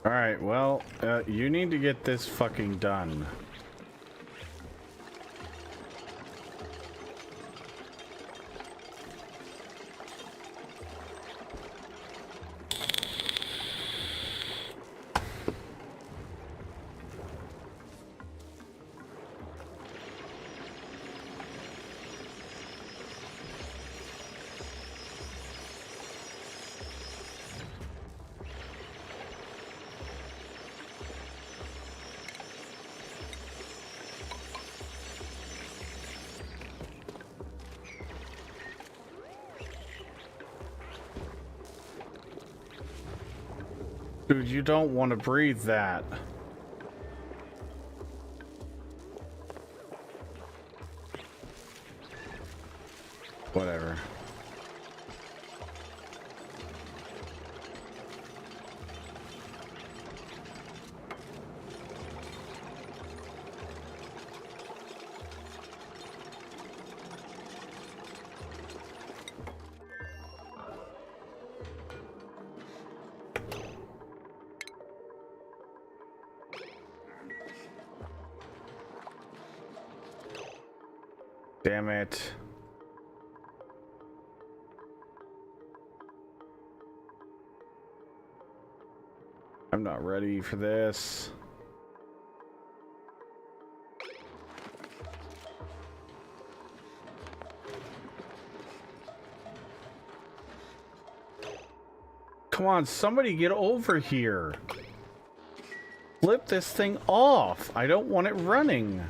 Alright, well, you need to get this fucking done. Dude, you don't want to breathe that. Whatever. Damn it. I'm not ready for this. Come on, somebody get over here. Flip this thing off. I don't want it running.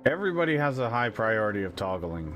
Everybody has a high priority of toggling.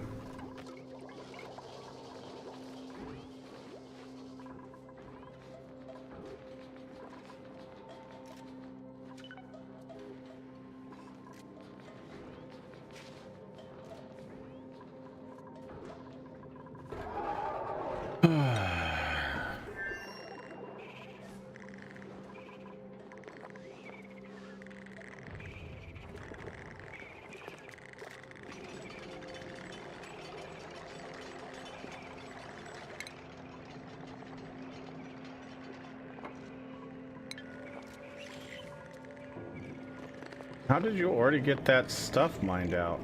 How did you already get that stuff mined out?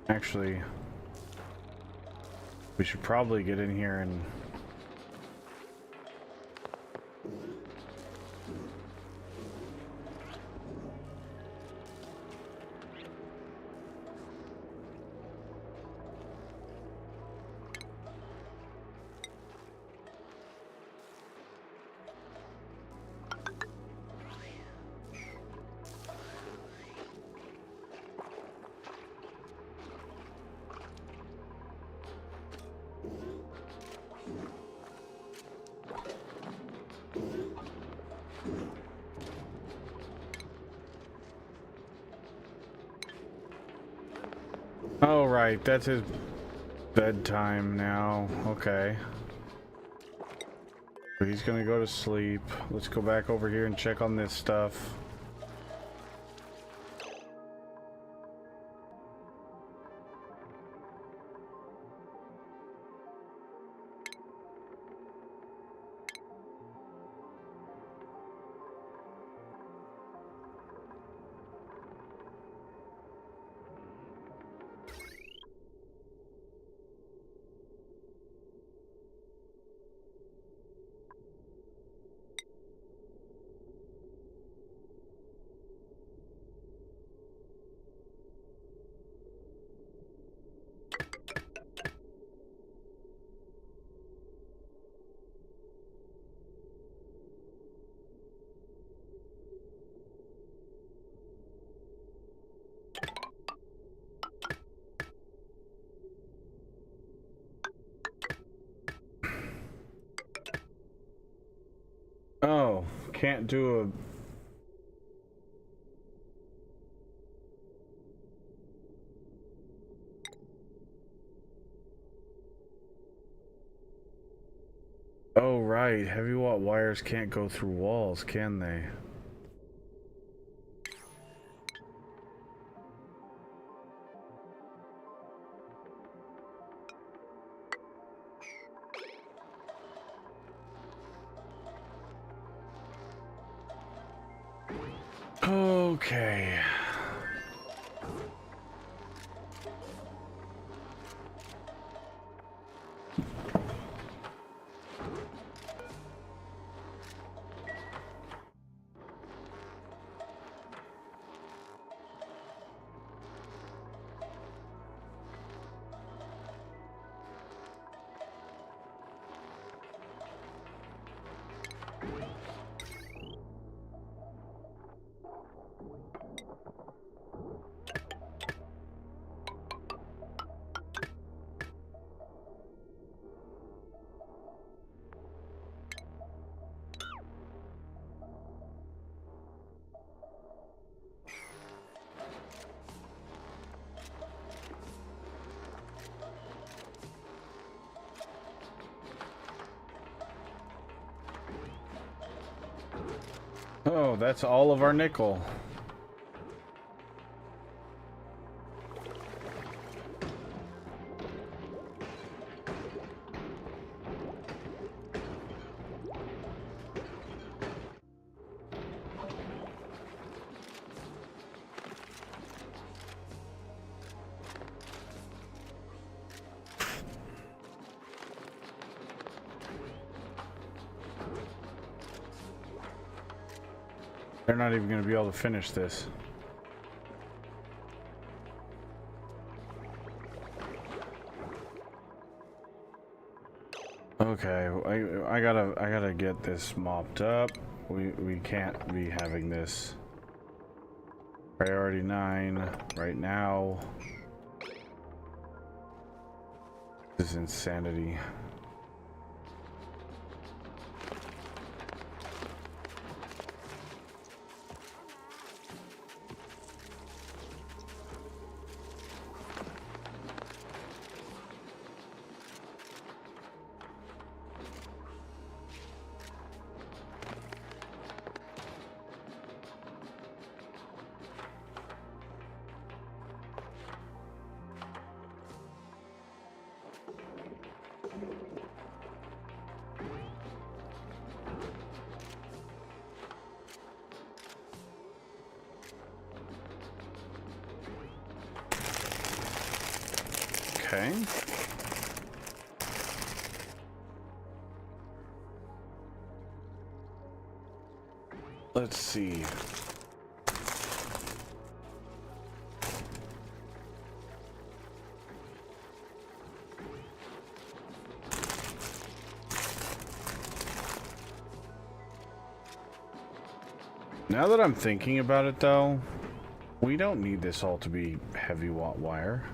Actually, we should probably get in here and... Oh, right. That's his bedtime now. Okay. So he's gonna go to sleep. Let's go back over here and check on this stuff. Oh, can't do a... Oh, right. Heavy watt wires can't go through walls, can they? Okay. Oh, that's all of our nickel. They're not even going to be able to finish this. Okay, I gotta get this mopped up. We can't be having this. Priority 9 right now. This is insanity. Okay. Let's see. Now that I'm thinking about it though, we don't need this all to be heavy watt wire.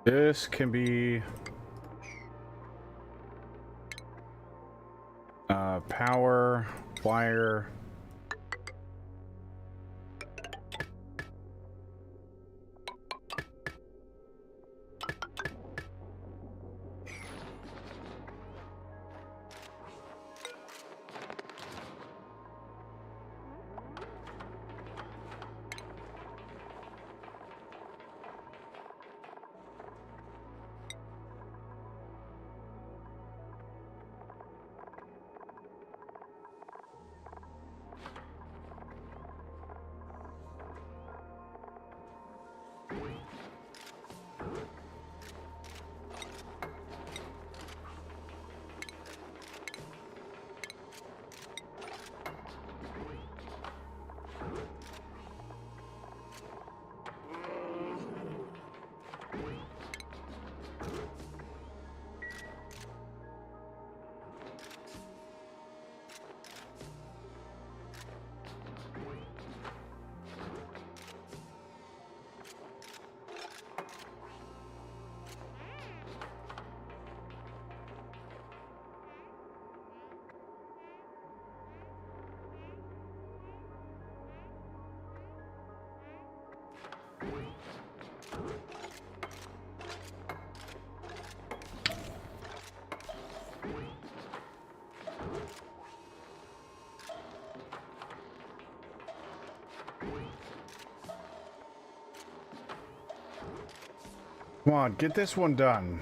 This can be power wire. Come on, get this one done.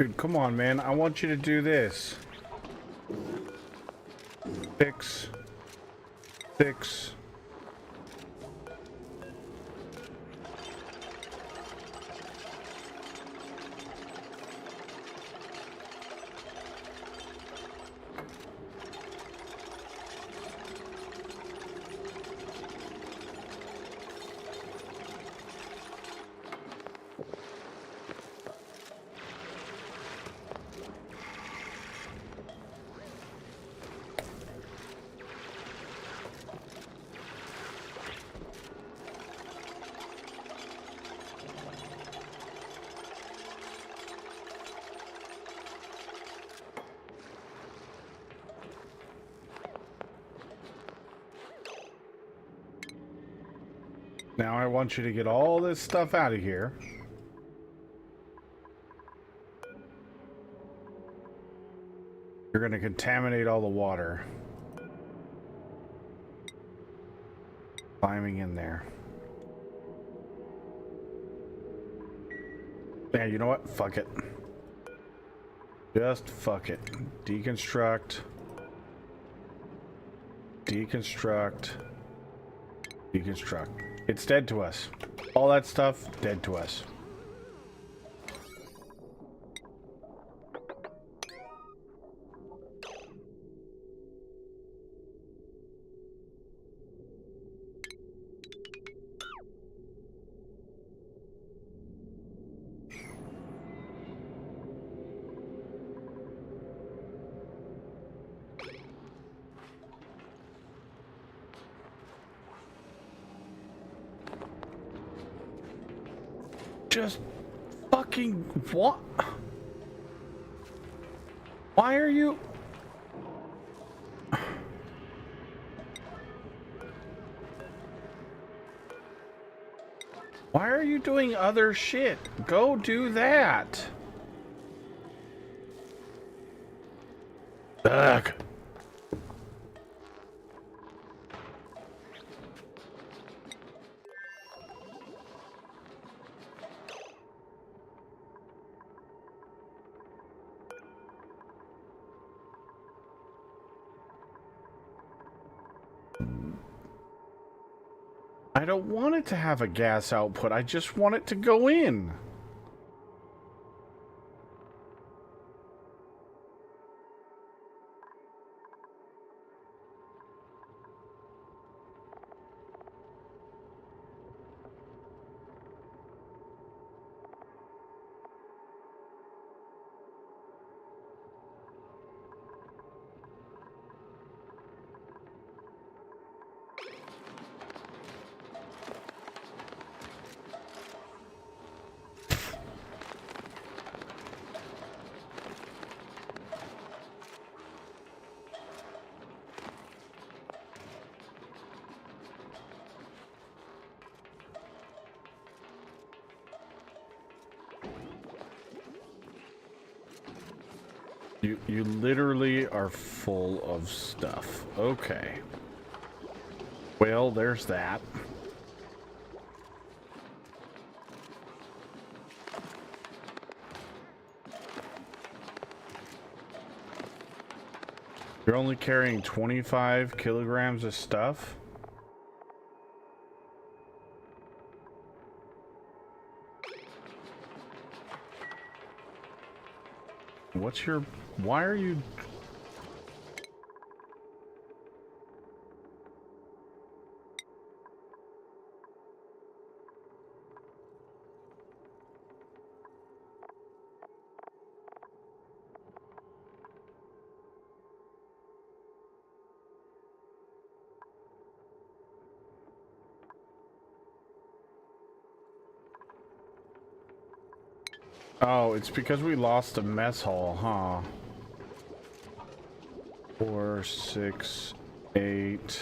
Dude, come on, man. I want you to do this. 6, 6. Now I want you to get all this stuff out of here. You're going to contaminate all the water. Climbing in there. Yeah, you know what? Fuck it. Just fuck it. Deconstruct. Deconstruct. Deconstruct. It's dead to us. All that stuff, dead to us. Just fucking what? Why are you? Why are you doing other shit? Go do that. Ugh. I don't want it to have a gas output. I just want it to go in. You literally are full of stuff. Okay. Well, there's that. You're only carrying 25 kilograms of stuff? What's your... Why are you... Oh, it's because we lost the mess hall, huh? 4, 6, 8.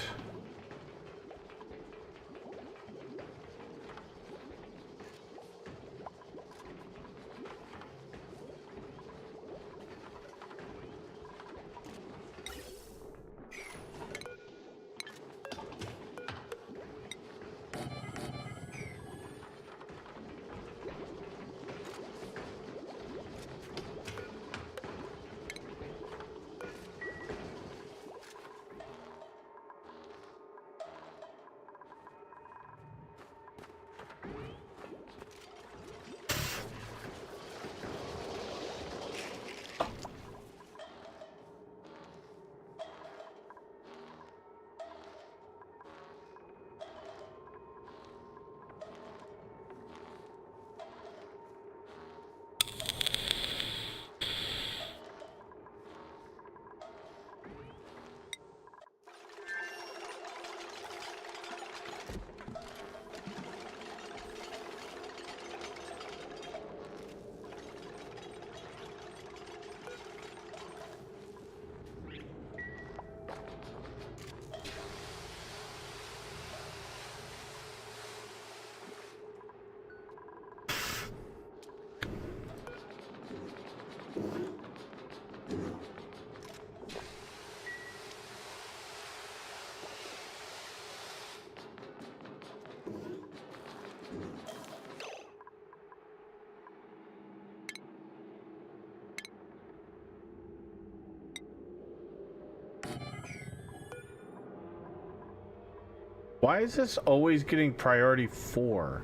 Why is this always getting priority 4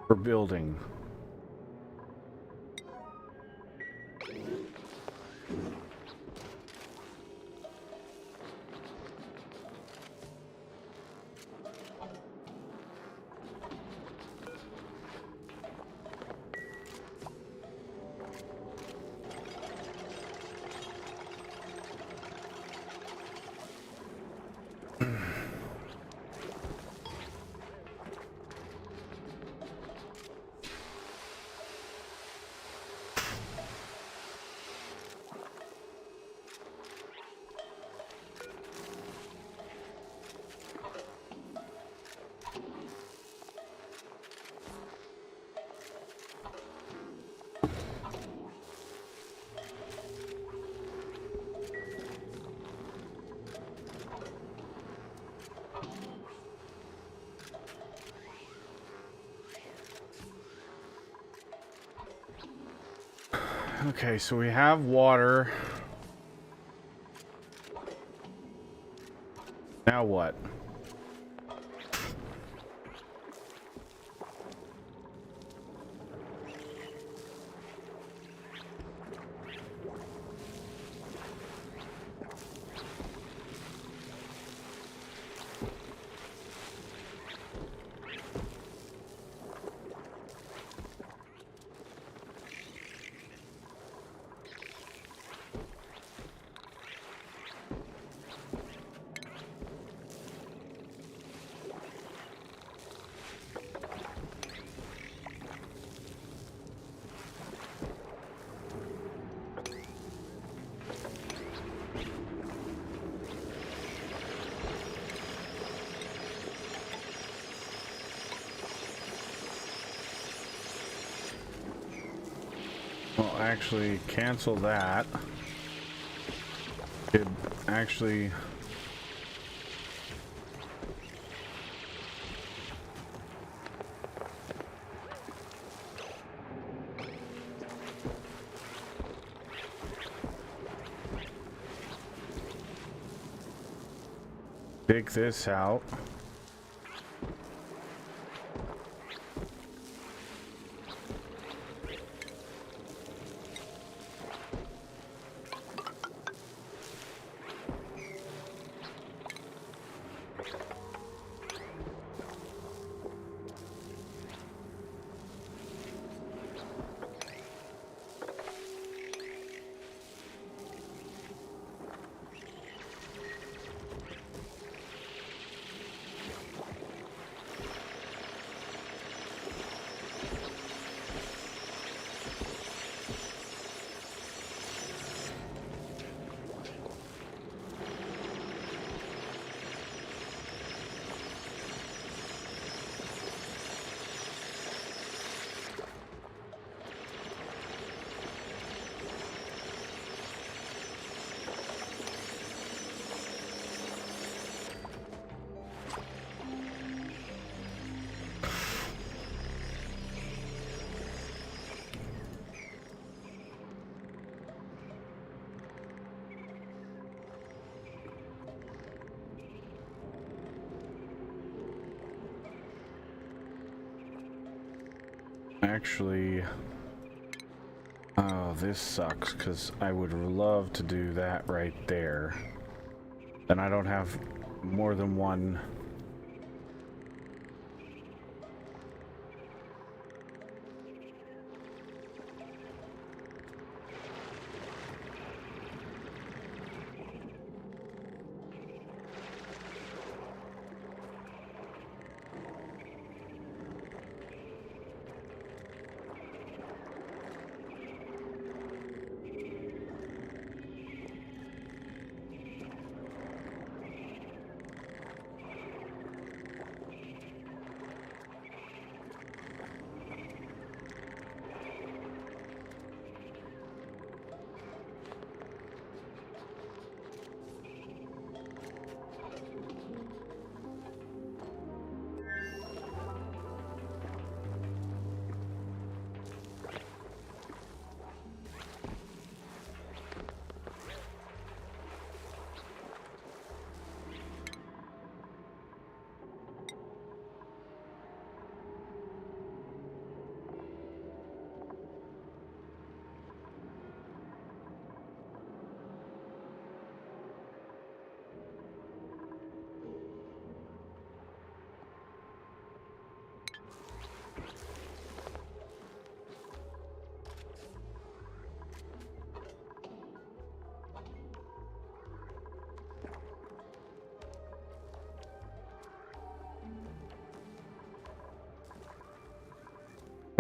for building? Okay, so we have water. Now what? Well, actually, cancel that. Could actually... dig this out. Actually, oh, this sucks because I would love to do that right there. Then I don't have more than one.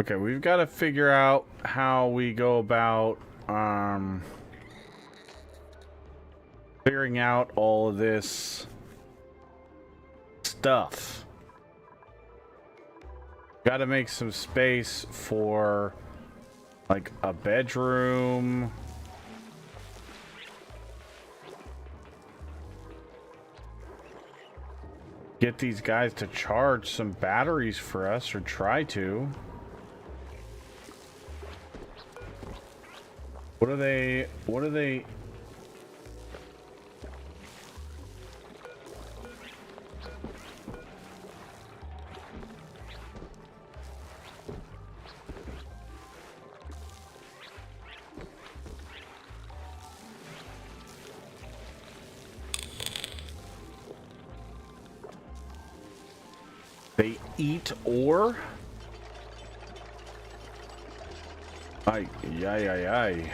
Okay, we've got to figure out how we go about figuring out all of this stuff. Got to make some space for like a bedroom. Get these guys to charge some batteries for us, or try to. What are they? They eat ore? Ay, ay, ay, ay.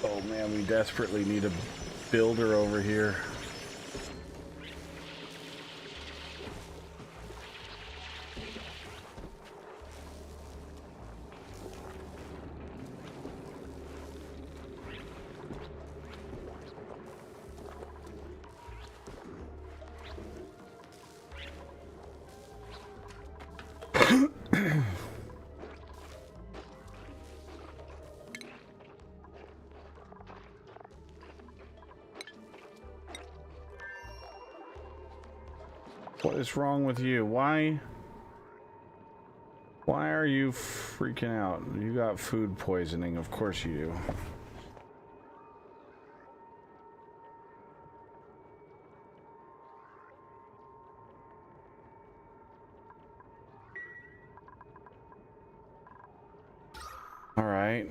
Oh man, we desperately need a builder over here. What is wrong with you? Why are you freaking out? You got food poisoning, of course you do. All right,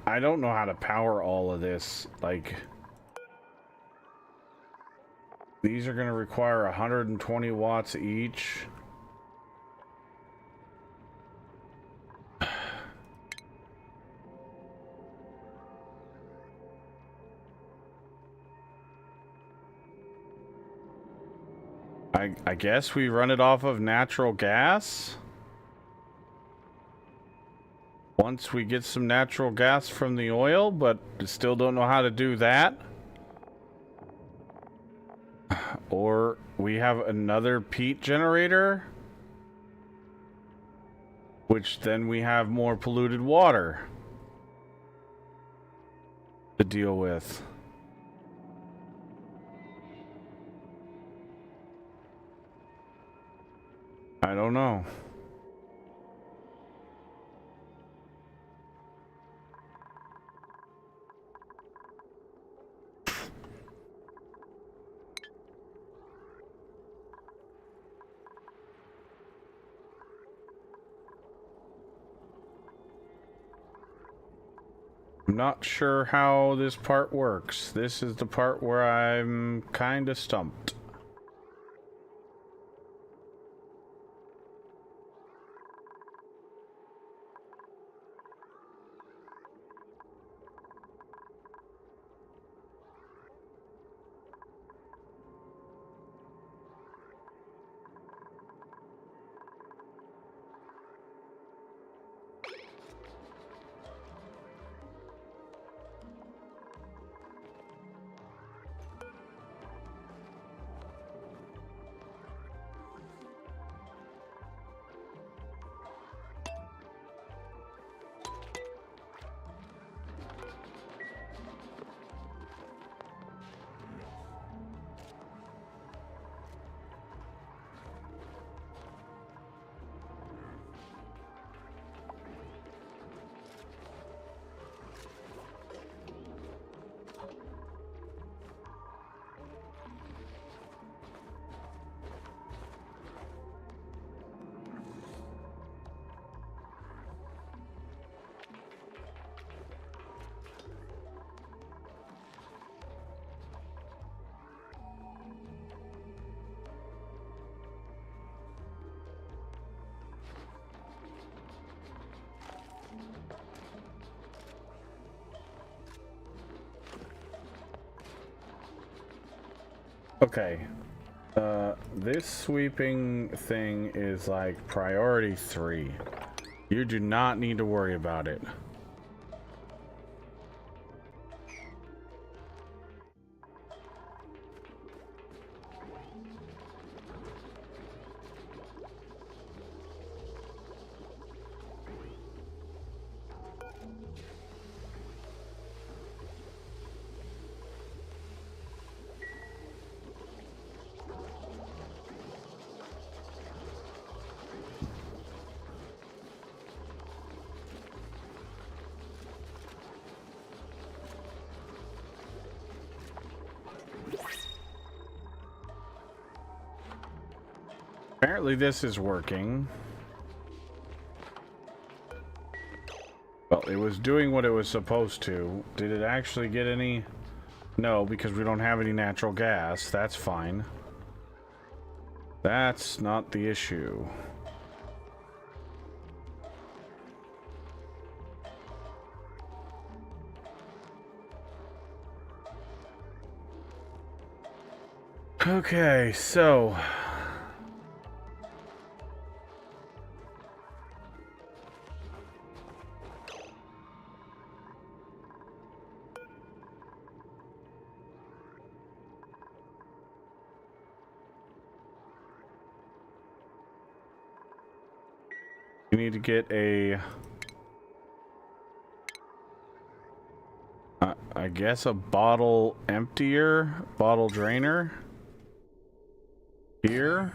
I don't know how to power all of this. Like, these are going to require 120 watts each. I guess we run it off of natural gas. Once we get some natural gas from the oil, but still don't know how to do that. Or we have another peat generator, which then we have more polluted water to deal with. I don't know. I'm not sure how this part works. This is the part where I'm kind of stumped. Okay. This sweeping thing is like priority 3. You do not need to worry about it. Apparently this is working. Well, it was doing what it was supposed to. Did it actually get any? No, because we don't have any natural gas. That's fine. That's not the issue. Okay, so you need to get a I guess a bottle emptier, bottle drainer here.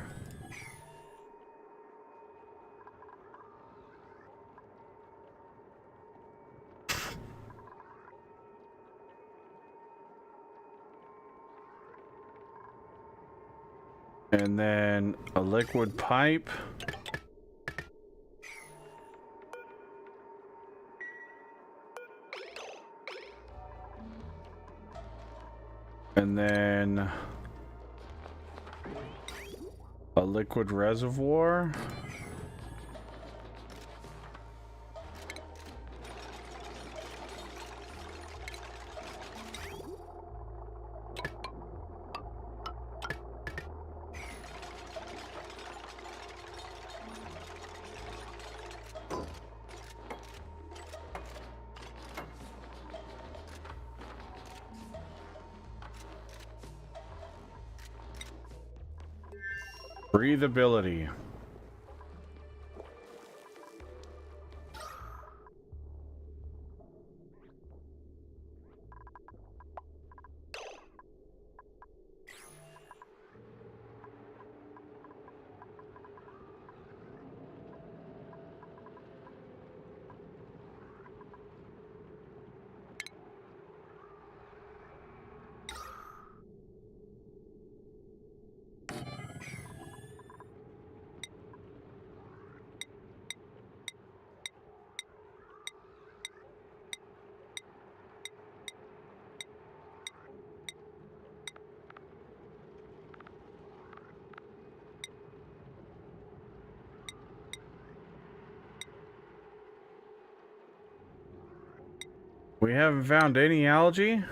And then a liquid pipe. And then a liquid reservoir. Breathability. We haven't found any algae?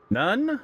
None?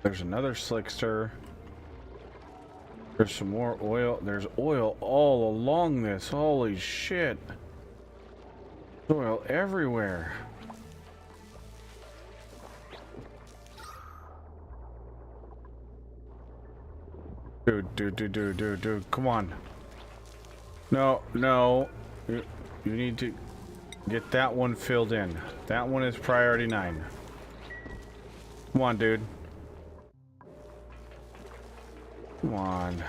There's another slickster. There's some more oil. There's oil all along this. Holy shit. There's oil everywhere. Dude. Come on. No. You need to get that one filled in. That one is priority 9. Come on, dude. Come on.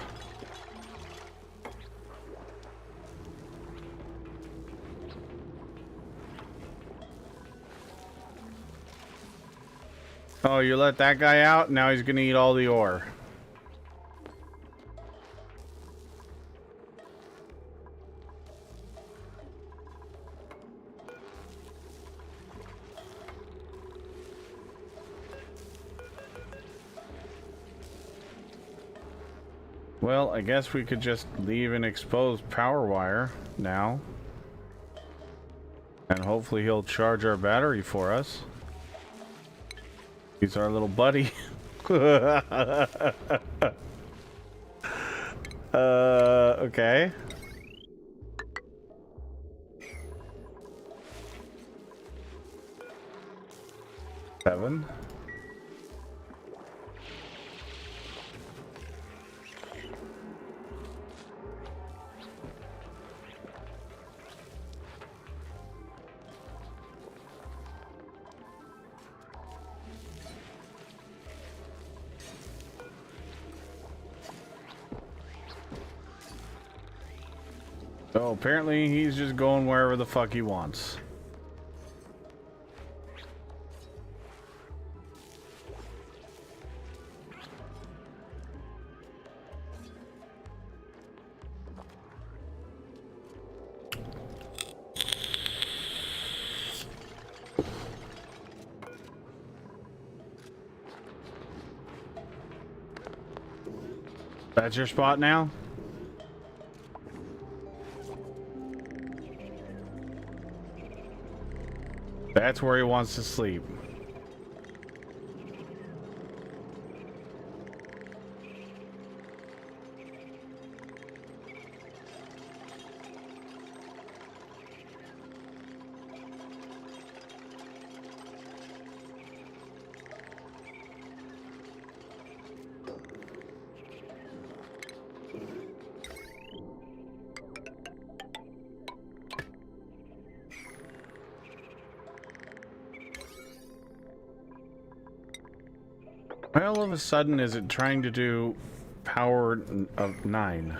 Oh, you let that guy out? Now he's gonna eat all the ore. Well, I guess we could just leave an exposed power wire now. And hopefully he'll charge our battery for us. He's our little buddy. Okay. Seven. So apparently he's just going wherever the fuck he wants. That's your spot now? That's where he wants to sleep. Why all of a sudden is it trying to do power of 9?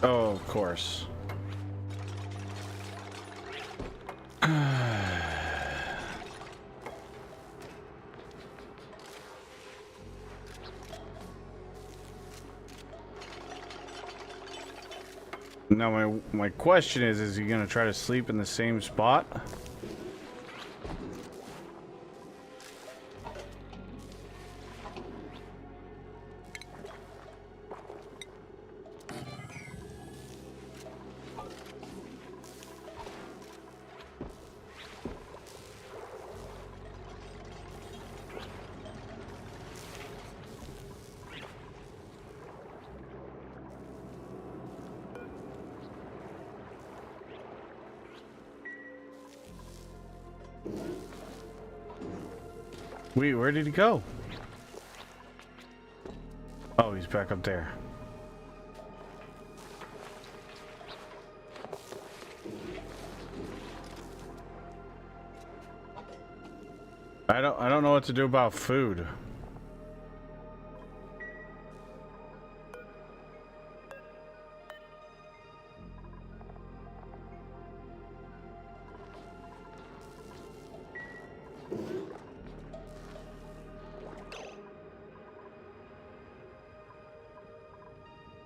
Oh, of course. Now my question is he gonna try to sleep in the same spot? Wait, where did he go? Oh, he's back up there. I don't know what to do about food.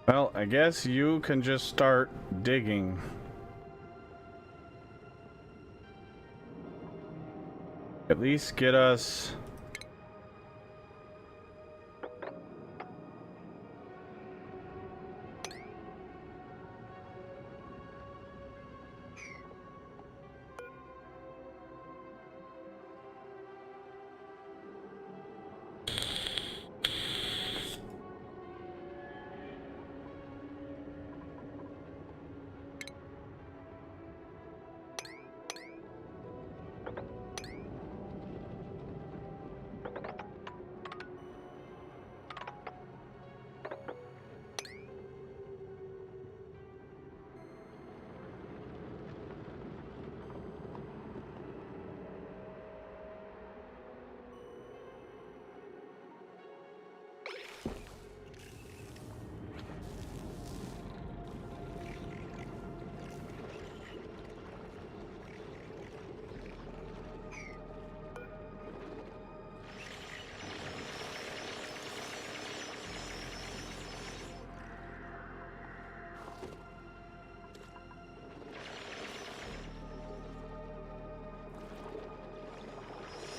Well, I guess you can just start digging. At least get us...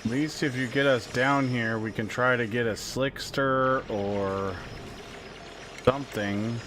At least if you get us down here, we can try to get a slickster or something.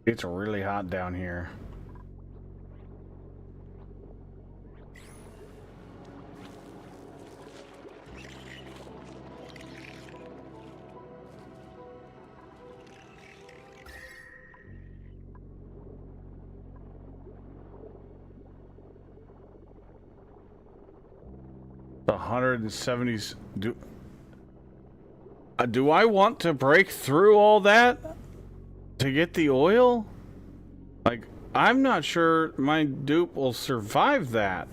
It's really hot down here. The 170s. Do I want to break through all that to get the oil? Like, I'm not sure my dupe will survive that.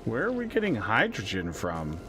Where are we getting hydrogen from?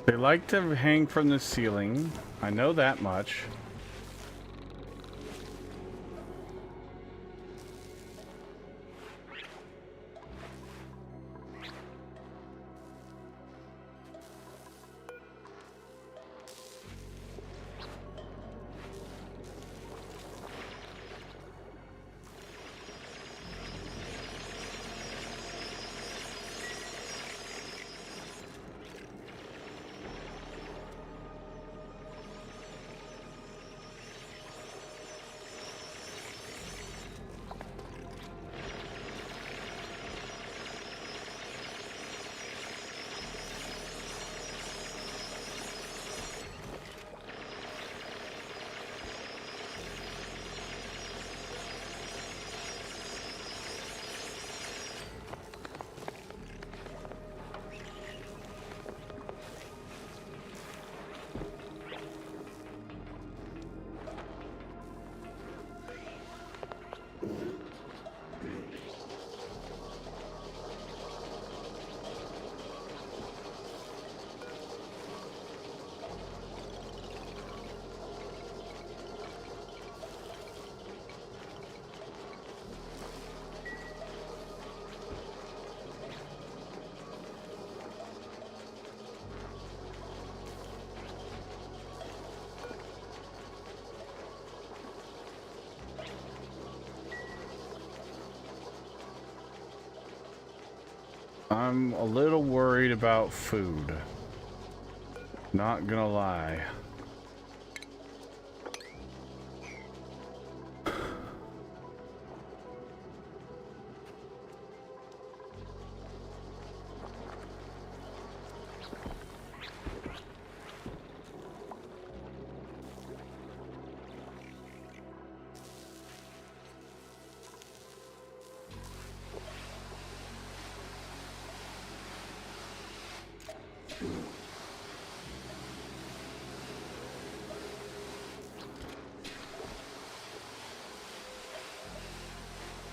They like to hang from the ceiling. I know that much. I'm a little worried about food. Not gonna lie.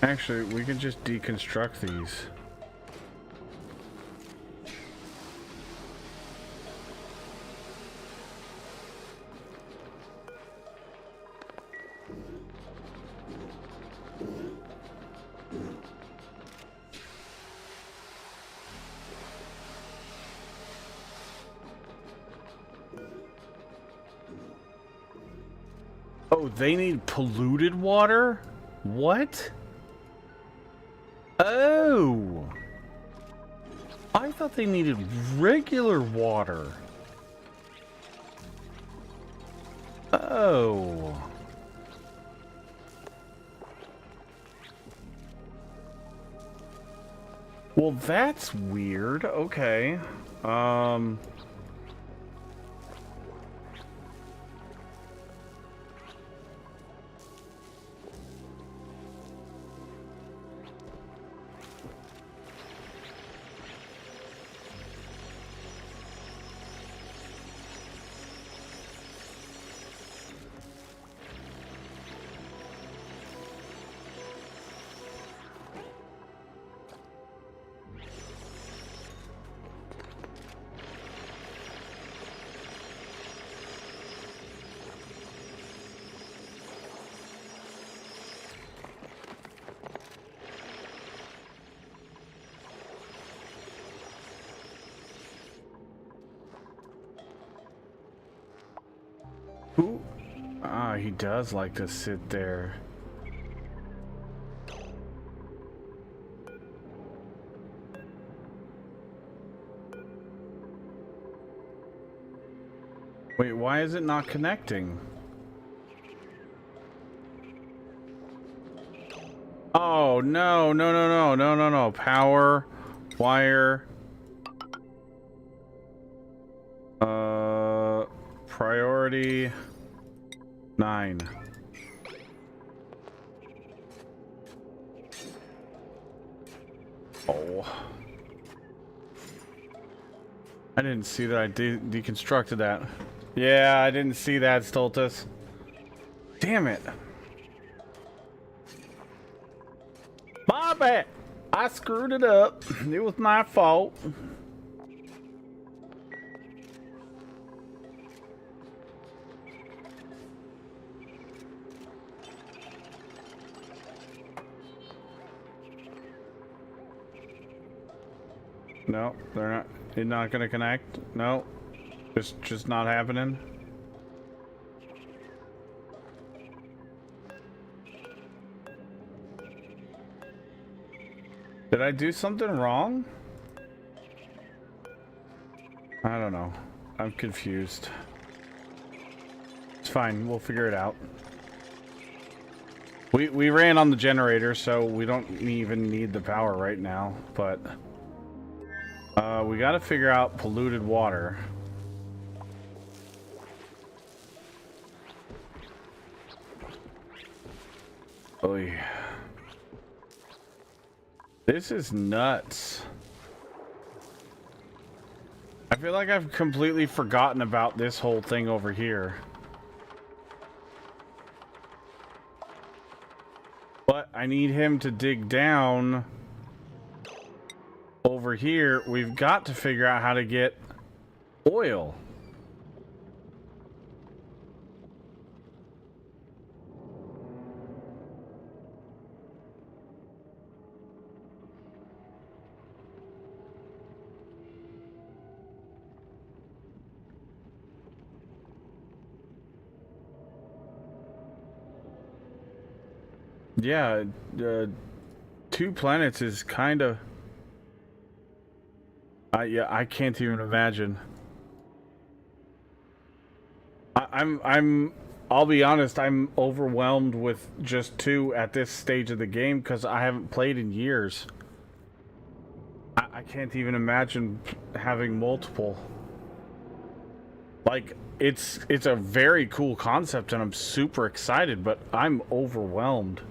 Actually, we could just deconstruct these. Oh, they need polluted water? What? Oh! I thought they needed regular water. Oh. Well, that's weird. Okay. Who? Ah, he does like to sit there. Wait, why is it not connecting? Oh, no, no, no, no, no, no, no. Power, wire. Priority 9. Oh. I didn't see that I deconstructed that. Yeah, I didn't see that, Stultus. Damn it. My bad. I screwed it up. It was my fault. No, they're not. They're not gonna connect. No, just not happening. Did I do something wrong? I don't know. I'm confused. It's fine. We'll figure it out. We ran on the generator, so we don't even need the power right now, but we got to figure out polluted water. Oy. This is nuts. I feel like I've completely forgotten about this whole thing over here. But I need him to dig down over here. We've got to figure out how to get oil. Yeah, 2 planets is kind of... yeah, I can't even imagine. I'll be honest, I'm overwhelmed with just 2 at this stage of the game because I haven't played in years. I can't even imagine having multiple. Like, it's a very cool concept and I'm super excited, but I'm overwhelmed.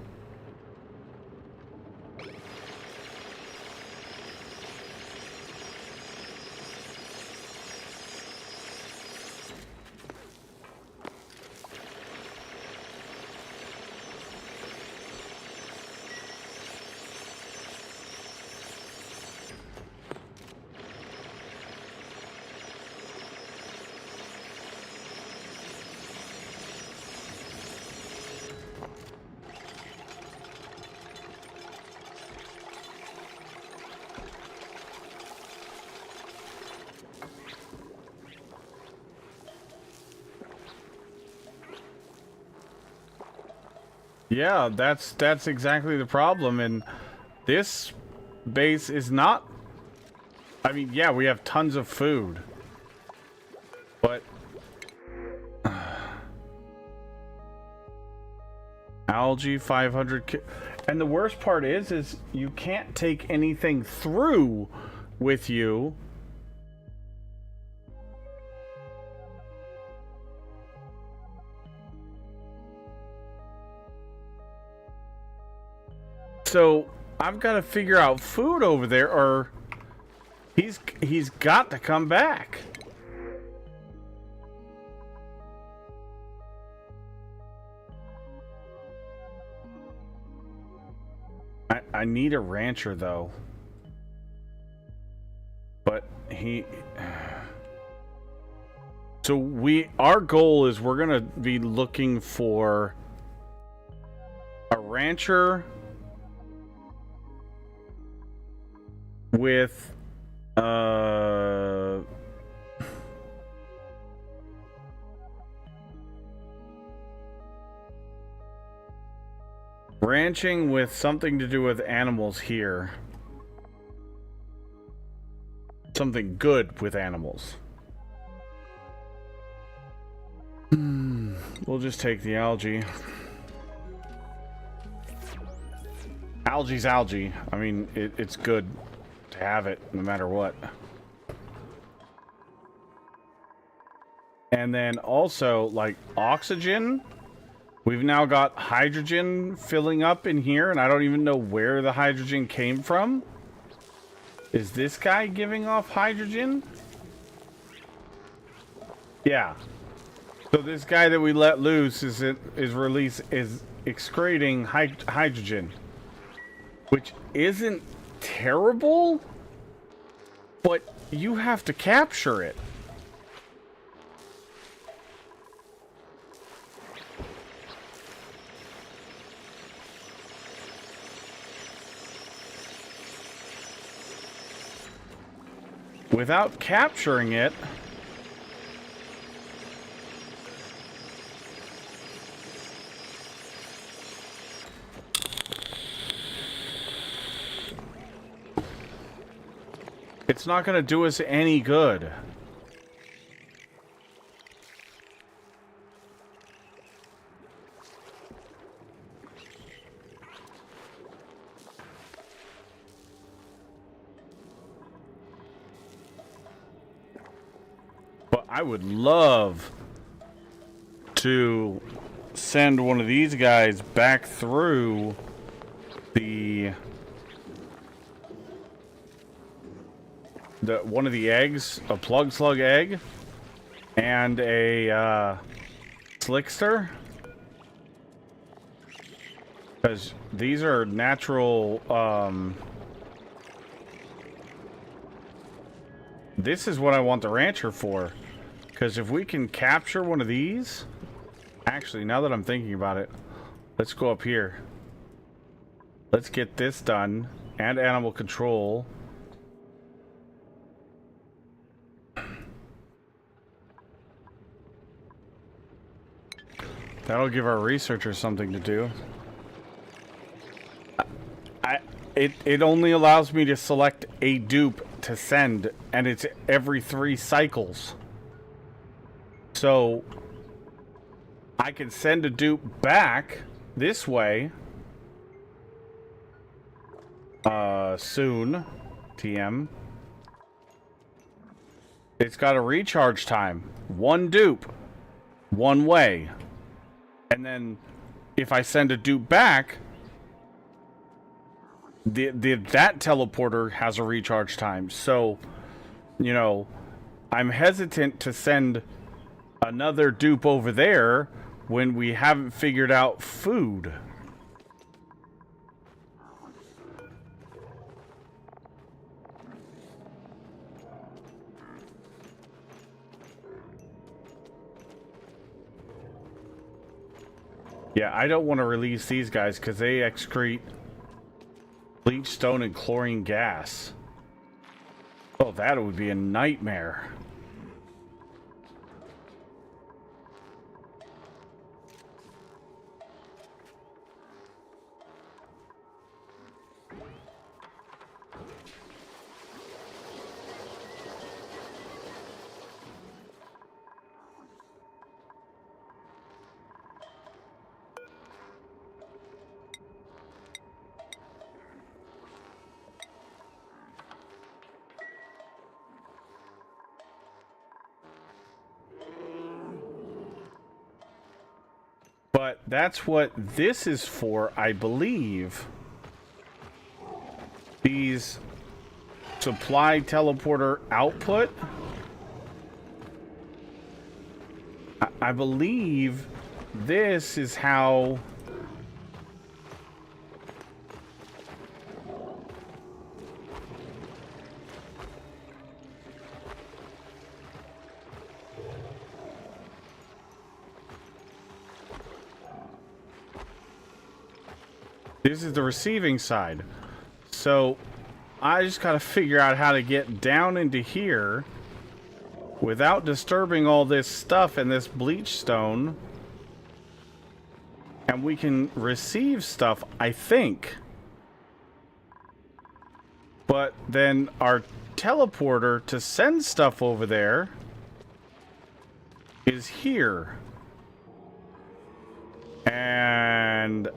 Yeah, that's exactly the problem, and this base is not. I mean, yeah, we have tons of food, but algae 500. And the worst part is you can't take anything through with you. So I've got to figure out food over there, or he's got to come back. I need a rancher though, but so our goal is we're gonna be looking for a rancher with ranching with something to do with animals here. Something good with animals. We'll just take the algae. Algae's algae. I mean, it's good to have it no matter what. And then also, like, oxygen. We've now got hydrogen filling up in here, and I don't even know where the hydrogen came from. Is this guy giving off hydrogen? Yeah. So this guy that we let loose is excreting hydrogen, which isn't terrible, but you have to capture it. Without capturing it, it's not going to do us any good. I would love to send one of these guys back through the one of the eggs, a plug slug egg, and a slickster, because these are natural. This is what I want the rancher for. Because if we can capture one of these... Actually, now that I'm thinking about it, let's go up here. Let's get this done. And animal control. That'll give our researchers something to do. It only allows me to select a dupe to send, and it's every 3 cycles. So I can send a dupe back this way soon. TM. It's got a recharge time. 1 dupe. 1 way. And then if I send a dupe back, that teleporter has a recharge time. So, you know, I'm hesitant to send another dupe over there when we haven't figured out food. Yeah, I don't want to release these guys because they excrete bleach stone and chlorine gas. Oh, that would be a nightmare. But that's what this is for, I believe. These supply teleporter output. I believe this is how... This is the receiving side. So I just gotta figure out how to get down into here without disturbing all this stuff and this bleach stone. And we can receive stuff, I think. But then our teleporter to send stuff over there is here. And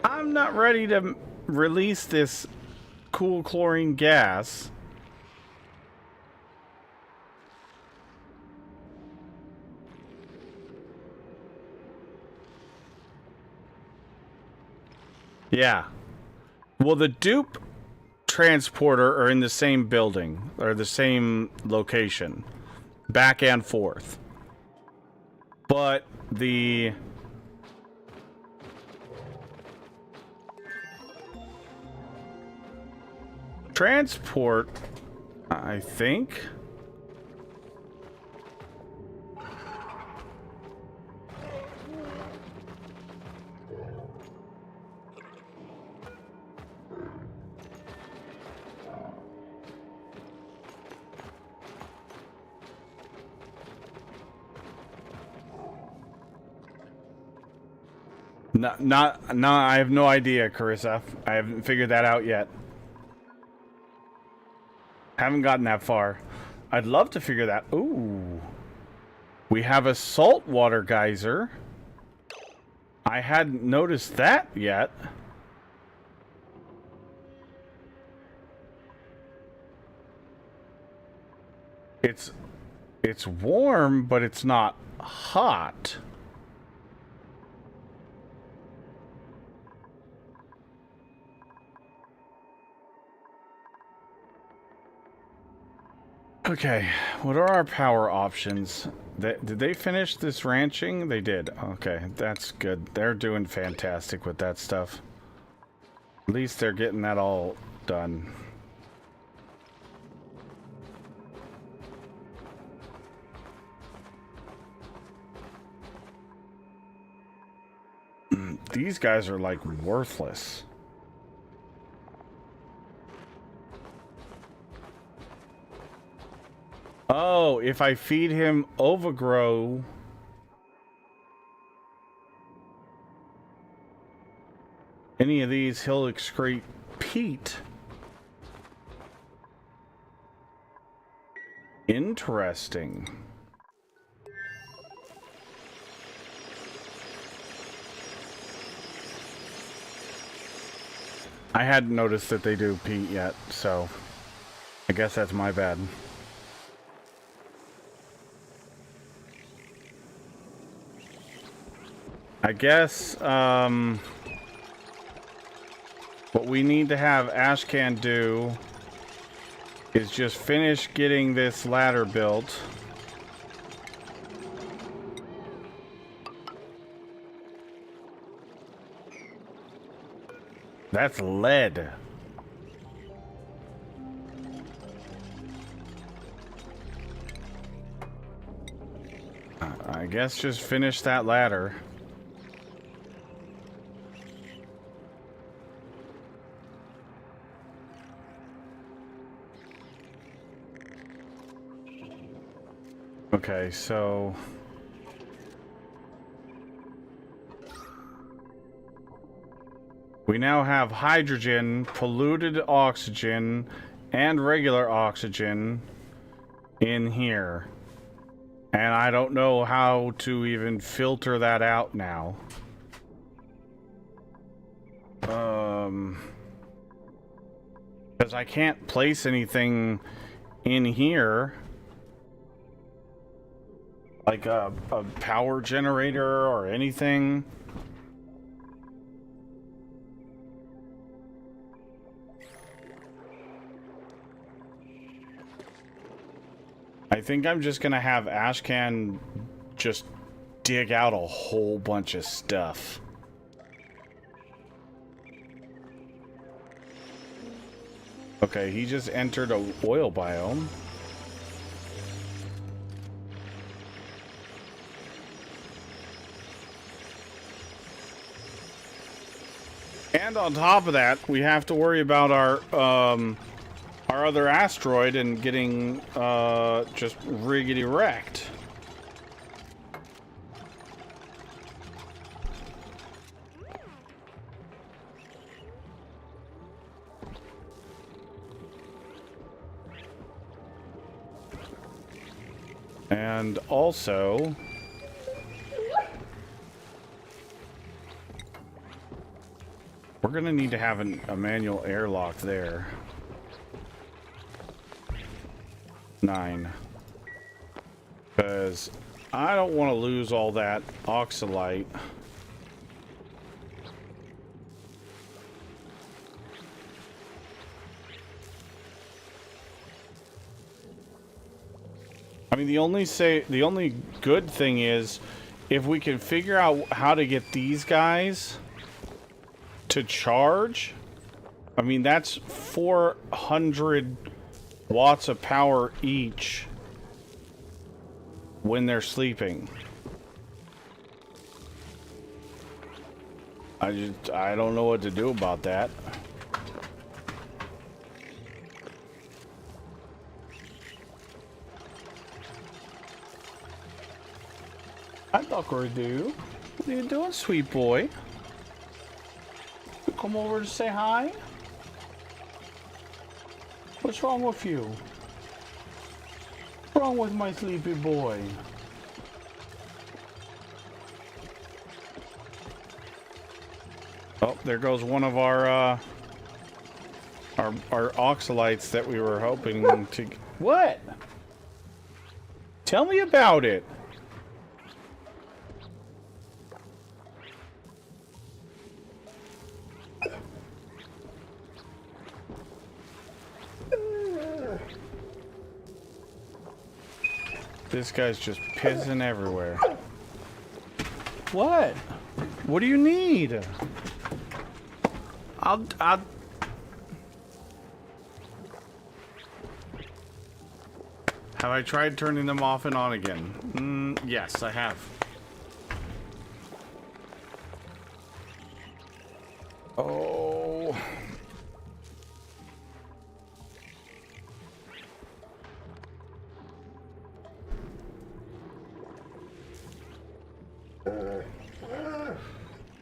I'm not ready to release this cool chlorine gas. Yeah. Well, the dupe transporter are in the same building, or the same location, back and forth. But the transport, I think. No, I have no idea, Carissa. I haven't figured that out yet. Haven't gotten that far. I'd love to figure that. Ooh. We have a saltwater geyser. I hadn't noticed that yet. It's warm, but it's not hot. Okay, what are our power options? Did they finish this ranching? They did. Okay, that's good. They're doing fantastic with that stuff. At least they're getting that all done. These guys are like worthless. Oh, if I feed him overgrow, any of these, he'll excrete peat. Interesting. I hadn't noticed that they do peat yet, so I guess that's my bad. I guess, what we need to have Ashcan do is just finish getting this ladder built. That's lead. I guess just finish that ladder. Okay, so we now have hydrogen, polluted oxygen, and regular oxygen in here. And I don't know how to even filter that out now. Because I can't place anything in here. Like a power generator or anything? I think I'm just gonna have Ashcan just dig out a whole bunch of stuff. Okay, he just entered a oil biome. And on top of that, we have to worry about our other asteroid and getting just riggedy wrecked. And also, we're gonna need to have a manual airlock there. 9. Because I don't want to lose all that oxalite. I mean, the only good thing is if we can figure out how to get these guys to charge. I mean, that's 400 watts of power each when they're sleeping. I don't know what to do about that. Hi, Duckardoo. What are you doing, sweet boy? You come over to say hi? What's wrong with you? What's wrong with my sleepy boy? Oh, there goes one of our oxalites that we were hoping to... What? Tell me about it. This guy's just pissing everywhere. What? What do you need? I'll... Have I tried turning them off and on again? Yes, I have. Oh...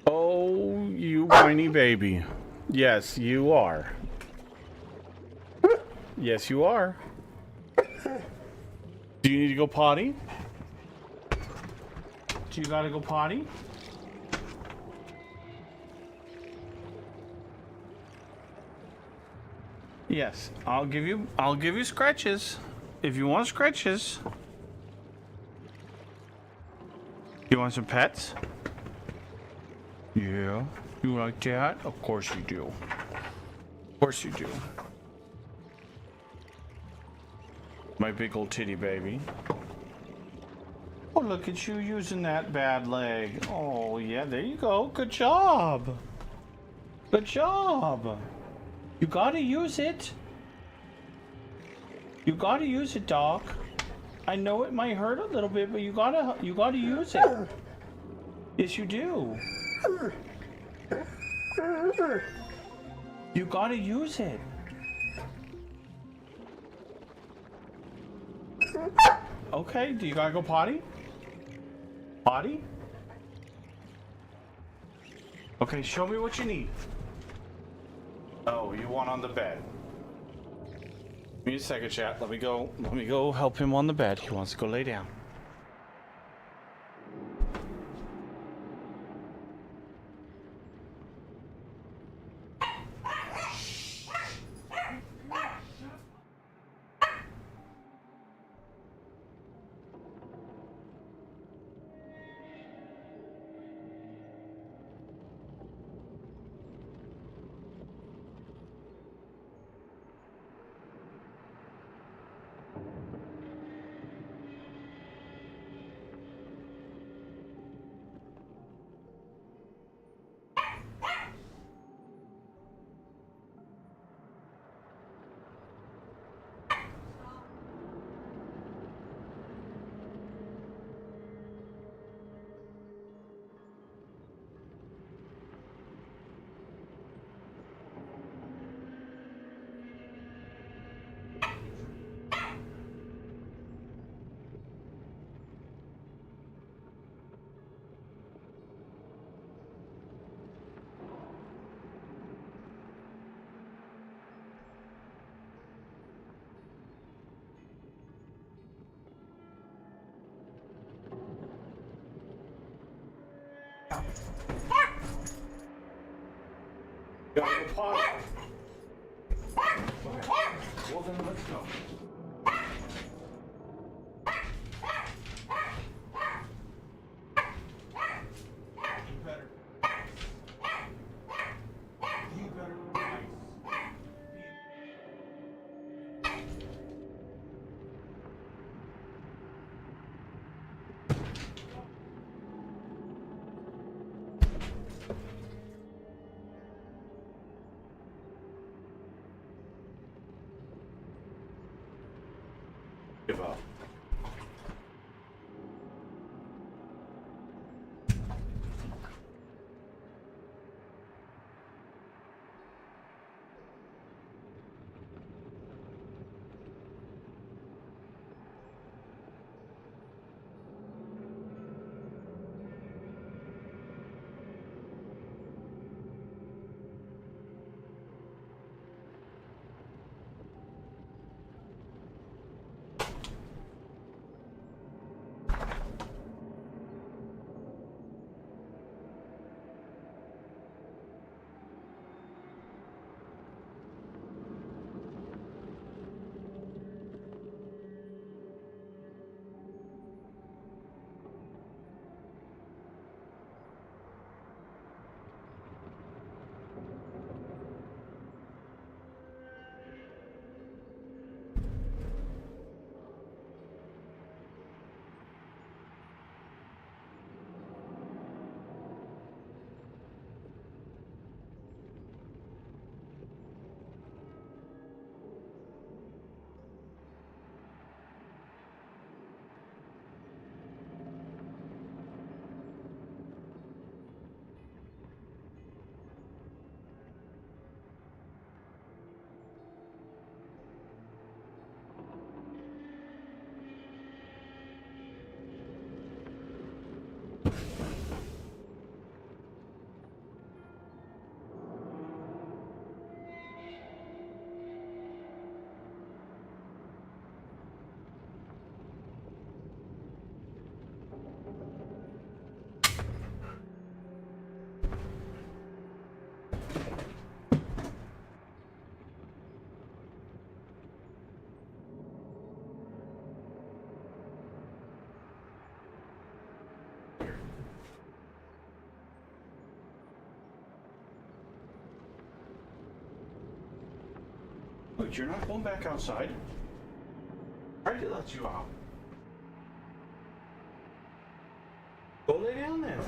Oh, you whiny baby. Yes, you are. Yes, you are. Do you need to go potty? Do you gotta go potty? Yes, I'll give you scratches. If you want scratches. You want some pets? Yeah. You like that? Of course you do. Of course you do. My big old titty baby. Oh, look at you using that bad leg. Oh, yeah, there you go. Good job. Good job. You gotta use it. You gotta use it, Doc. I know it might hurt a little bit, but you gotta use it. Yes, you do. You gotta use it. Okay, do you gotta go potty? Potty? Okay, show me what you need. Oh, you want on the bed. Give me a second, chat. Let me go help him on the bed. He wants to go lay down.
Got the pot. Well then, let's go. Give up. But you're not going back outside. Tried to let you out. Go lay down there.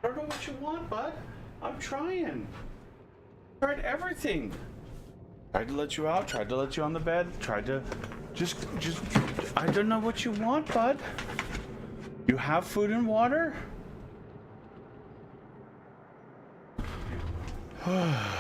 I don't know what you want, bud. I'm trying. Tried everything. Tried to let you out, tried to let you on the bed, tried to just I don't know what you want, bud. You have food and water? Oh.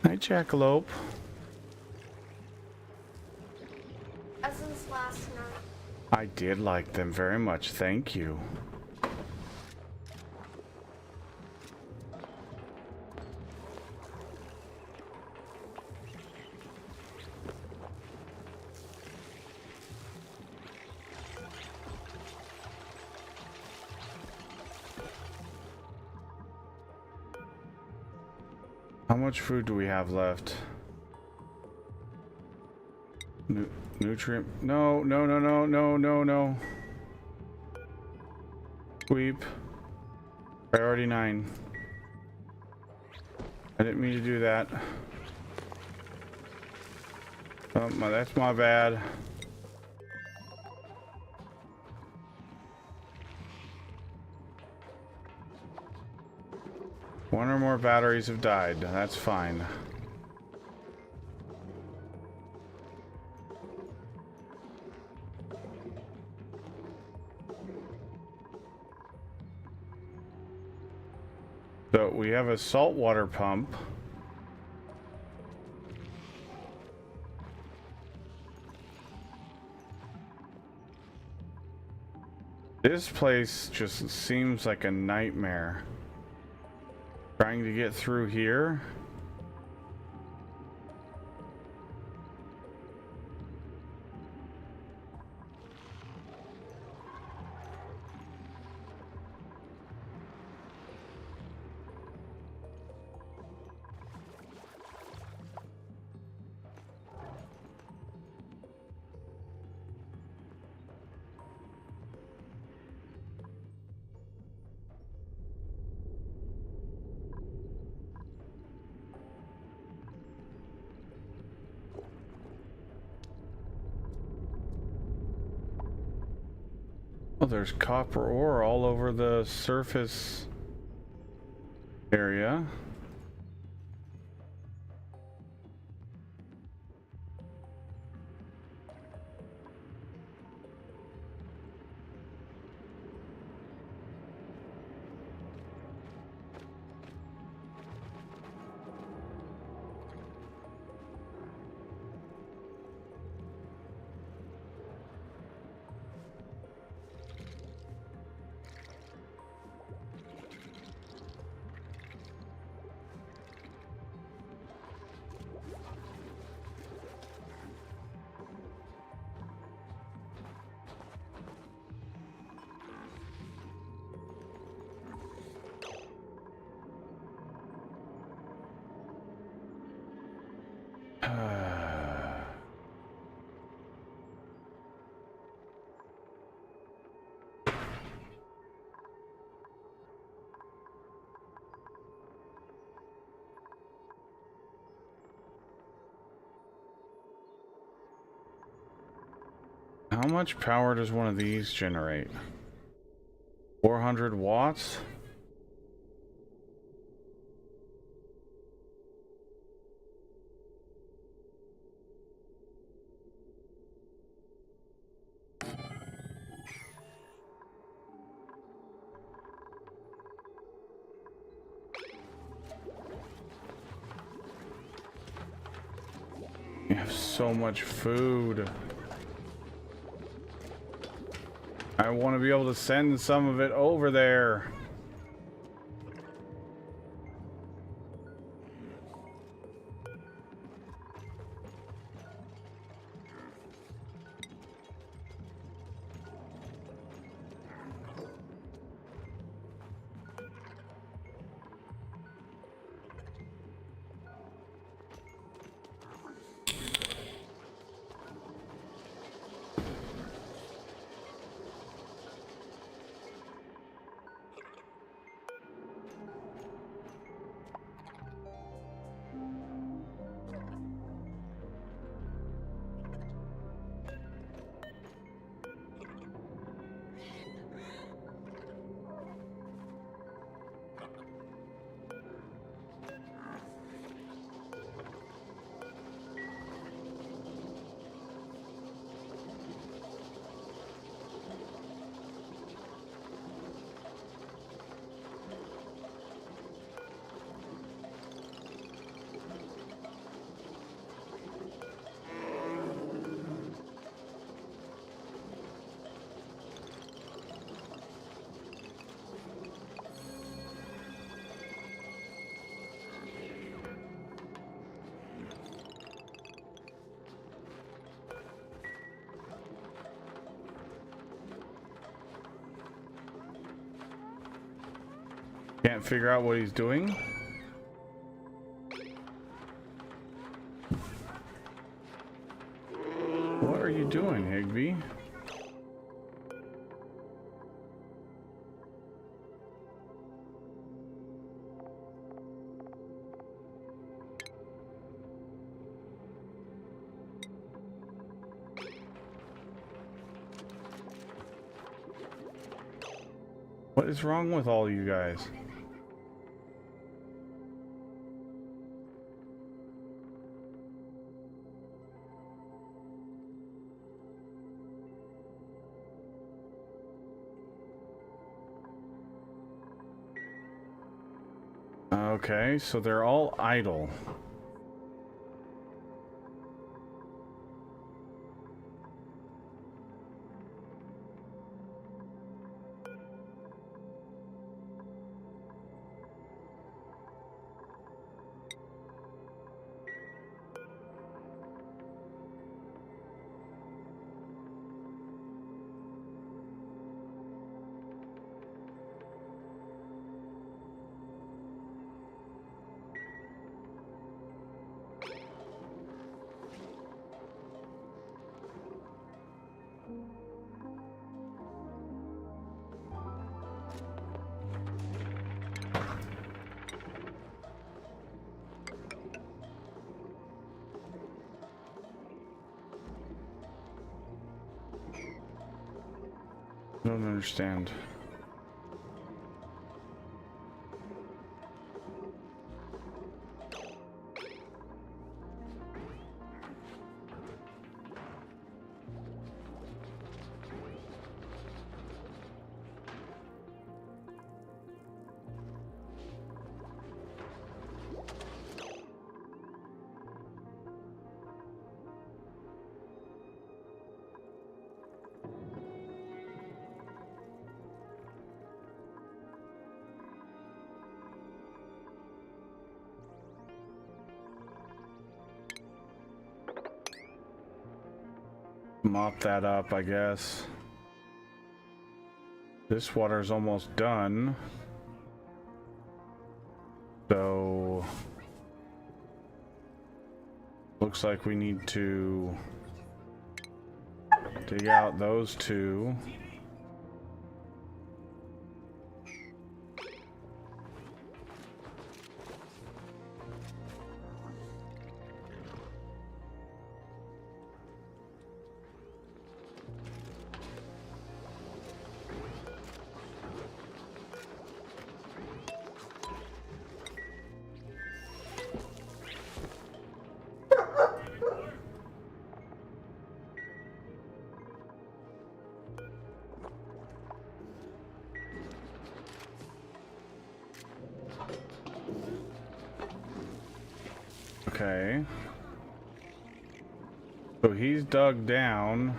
Hi, Jackalope.
Since last night.
I did like them very much, thank you. How much food do we have left? Nutrient. No, no, no, no, no, no, no. Sweep. Priority 9. I didn't mean to do that. Oh, that's my bad. One or more batteries have died. That's fine. So we have a saltwater pump. This place just seems like a nightmare. Trying to get through here. Oh, there's copper ore all over the surface area. How much power does one of these generate? 400 watts? You have so much food. I want to be able to send some of it over there. Can't figure out what he's doing. What are you doing, Higby? What is wrong with all you guys? Okay, so they're all idle. I don't understand. Mop that up, I guess. This water's almost done. So looks like we need to dig out those two. Okay. So he's dug down.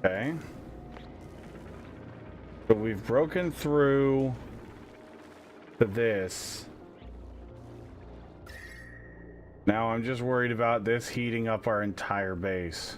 Okay. So we've broken through to this. Now I'm just worried about this heating up our entire base.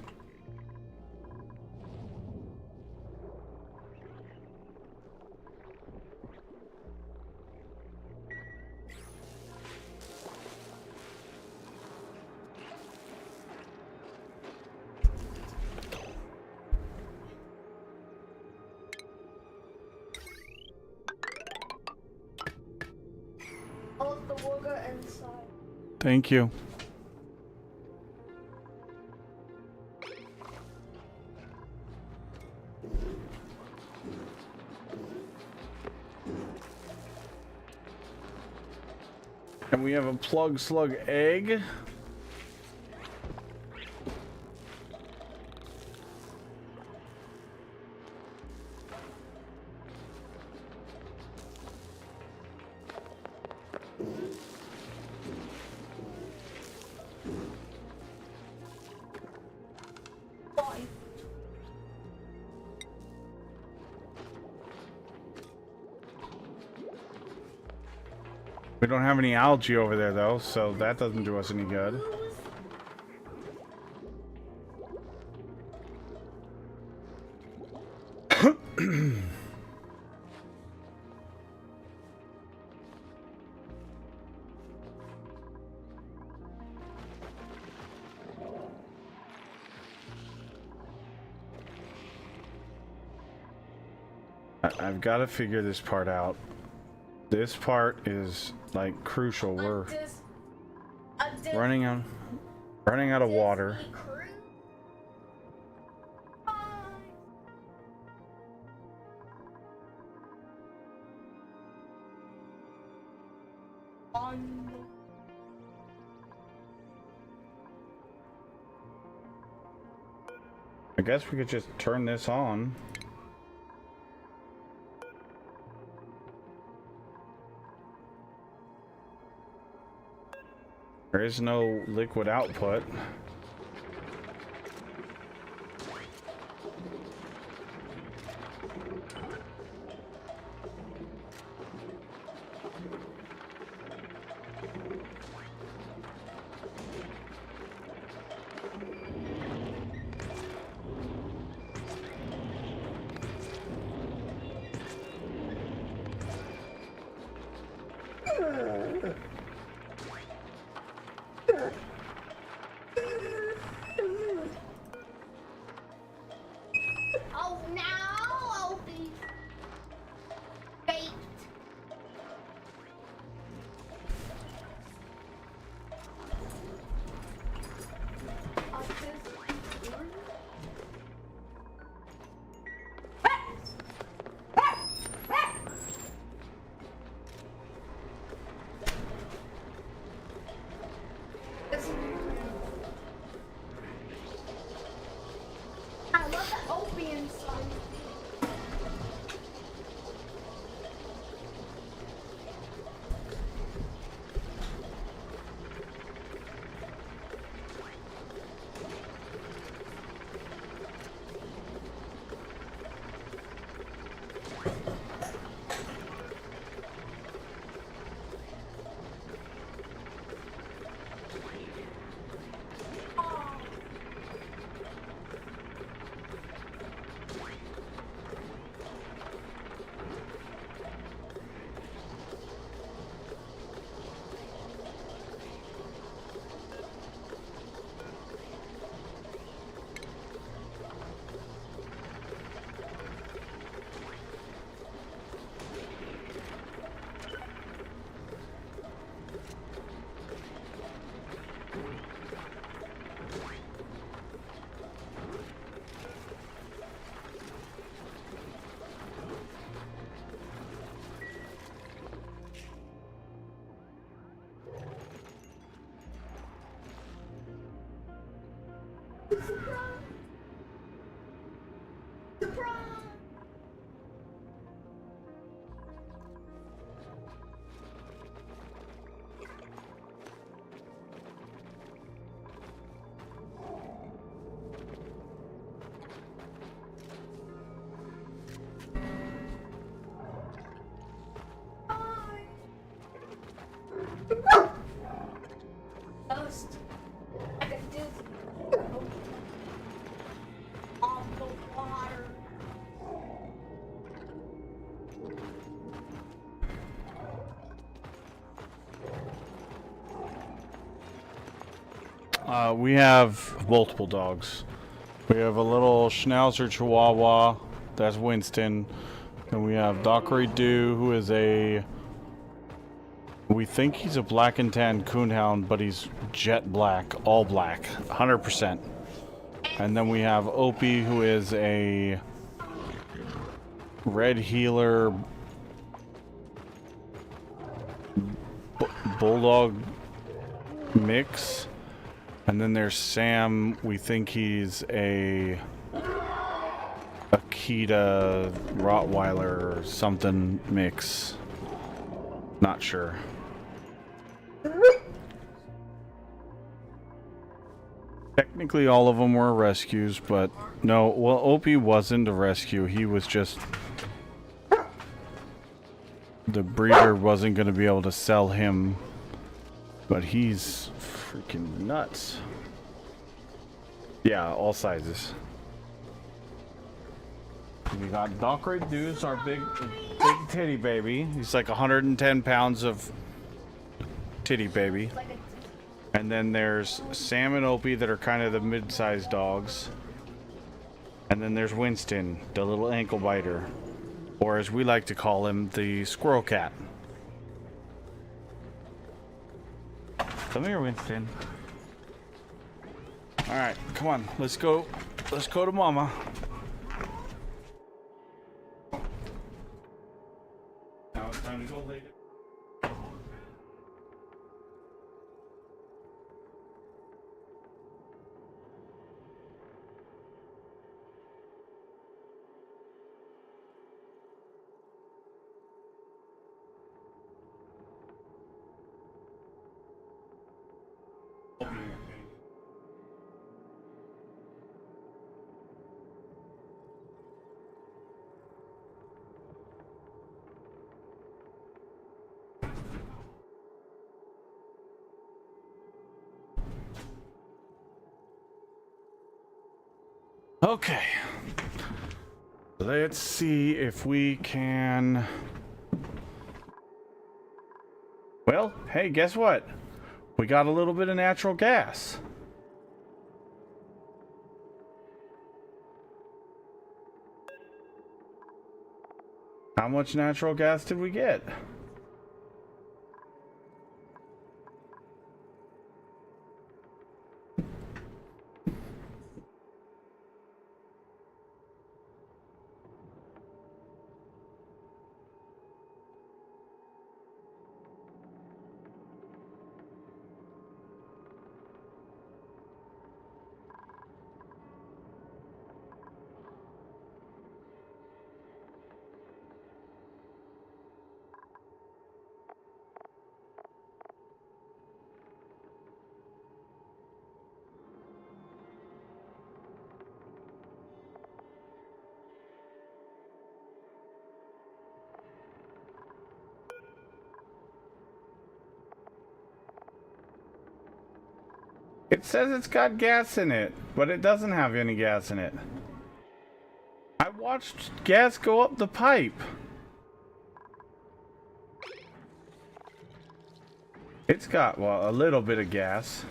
All of the water inside.
Thank you. And we have a plug slug egg. We don't have any algae over there though, so that doesn't do us any good. I've got to figure this part out. This part is like crucial. We're running out of water. I guess we could just turn this on. There is no liquid output.
Oh, now I'll be baked. I love the opium song. Ghost. I can do on the water.
We have multiple dogs. We have a little Schnauzer Chihuahua, that's Winston. And we have Dockery Doo, who is we think he's a black and tan coonhound, but he's jet black, all black, 100%. And then we have Opie, who is a red heeler bulldog mix. And then there's Sam. We think he's a Akita Rottweiler or something mix. Not sure. Technically all of them were rescues, but no, well, Opie wasn't a rescue. He was just the breeder wasn't going to be able to sell him, but he's freaking nuts. Yeah, all sizes. We got Doc Reduce, our big titty baby. He's like 110 pounds of titty baby.
Like a
And then there's Sam and Opie that are kind of the mid-sized dogs. And then there's Winston, the little ankle biter. Or as we like to call him, the squirrel cat. Come here, Winston. Alright, come on, let's go. Let's go to Mama. Now it's time to go lay down. Okay. Let's see if we can... Well, hey, guess what? We got a little bit of natural gas. How much natural gas did we get? It says it's got gas in it, but it doesn't have any gas in it. I watched gas go up the pipe. It's got, well, a little bit of gas.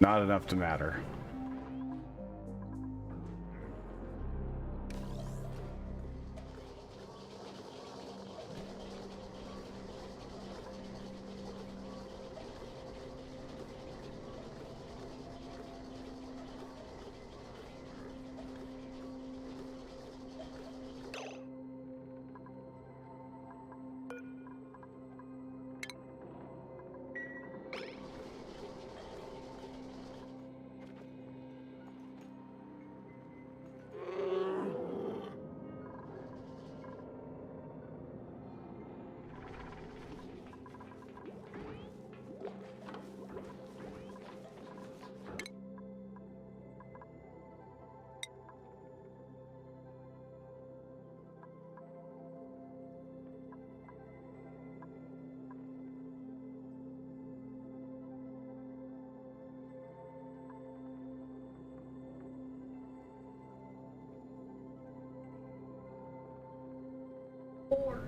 Not enough to matter.
four.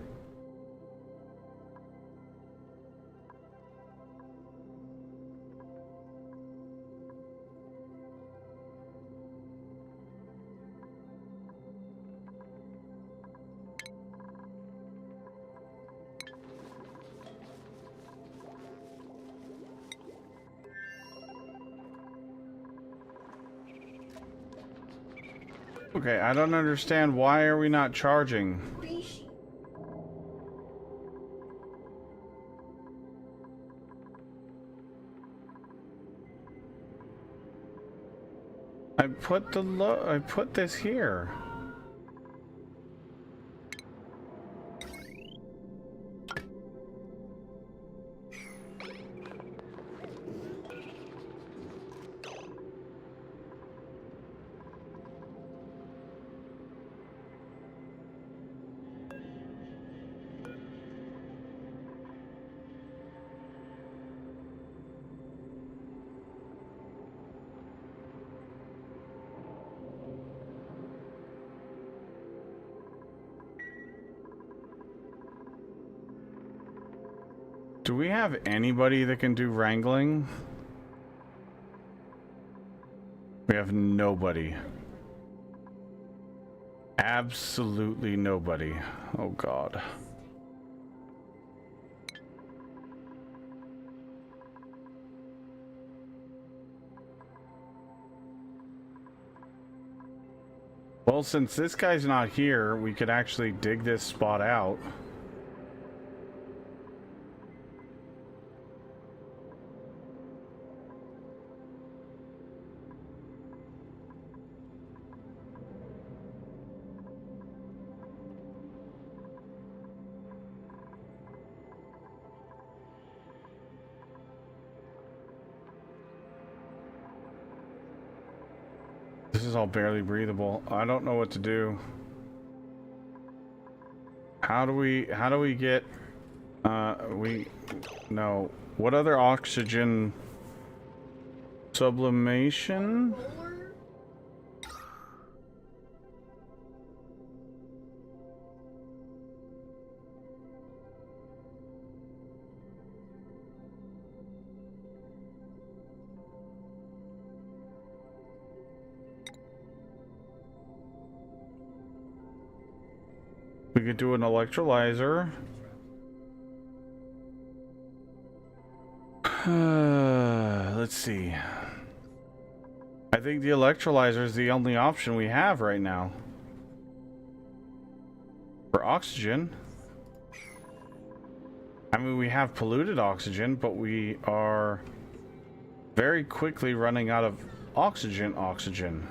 Okay, I don't understand. Why are we not charging?
Rishi.
I put this here. we have anybody that can do wrangling? We have nobody. Absolutely nobody. Oh God. Well, since this guy's not here, we could actually dig this spot out. This is all barely breathable. I don't know what to do. How do we get no. What other oxygen sublimation?
Roller?
We could do an electrolyzer. Let's see. I think the electrolyzer is the only option we have right now for oxygen. I mean, we have polluted oxygen, but we are very quickly running out of oxygen.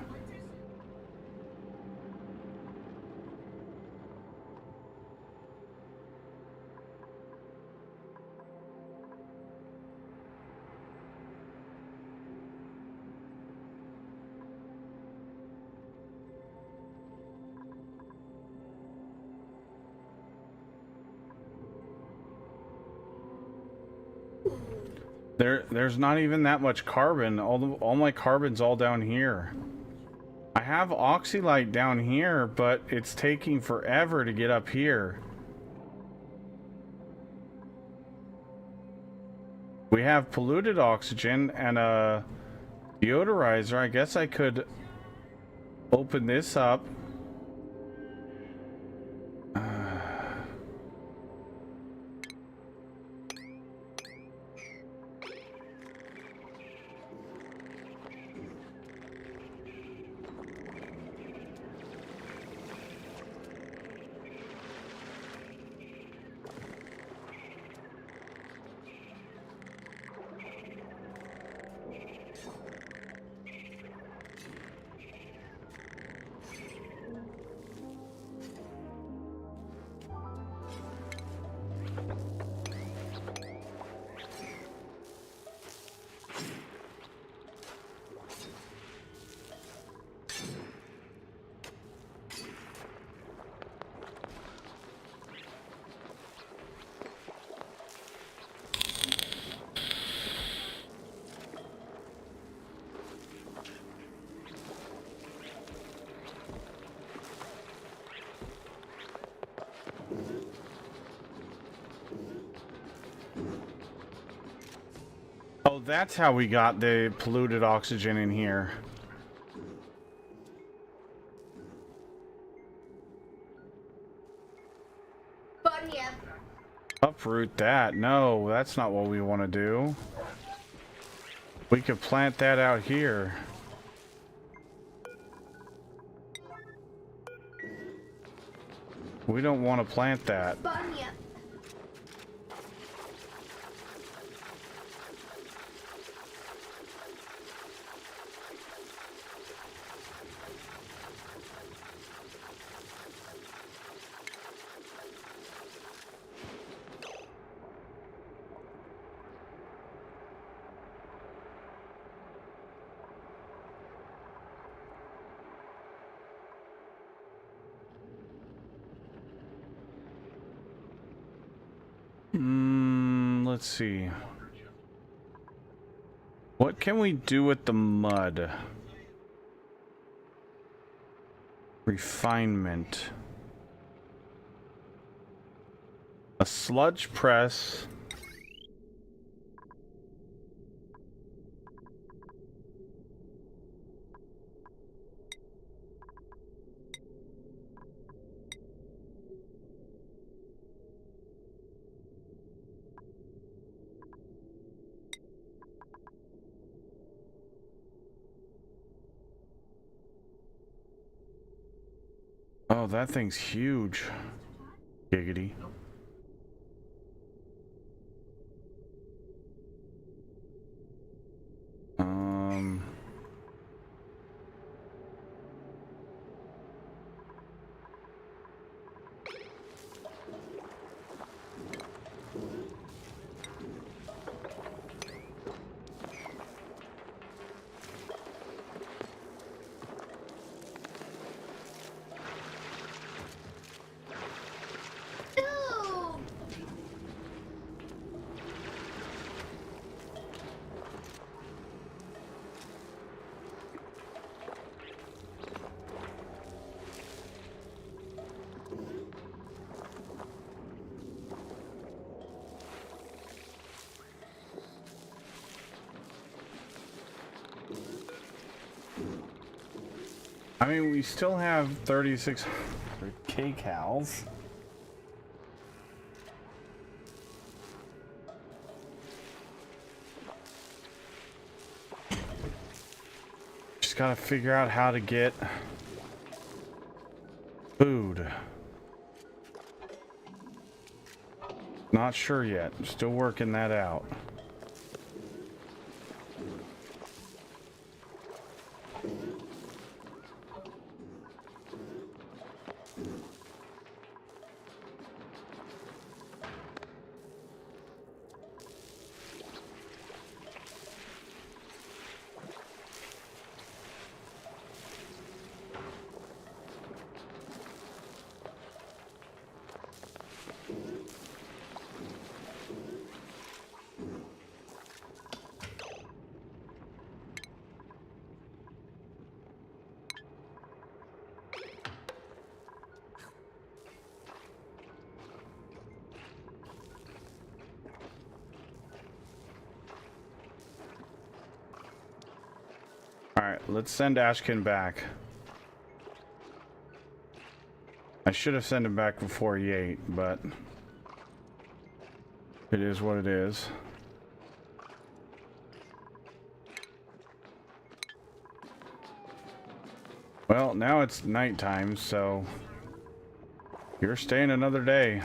There's not even that much carbon. All my carbon's all down here. I have oxylite down here, but it's taking forever to get up here. We have polluted oxygen and a deodorizer. I guess I could open this up. Oh, that's how we got the polluted oxygen in here.
But yeah.
Uproot that. No, that's not what we want to do. We could plant that out here. We don't want to plant that.
But yeah.
Let's see. What can we do with the mud? Refinement. A sludge press. Oh, that thing's huge. Giggity.
Dude!
I mean, we still have 36.
K-Cows.
Just gotta figure out how to get food. Not sure yet. Still working that out. Alright, let's send Ashkin back. I should have sent him back before he ate, but it is what it is. Well, now it's nighttime, so you're staying another day.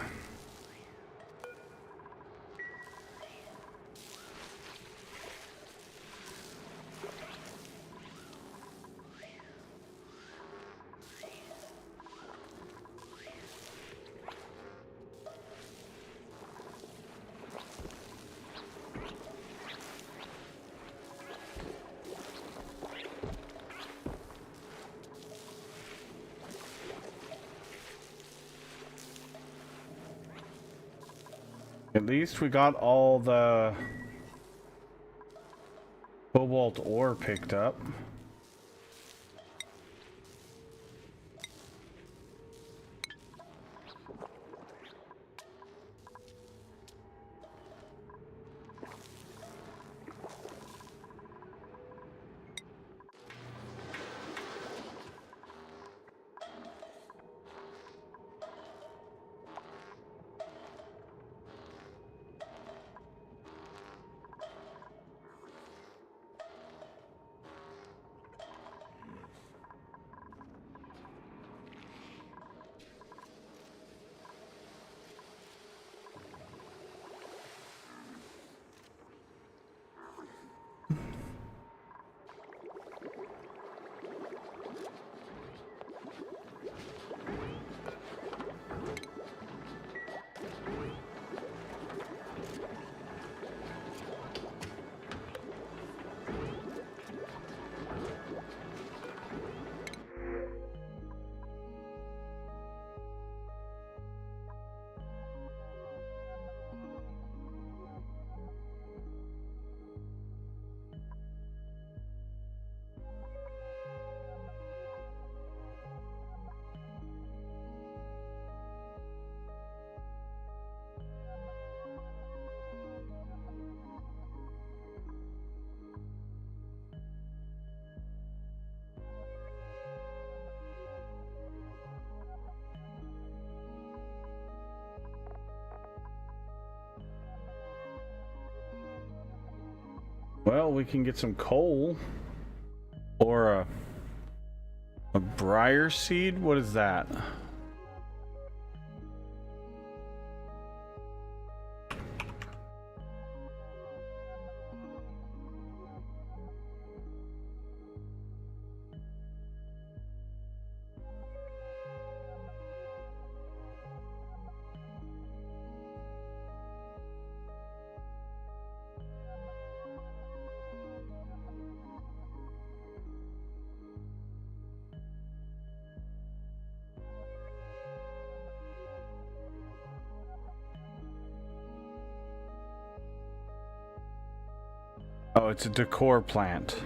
At least we got all the cobalt ore picked up. Well, we can get some coal or A briar seed? What is that? Oh, it's a decor plant.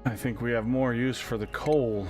I think we have more use for the coal.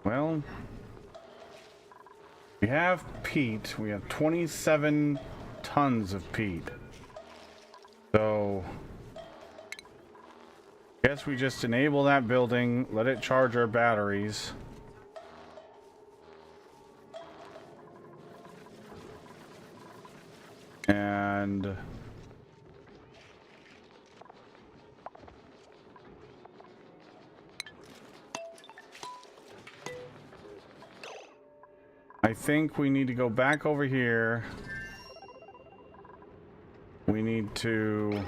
Well, we have peat. We have 27 tons of peat. So, guess we just enable that building, let it charge our batteries. And I think we need to go back over here. We need to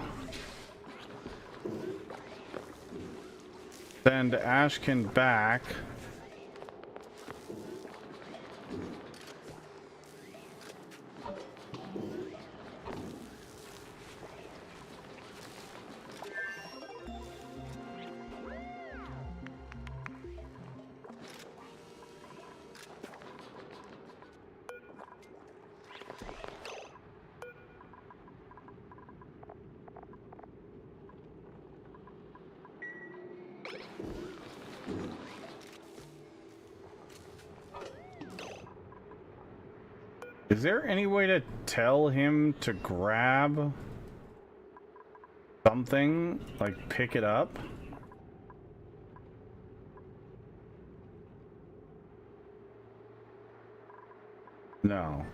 send Ashkin back. Is there any way to tell him to grab something, like pick it up? No.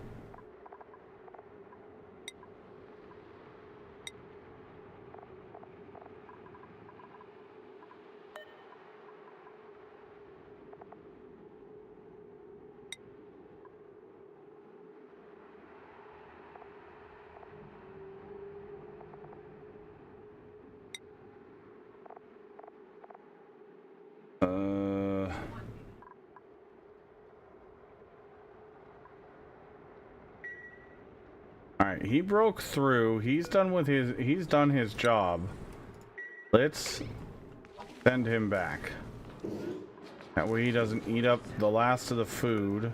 Alright, he broke through. He's done his job. Let's send him back. That way he doesn't eat up the last of the food.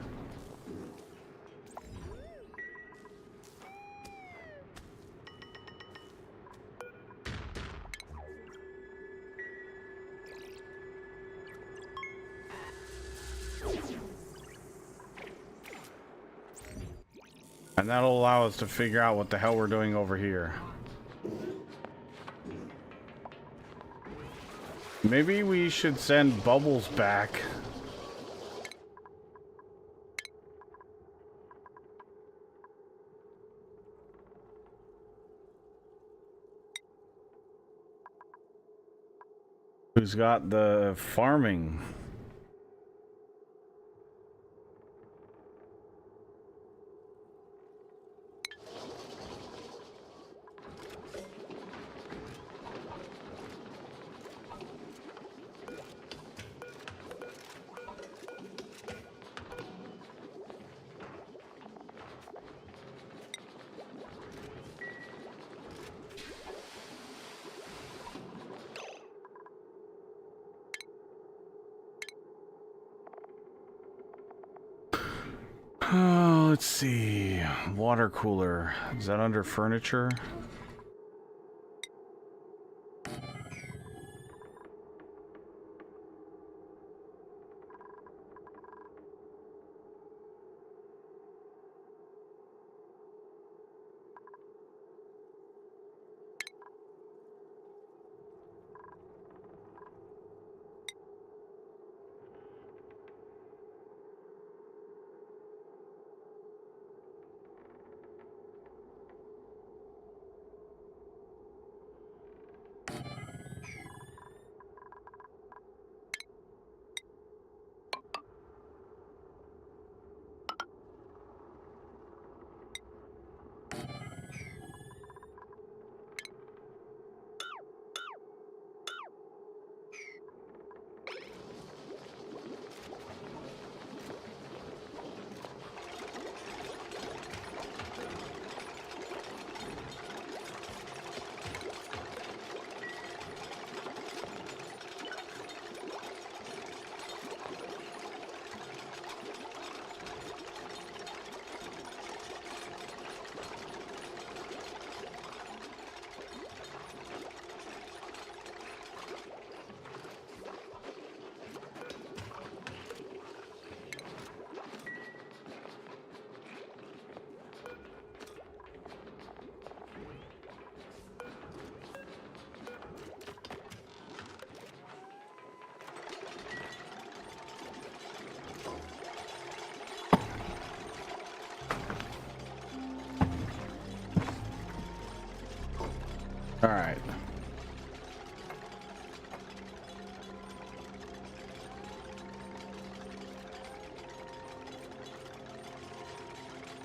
And that'll allow us to figure out what the hell we're doing over here. Maybe we should send Bubbles back. Who's got the farming? Let's see. Water cooler. Is that under furniture? All right.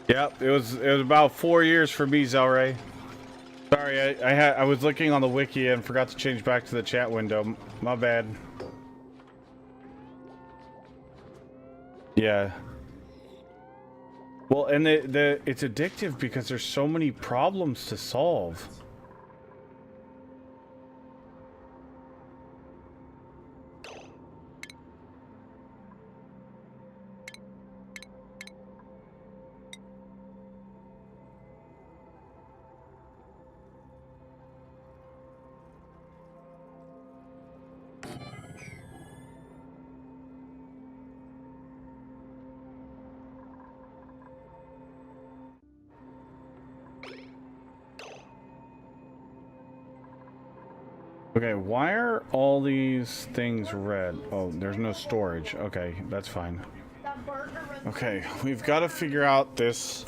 Yep, it was about 4 years for me, Zelray. Sorry, I was looking on the wiki and forgot to change back to the chat window. My bad. Yeah. Well, and it's addictive because there's so many problems to solve. Okay, why are all these things red? Oh, there's no storage. Okay, that's fine.
The burger was
Okay, we've got to figure out this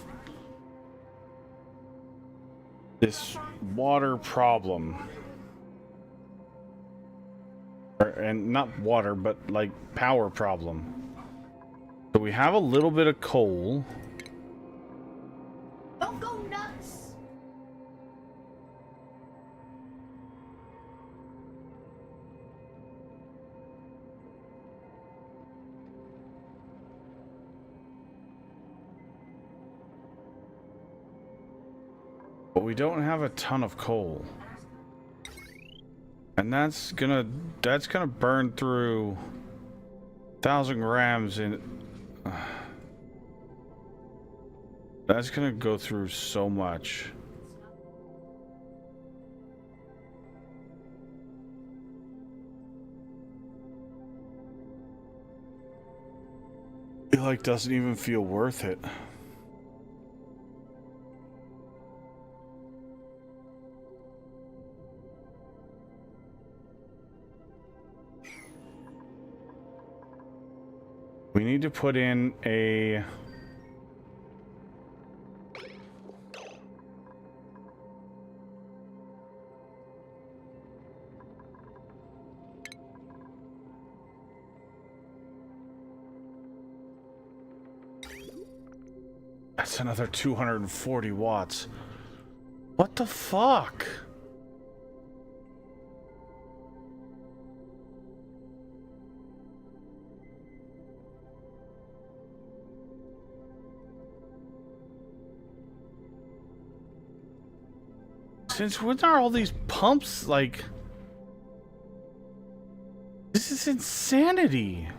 water problem. And not water, but like power problem. So we have a little bit of coal.
Don't go nuts.
But we don't have a ton of coal. And that's gonna burn through 1,000 grams in that's gonna go through so much. It like doesn't even feel worth it. We need to put in a that's another 240 watts. What the fuck? Since when are all these pumps like... This is insanity.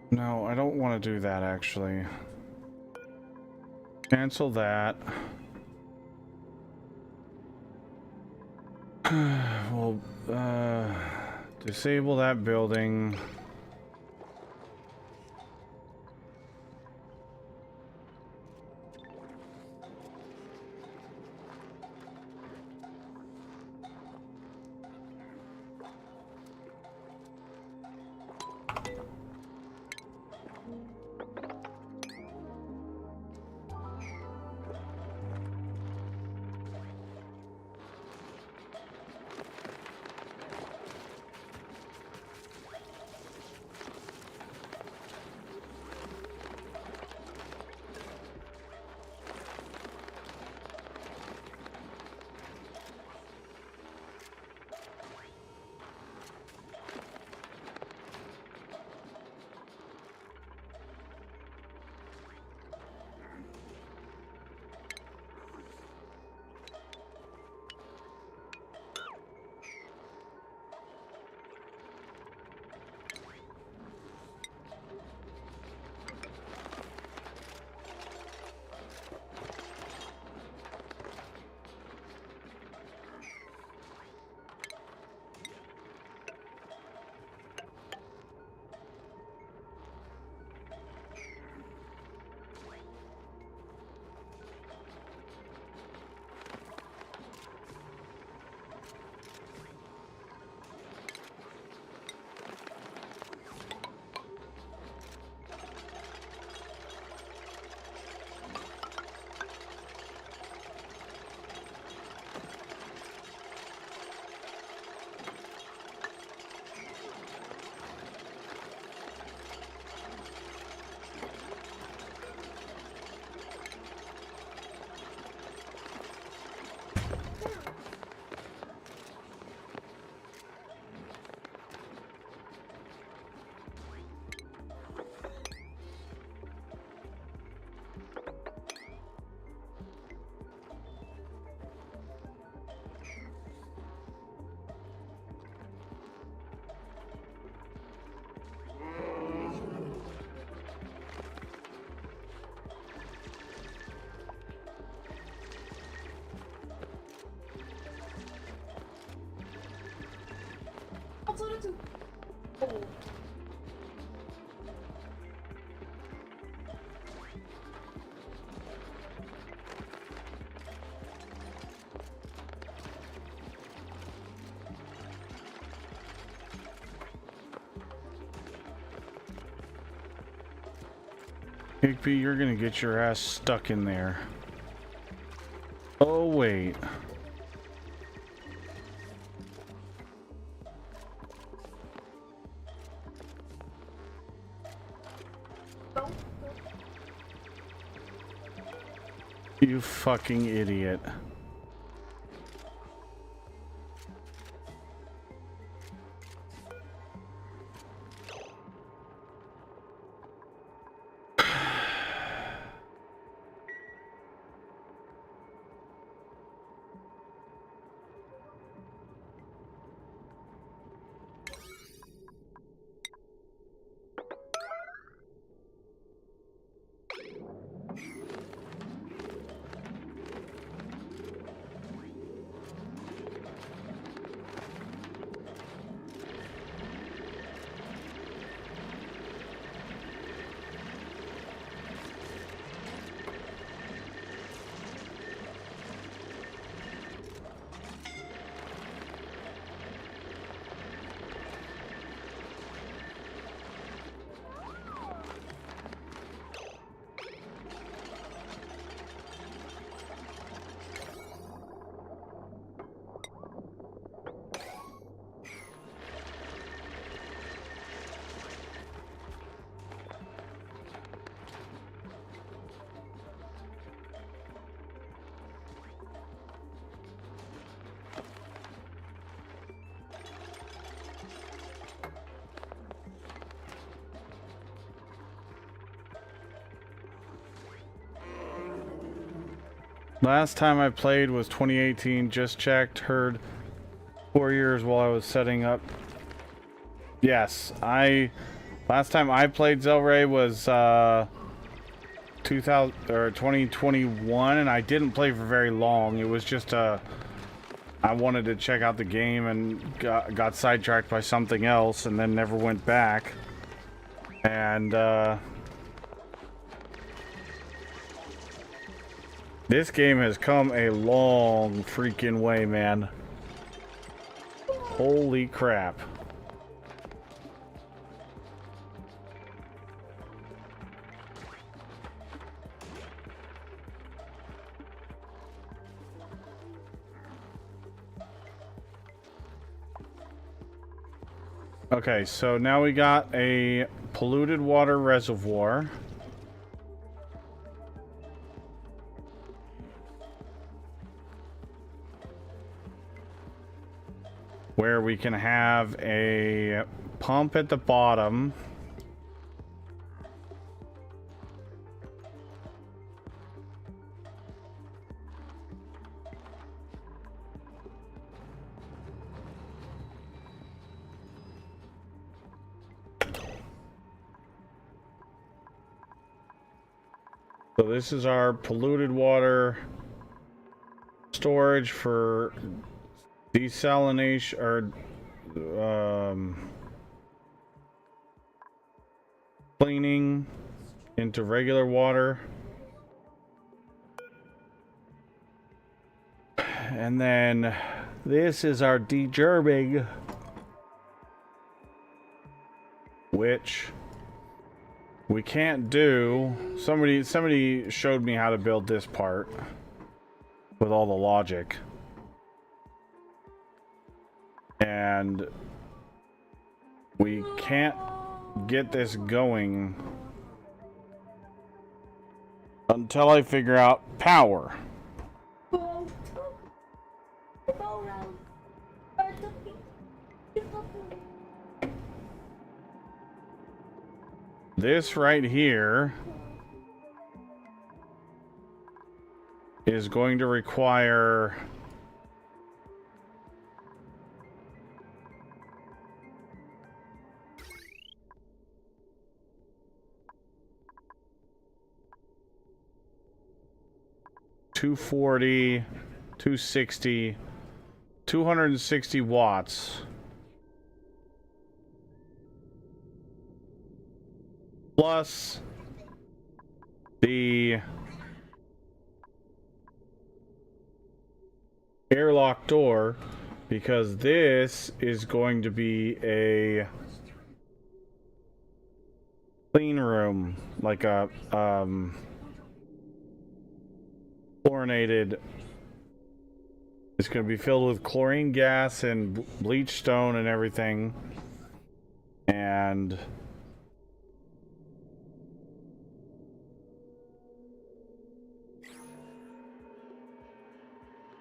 No, I don't want to do that actually. Cancel that. We'll disable that building. Higby, you're gonna get your ass stuck in there. Oh, wait. You fucking idiot. Last time I played was 2018, just checked, heard 4 years while I was setting up Yes, last time I played Zelray was 2000 or 2021, and I didn't play for very long. It was just I wanted to check out the game and got sidetracked by something else, and then never went back. And this game has come a long freaking way, man. Holy crap. Okay, so now we got a polluted water reservoir. Where we can have a pump at the bottom. So this is our polluted water storage for desalination or cleaning into regular water. And then this is our degerming, which we can't do. Somebody showed me how to build this part with all the logic. And we can't get this going until I figure out power. This right here is going to require $240, $260, 260 watts. Plus the airlock door, because this is going to be a clean room, like a chlorinated. It's going to be filled with chlorine gas and bleach stone and everything. And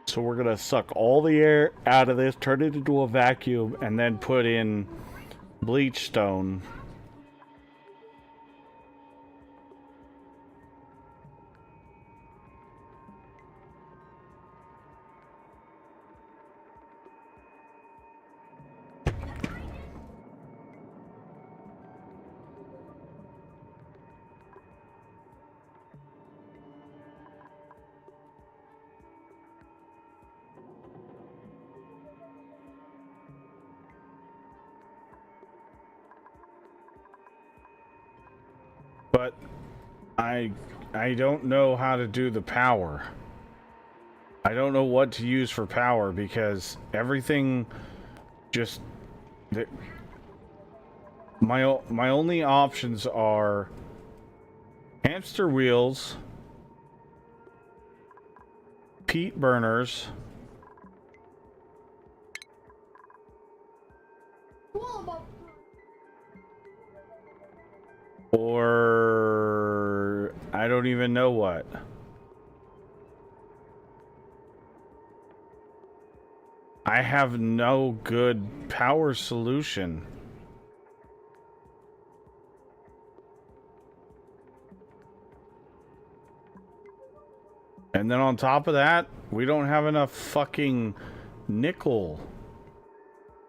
so we're going to suck all the air out of this, turn it into a vacuum, and then put in bleach stone. But I don't know how to do the power. I don't know what to use for power, because everything just my only options are hamster wheels, peat burners, or I don't even know what. I have no good power solution. And then on top of that, we don't have enough fucking nickel.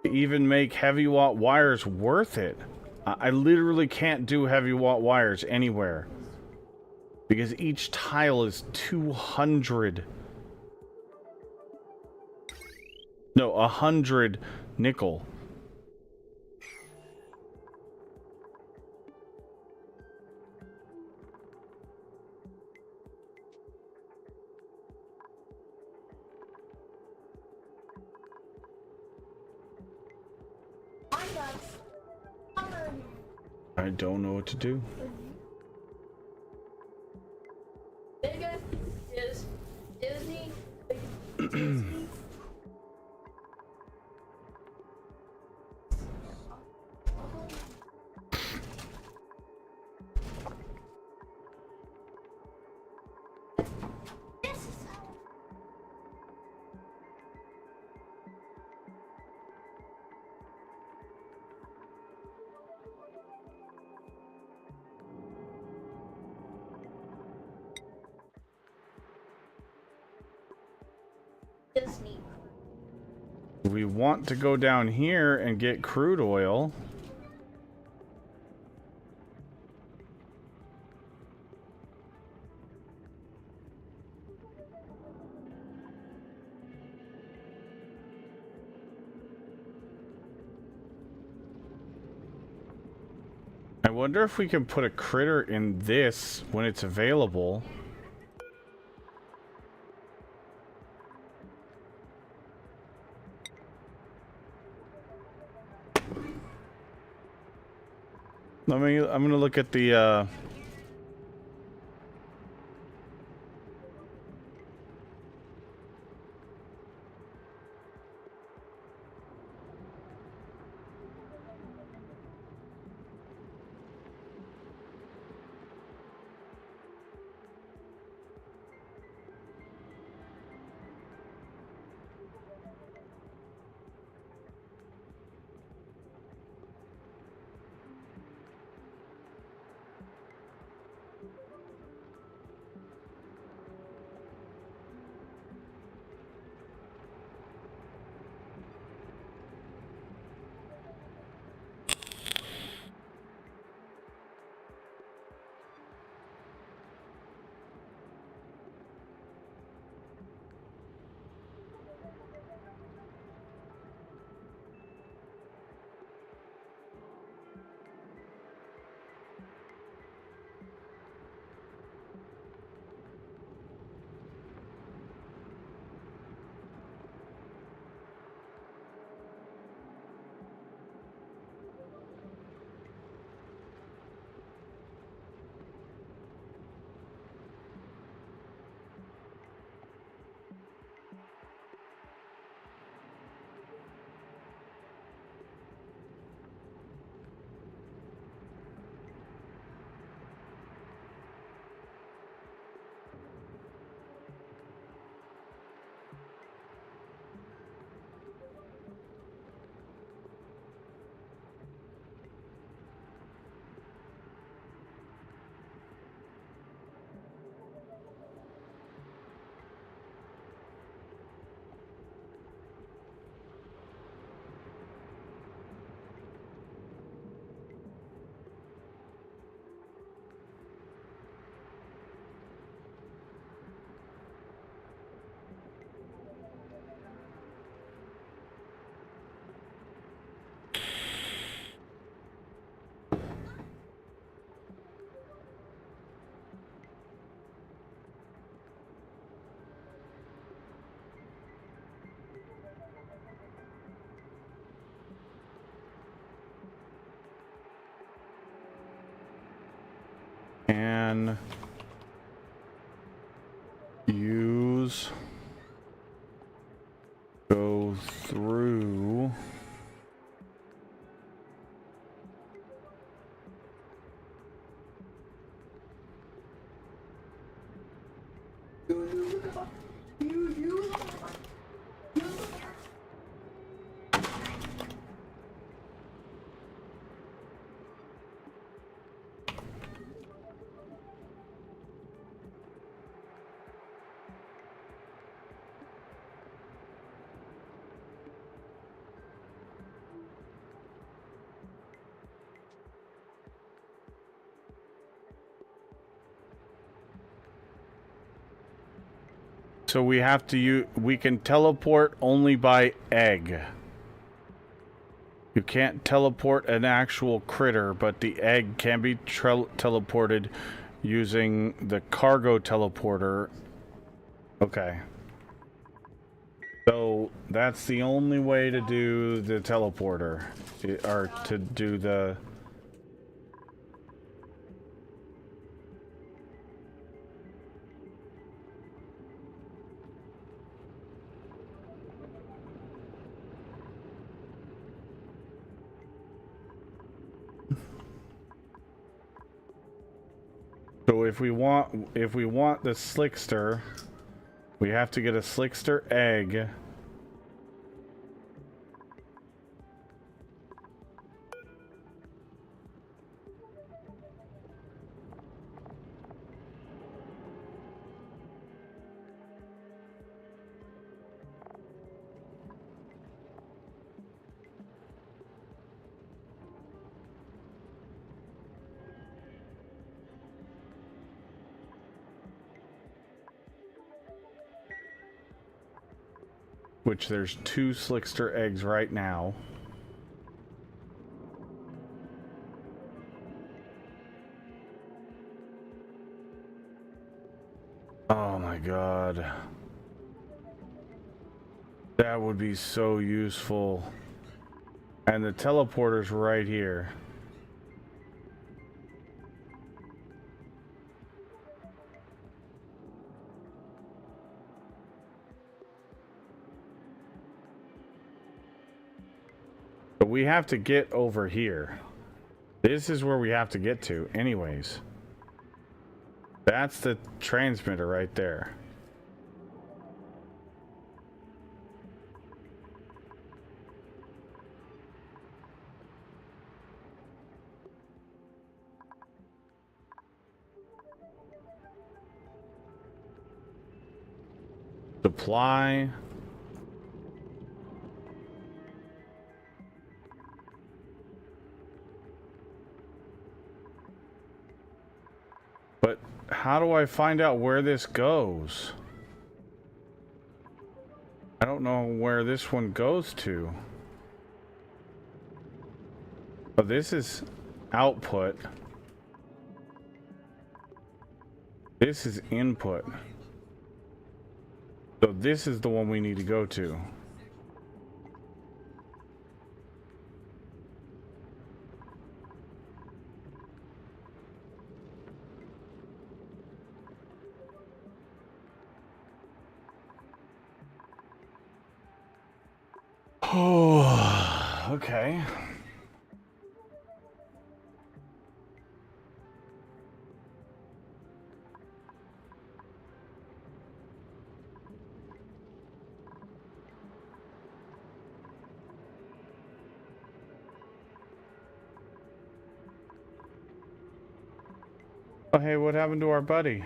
to even make heavy watt wires worth it. I literally can't do heavy watt wires anywhere because each tile is 200. No, 100 nickel.
Pine nuts.
I don't know what to do.
Bigger is Disney. Disney. This is Disney.
We want to go down here and get crude oil. I wonder if we can put a critter in this when it's available. I'm gonna look at the and use go through So we have to we can teleport only by egg. You can't teleport an actual critter, but the egg can be teleported using the cargo teleporter. Okay. So that's the only way to do the teleporter, or to do the... So if we want the Slickster, we have to get a Slickster egg. Which there's 2 Slickster eggs right now. Oh my god. That would be so useful. And the teleporter's right here. But we have to get over here. This is where we have to get to, anyways. That's the transmitter right there. Supply. But how do I find out where this goes? I don't know where this one goes to. Oh, this is output. This is input. So this is the one we need to go to. Oh, okay. Oh, hey, what happened to our buddy?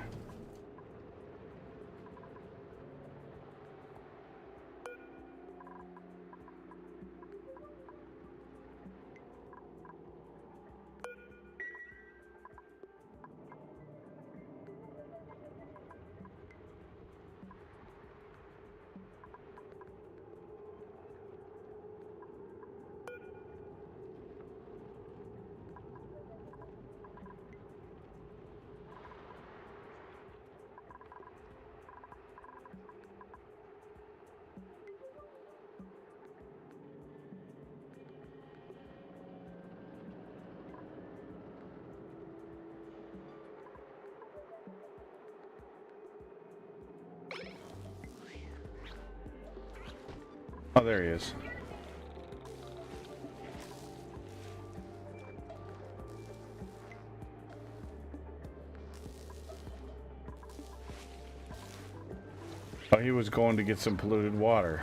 Oh, there he is. Oh, he was going to get some polluted water.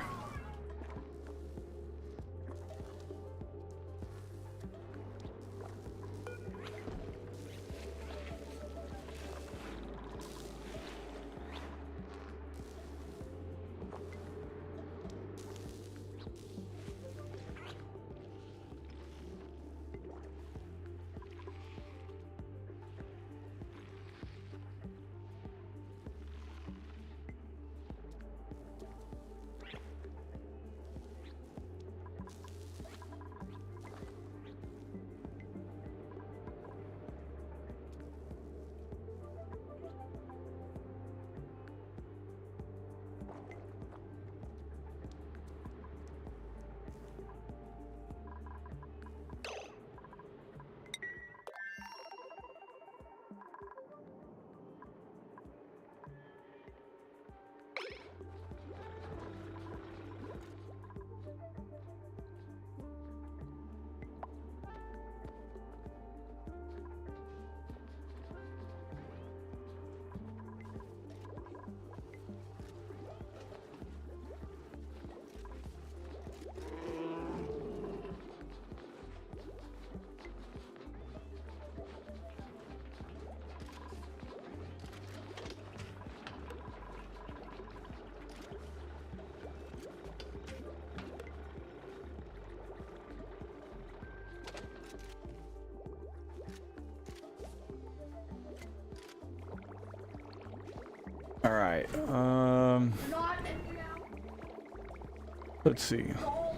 All right.
Not in now.
Let's see.
Oh,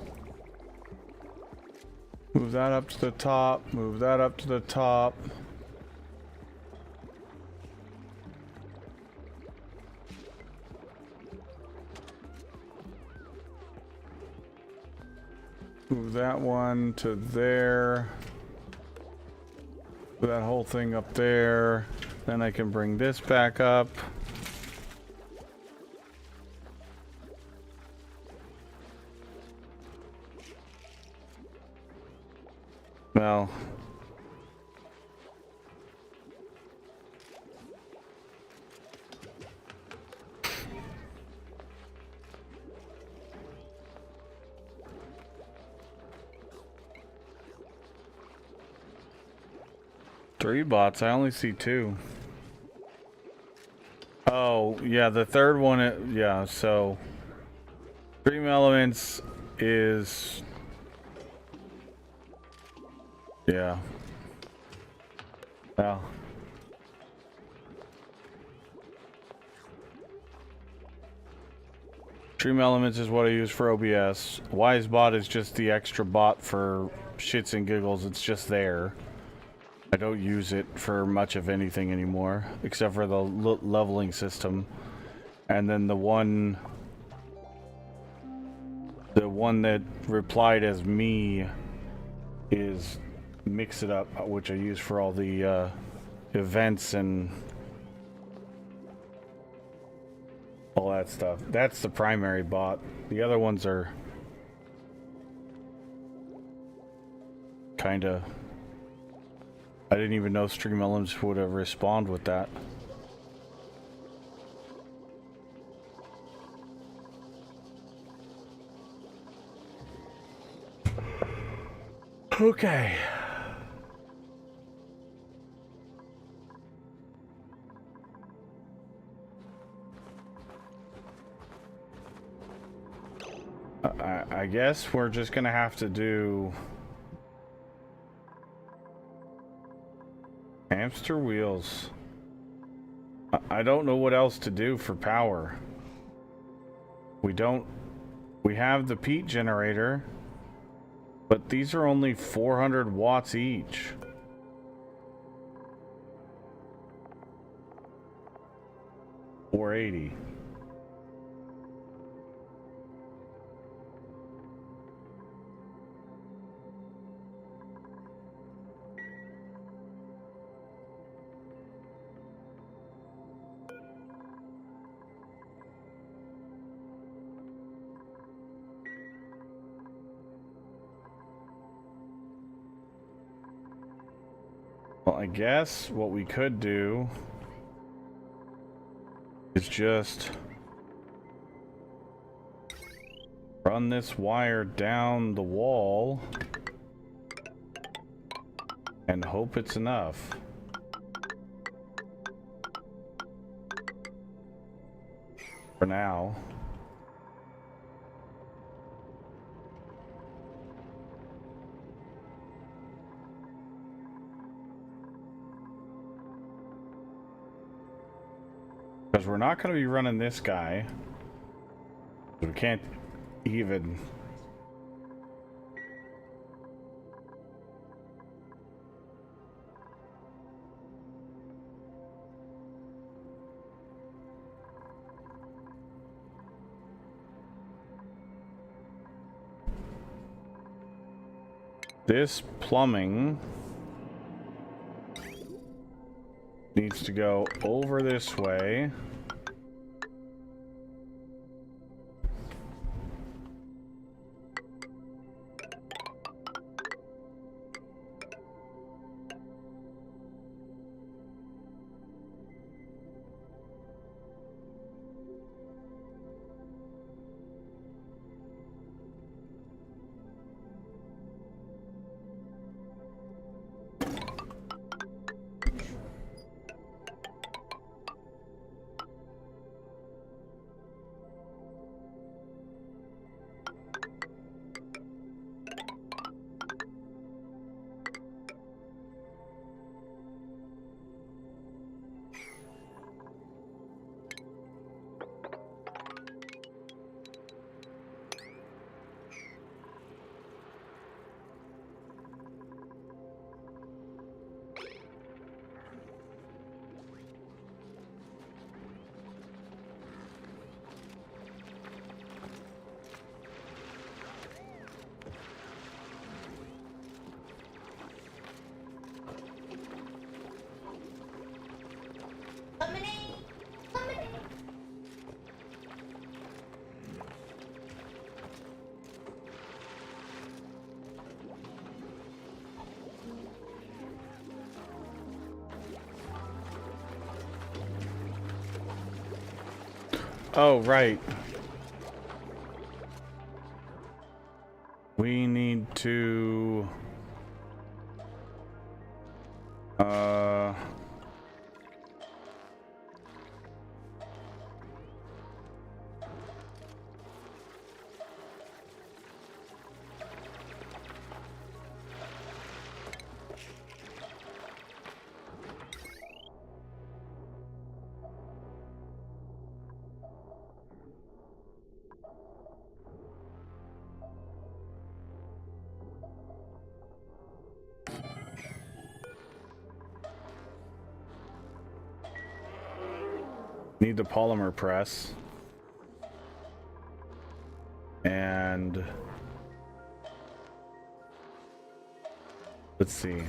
Move that up to the top. Move that up to the top. Move that one to there. Move that whole thing up there. Then I can bring this back up. Well, three bots. I only see two. Oh, yeah, the third one, yeah, so Dream Elements is, yeah. Well. Dream Elements is what I use for OBS. WiseBot is just the extra bot for shits and giggles. It's just there. I don't use it for much of anything anymore, except for the leveling system. And then the one that replied as me is Mix It Up, which I use for all the events and all that stuff. That's the primary bot. The other ones are kinda... I didn't even know Stream Elements would have respond with that. Okay. I guess we're just gonna have to do hamster wheels. I don't know what else to do for power. We have the peat generator, but these are only 400 watts each. Or 80. Well, I guess what we could do is just run this wire down the wall and hope it's enough. For now. Because we're not going to be running this guy. We can't even... This plumbing needs to go over this way. Oh, right. We need to... Need the polymer press. And... let's see.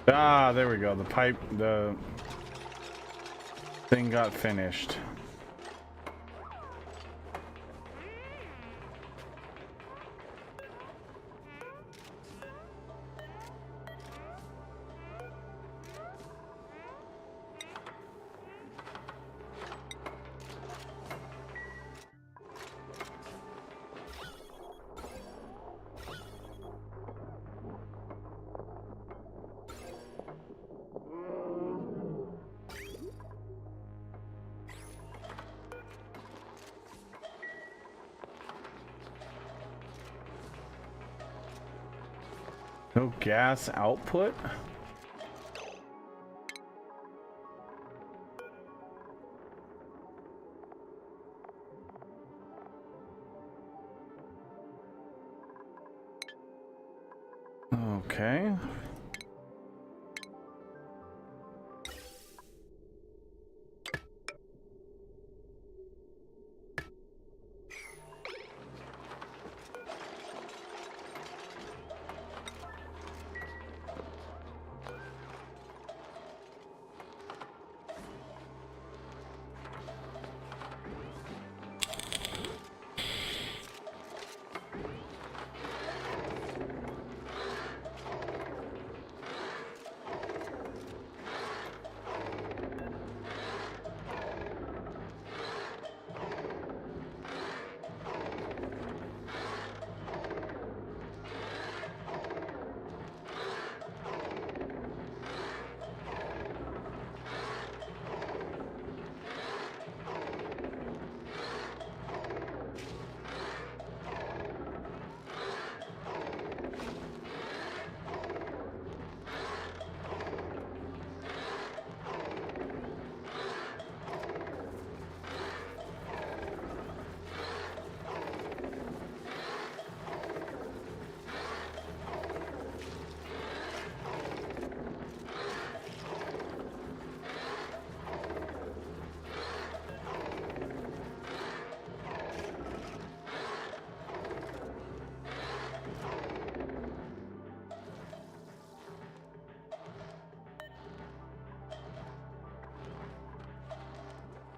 Ah, there we go. The thing got finished. No gas output? Okay.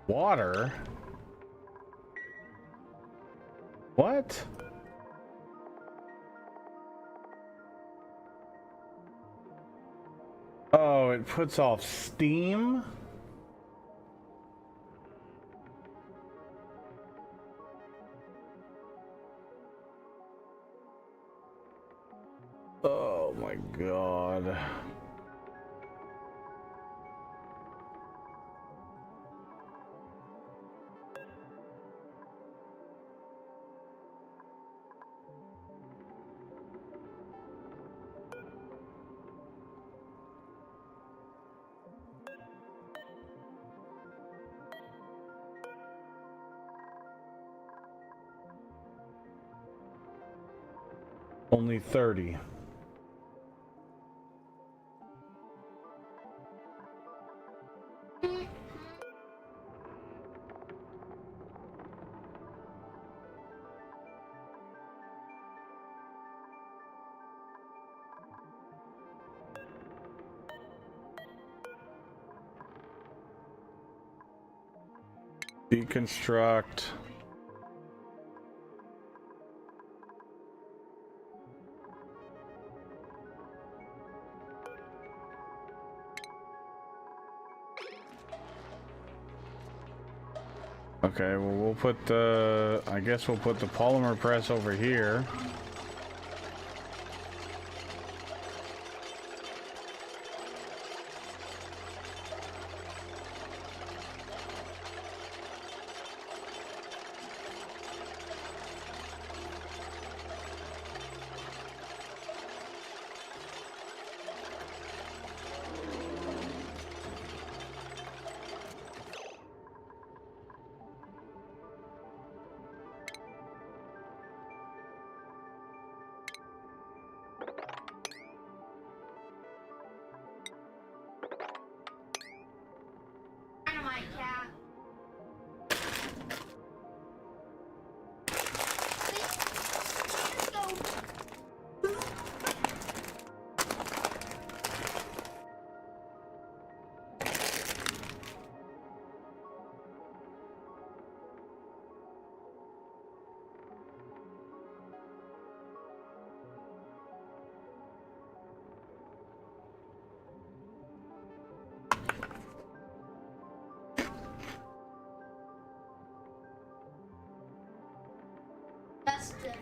Water? What? Oh, it puts off steam? Oh my god. Only 30. Deconstruct. Okay, well, we'll put the, I guess we'll put the polymer press over here.
Dynamite cat. Dustin.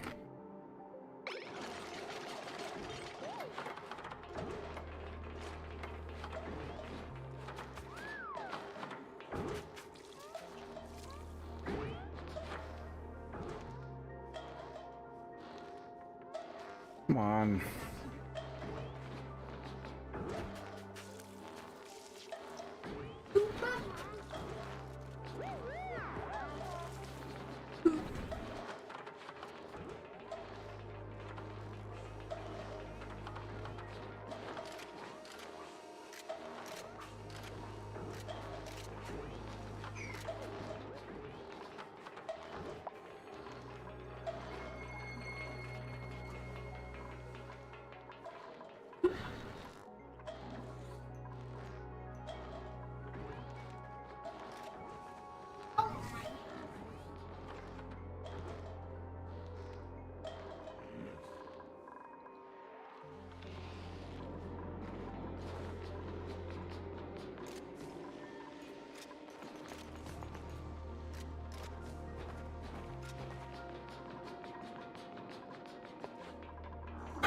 Come on.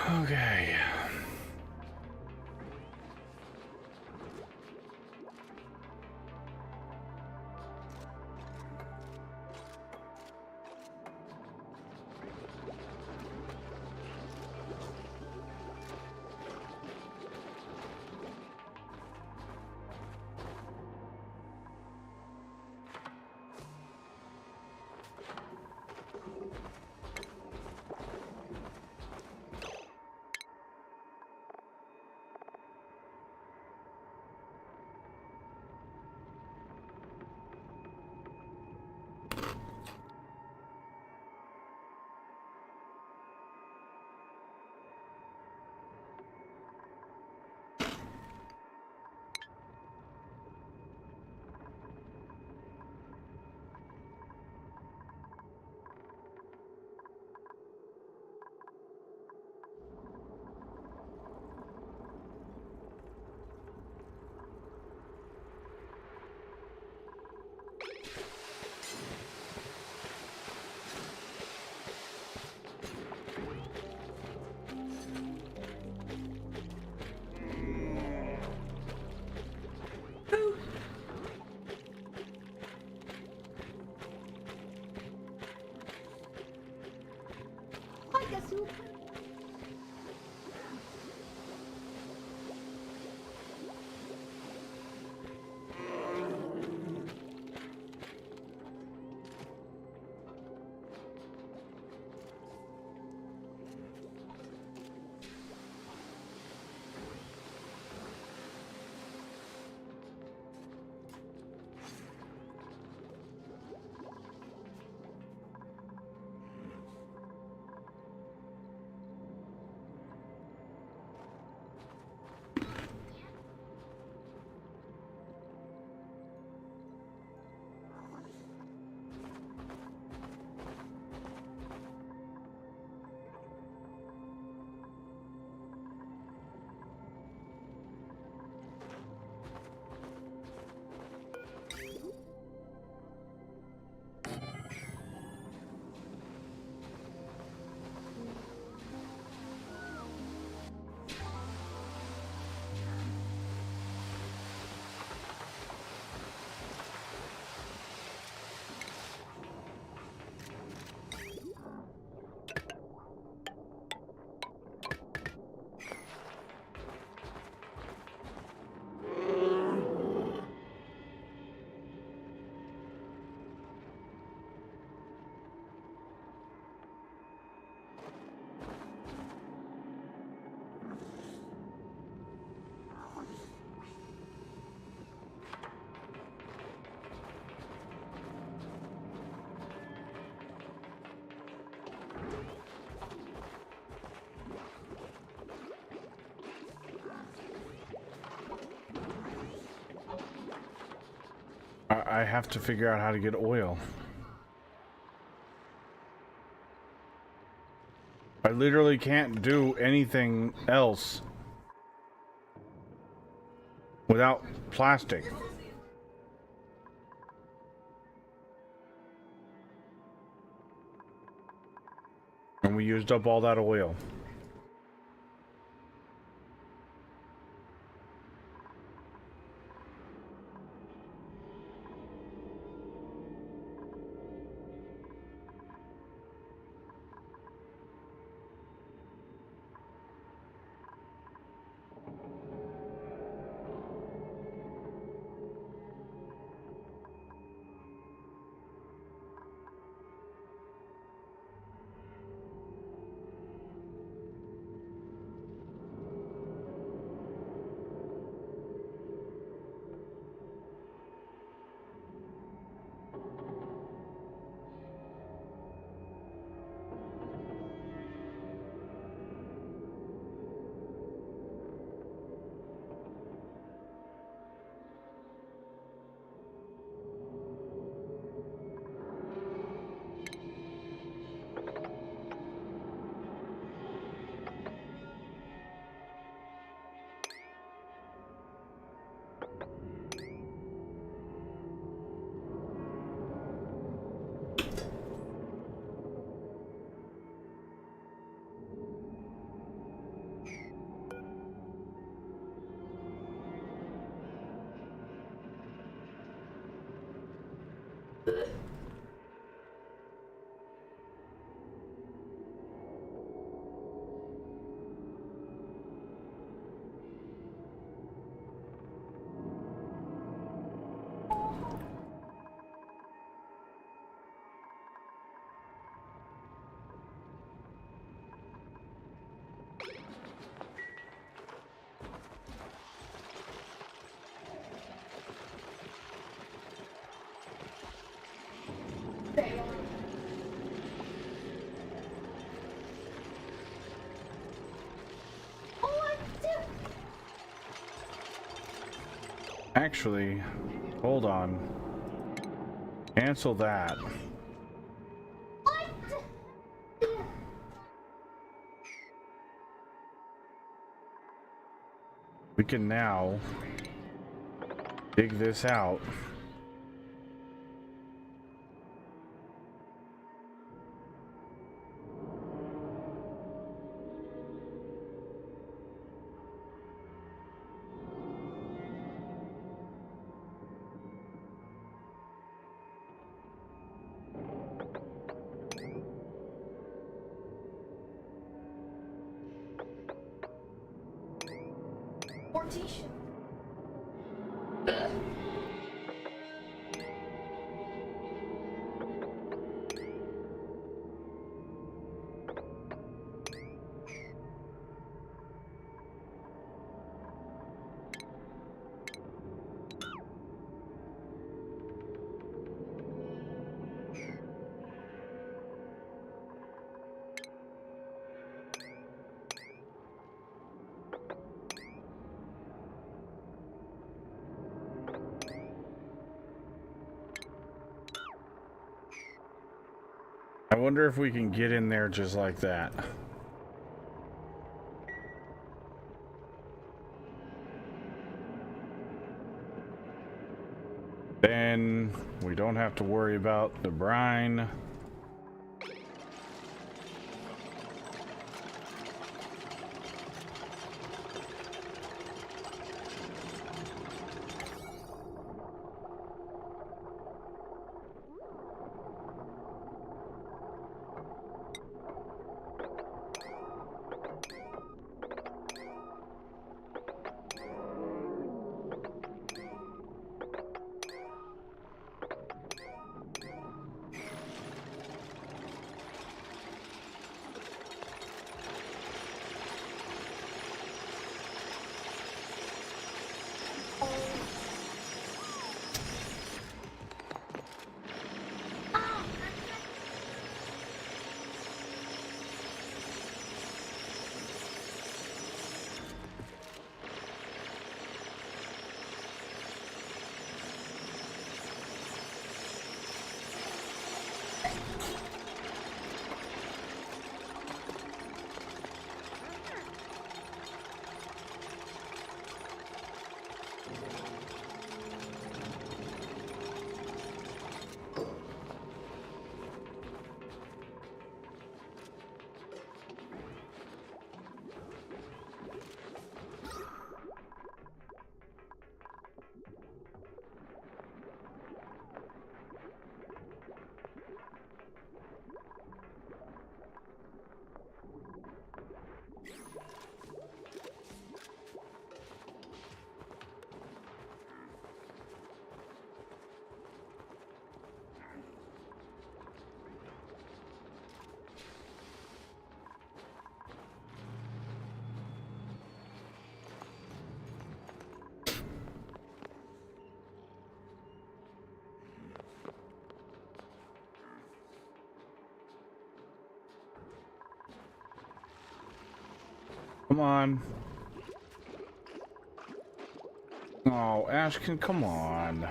Okay.
Like a soup.
I have to figure out how to get oil. I literally can't do anything else without plastic. And we used up all that oil. Actually, hold on. Cancel that. We can now dig this out.
Morticia.
I wonder if we can get in there just like that. Then we don't have to worry about the brine. Come on. Oh, Ashkin, come on.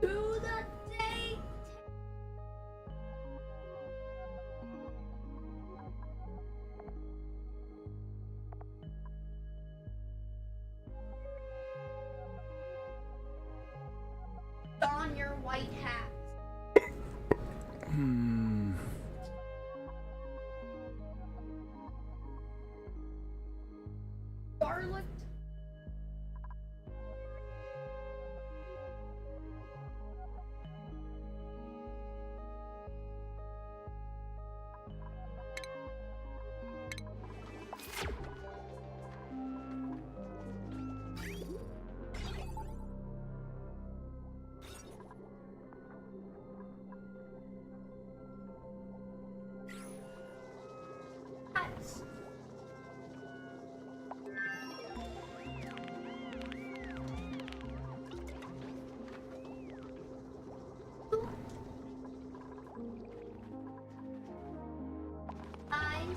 To the day. Don your white hat.
Hmm.
Garlic. Hats. Eyes.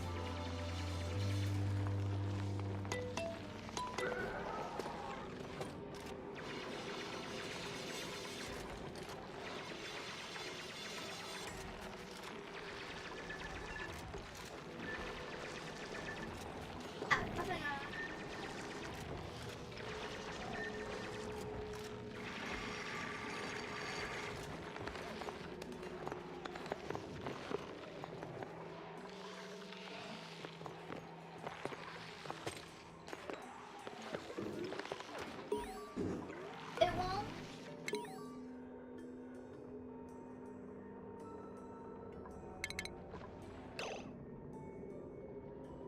It won't.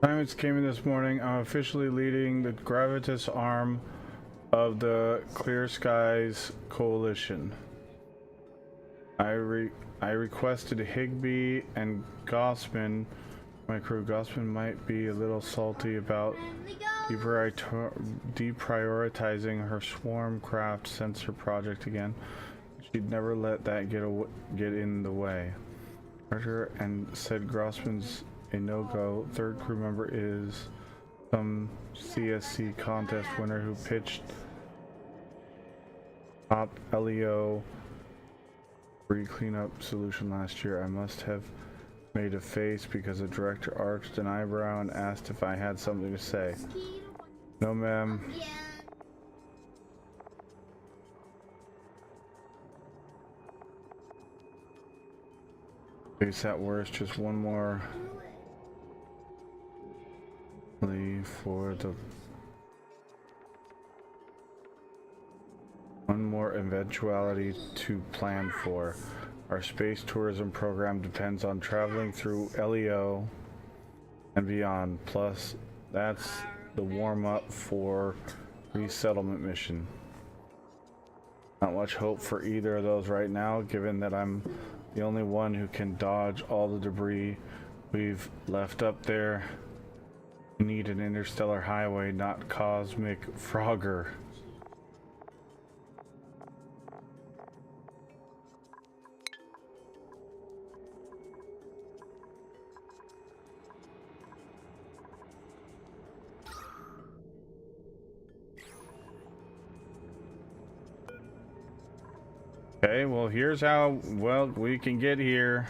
Assignments came in this morning. I'm officially leading the Gravitas arm of the Clear Skies Coalition. I requested Higby and Gossman, my crew. Gossman might be a little salty about deprioritizing her Swarmcraft sensor project again. She'd never let that get in the way. Carter and said Grossman's a no-go. Third crew member is some CSC contest winner who pitched top LEO free cleanup solution last year. I must have made a face because the director arched an eyebrow and asked if I had something to say. No, ma'am.
Yeah.
Face at worst, just one more leave for the one more eventuality to plan for. Our space tourism program depends on traveling through LEO and beyond. Plus, that's the warm-up for resettlement mission. Not much hope for either of those right now, given that I'm the only one who can dodge all the debris we've left up there. We need an interstellar highway, not cosmic Frogger. Okay, well, here's how well we can get here.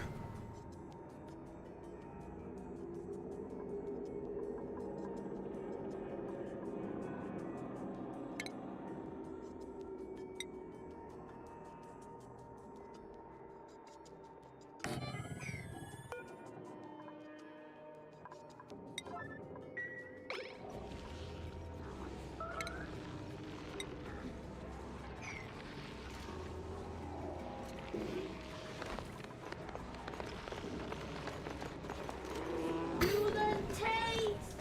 Do the taste.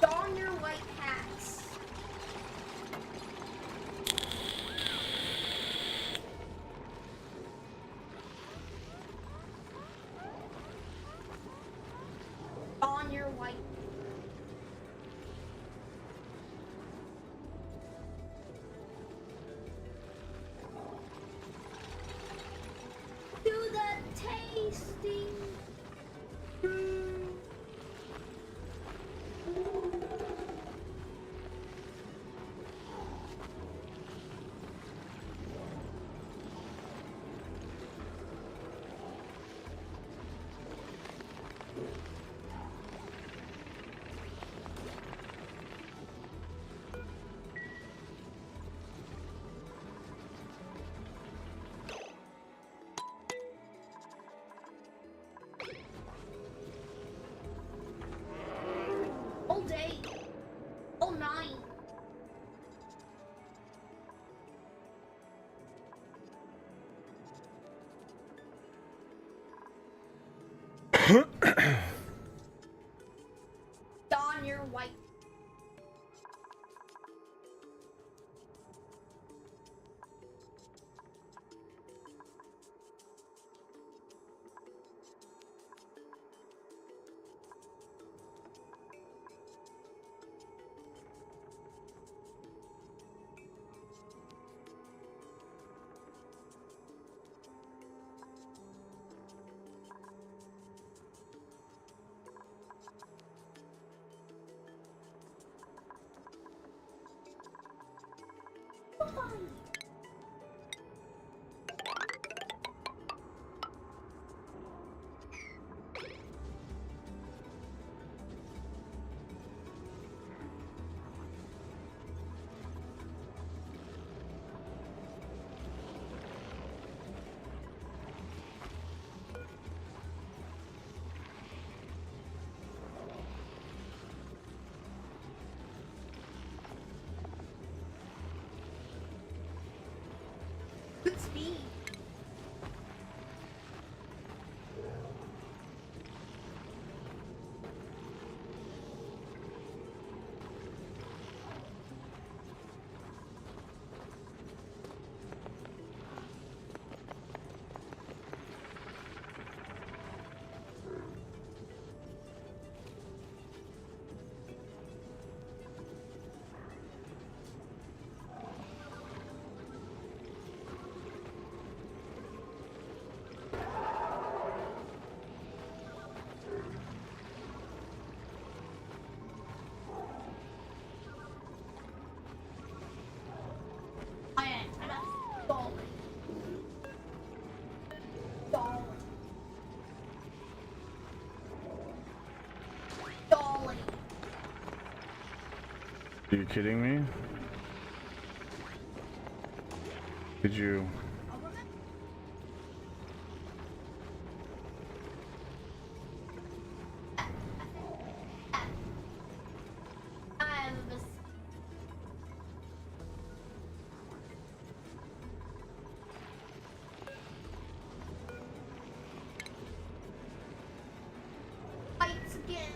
Don your white hats. Don your white. Do the tasting. All day. All night. Don your white. Good speed. I am stalling. Stalling. Stalling.
Are you kidding me? Did you?
I'm a fights again.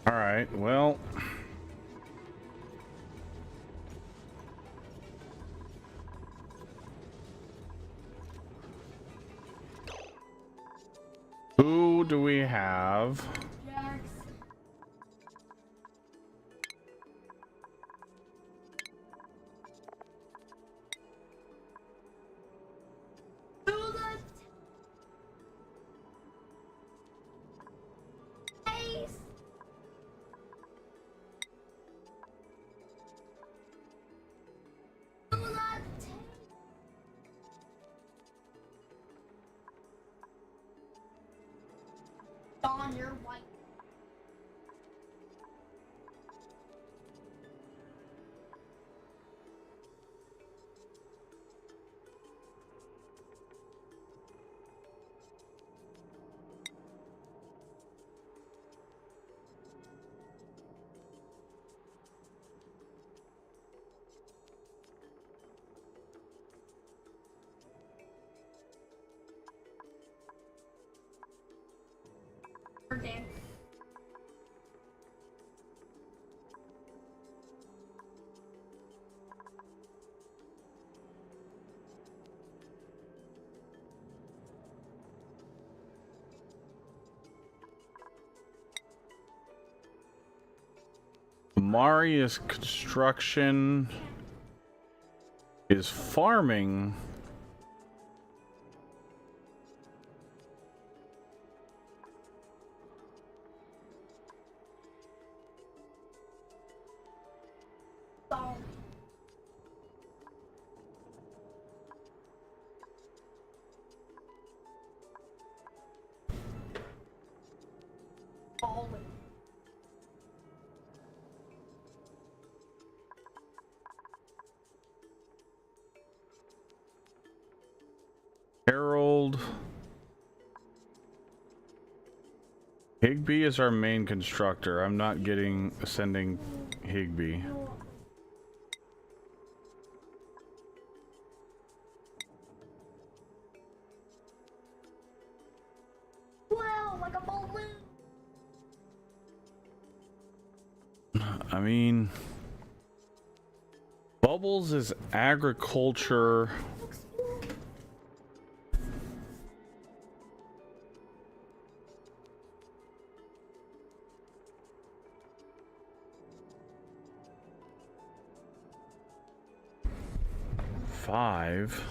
All right. Well. Who do we have?
Jack. on your white. Dan.
Marius Construction is farming.
Salt. Falling.
Harold. Higby is our main constructor. I'm not sending Higby.
Wow, like a balloon.
I mean, Bubbles is agriculture. Five.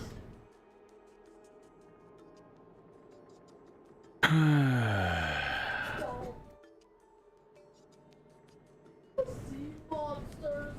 So. Sea monsters.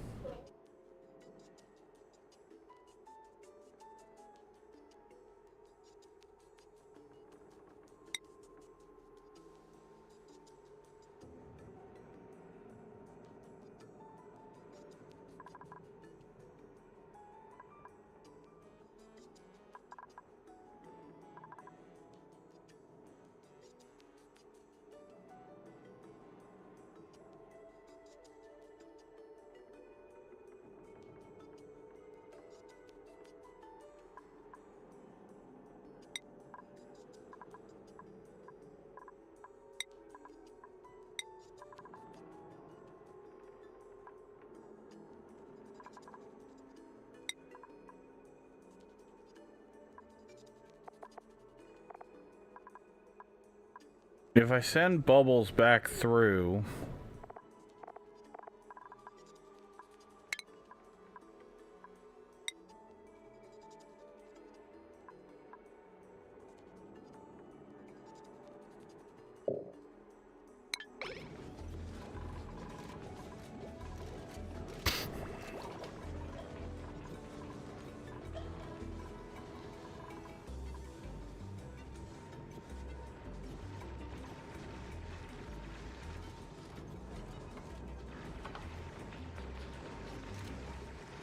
If I send Bubbles back through,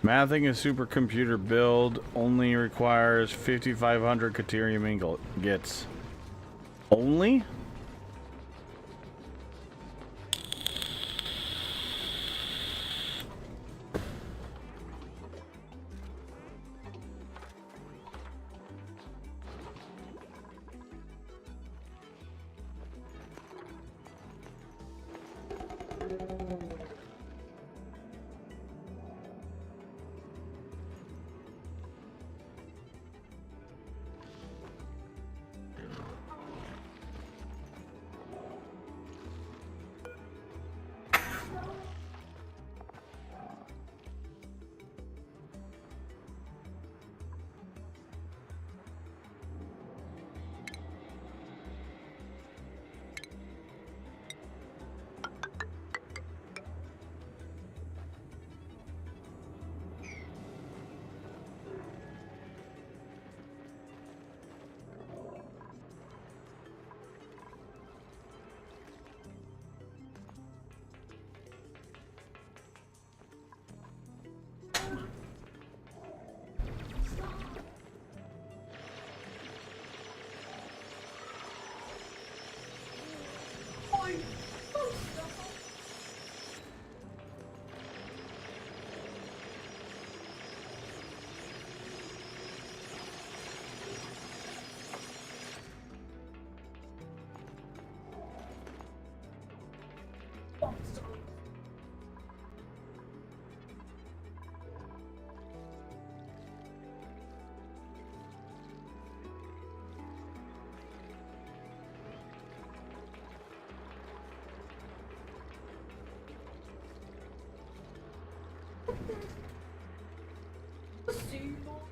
mathing a supercomputer build only requires 5,500 Caterium ingots. Only?
Sea monster.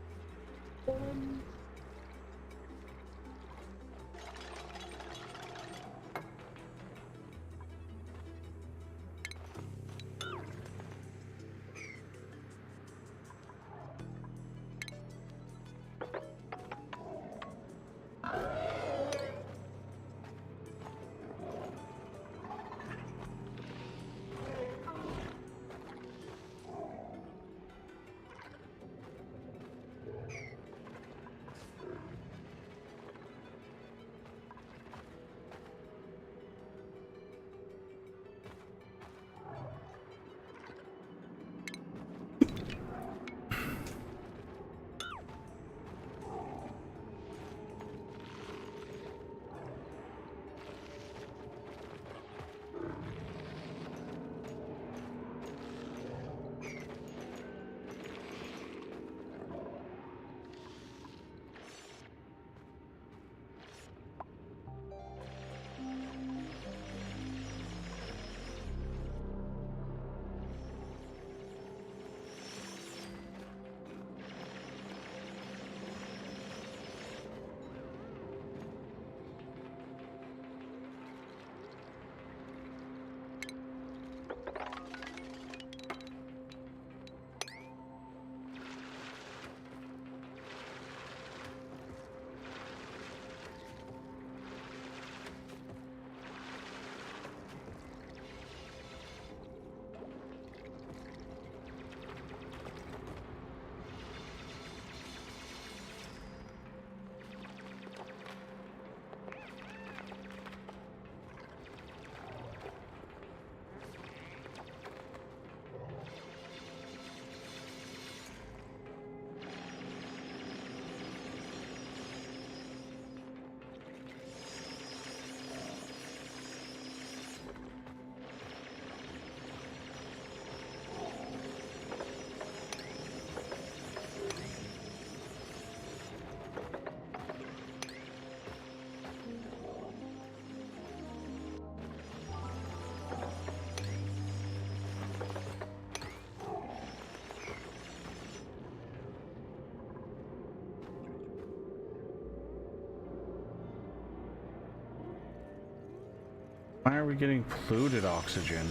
Why are we getting polluted oxygen?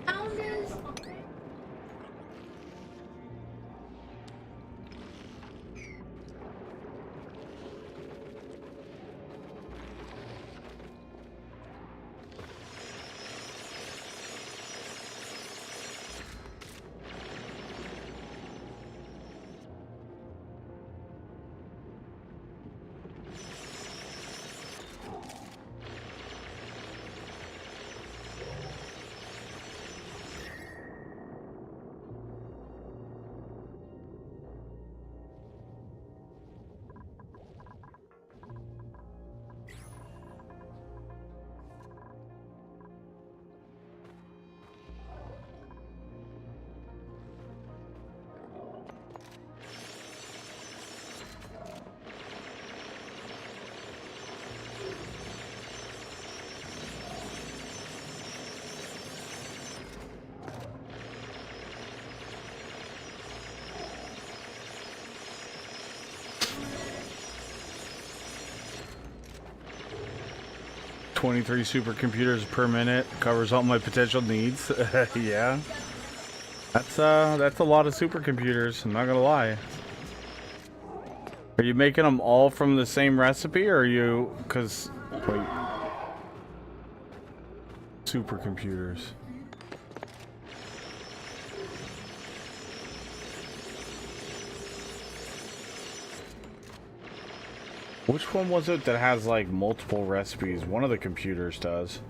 Founders.
$23 supercomputers per minute covers all my potential needs. Yeah, that's a lot of supercomputers. I'm not gonna lie. Are you making them all from the same recipe, or are you? Cause wait, supercomputers. Which one was it that has like multiple recipes? One of the computers does.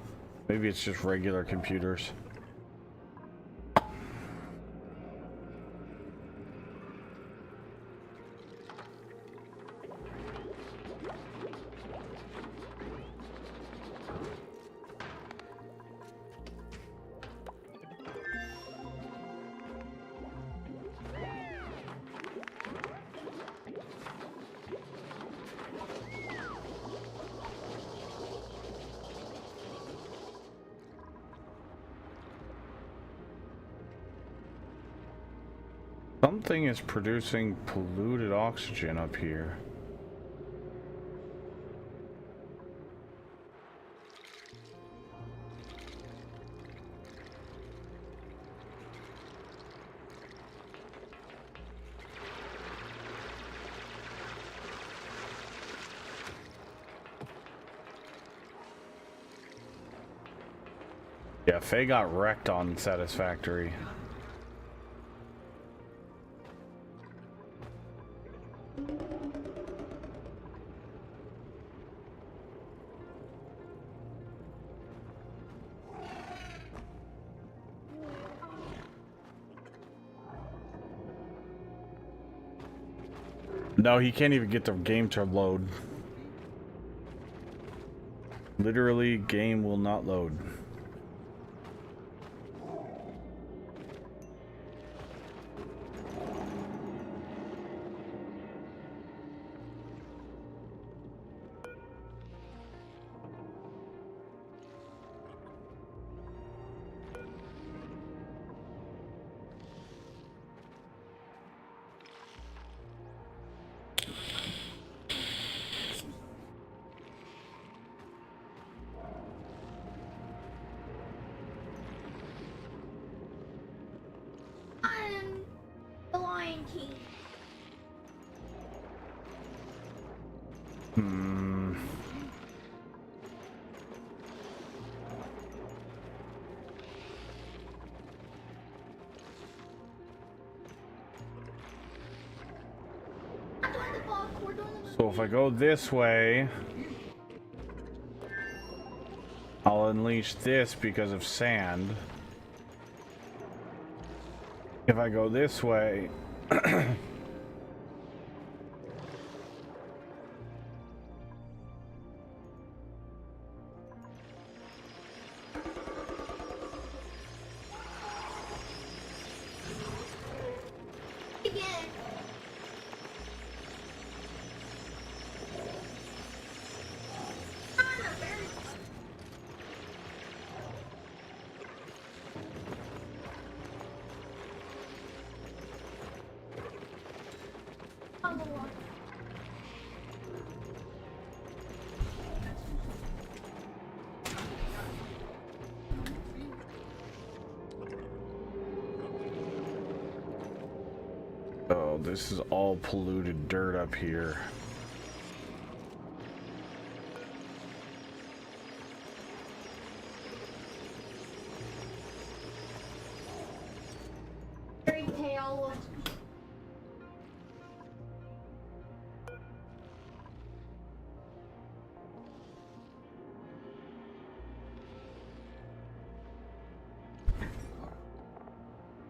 Maybe it's just regular computers. Something is producing polluted oxygen up here. Yeah, Faye got wrecked on Satisfactory. No, he can't even get the game to load. Literally, game will not load.
I'm the Lion King.
Hmm.
I'm doing the book. We're doing the
So if I go this way, I'll unleash this because of sand. If I go this way,
again. I'm a very on the wall.
oh, this is all polluted dirt up here.
Fairy tale.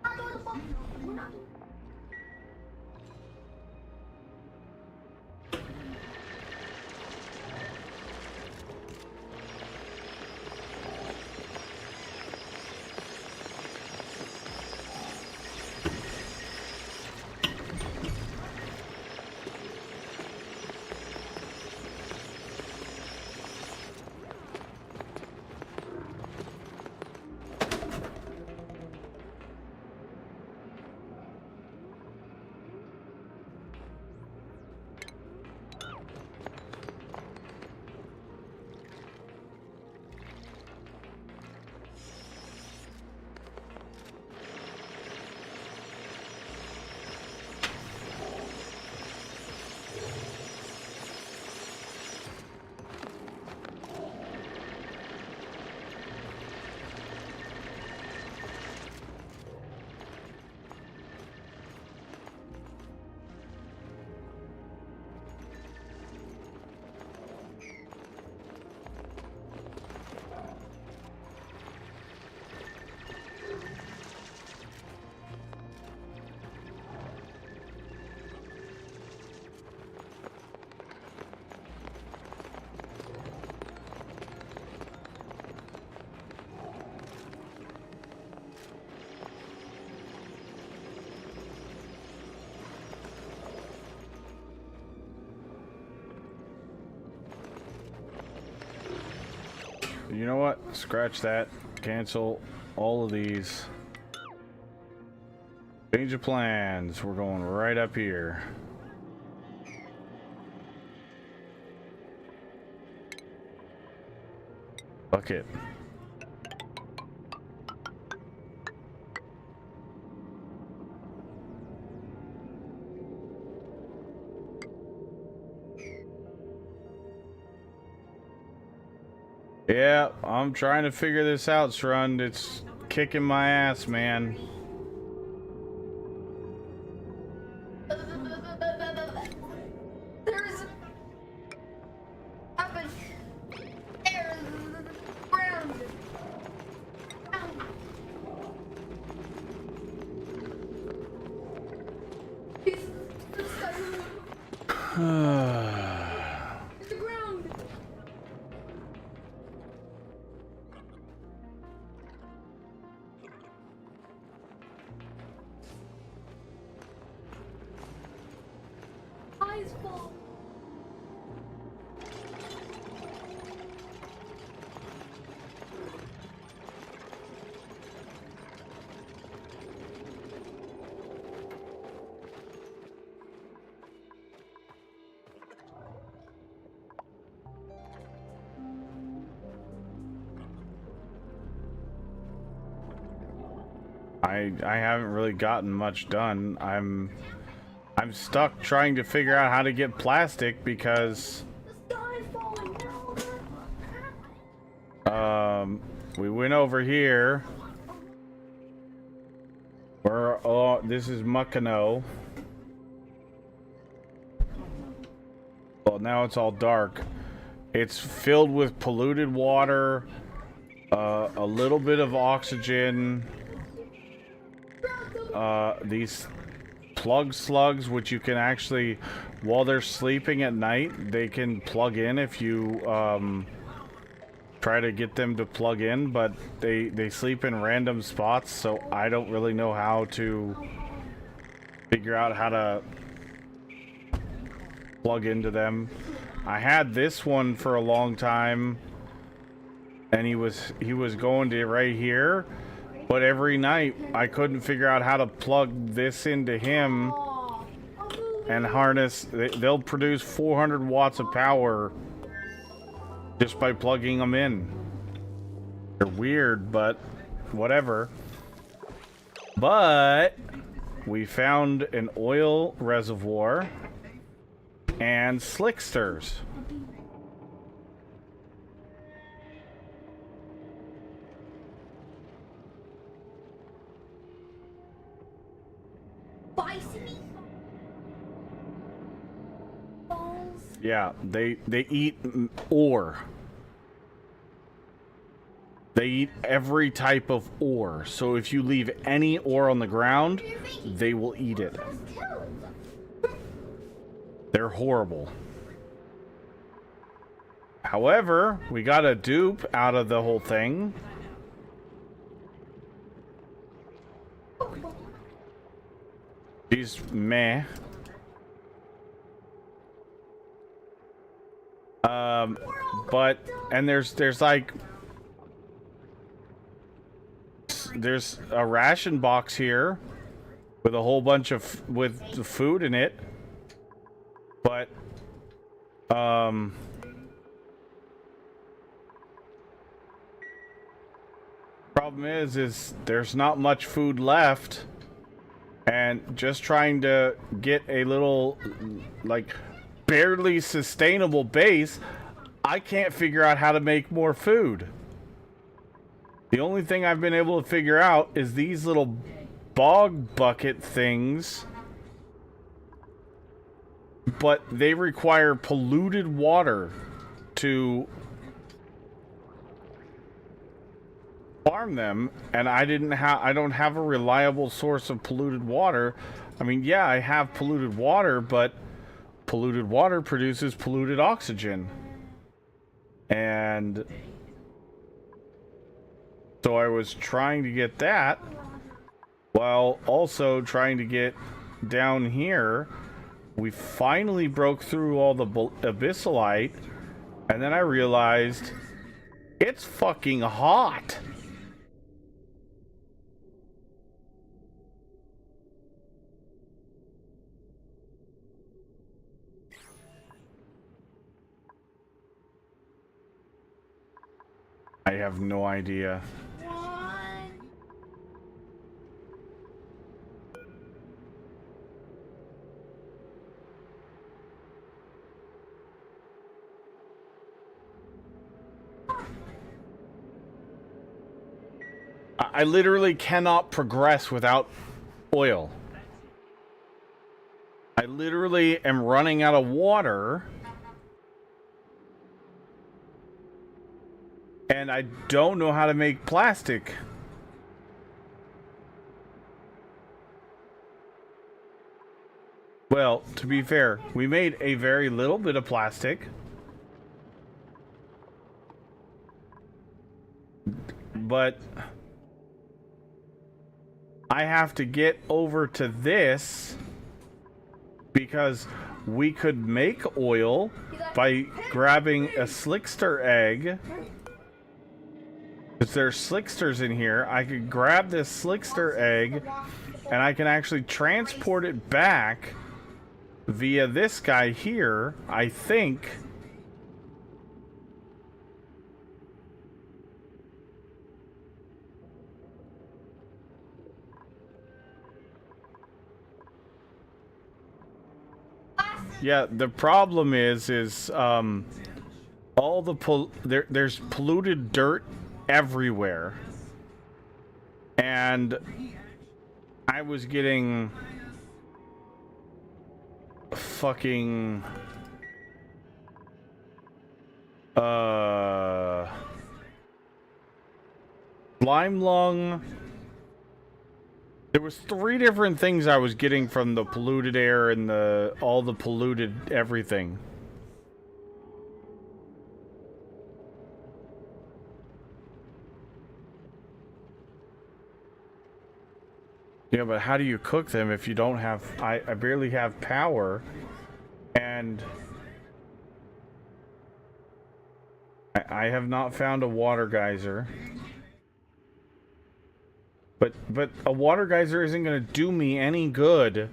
I'm doing the book. We're not doing You know what? Scratch that. Cancel all of these.
Change of plans. We're going right up here. Fuck it. Yeah, I'm trying to figure this out, Shrund. It's kicking my ass, man.
There's up and there's ground. He's the ground. Eyes full.
I haven't really gotten much done. I'm stuck trying to figure out how to get plastic because
The sky is falling down.
we went over here. This is Mukano. Well, now it's all dark. It's filled with polluted water, a little bit of oxygen, these plug slugs, which you can actually, while they're sleeping at night, they can plug in if you try to get them to plug in, but they sleep in random spots, so I don't really know how to figure out how to plug into them. I had this one for a long time, and he was going to right here, but every night I couldn't figure out how to plug this into him and harness. They'll produce 400 watts of power just by plugging them in. They're weird, but whatever. But we found an oil reservoir and slicksters.
Bison balls.
Yeah, they eat ore. They eat every type of ore. So if you leave any ore on the ground, they will eat it. They're horrible. However, we got a dupe out of the whole thing. She's meh. But and there's like there's a ration box here with a whole bunch of with the food in it, but problem is there's not much food left, and just trying to get a little like barely sustainable base, I can't figure out how to make more food. The only thing I've been able to figure out is these little bog bucket things, but they require polluted water to farm them, and I don't have a reliable source of polluted water. I mean, yeah, I have polluted water, but polluted water produces polluted oxygen. And so I was trying to get that while also trying to get down here. We finally broke through all the abyssalite, and then I realized it's fucking hot. I have no idea.
One.
I literally cannot progress without oil. I literally am running out of water. And I don't know how to make plastic. Well, to be fair, we made a very little bit of plastic. But I have to get over to this because we could make oil by grabbing a slickster egg. Because there's slicksters in here. I could grab this slickster egg and I can actually transport it back via this guy here, I think. Yeah, the problem is all the there's polluted dirt everywhere, and I was getting fucking slime lung. There was 3 different things I was getting from the polluted air and all the polluted everything. Yeah, but how do you cook them if you don't have... I barely have power, and I have not found a water geyser. But a water geyser isn't going to do me any good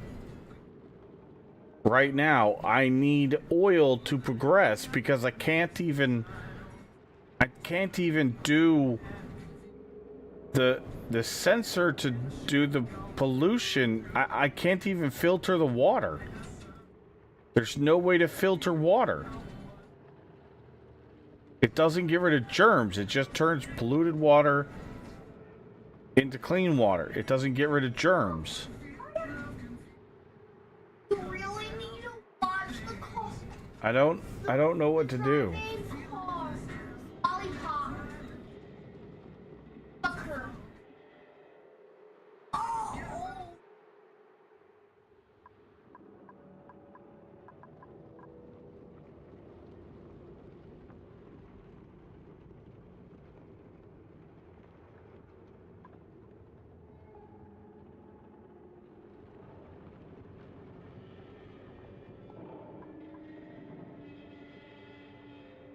right now. I need oil to progress because I can't even do the sensor to do the pollution. I can't even filter the water. There's no way to filter water. It doesn't get rid of germs. It just turns polluted water into clean water. It doesn't get rid of germs.
You really need to watch the cost.
I don't know what to do.
Lollipop. Sucker. Oh.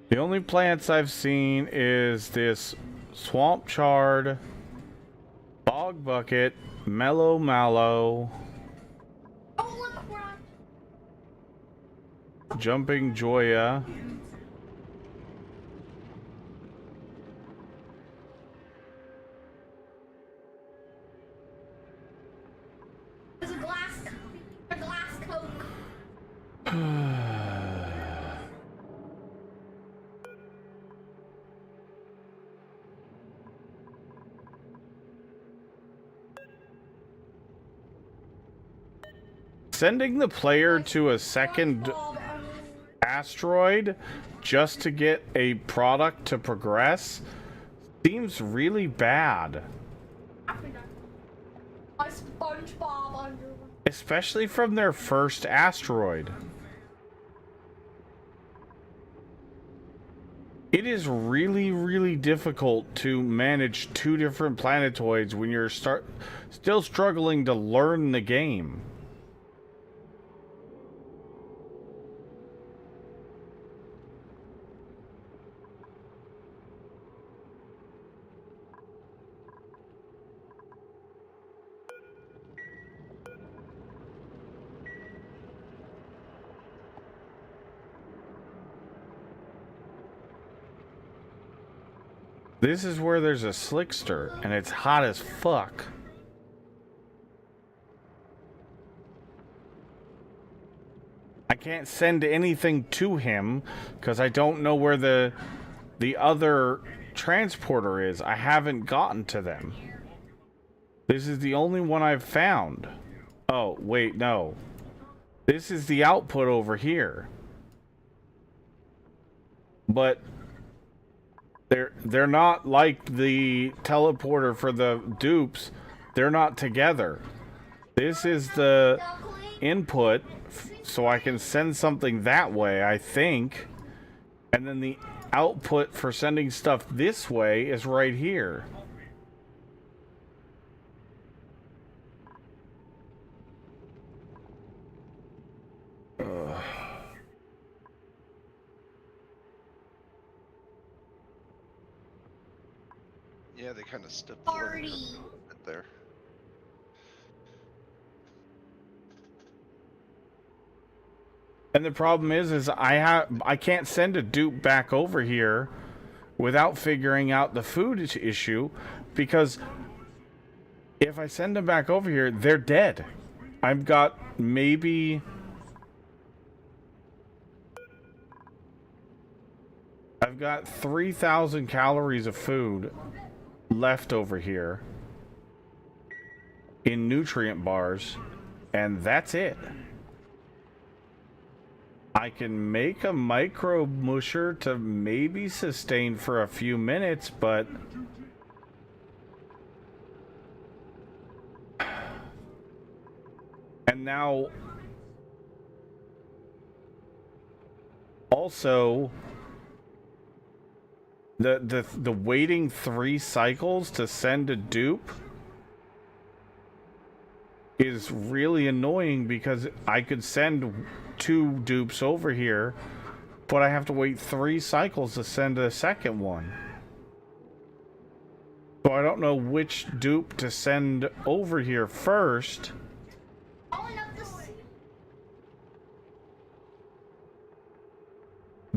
The only plants I've seen is this swamp chard, bog bucket, mellow mallow,
Oh, look, Ron.
jumping joya,
There's a glass Coke.
Sending the player to a second asteroid just to get a product to progress seems really bad.
My SpongeBob underwear.
Especially from their first asteroid. It is really, really difficult to manage 2 different planetoids when you're still struggling to learn the game. This is where there's a slickster, and it's hot as fuck. I can't send anything to him because I don't know where the other transporter is. I haven't gotten to them. This is the only one I've found. Oh, wait, no. This is the output over here. But they're not like the teleporter for the dupes. They're not together. This is the input so I can send something that way, I think. And then the output for sending stuff this way is right here.
Yeah, they kind of stepped the learning curve a little bit there.
And the problem is I can't send a dupe back over here without figuring out the food issue, because if I send them back over here, they're dead. I've got maybe I've got 3,000 calories of food left over here in nutrient bars, and that's it. I can make a micro musher to maybe sustain for a few minutes, but and now also the waiting 3 cycles to send a dupe is really annoying, because I could send 2 dupes over here, but I have to wait 3 cycles to send a second one. So I don't know which dupe to send over here first.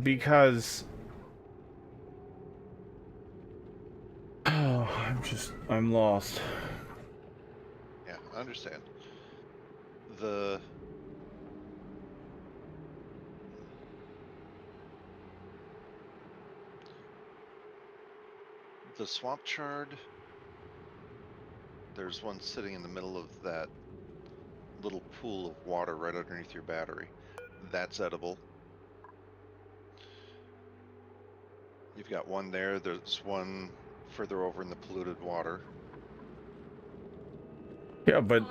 Because I'm lost.
Yeah, I understand. The swamp chard, there's one sitting in the middle of that little pool of water right underneath your battery. That's edible. You've got one there. There's one further over in the polluted water.
Yeah, but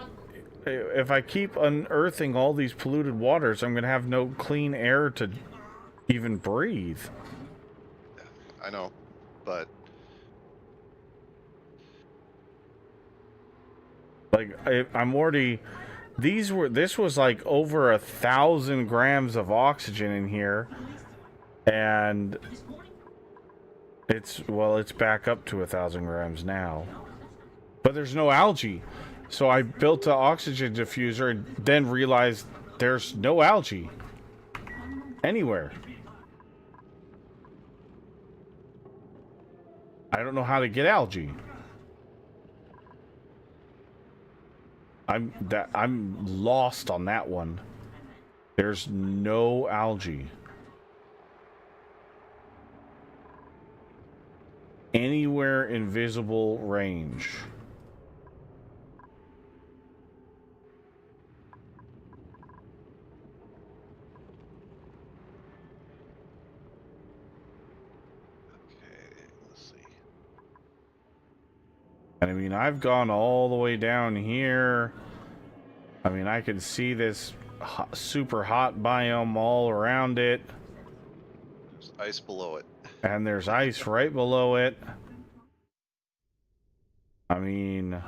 if I keep unearthing all these polluted waters, I'm going to have no clean air to even breathe.
I know, but
like I'm already. This was like over 1,000 grams of oxygen in here, and it's back up to 1,000 grams now. But there's no algae. So I built an oxygen diffuser and then realized there's no algae anywhere. I don't know how to get algae. I'm lost on that one. There's no algae anywhere in visible range. I mean, I've gone all the way down here. I mean, I can see this super hot biome all around it.
There's ice below it.
And there's ice right below it. I mean,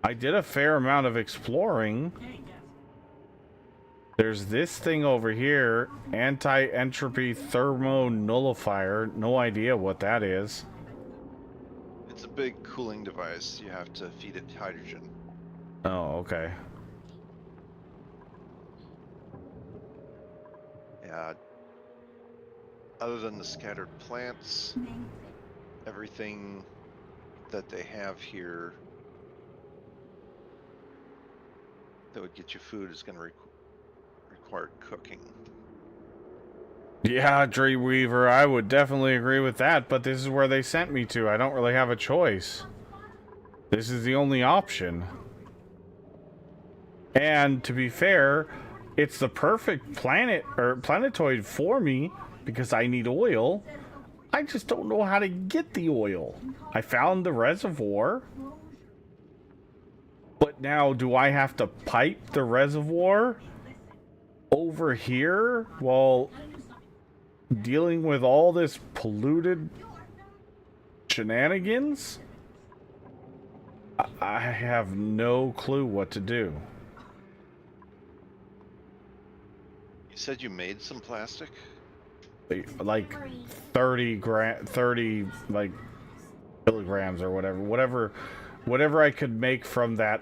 I did a fair amount of exploring. There's this thing over here, anti-entropy thermonullifier. No idea what that is.
It's a big cooling device. You have to feed it hydrogen.
Oh, okay.
Yeah. Other than the scattered plants, everything that they have here that would get you food is going to require cooking.
Yeah, Dreamweaver, I would definitely agree with that, but this is where they sent me to. I don't really have a choice. This is the only option. And to be fair, it's the perfect planet or planetoid for me because I need oil. I just don't know how to get the oil. I found the reservoir. But now do I have to pipe the reservoir over here while dealing with all this polluted shenanigans? I have no clue what to do.
You said you made some plastic?
Like 30 like kilograms or whatever I could make from that,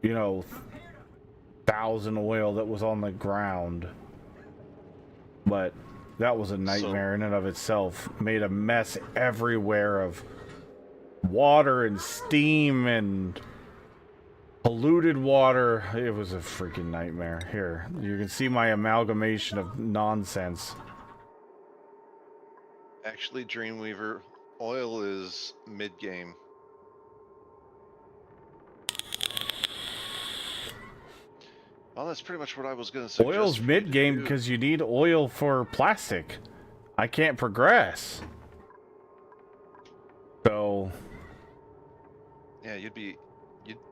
1,000 oil that was on the ground. But that was a nightmare in and of itself. Made a mess everywhere of water and steam and polluted water. It was a freaking nightmare. Here, you can see my amalgamation of nonsense.
Actually, Dreamweaver, oil is mid-game. Well, that's pretty much what I was going to suggest.
Oil's mid-game because you need oil for plastic. I can't progress. So...
yeah, you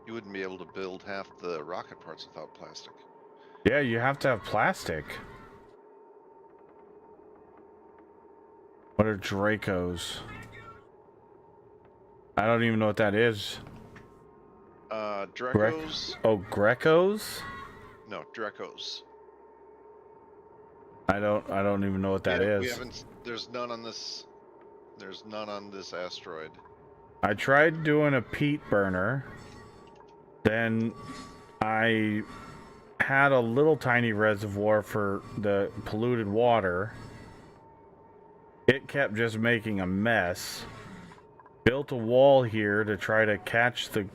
wouldn't be able to build half the rocket parts without plastic.
yeah, you have to have plastic. What are Dracos? I don't even know what that is.
Drecos?
Oh, Grecos?
No, Drecos.
I don't even know what that is.
We haven't. There's none on this asteroid.
I tried doing a peat burner. Then I had a little tiny reservoir for the polluted water. It kept just making a mess. Built a wall here to try to catch the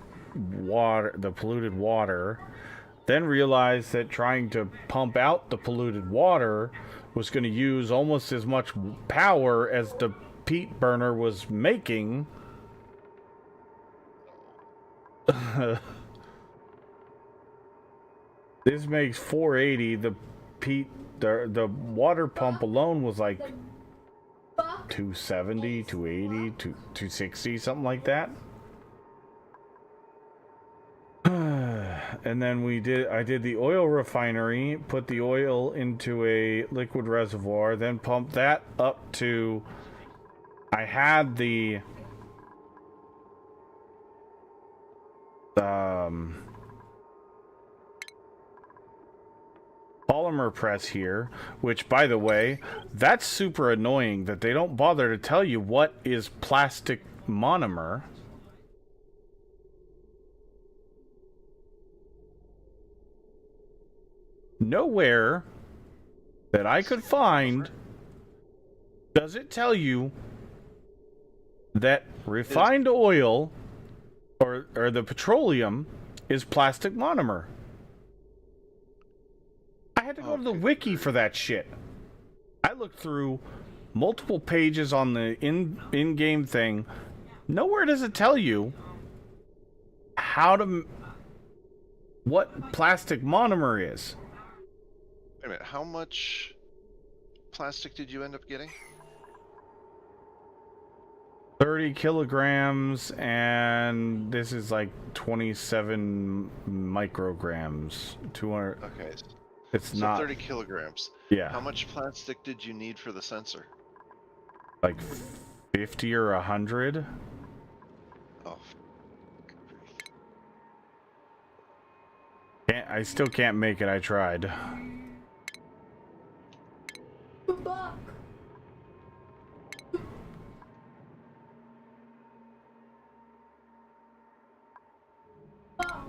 polluted water. Then realized that trying to pump out the polluted water was going to use almost as much power as the peat burner was making. This makes 480. The water pump alone was like 270, 280, 260, something like that. And then I did the oil refinery, put the oil into a liquid reservoir, then pumped that up to, I had the polymer press here, which, by the way, that's super annoying that they don't bother to tell you what is plastic monomer. Nowhere that I could find does it tell you that refined oil or the petroleum is plastic monomer. I had to go to the wiki for that shit. I looked through multiple pages on the in-game thing. Nowhere does it tell you what plastic monomer is.
Wait a minute, how much plastic did you end up getting?
30 kilograms, and this is like 27 micrograms. 200.
Okay.
It's
so
not
30 kilograms.
Yeah.
How much plastic did you need for the sensor?
Like 50 or 100.
Oh.
I still can't make it. I tried.
Buck. Buck.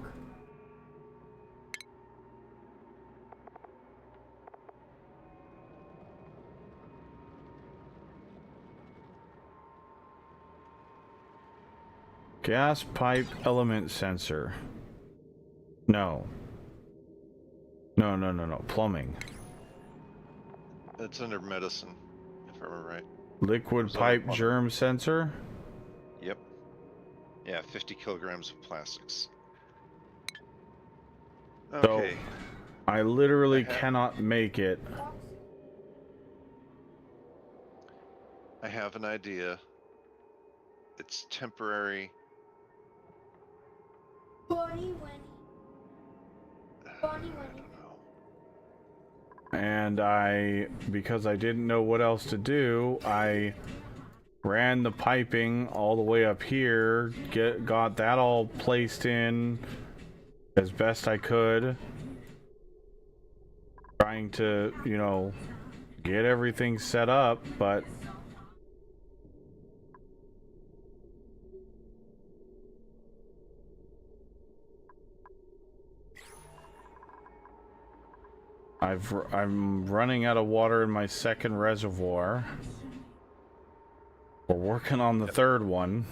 Gas pipe element sensor. No. No. Plumbing.
It's under medicine, if I remember right.
Liquid
So,
pipe
well-
germ sensor.
Yep. Yeah, 50 kilograms of plastics.
So-
Okay.
I literally
I have-
cannot make it.
I have an idea. It's temporary.
Bunny Winnie. Bunny
I
Winnie.
don't know.
And because I didn't know what else to do, I ran the piping all the way up here, got that all placed in as best I could, trying to, get everything set up, but I'm running out of water in my second reservoir. We're working on the third one.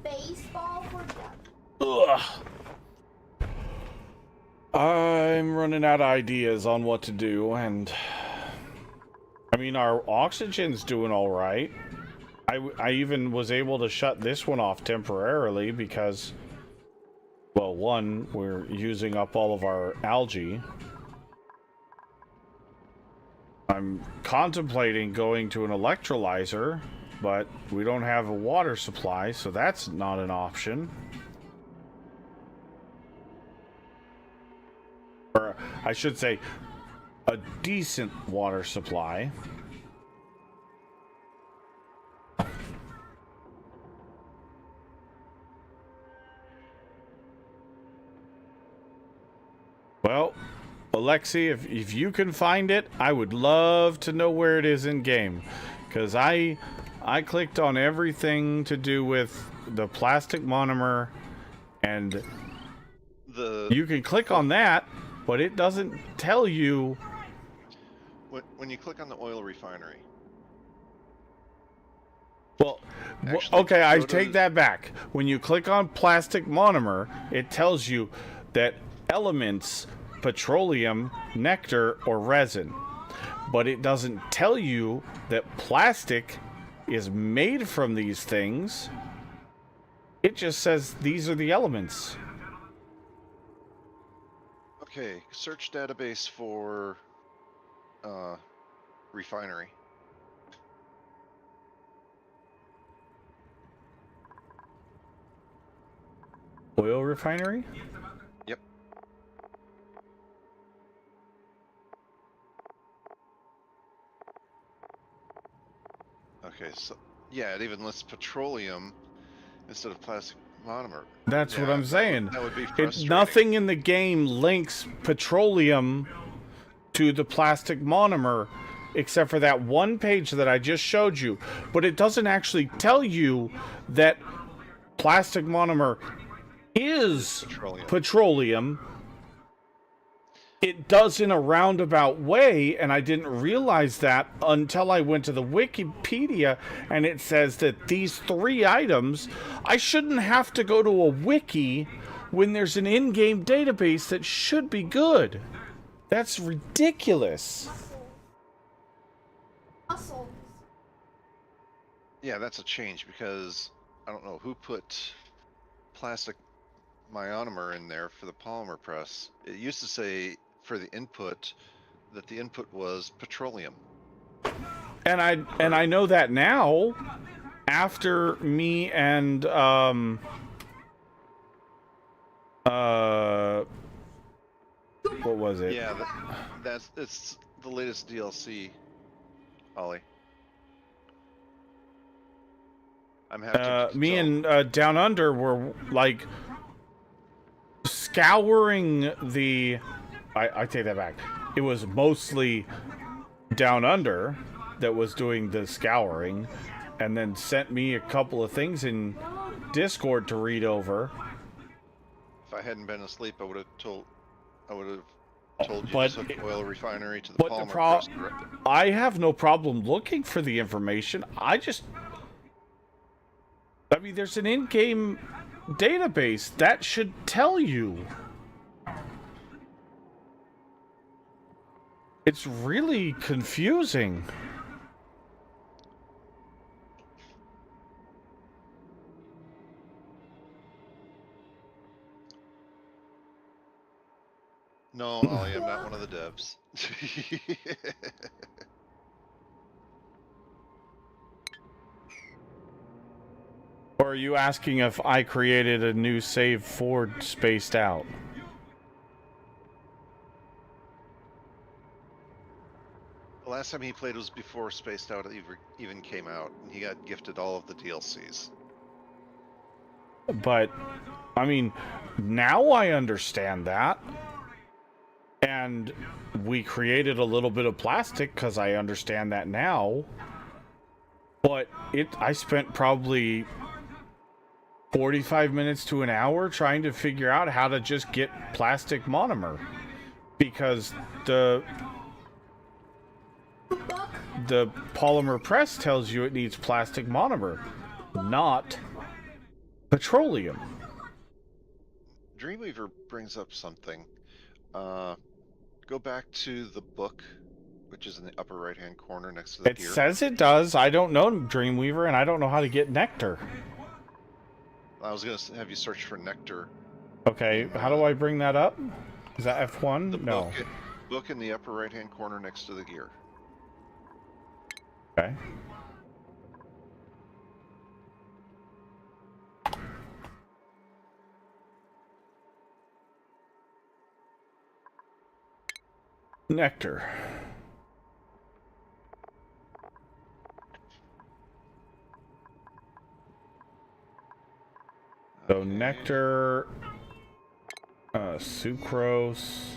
Baseball for duck.
Ugh. I'm running out of ideas on what to do, and I mean, our oxygen's doing all right. I even was able to shut this one off temporarily because, well, one, we're using up all of our algae. I'm contemplating going to an electrolyzer, but we don't have a water supply, so that's not an option. Or I should say, a decent water supply. Well, Alexi, if you can find it, I would love to know where it is in game, because I clicked on everything to do with the plastic monomer, and you can click on that, but it doesn't tell you.
When you click on the oil refinery.
Well,
Actually,
okay, I
go to
take
the-
that back. When you click on plastic monomer, it tells you that elements, petroleum, nectar, or resin. But it doesn't tell you that plastic is made from these things. It just says these are the elements.
Okay, search database for refinery.
Oil refinery?
Yep. Okay, so yeah, it even lists petroleum instead of plastic monomer.
That's what
Yeah,
I'm saying.
That would be
It,
frustrating.
nothing in the game links petroleum to the plastic monomer except for that one page that I just showed you. But it doesn't actually tell you that plastic monomer is petroleum. It does in a roundabout way, and I didn't realize that until I went to the Wikipedia, and it says that these three items, I shouldn't have to go to a wiki when there's an in-game database that should be good. That's ridiculous.
Muscles.
Yeah, that's a change because I don't know who put plastic monomer in there for the polymer press. It used to say for the input that the input was petroleum.
And I know that now, after me and what was it?
Yeah, it's the latest DLC, Ollie. I'm happy.
Me and Down Under were like scouring the. I take that back. It was mostly Down Under that was doing the scouring, and then sent me a couple of things in Discord to read over.
If I hadn't been asleep, I would have told you
But
to hook oil refinery to the
but the
polymer
pro-
press directly.
I have no problem looking for the information. I just mean, there's an in-game database that should tell you. It's really confusing.
No, Ollie, I'm not one of the devs.
Or are you asking if I created a new save for Spaced Out?
The last time he played was before Spaced Out even came out, and he got gifted all of the DLCs.
But, I mean, now I understand that. And we created a little bit of plastic because I understand that now. But I spent probably 45 minutes to an hour trying to figure out how to just get plastic monomer. Because the polymer press tells you it needs plastic monomer, not petroleum.
Dreamweaver brings up something. Go back to the book, which is in the upper right-hand corner next to the
It
gear.
says it does. I don't know Dreamweaver, and I don't know how to get Nectar.
I was gonna have you search for Nectar.
Okay, how do I bring that up? Is that F1?
The
No.
book in the upper right-hand corner next to the gear.
Okay. Nectar. So
Okay.
nectar, sucrose.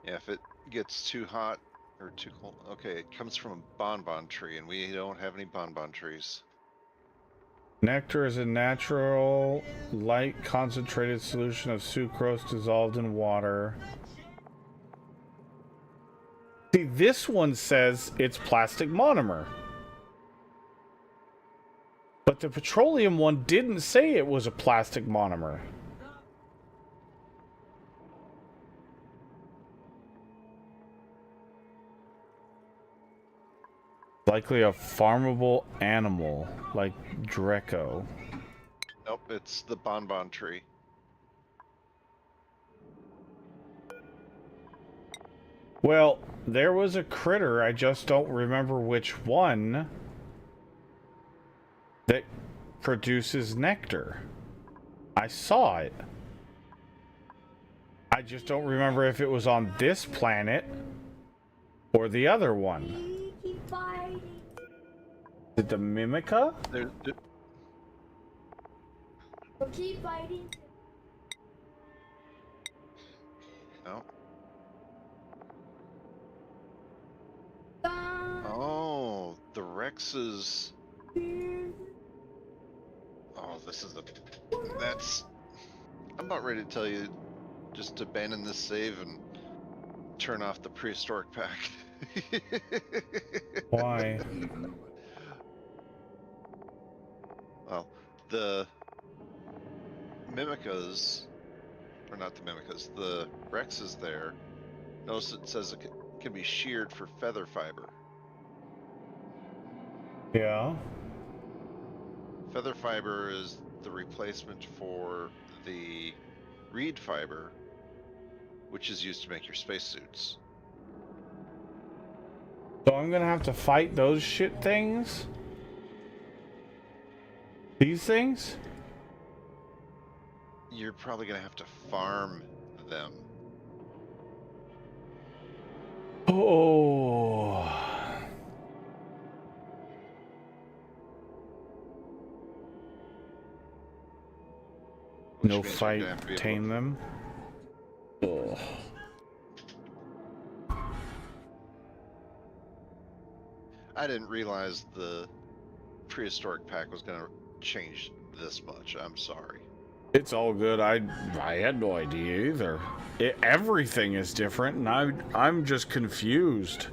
Yeah, if it gets too hot or too cold. Okay, it comes from a bonbon tree, and we don't have any bonbon trees.
Nectar is a natural, light, concentrated solution of sucrose dissolved in water. See, this one says it's plastic monomer. But the petroleum one didn't say it was a plastic monomer. Likely a farmable animal, like Dreco.
Nope, it's the bonbon tree.
Well, there was a critter, I just don't remember which one, that produces nectar. I saw it. I just don't remember if it was on this planet or the other one.
Keep fighting.
Is it the Mimica?
Keep fighting.
No.
Down.
Oh, the Rexes.
Here.
Oh, this is that's. I'm about ready to tell you, just abandon this save and turn off the prehistoric pack.
Why?
Well, the Mimicas, or not the Mimicas, the Rexes there. Notice it says it can be sheared for feather fiber.
Yeah.
Feather fiber is the replacement for the reed fiber, which is used to make your spacesuits.
So I'm gonna have to fight those shit things? These things?
You're probably gonna have to farm them.
Oh.
Which
No
means you're
fight,
gonna have to be able
tame
to-
them. Ugh.
I didn't realize the prehistoric pack was gonna change this much. I'm sorry.
It's all good. I had no idea either. Everything is different, and I'm just confused.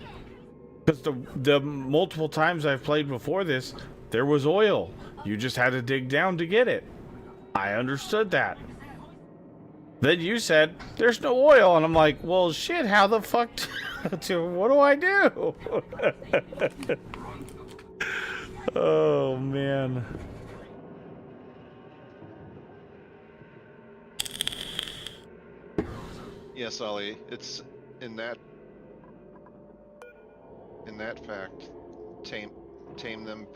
Because the multiple times I've played before this, there was oil. You just had to dig down to get it. I understood that. Then you said, there's no oil. And I'm like, well, shit, how the fuck what do I do? Oh, man.
Yes, Ollie, it's in that fact, tame them,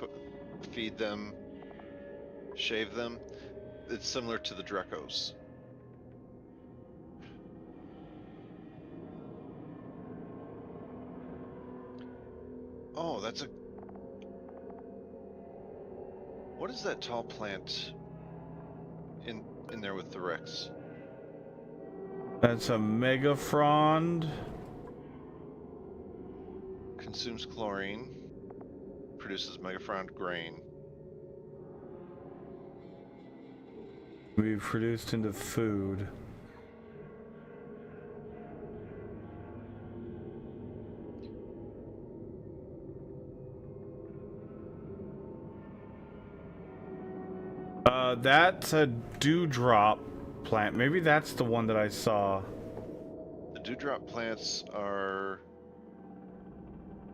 feed them, shave them. It's similar to the Drekos. Oh, that's a. What is that tall plant in there with the Rex?
That's a megafrond.
Consumes chlorine, produces megafrond grain.
We produced into food. That's a dewdrop plant. Maybe that's the one that I saw.
The dewdrop plants are.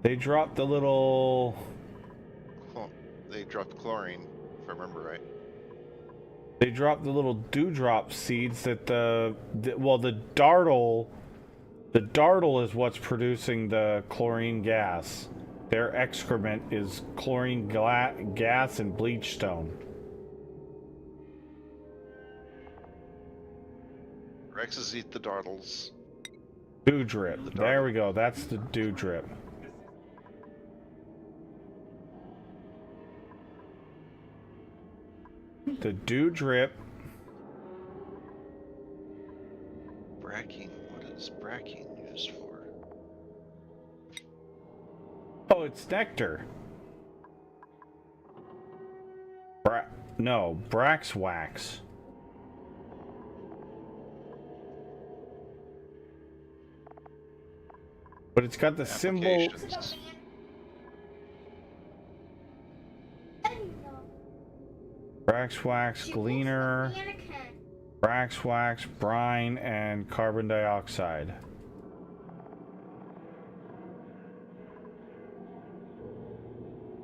They dropped the little.
They dropped chlorine, if I remember right.
They dropped the little dewdrop seeds that the dartle. The dartle is what's producing the chlorine gas. Their excrement is chlorine gas and bleach stone.
Rexes eat the dartles.
Dew drip. There we go. That's the dew drip. The dew drip.
Bracking. What is bracking used for?
Oh, it's nectar. No, Brax wax. But it's got the symbol.
Applications.
Brax wax, gleaner, Brax wax, brine, and carbon dioxide.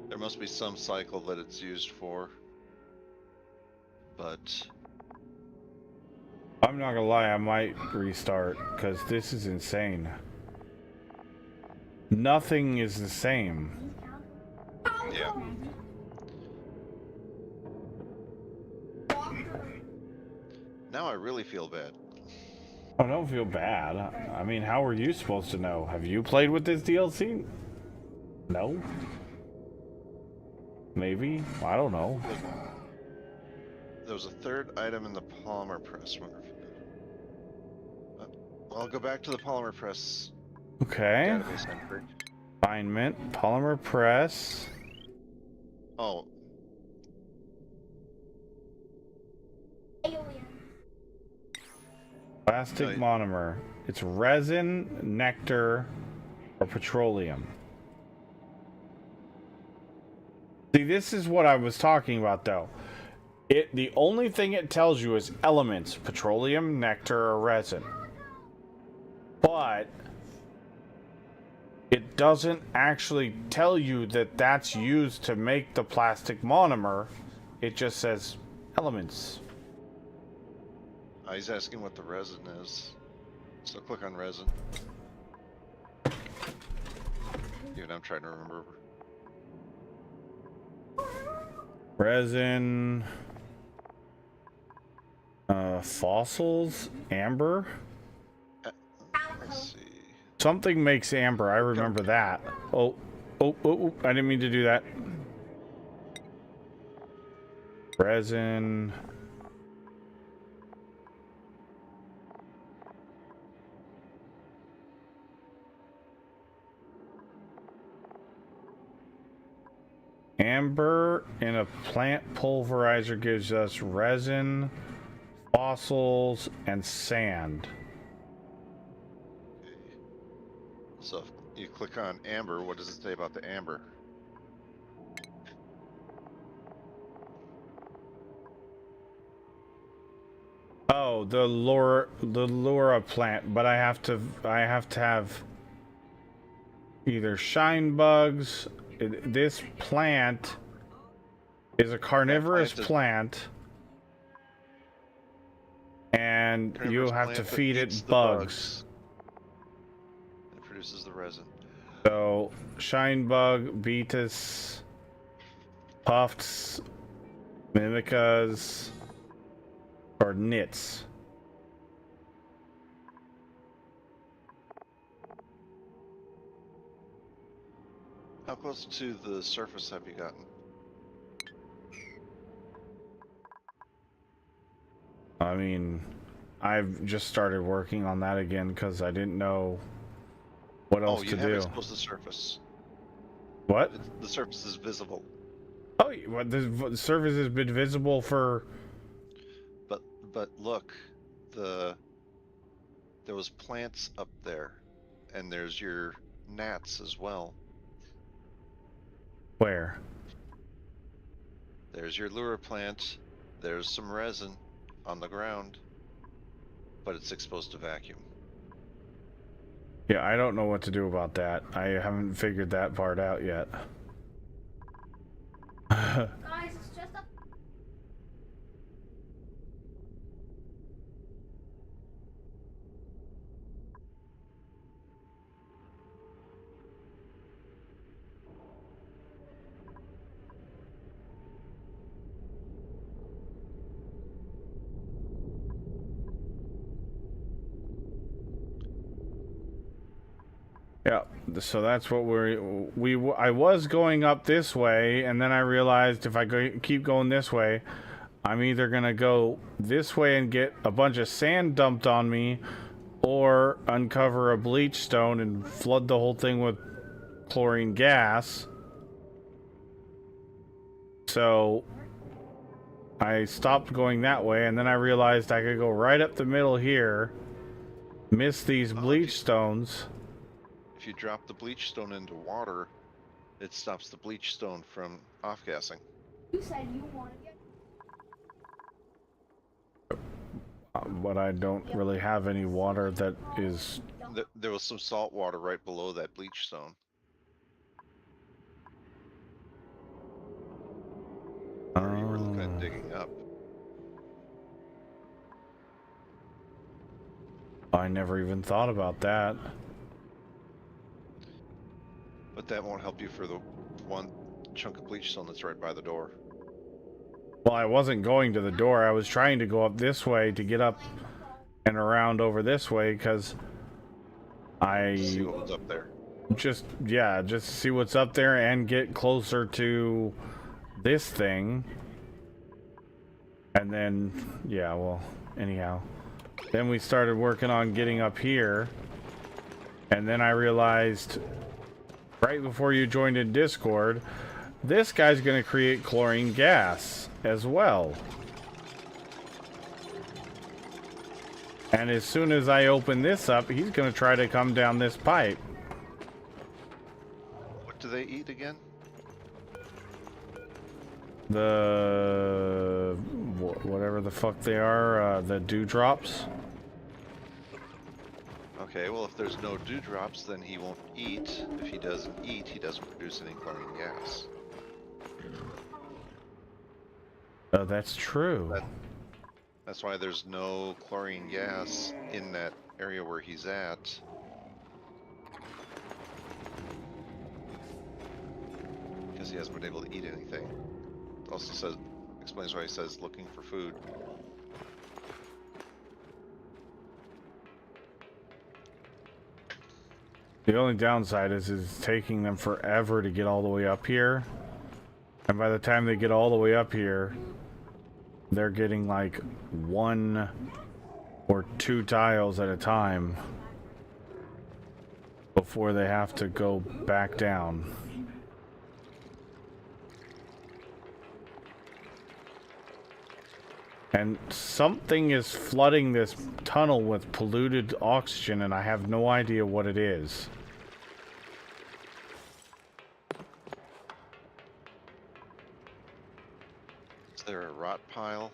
There must be some cycle that it's used for. But
I'm not gonna lie, I might restart, because this is insane. Nothing is the same.
yeah. Now I really feel bad.
I don't feel bad. I mean, how are you supposed to know? Have you played with this DLC? No? Maybe? I don't know.
There was a third item in the polymer press. I'll go back to the polymer press
Okay.
database entry.
Refinement, polymer press.
Oh,
Plastic monomer. It's resin, nectar, or petroleum. See, this is what I was talking about, though. The only thing it tells you is elements: petroleum, nectar, or resin. But it doesn't actually tell you that that's used to make the plastic monomer. It just says elements.
he's asking what the resin is. So click on resin. Even I'm trying to remember.
Resin. Fossils. Amber.
Let's see.
Something makes amber. I remember that. Oh, I didn't mean to do that. Resin. Amber in a plant pulverizer gives us resin, fossils, and sand.
So if you click on amber, what does it say about the amber?
Oh, the Lura plant, but I have to have either shine bugs. This plant is a carnivorous plant, and you
Carnivorous
have to
plant that
feed
eats
it
the
bugs.
It produces the resin.
So shine bug, beetus, puffs, mimicas, or nits.
How close to the surface have you gotten?
I mean, I've just started working on that again because I didn't know what else
Oh, you
to
have
do.
exposed the surface.
What?
The surface is visible.
Oh, what? The surface has been visible for.
But look, there was plants up there, and there's your gnats as well.
Where?
There's your lure plant. There's some resin on the ground, but it's exposed to vacuum.
Yeah, I don't know what to do about that. I haven't figured that part out yet.
Guys, it's just a.
Yeah, so that's what I was going up this way, and then I realized if I keep going this way, I'm either gonna go this way and get a bunch of sand dumped on me, or uncover a bleach stone and flood the whole thing with chlorine gas. So I stopped going that way, and then I realized I could go right up the middle here, miss these bleach stones.
If you drop the bleach stone into water, it stops the bleach stone from off-gassing.
You said you wanted it.
But I don't really have any water that is.
There was some salt water right below that bleach stone. Where you were looking at digging up.
I never even thought about that.
But that won't help you for the one chunk of bleach stone that's right by the door.
Well, I wasn't going to the door. I was trying to go up this way to get up and around over this way because I
See what was up there.
just see what's up there and get closer to this thing. And then, yeah, well, anyhow. Then we started working on getting up here. And then I realized right before you joined in Discord, this guy's going to create chlorine gas as well. And as soon as I open this up, he's going to try to come down this pipe.
What do they eat again?
The whatever the fuck they are, the dewdrops.
Okay, well if there's no dewdrops, then he won't eat. If he doesn't eat, he doesn't produce any chlorine gas.
That's true.
That's why there's no chlorine gas in that area where he's at. Because he hasn't been able to eat anything. Also says, explains why he says looking for food.
The only downside is it's taking them forever to get all the way up here. And by the time they get all the way up here, they're getting like 1 or 2 tiles at a time before they have to go back down. And something is flooding this tunnel with polluted oxygen, and I have no idea what it is.
Is there a rot pile?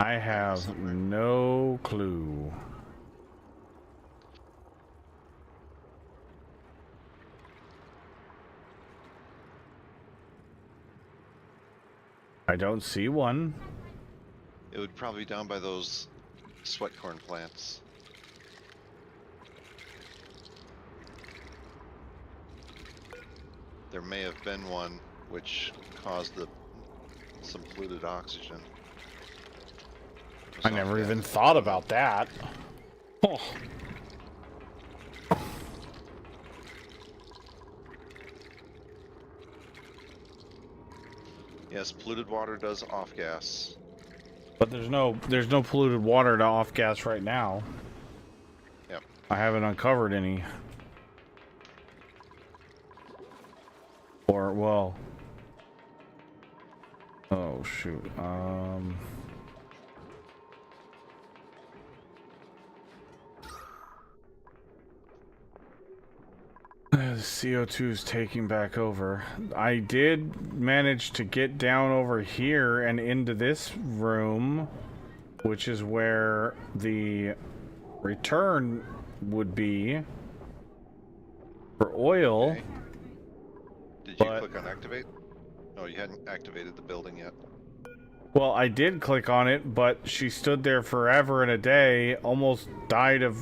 I have
somewhere.
no clue. I don't see one.
It would probably be down by those sweat corn plants. There may have been one which caused some polluted oxygen.
I never even thought about that. Oh.
Yes, polluted water does off gas.
But there's no polluted water to off gas right now.
Yep.
I haven't uncovered any. Or well. Oh shoot. The CO2 is taking back over. I did manage to get down over here and into this room, which is where the return would be for oil.
Okay. Did you
But-
click on activate? No, you hadn't activated the building yet.
Well, I did click on it, but she stood there forever and a day, almost died of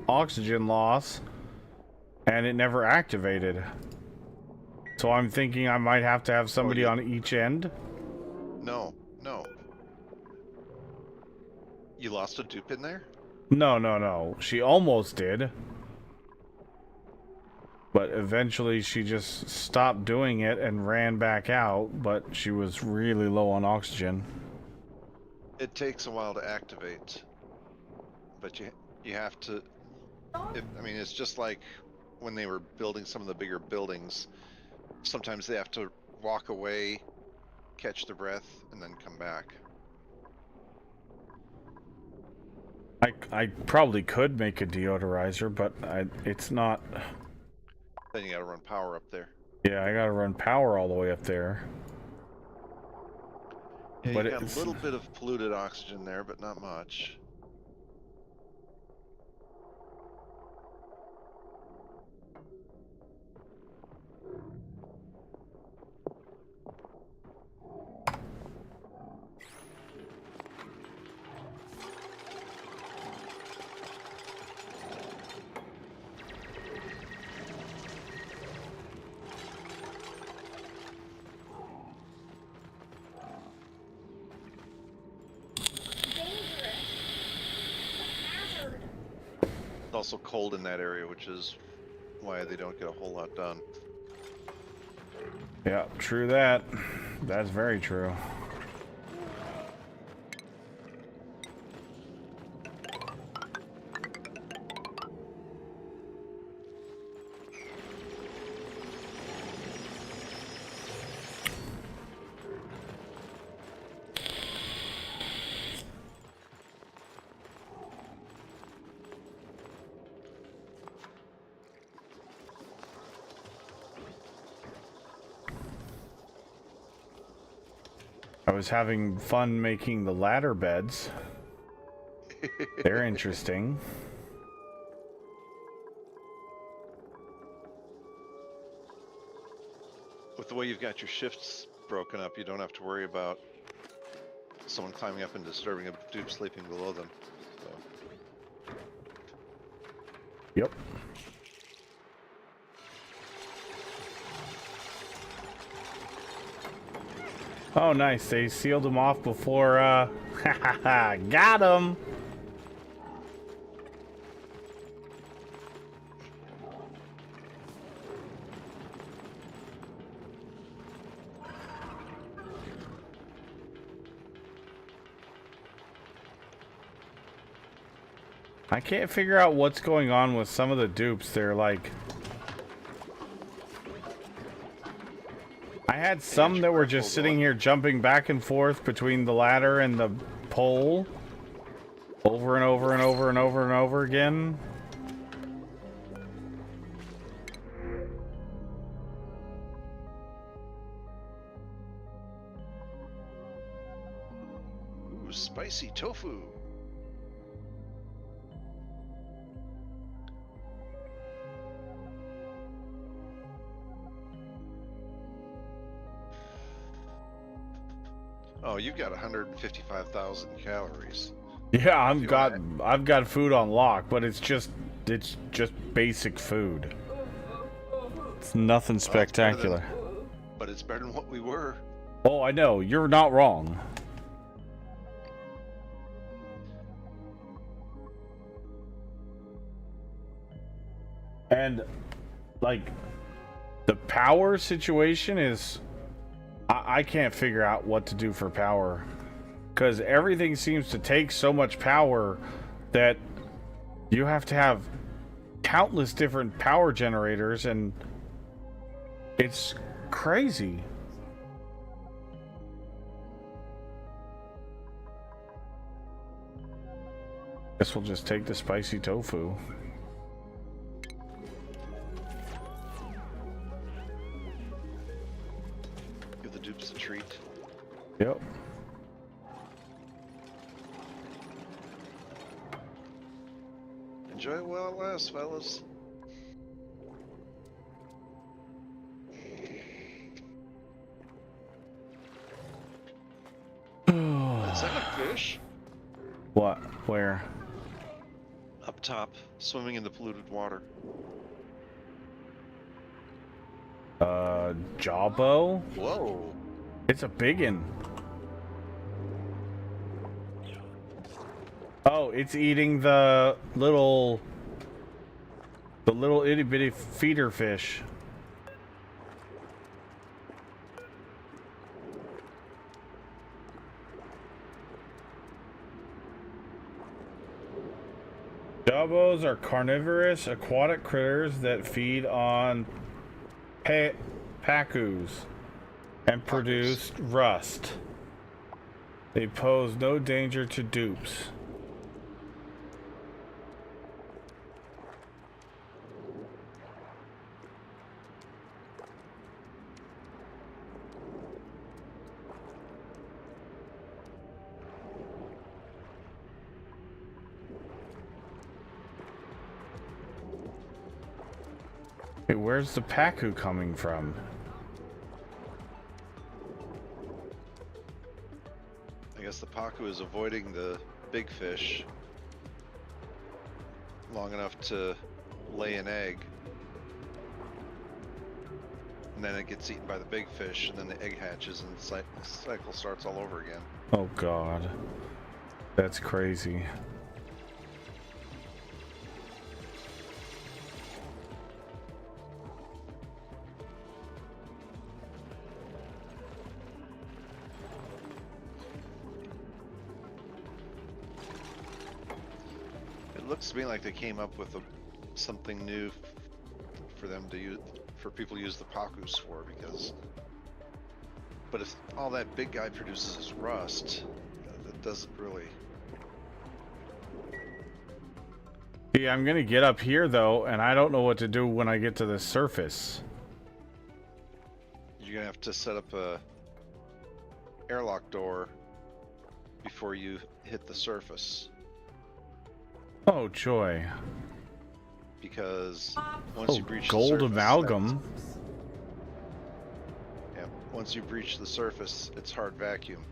oxygen loss, and it never activated. So I'm thinking I might have to have somebody
yeah.
on each end.
No, no. You lost a dupe in there?
No. She almost did. But eventually she just stopped doing it and ran back out, but she was really low on oxygen.
It takes a while to activate. But you have to... I mean, it's just like when they were building some of the bigger buildings. Sometimes they have to walk away, catch their breath, and then come back.
I probably could make a deodorizer, but it's not...
Then you gotta run power up there.
Yeah, I gotta run power all the way up there.
Yeah,
But
you got
it's-
a little bit of polluted oxygen there, but not much.
Dangerous. Hazard.
It's also cold in that area, which is why they don't get a whole lot done.
Yeah, true that. That's very true. I was having fun making the ladder beds. They're interesting.
With the way you've got your shifts broken up, you don't have to worry about someone climbing up and disturbing a dupe sleeping below them. So.
Yep. Oh, nice. They sealed him off before, got him! I can't figure out what's going on with some of the dupes. They're like... I had some that were just sitting here jumping back and forth between the ladder and the pole over and over and over and over and over again.
Ooh, Spicy tofu. Oh, you've got 155,000 calories.
Yeah,
You wanna-
I've got food on lock, but it's just basic food. It's nothing
Well, it's better than-
spectacular.
But it's better than what we were.
Oh, I know. You're not wrong. And like the power situation is I can't figure out what to do for power, because everything seems to take so much power that you have to have countless different power generators, and it's crazy. Guess we'll just take the spicy tofu.
Give the dupes a treat.
Yep.
Enjoy it while it lasts, fellas. Is that a fish?
What? Where?
Up top, swimming in the polluted water.
Jawbo?
Whoa.
It's a biggin. Oh, it's eating the little itty bitty feeder fish. Jawbos are carnivorous aquatic critters that feed on pacus and produce rust. They pose no danger to dupes. Hey, where's the pacu coming from?
I guess the pacu is avoiding the big fish long enough to lay an egg. And then it gets eaten by the big fish, and then the egg hatches, and the cycle starts all over again.
Oh god. That's crazy.
It looks to me like they came up with something new for them to use, for people to use the pacus for, because. But if all that big guy produces is rust, that doesn't really.
Yeah, I'm gonna get up here though, and I don't know what to do when I get to the surface.
You're gonna have to set up a airlock door before you hit the surface,
Oh joy.
because once
Oh,
you breach
gold
the surface,
amalgam.
Yeah, once you breach the surface, it's hard vacuum.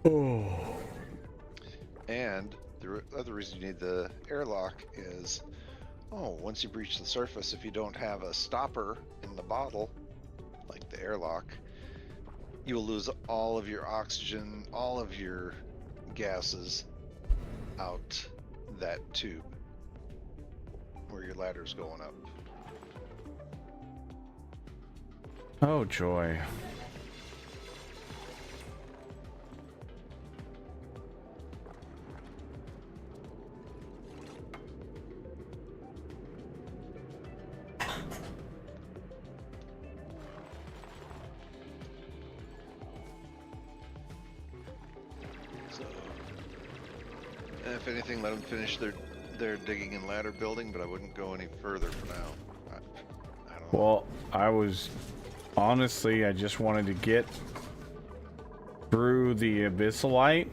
Oh.
And the other reason you need the airlock is, once you breach the surface, if you don't have a stopper in the bottle, like the airlock, you will lose all of your oxygen, all of your gases out that tube where your ladder's going up.
Oh joy.
So, and if anything, let them finish their they're digging and ladder building, but I wouldn't go any further for now. I don't know.
Well, I was honestly, I just wanted to get through the Abyssalite,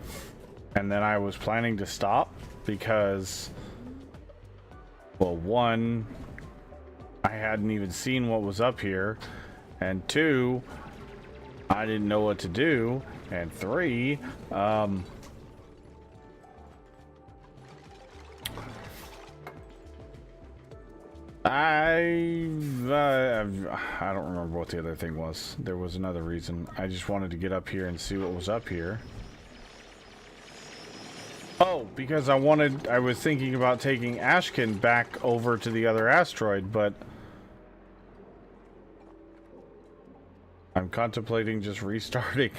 and then I was planning to stop because, well, one, I hadn't even seen what was up here, and two, I didn't know what to do, and three, I don't remember what the other thing was. There was another reason. I just wanted to get up here and see what was up here. Oh, because I was thinking about taking Ashkin back over to the other asteroid, but I'm contemplating just restarting.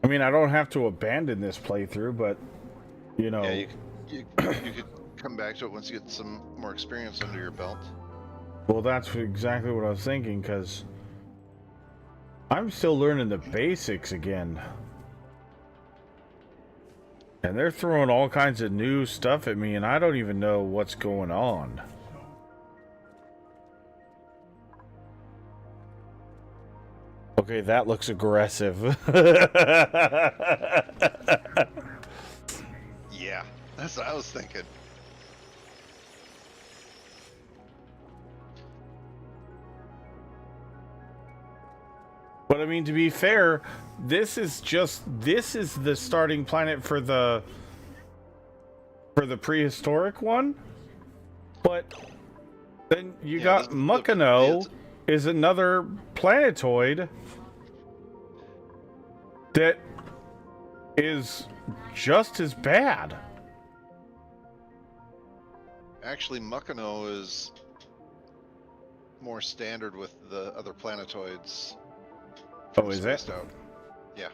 I mean, I don't have to abandon this playthrough, but, you know...
Yeah, you could come back to it once you get some more experience under your belt.
Well, that's exactly what I was thinking, because I'm still learning the basics again. And they're throwing all kinds of new stuff at me, and I don't even know what's going on. Okay, that looks aggressive.
Yeah, that's what I was thinking.
But I mean, to be fair, this is the starting planet for the prehistoric one. But then you got Mukano is another planetoid that is just as bad.
Actually, Mukano is more standard with the other planetoids.
Oh, is it?
Spaced out. Yeah.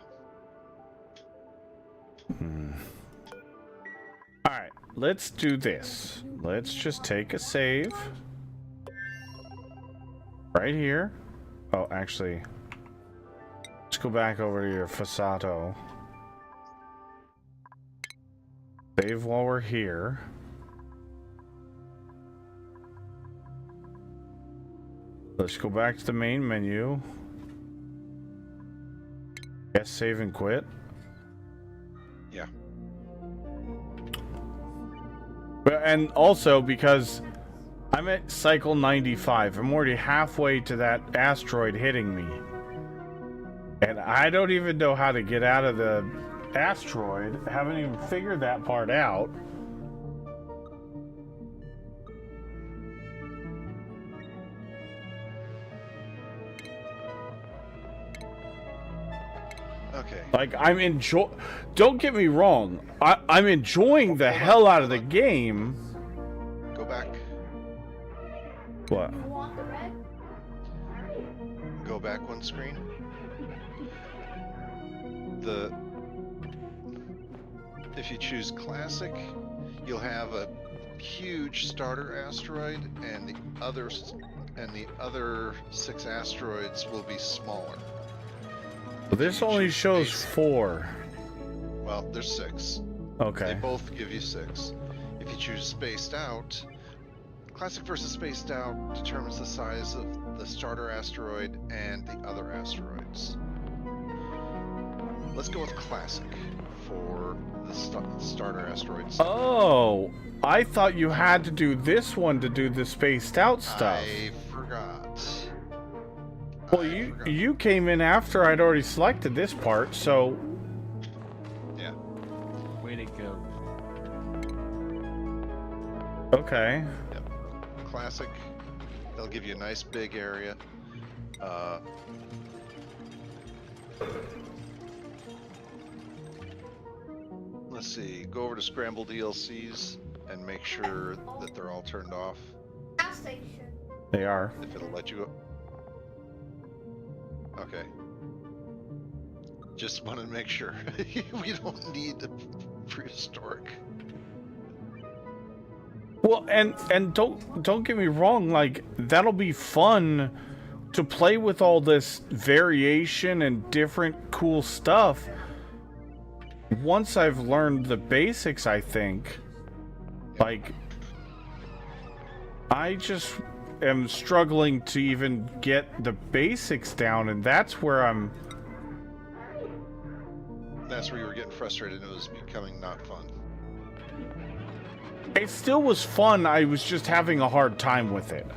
Alright, let's do this. Let's just take a save. Right here. Oh, actually, let's go back over to your Fasato. Save while we're here. Let's go back to the main menu. Yes, save and quit.
Yeah.
But, and also because I'm at cycle 95, I'm already halfway to that asteroid hitting me. And I don't even know how to get out of the asteroid. I haven't even figured that part out.
Okay.
Like, don't get me wrong, I'm enjoying the hell out of the game.
Go back.
What?
You want the red?
Go back one screen. If you choose classic, you'll have a huge starter asteroid, and the other 6 asteroids will be smaller.
But this only shows 4.
Well, there's 6.
Okay.
They both give you 6. If you choose spaced out, classic versus spaced out determines the size of the starter asteroid and the other asteroids. Let's go with classic for the starter asteroids.
Oh, I thought you had to do this one to do the spaced out stuff.
I forgot.
Well, you came in after I'd already selected this part, so...
Yeah.
Way to go.
Okay.
Yep. Classic. They'll give you a nice big area. Let's see. Go over to Scramble DLCs and make sure that they're all turned off.
Gas station.
They are.
If it'll let you. Okay. Just wanted to make sure. We don't need the prehistoric.
Well, and don't get me wrong, like that'll be fun to play with all this variation and different cool stuff. Once I've learned the basics, I think, like, I just am struggling to even get the basics down, and that's where I'm.
That's where you were getting frustrated and it was becoming not fun.
It still was fun, I was just having a hard time with it.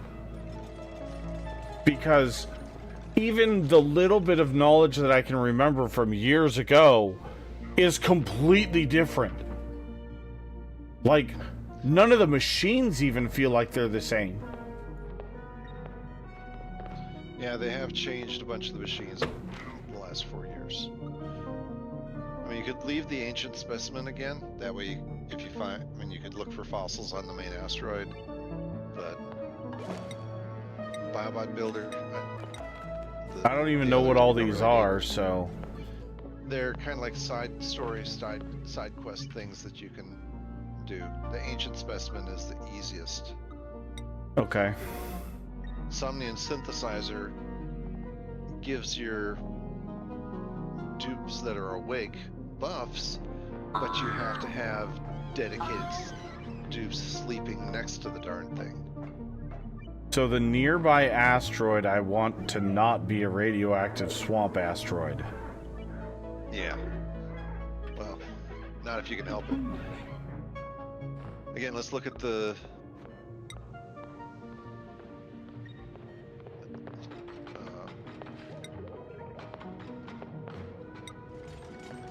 Because even the little bit of knowledge that I can remember from years ago is completely different. Like, none of the machines even feel like they're the same.
Yeah, they have changed a bunch of the machines in the last 4 years. I mean, you could leave the ancient specimen again. That way, if you find, I mean, you could look for fossils on the main asteroid. But Biobot Builder.
I don't even know what all these are, so.
They're kind of like side story, side quest things that you can do. The ancient specimen is the easiest.
Okay.
Somnian Synthesizer gives your dupes that are awake buffs, but you have to have dedicated dupes sleeping next to the darn thing.
So the nearby asteroid I want to not be a radioactive swamp asteroid.
Yeah. Well, not if you can help it. Again, let's look at the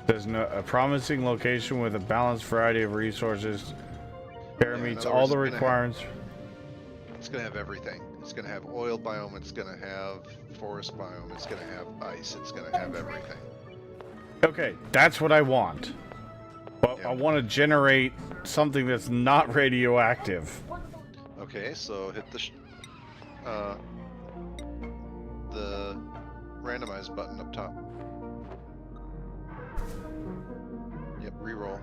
There's a promising location with a balanced variety of resources. Pair
Yeah, in
meets
other
all
words,
the
it's gonna
requirements.
It's going to have everything. It's going to have oil biome, it's going to have forest biome, it's going to have ice, it's going to have everything.
Okay, that's what I want. But
Yeah.
I want to generate something that's not radioactive.
Okay, so hit the randomize button up top. Yep, reroll.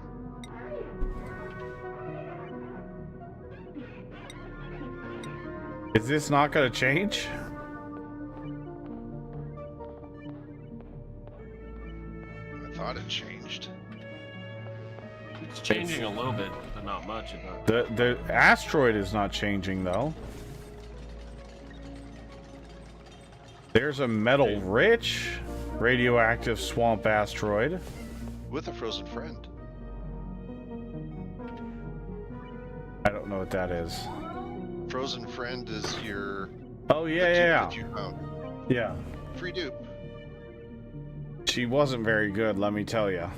Is this not going to change?
I thought it changed.
It's changing a little bit, but not much. But
The asteroid is not changing though. There's a metal-rich radioactive swamp asteroid.
With a frozen friend.
I don't know what that is.
Frozen friend is your
Oh yeah,
the dupe
yeah,
that you found.
yeah.
Free dupe.
She wasn't very good, let me tell you.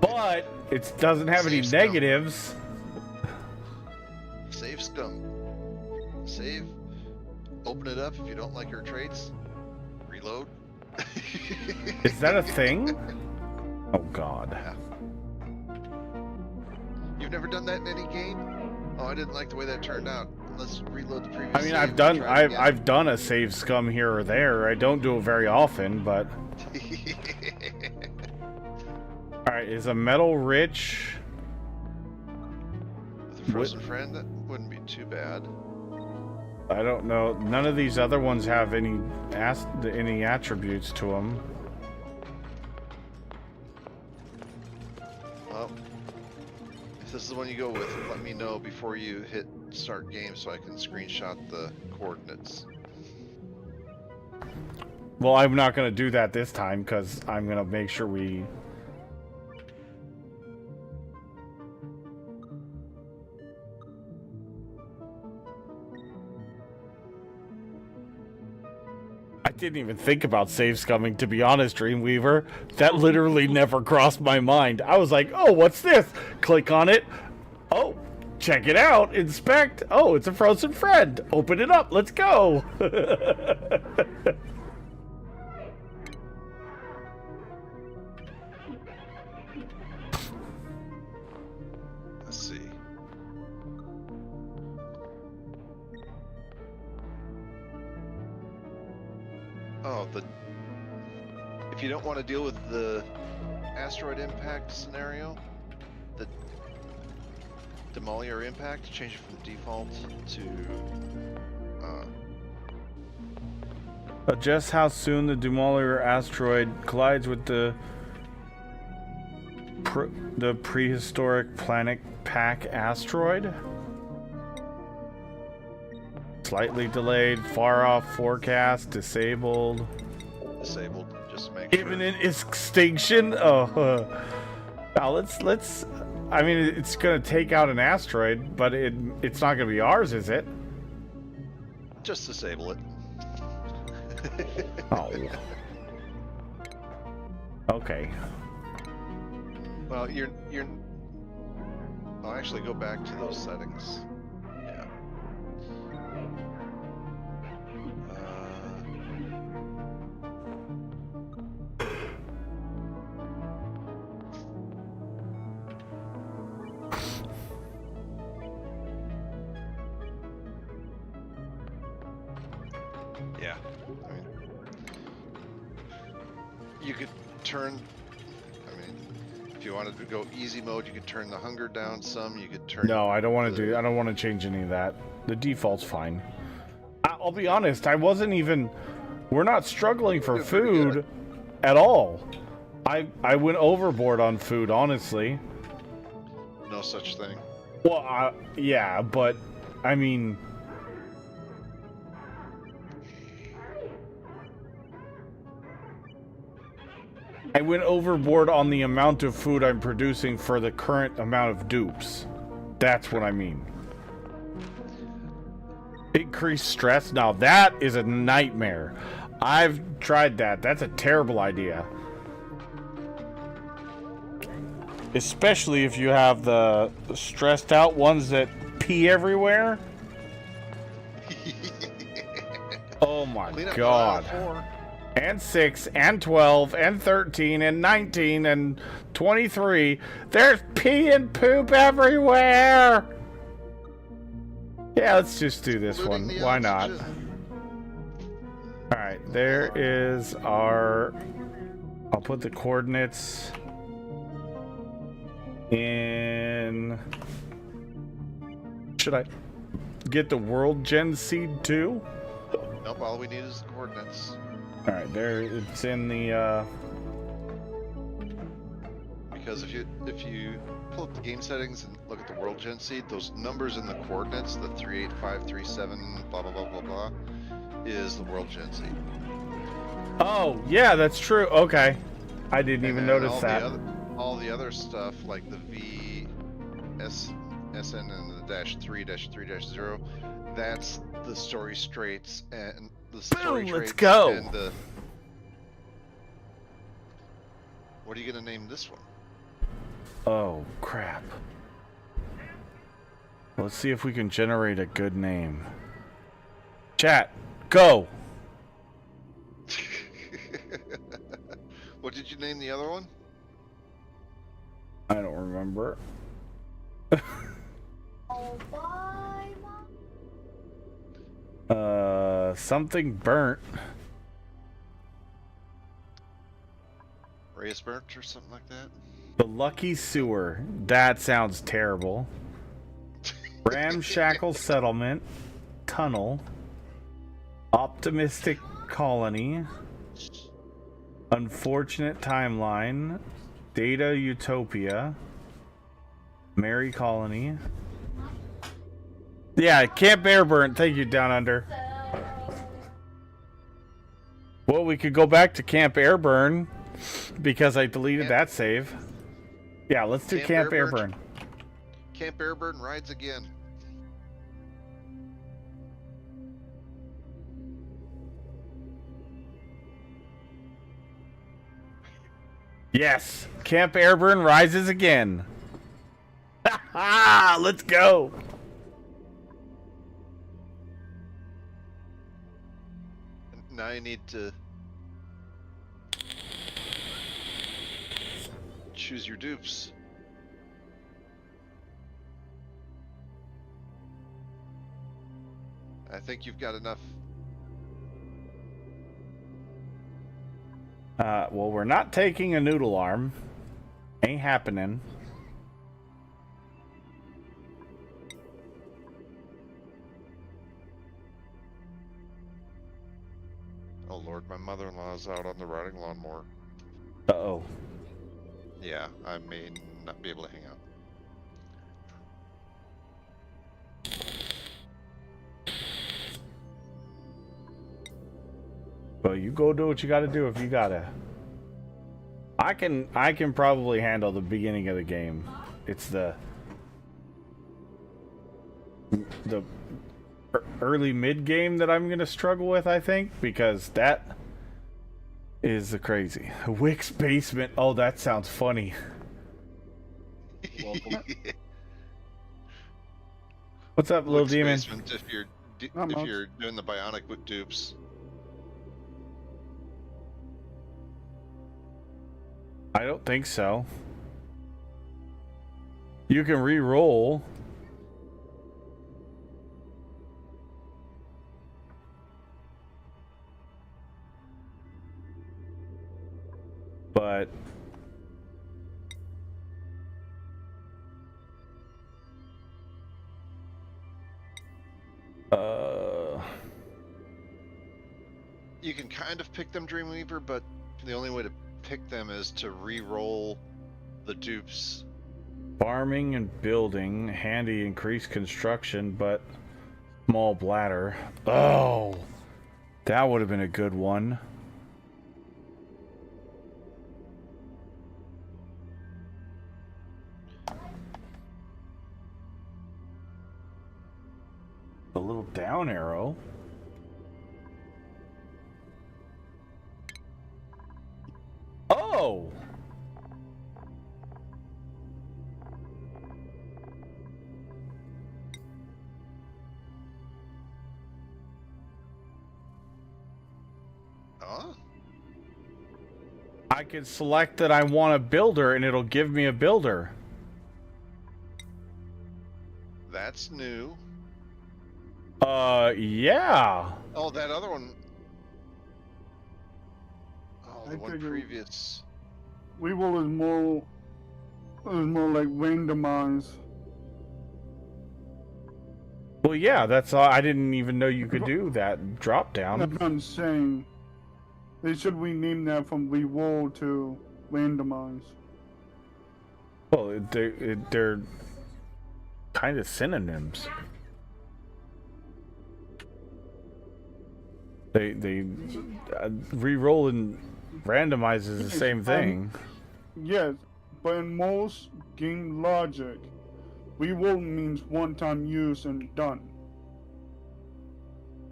But it doesn't have any
Save scum.
negatives.
Save scum. Save. Open it up if you don't like her traits. Reload.
Is that a thing? Oh god.
Yeah. You've never done that in any game? Oh, I didn't like the way that turned out. Let's reload the previous.
I mean,
save
I've
and
done
try it again.
I've done a save scum here or there. I don't do it very often, but all right. Is a metal rich?
With a frozen friend, that wouldn't be too bad.
I don't know. None of these other ones have any attributes to them.
Well, if this is the one you go with, let me know before you hit start game so I can screenshot the coordinates.
Well, I'm not going to do that this time because I'm going to make sure we. I didn't even think about save scumming, to be honest, Dreamweaver. That literally never crossed my mind. I was like, oh, what's this? Click on it. Oh,
check it out. Inspect. Oh, it's a frozen friend. Open it up. Let's go.
Let's see. Oh, if you don't want to deal with the asteroid impact scenario, the Demolier impact, change it from default to
Adjust how soon the Demolier asteroid collides with the prehistoric planet Pack asteroid. Slightly delayed, far off forecast, disabled.
disabled, just to make
Imminent extinction. Oh, now let's. I mean, it's gonna take out an asteroid, but it's not gonna be ours, is it?
just disable it.
Oh. Okay.
Well, you're. I'll actually go back to those settings. Yeah. Yeah. I mean, you could turn. I mean, if you wanted to go easy mode, you could turn the hunger down some. You could turn.
No, I don't want to do. I don't want to change any of that. The default's fine. I'll be honest. I wasn't even. We're not struggling for
You're pretty good.
food at all. I went overboard on food, honestly.
No such thing.
Well, yeah, but I mean. I went overboard on the amount of food I'm producing for the current amount of dupes. That's what I mean. Increased stress? Now that is a nightmare. I've tried that. That's a terrible idea. Especially if you have the stressed out ones that pee everywhere. Oh my
Clean up
god.
aisle 4.
And 6 and 12 and 13 and 19 and 23. There's pee and poop everywhere. Yeah, let's just do this
Polluting
one.
the
Why not?
oxygen.
All right, there is our. I'll put the coordinates in. Should I get the World Gen Seed too?
Nope, all we need is the coordinates.
All right, there it's in the.
Because if you pull up the game settings and look at the world gen seed, those numbers in the coordinates, the 38537, blah blah blah blah blah, is the world gen seed.
Oh yeah, that's true. Okay, I didn't
And
even
then
notice that.
all the other stuff like the SN and the -3-3-0, that's the story straits and the story
Boom, let's
traits
go.
and the. What are you gonna name this one?
Oh crap. Let's see if we can generate a good name. Chat, go.
What did you name the other one?
I don't remember.
Oh, bye, Mom.
Something burnt.
Reyes Burnt or something like that?
The Lucky Sewer. That sounds terrible. Ramshackle Settlement. Tunnel. Optimistic Colony. Unfortunate Timeline. Data Utopia. Mary Colony. Yeah, Camp Airburn. Thank you, Down Under. Well, we could go back to Camp Airburn because I deleted that save. Yeah, let's do Camp Airburn.
Camp Airburn rides again.
Yes, Camp Airburn rises again. Let's go.
Now I need to choose your dupes. I think you've got enough.
Well, we're not taking a noodle arm. Ain't happening.
Oh lord, my mother-in-law's out on the riding lawnmower.
Uh-oh.
Yeah, I may not be able to hang out.
Well, you go do what you gotta do if you gotta. I can probably handle the beginning of the game. It's the early mid game that I'm gonna struggle with, I think, because that is the crazy. Wick's basement. Oh, that sounds funny. What's up, little
Wick's
demon?
basement if you're
Not
if
much.
you're doing the bionic with dupes.
I don't think so. You can re-roll. But
You can kind of pick them Dreamweaver, but the only way to pick them is to re-roll the dupes.
farming and building, handy increased construction, but small bladder. Oh, that would have been a good one. A little down arrow. Oh!
Huh?
I can select that I want a builder and it'll give me a builder.
That's new.
Yeah.
Oh, that other one. Oh, the
I
one
figure-
previous.
Weevil is more like randomized.
Well, yeah, that's all. I didn't even know you could do that drop
That's
down.
what I'm saying. They should rename that from reroll to randomize.
Well, they're kind of synonyms. They re-roll and randomize is the same thing.
Yes, but in most game logic, reroll means one-time use and done.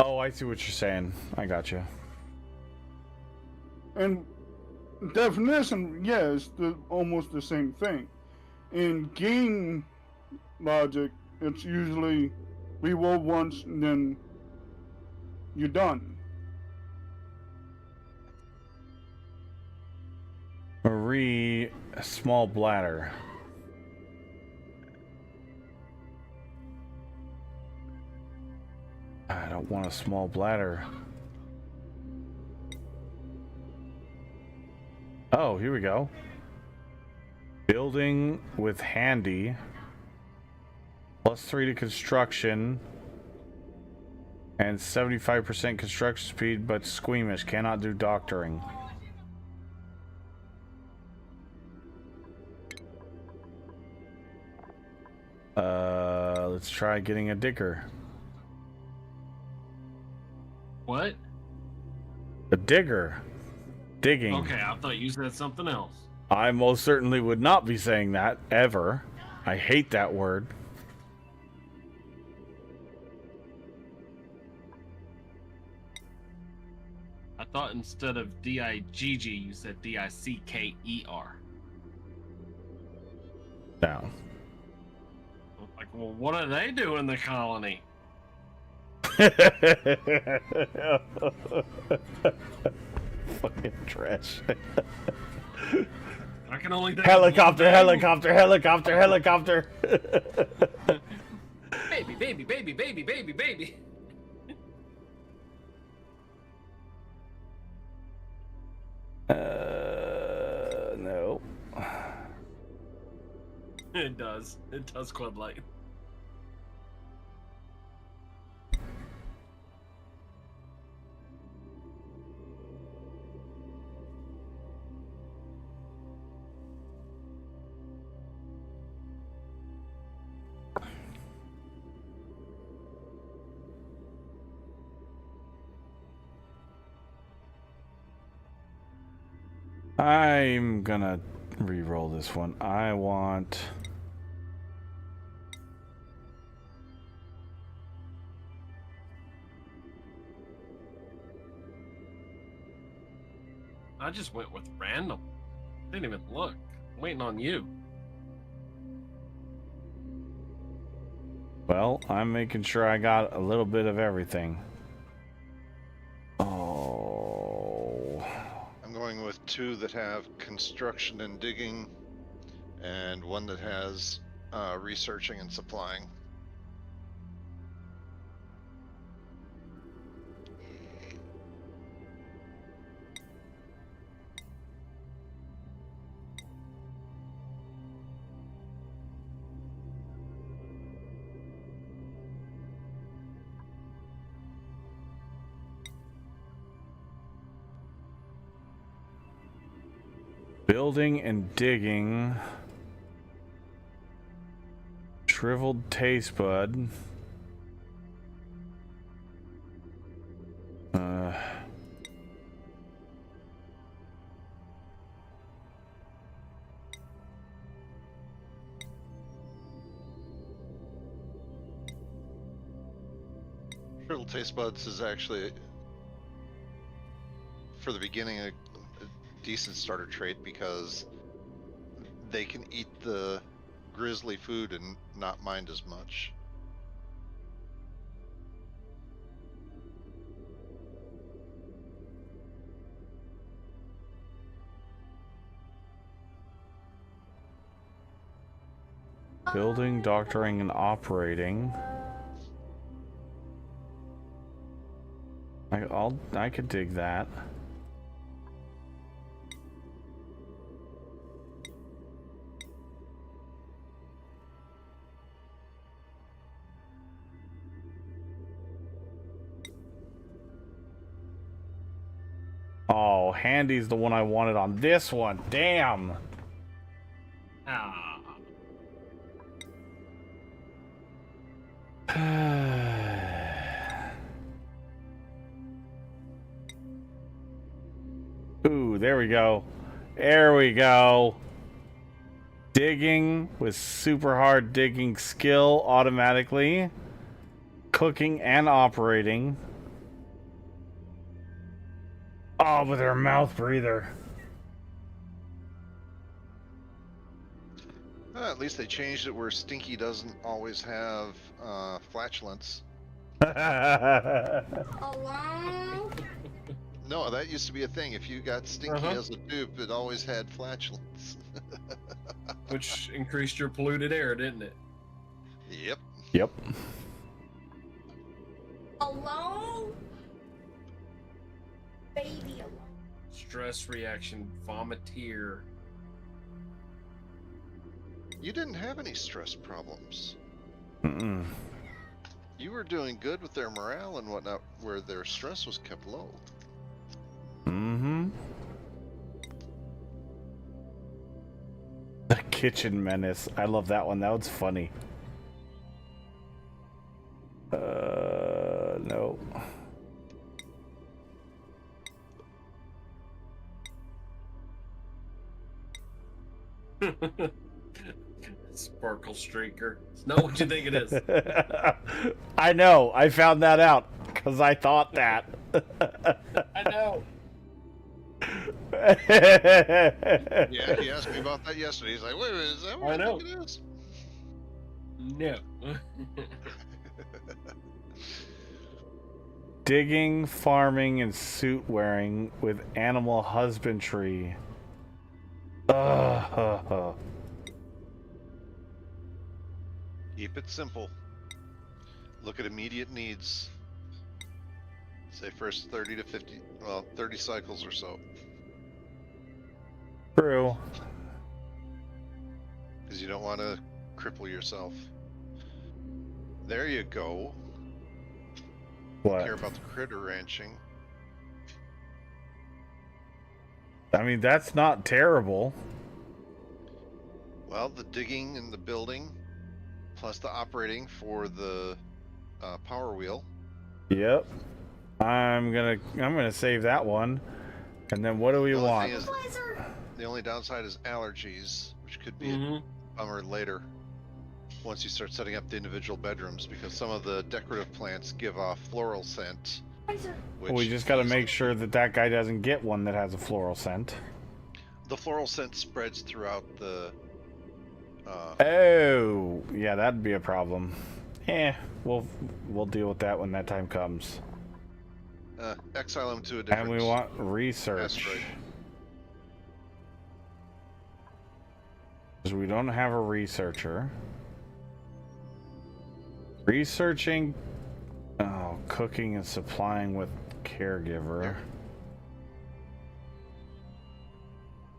Oh, I see what you're saying. I got you.
And definition, yes, almost the same thing. In game logic, it's usually reroll once and then you're done.
Marie, small bladder. I don't want a small bladder. Oh, here we go. Building with handy. +3 to construction. And 75% construction speed, but squeamish. Cannot do doctoring. Let's try getting a digger.
What?
A digger. Digging.
Okay, I thought you said something else.
I most certainly would not be saying that, ever. I hate that word.
I thought instead of D-I-G-G, you said D-I-C-K-E-R.
No.
well, what do they do in the colony?
Fucking trash.
I can only think
Helicopter,
of one thing.
helicopter, helicopter, helicopter.
Baby, baby, baby, baby, baby, baby.
No.
It does. It does, Club Light.
I'm gonna re-roll this one. I want...
I just went with random. Didn't even look. I'm waiting on you.
Well, I'm making sure I got a little bit of everything. Oh...
I'm going with 2 that have construction and digging, and 1 that has researching and supplying.
Building and digging. Shriveled taste bud.
Shriveled taste buds is actually, for the beginning, a decent starter trait because they can eat the grizzly food and not mind as much.
Building, doctoring, and operating. I could dig that. Oh, Handy's the one I wanted on this one. Damn.
Ah.
Ooh, there we go. There we go. Digging with super hard digging skill automatically. Cooking and operating. Oh, with her mouth breather.
At least they changed it where Stinky doesn't always have flatulence.
Hello?
No, that used to be a thing. If you got Stinky
Uh-huh.
as a dupe, it always had flatulence.
Which increased your polluted air, didn't it?
Yep.
Yep.
Hello? Baby alone.
Stress reaction, vomiteer.
You didn't have any stress problems.
Mm-mm.
You were doing good with their morale and whatnot, where their stress was kept low.
Mm-hmm. The Kitchen Menace. I love that one. That one's funny. No.
Sparkle streaker. It's not what you think it is.
I know. I found that out because I thought that.
I know.
Yeah, he asked me about that yesterday. He's like, wait a minute, is that what
I
I
know.
think it is?
No.
Digging, farming, and suit wearing with animal husbandry. Ugh.
Keep it simple. Look at immediate needs. Say first 30 to 50, well, 30 cycles or so.
True.
Because you don't want to cripple yourself. There you go.
What?
Care about the critter ranching.
I mean, that's not terrible.
Well, the digging and the building, plus the operating for the power wheel.
Yep. I'm gonna save that one. And then what do we
The only
want?
thing is,
Fertilizer.
the only downside is allergies, which could be
Mm-hmm.
a bummer later. Once you start setting up the individual bedrooms, because some of the decorative plants give off floral scent.
Fertilizer.
Which
We just gotta
is-
make sure that that guy doesn't get one that has a floral scent.
the floral scent spreads throughout the.
Oh, yeah, that'd be a problem. We'll deal with that when that time comes.
Exile them to a different.
And we want research.
asteroid.
Because we don't have a researcher. Researching. Oh, cooking and supplying with caregiver.
There.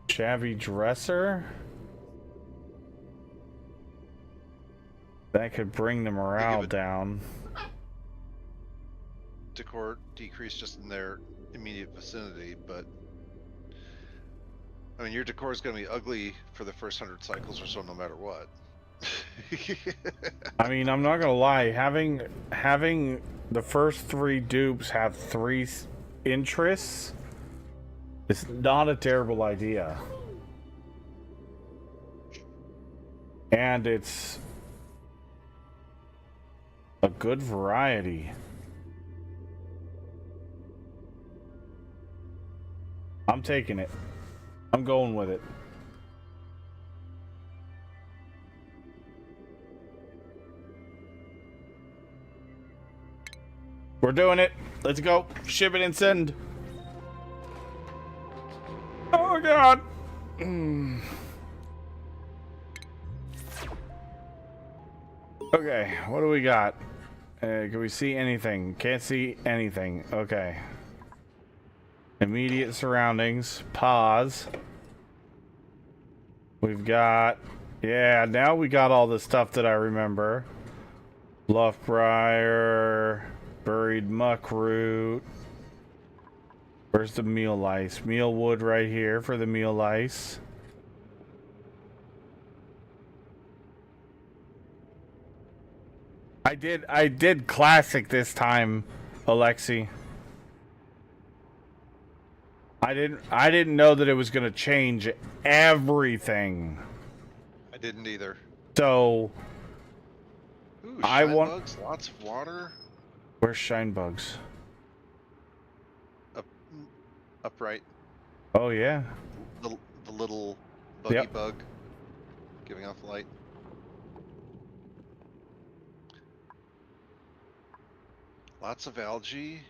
Shabby dresser. That could bring the morale
it-
down.
Decor decrease just in their immediate vicinity, but I mean your decor is going to be ugly for the first 100 cycles or so, no matter what.
I mean, I'm not gonna lie. Having the first 3 dupes have 3 interests is not a terrible idea, and it's a good variety. I'm taking it. I'm going with it. We're doing it. Let's go. Ship it and send. Oh, God. Okay, what do we got? Can we see anything? Can't see anything. Okay. Immediate surroundings. Pause. We've got... Yeah, now we got all the stuff that I remember. Bluffbriar, buried muck root. Where's the meal lice? Meal wood right here for the meal lice. I did classic this time, Alexi. I didn't know that it was gonna change everything.
I didn't either.
So
Ooh,
I
shine
want-
bugs, lots of water.
where's shine bugs?
Upright.
Oh yeah.
The little buggy
Yep.
bug giving off light. Lots of algae.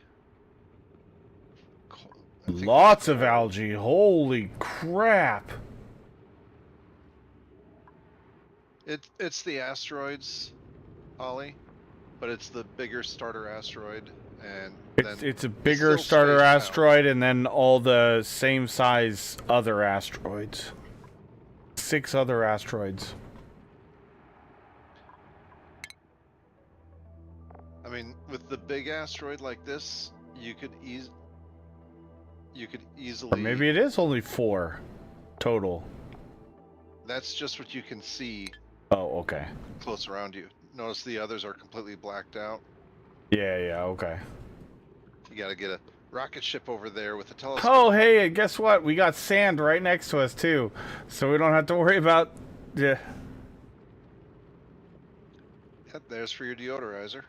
I think
Lots
that's
of algae. Holy crap.
It's the asteroids, Ollie, but it's the bigger starter asteroid, and then
It's a bigger
still
starter
spaced out.
asteroid and then all the same size other asteroids. 6 other asteroids.
I mean, with the big asteroid like this, you could
Or
easily.
maybe it is only 4 total.
That's just what you can see
Oh, okay.
close around you. Notice the others are completely blacked out.
Yeah, okay.
You gotta get a rocket ship over there with a telescope.
Oh, hey, and guess what? We got sand right next to us too. So we don't have to worry about
Yep, there's for your deodorizer.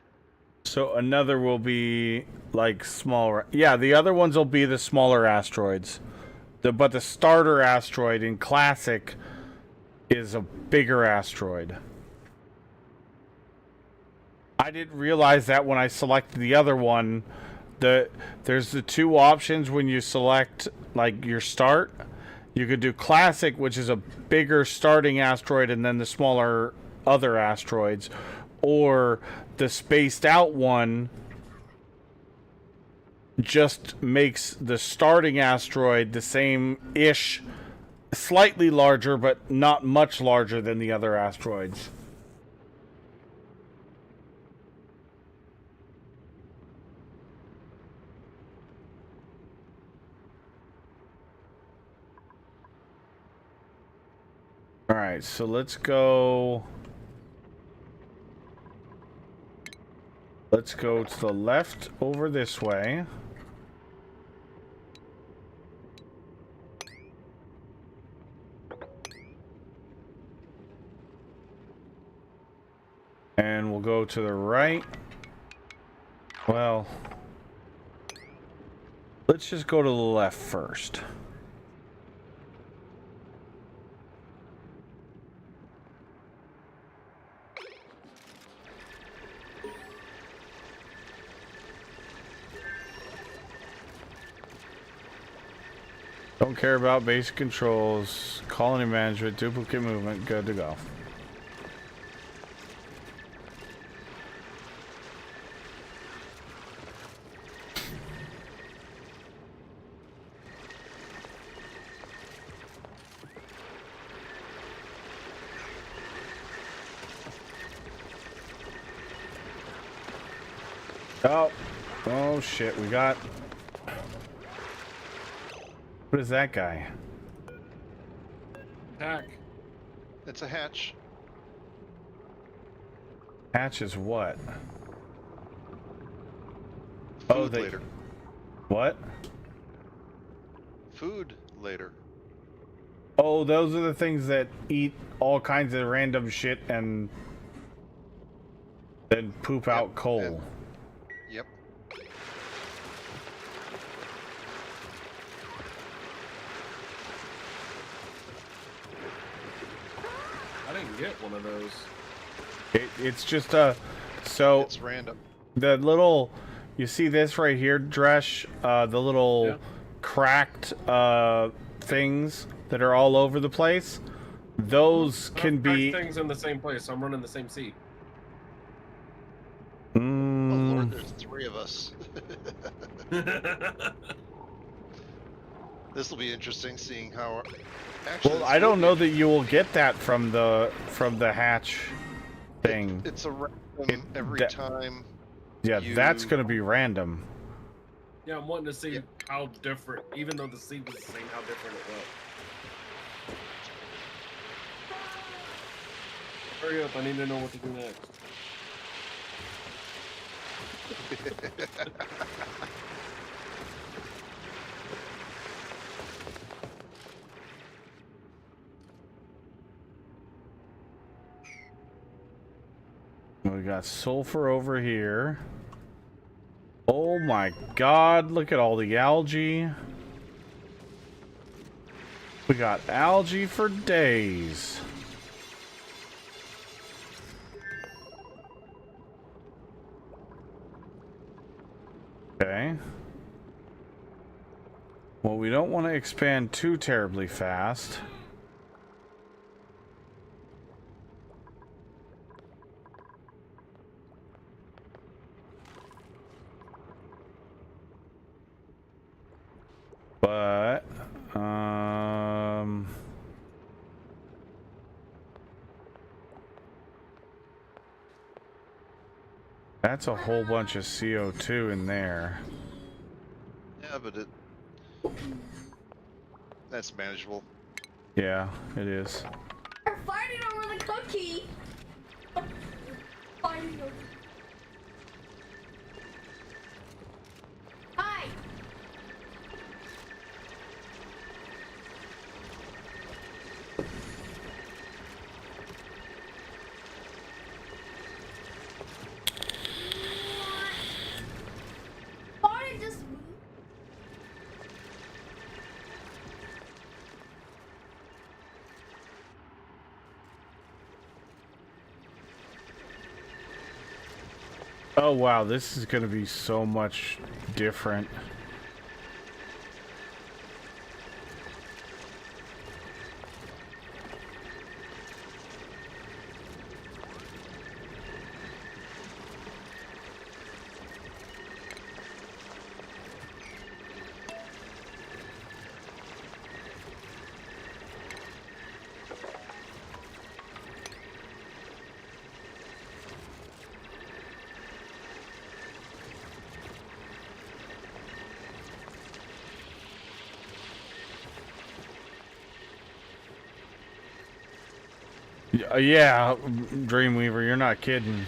So another will be like smaller. Yeah, the other ones will be the smaller asteroids. But the starter asteroid in classic is a bigger asteroid. I didn't realize that when I selected the other one. There's the two options when you select like your start. You could do classic, which is a bigger starting asteroid, and then the smaller other asteroids, or the spaced out one just makes the starting asteroid the same-ish, slightly larger, but not much larger than the other asteroids. Alright, so let's go... Let's go to the left over this way. And we'll go to the right. Well, let's just go to the left first. Don't care about basic controls, colony management, duplicate movement, good to go. Oh shit, we got... What is that guy?
Attack.
It's a hatch.
Hatch is what?
Food
they...
later.
What?
Food later.
Oh, those are the things that eat all kinds of random shit and then poop out coal.
Yep.
I didn't get one of those.
It's just a... So,
It's random.
the little... You see this right here, Dresh? The little
Yeah.
cracked things that are all over the place? Those can be...
Things in the same place. I'm running the same seat.
Oh
Mm,
Lord, there's 3 of us. This will be interesting, seeing how. Actually,
well, I don't know that you will get that from the hatch thing.
It's a random
It-
every
that-
time.
Yeah,
you-
that's going to be random.
Yeah, I'm wanting to see
Yeah.
how different, even though the seat was the same, how different it was. Hurry up, I need to know what to do next.
We got sulfur over here. Oh my god, look at all the algae. We got algae for days. Okay. Well, we don't want to expand too terribly fast. But, that's a whole bunch of CO2 in there.
Yeah, but that's manageable.
Yeah, it is.
We're fighting over the cookie. Fighting over. Hi. Why did this move?
Oh wow, this is gonna be so much different. Yeah, Dreamweaver, you're not kidding.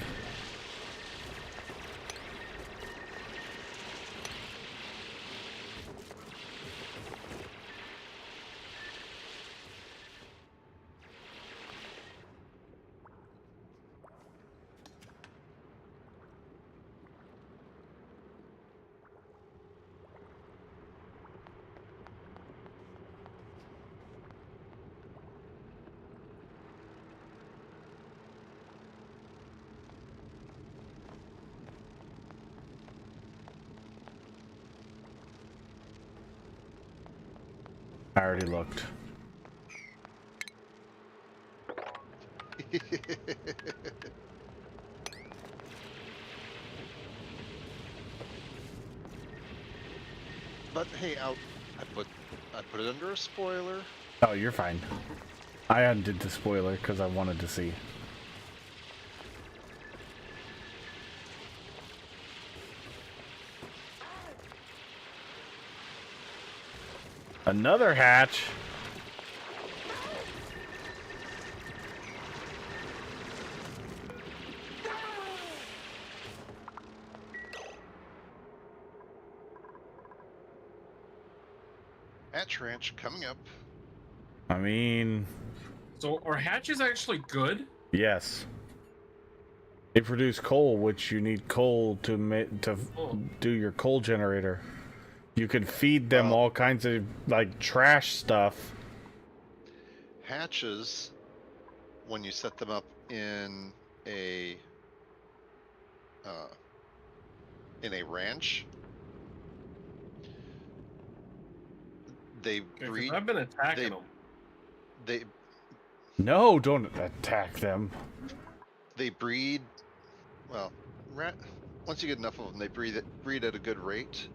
I already looked.
But hey, I put it under a spoiler.
Oh, you're fine. I undid the spoiler because I wanted to see. Another hatch.
Hatch Ranch coming up.
I mean,
So are hatches actually good?
yes. They produce coal, which you need coal to
Oh.
do your coal generator. You can feed them
Well-
all kinds of like trash stuff.
Hatches, when you set them up in a ranch, they
'Cause
breed.
I've been attacking
they-
them.
They
No, don't attack them.
they breed. Well, once you get enough of them, they breed at a good rate,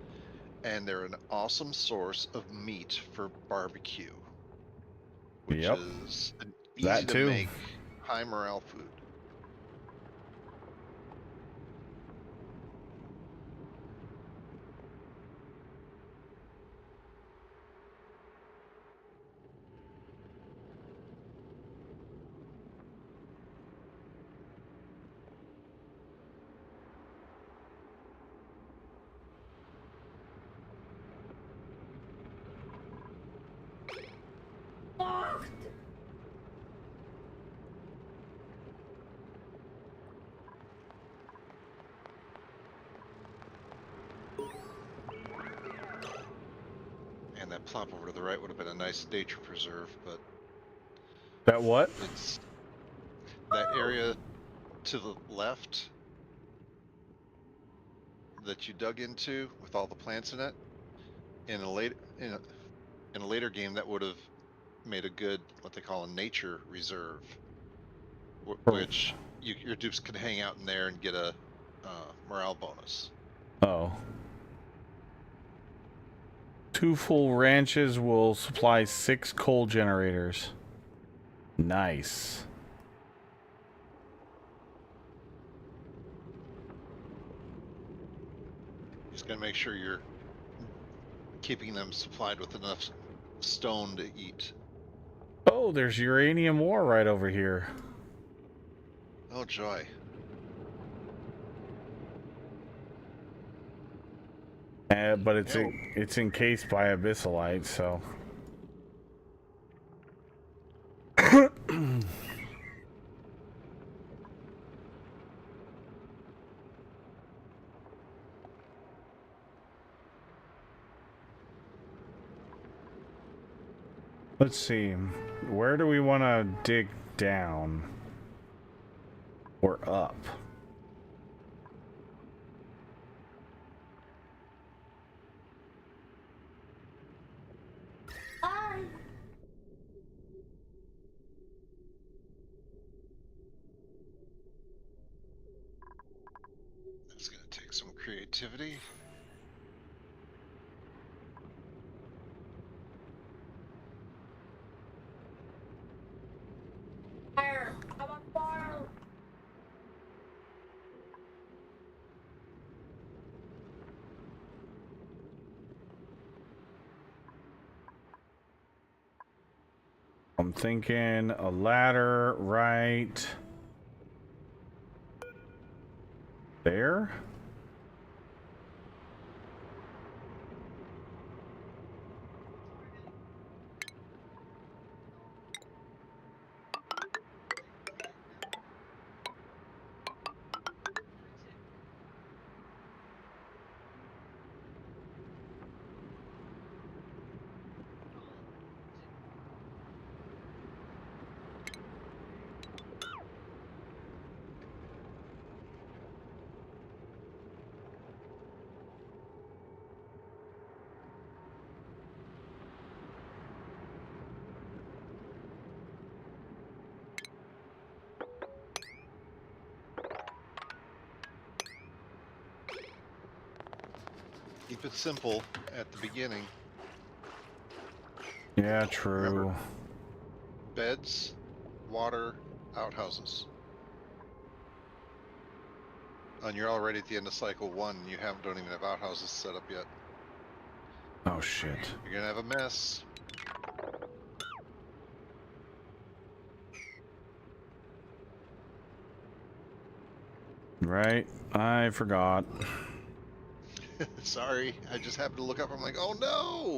and they're an awesome source of meat for barbecue, which
Yep.
is an
That
easy to
too.
make, high morale food. And that plop over to the right would have been a nice nature preserve, but
That what?
it's that area to the left that you dug into with all the plants in it. In a later game, that would have made a good what they call a nature reserve, which your dupes can hang out in there and get a morale bonus.
Oh. 2 full ranches will supply 6 coal generators. Nice.
Just gotta make sure you're keeping them supplied with enough stone to eat.
Oh, there's uranium ore right over here.
Oh joy.
But it's encased by abyssalite, so. Let's see. Where do we want to dig down? Or up?
creativity.
Fire! I'm on fire!
I'm thinking a ladder right there.
Keep it simple at the beginning.
Yeah, true.
Remember. Beds, water, outhouses. And you're already at the end of cycle 1. You don't even have outhouses set up yet.
Oh shit.
You're gonna have a mess.
Right, I forgot.
Sorry, I just happened to look up. I'm like, oh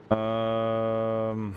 no!
Um.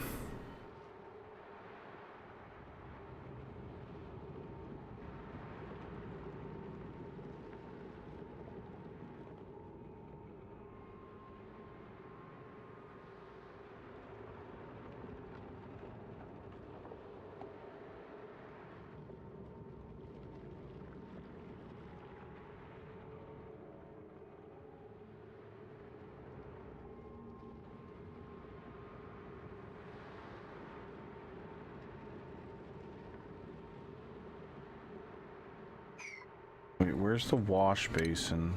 Wait, where's the wash basin?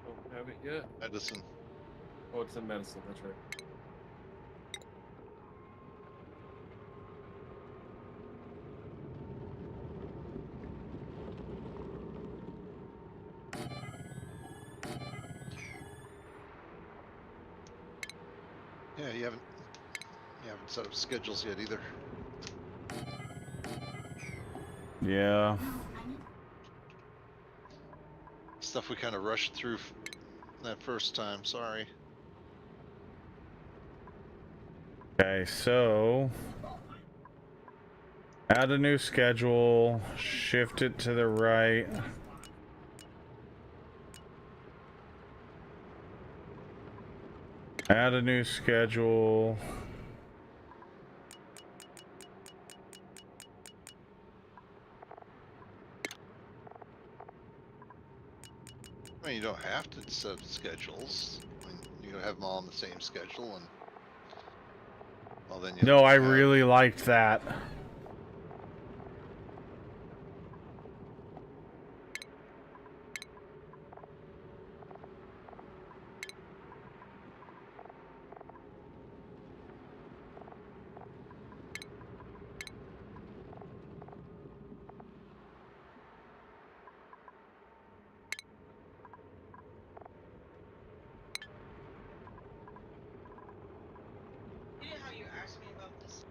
Don't have it yet.
Medicine.
Oh, it's in medicine. That's right.
Yeah, you haven't set up schedules yet either.
Yeah.
Stuff we kind of rushed through that first time. Sorry.
Okay, so add a new schedule, shift it to the right. Add a new schedule.
I mean, you don't have to set up schedules. I mean, you can have them all on the same schedule, and well, then you.
No, I
have-
really liked that.
You know how you asked me about this?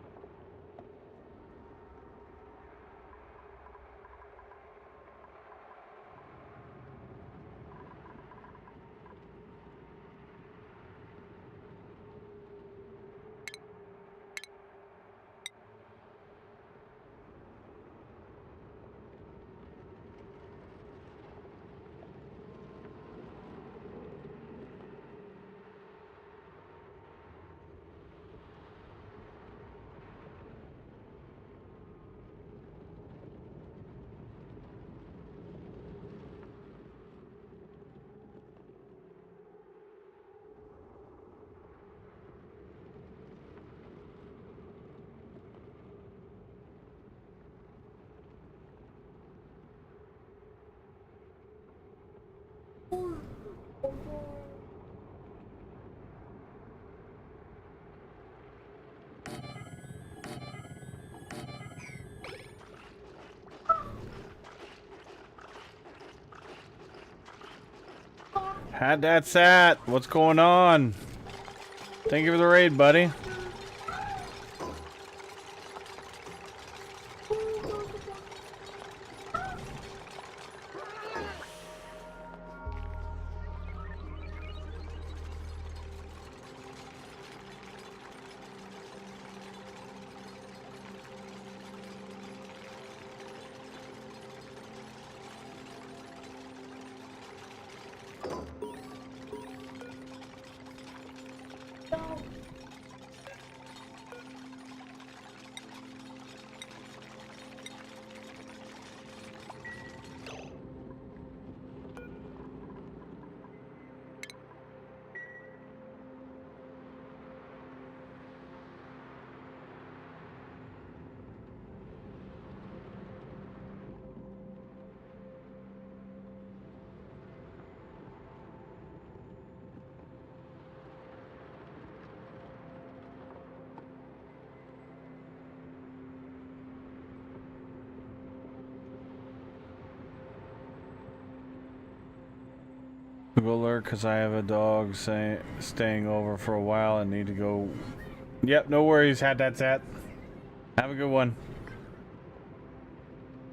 Had that sat. What's going on? Thank you for the raid, buddy. Go alert because I have a dog staying over for a while and need to go. Yep, no worries. Had that sat. Have a good one.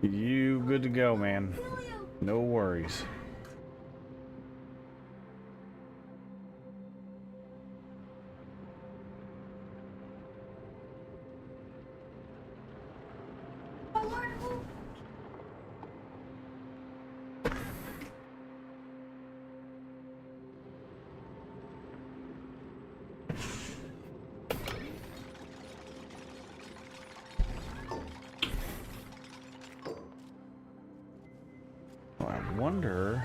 You good to go, man. No worries. I wonder.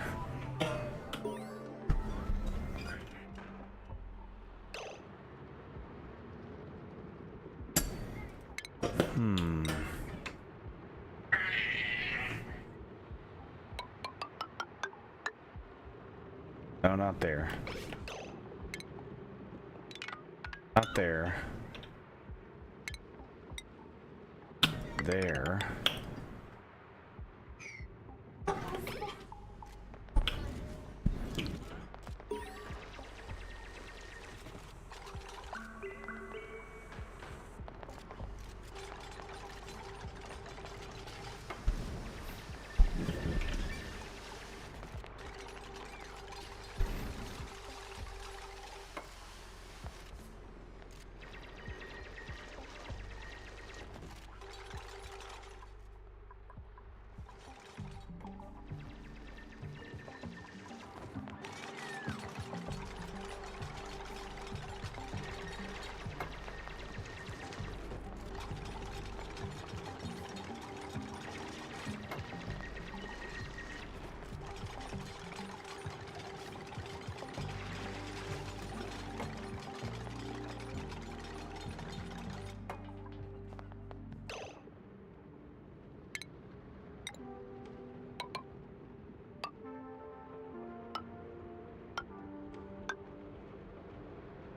No, not there. Not there. There.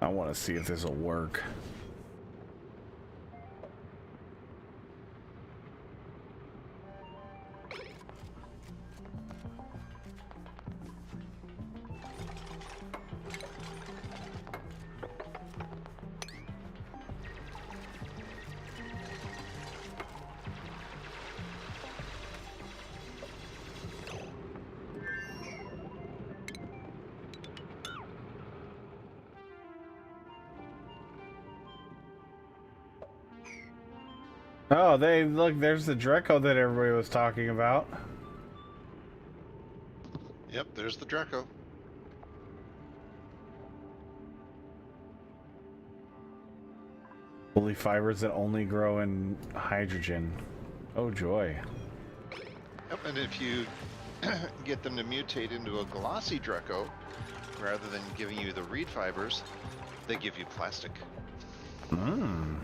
I want to see if this will work. Oh, look, there's the Draco that everybody was talking about.
Yep, there's the Draco.
Woolly fibers that only grow in hydrogen. Oh joy.
Yep, and if you get them to mutate into a glossy Draco, rather than giving you the reed fibers, they give you plastic.
Mmm.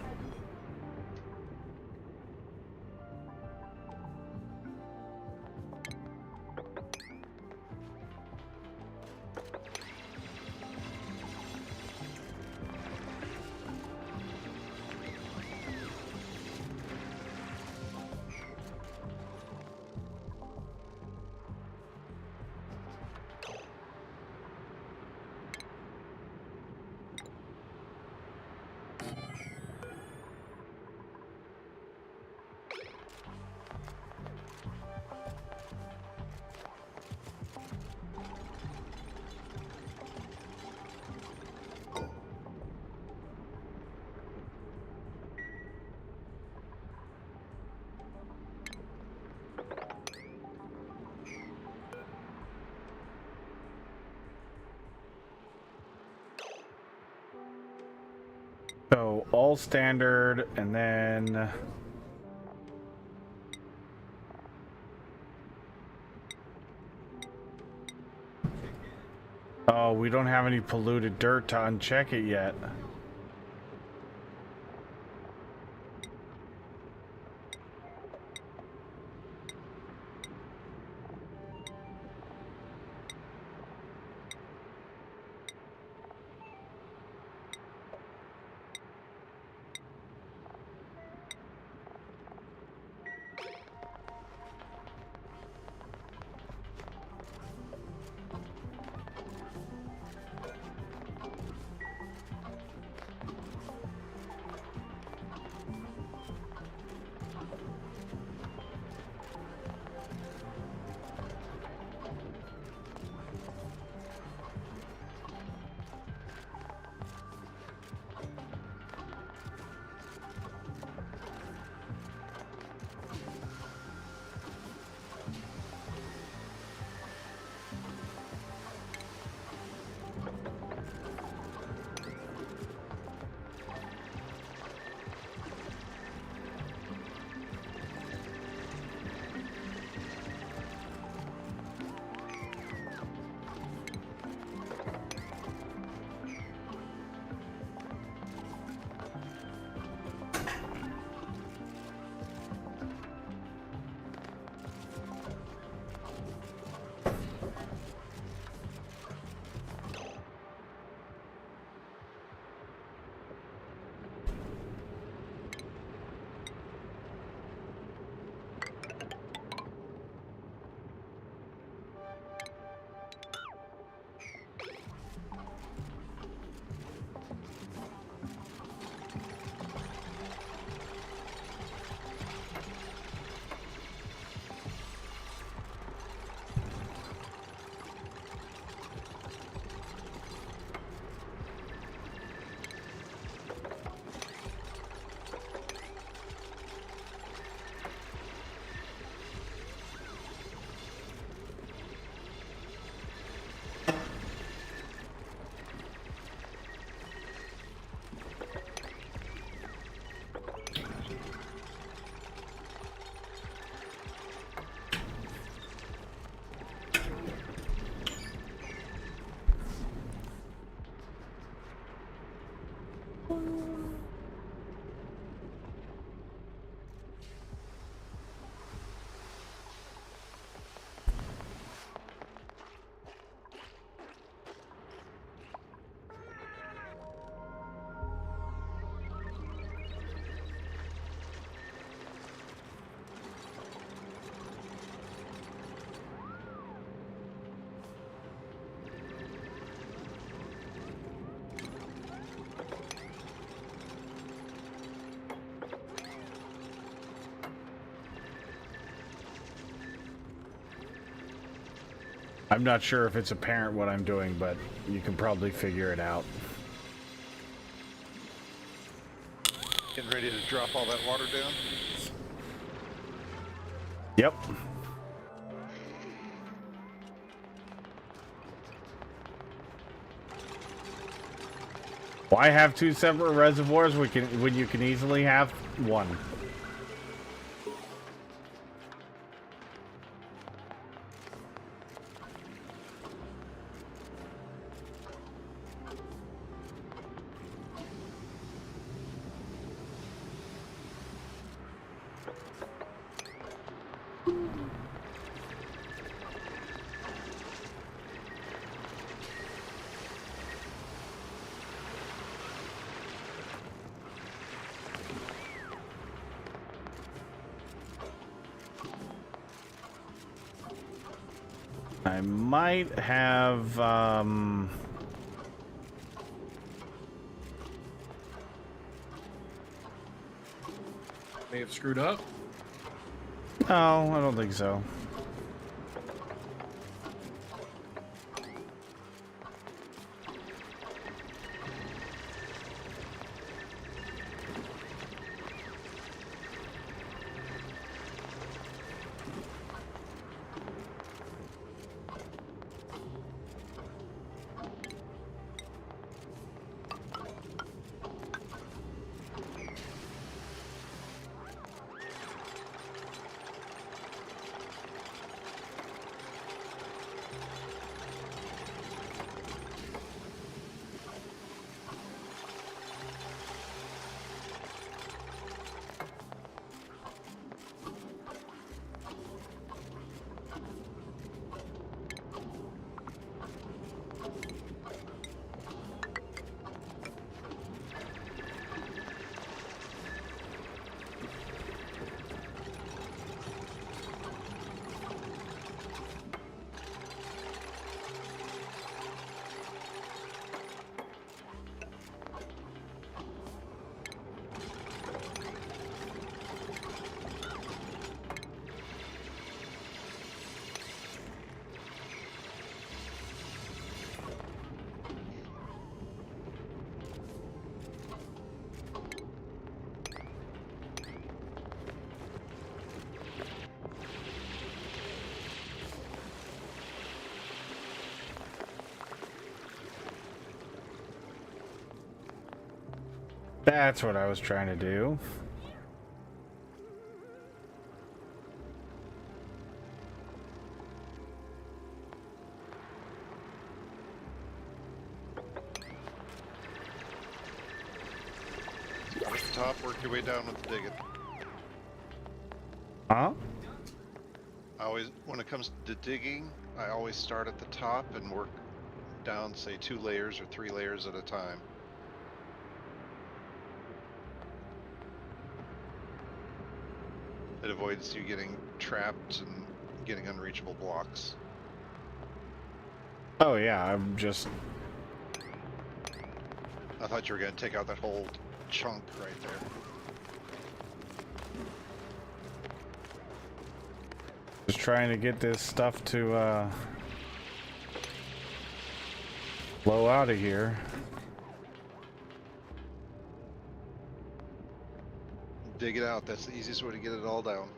So all standard, and then oh, we don't have any polluted dirt to uncheck it yet. I'm not sure if it's apparent what I'm doing, but you can probably figure it out.
Getting ready to drop all that water down?
Yep. Why have two separate reservoirs when you can easily have one? I might have,
May have screwed up.
No, I don't think so. That's what I was trying to do.
Start at the top, work your way down with the digging.
Huh?
When it comes to digging, I always start at the top and work down, say 2 layers or 3 layers at a time. It avoids you getting trapped and getting unreachable blocks.
Oh yeah, I'm just...
I thought you were going to take out that whole chunk right there.
Just trying to get this stuff to blow out of here.
Dig it out. That's the easiest way to get it all down.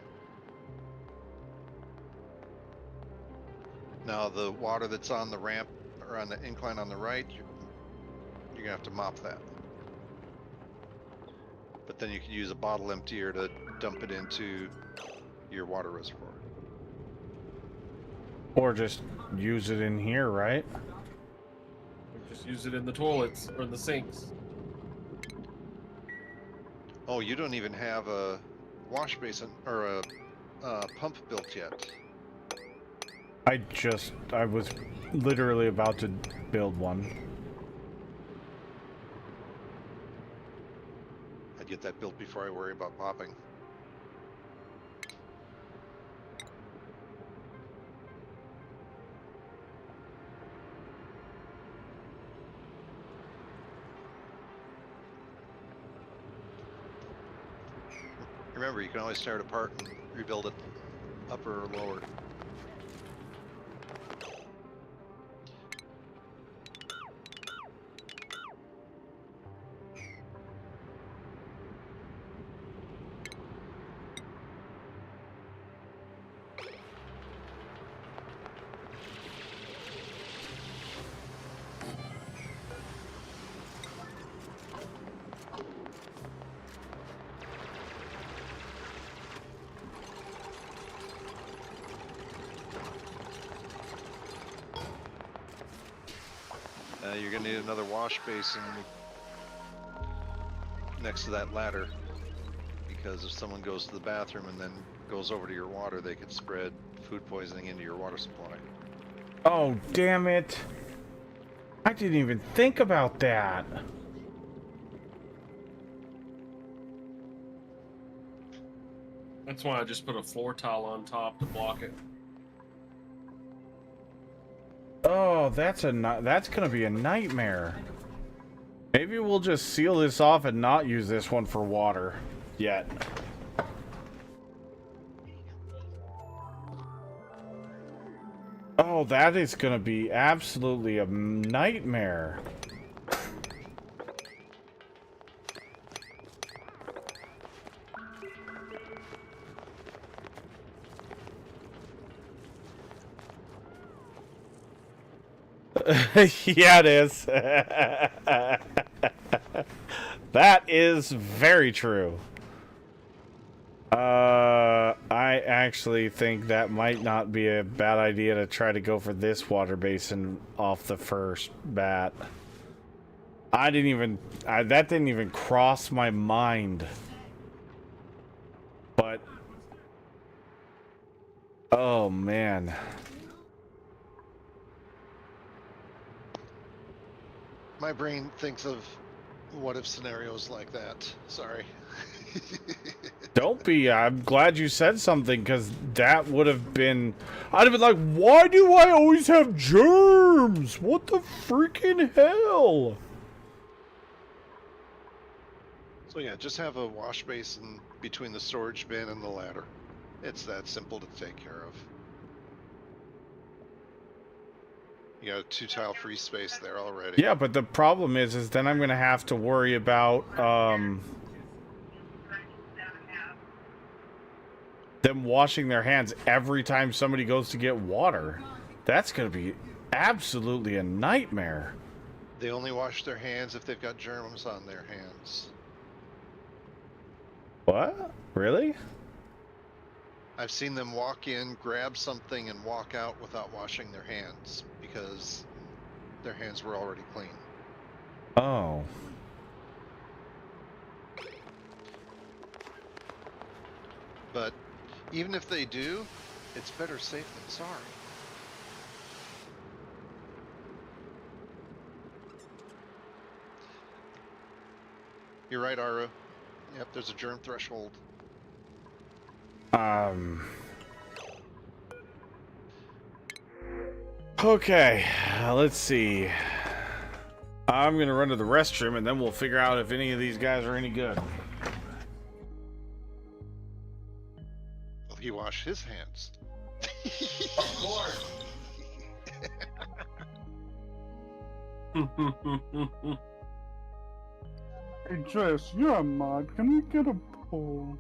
Now the water that's on the ramp or on the incline on the right, you're gonna have to mop that. But then you can use a bottle emptier to dump it into your water reservoir.
Or just use it in here, right?
Or just use it in the toilets or the sinks.
Oh, you don't even have a wash basin or a pump built yet.
I was literally about to build one.
I'd get that built before I worry about popping. Remember, you can always start apart and rebuild it upper or lower. You're gonna need another wash basin next to that ladder, because if someone goes to the bathroom and then goes over to your water, they could spread food poisoning into your water supply.
Oh, damn it. I didn't even think about that.
That's why I just put a floor tile on top to block it.
Oh, that's gonna be a nightmare. Maybe we'll just seal this off and not use this one for water yet. Oh, that is gonna be absolutely a nightmare. Yeah, it is. That is very true. I actually think that might not be a bad idea to try to go for this water basin off the first bat. That didn't even cross my mind. But, oh man.
My brain thinks of what if scenarios like that. Sorry.
Don't be. I'm glad you said something, because that would have been... I'd have been like, why do I always have germs? What the freaking hell?
So yeah, just have a wash basin between the storage bin and the ladder. It's that simple to take care of. You got a 2 tile free space there already.
Yeah, but the problem is then I'm going to have to worry about, them washing their hands every time somebody goes to get water. That's going to be absolutely a nightmare.
They only wash their hands if they've got germs on their hands.
What? Really?
I've seen them walk in, grab something, and walk out without washing their hands because their hands were already clean.
Oh.
But even if they do, it's better safe than sorry. You're right, Aru. Yep, there's a germ threshold.
Okay, let's see. I'm gonna run to the restroom and then we'll figure out if any of these guys are any good.
Well, he washed his hands.
Of course.
Hey, Jess, you're a mod. Can we get a poll?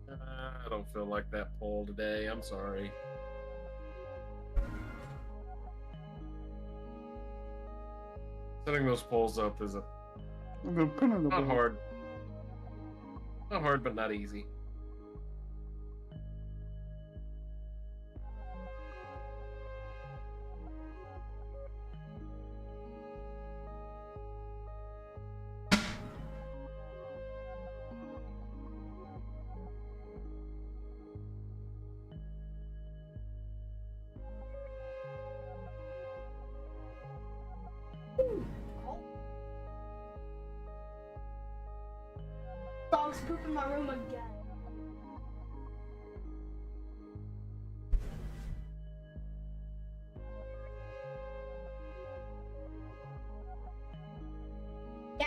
I don't feel like that poll today. I'm sorry. Setting those polls up is
The pin in the
not
ball.
hard. Not hard, but not easy.
Dog's poop in my room again. Yeah.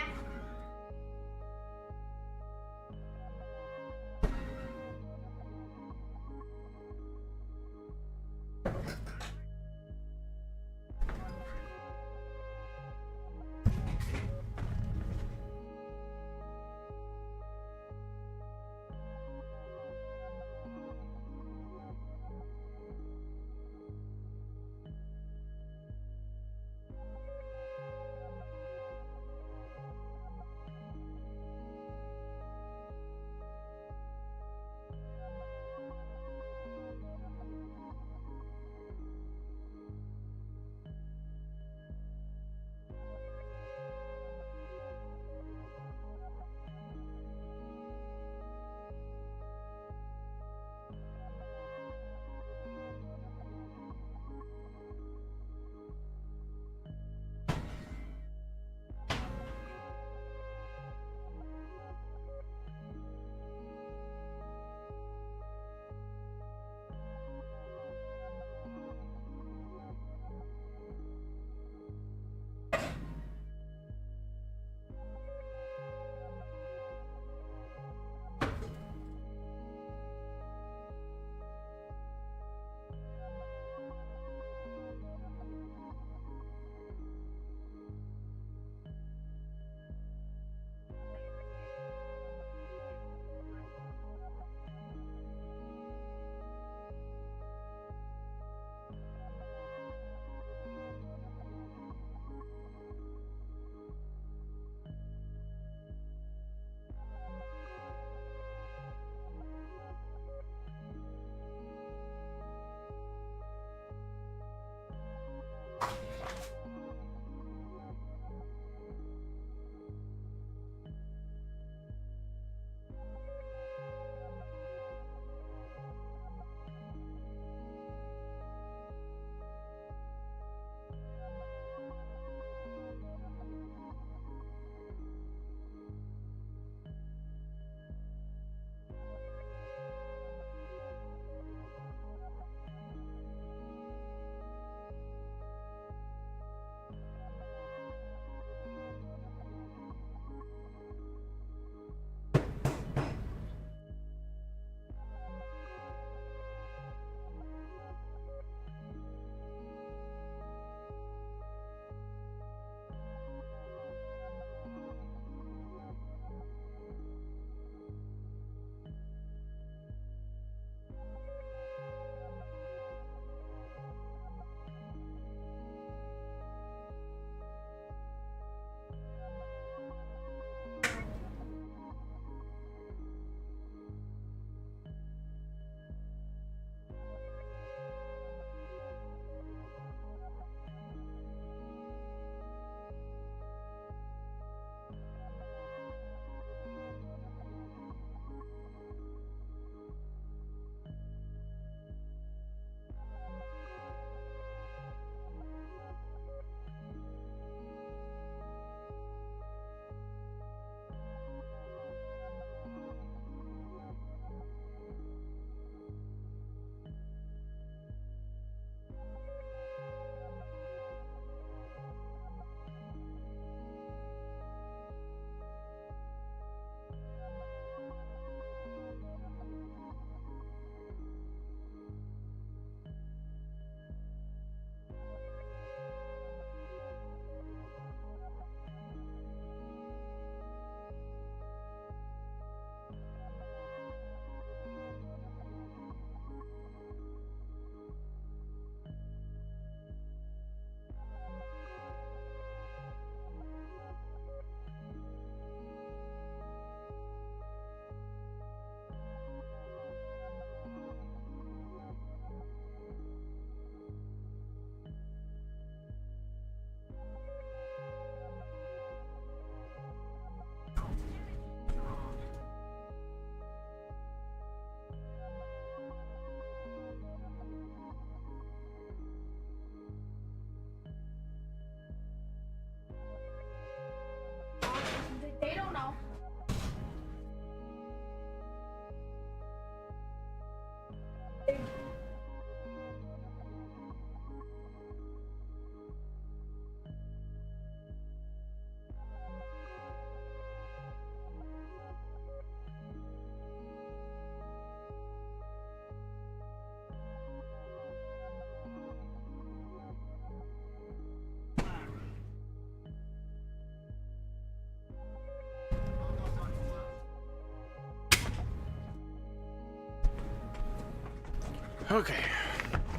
Okay,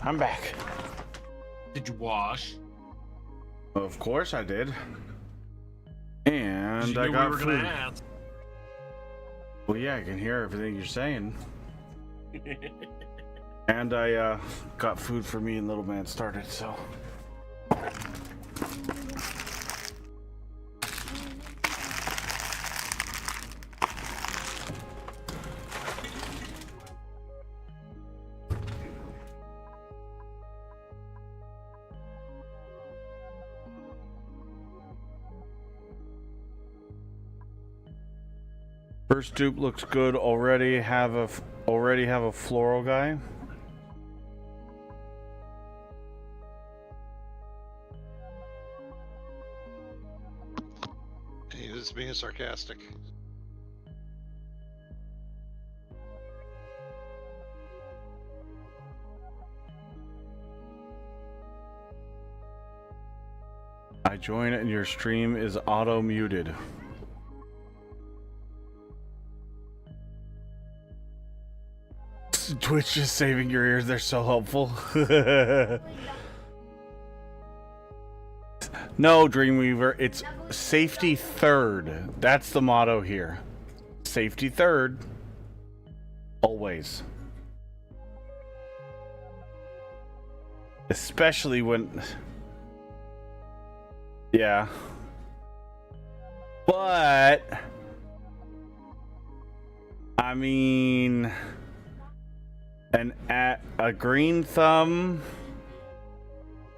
I'm back.
Did you wash?
Of course I did.
'Cause
And
you
I
knew
got
we were
food.
gonna ask.
Well, yeah, I can hear everything you're saying. And I got food for me and little man started, so. First dupe looks good. Already have a floral guy.
He was being sarcastic.
I join and your stream is auto muted. Twitch just saving your ears. They're so helpful. No, Dreamweaver. It's safety third. That's the motto here. Safety third. Always. Especially when... Yeah. But... I mean... a green thumb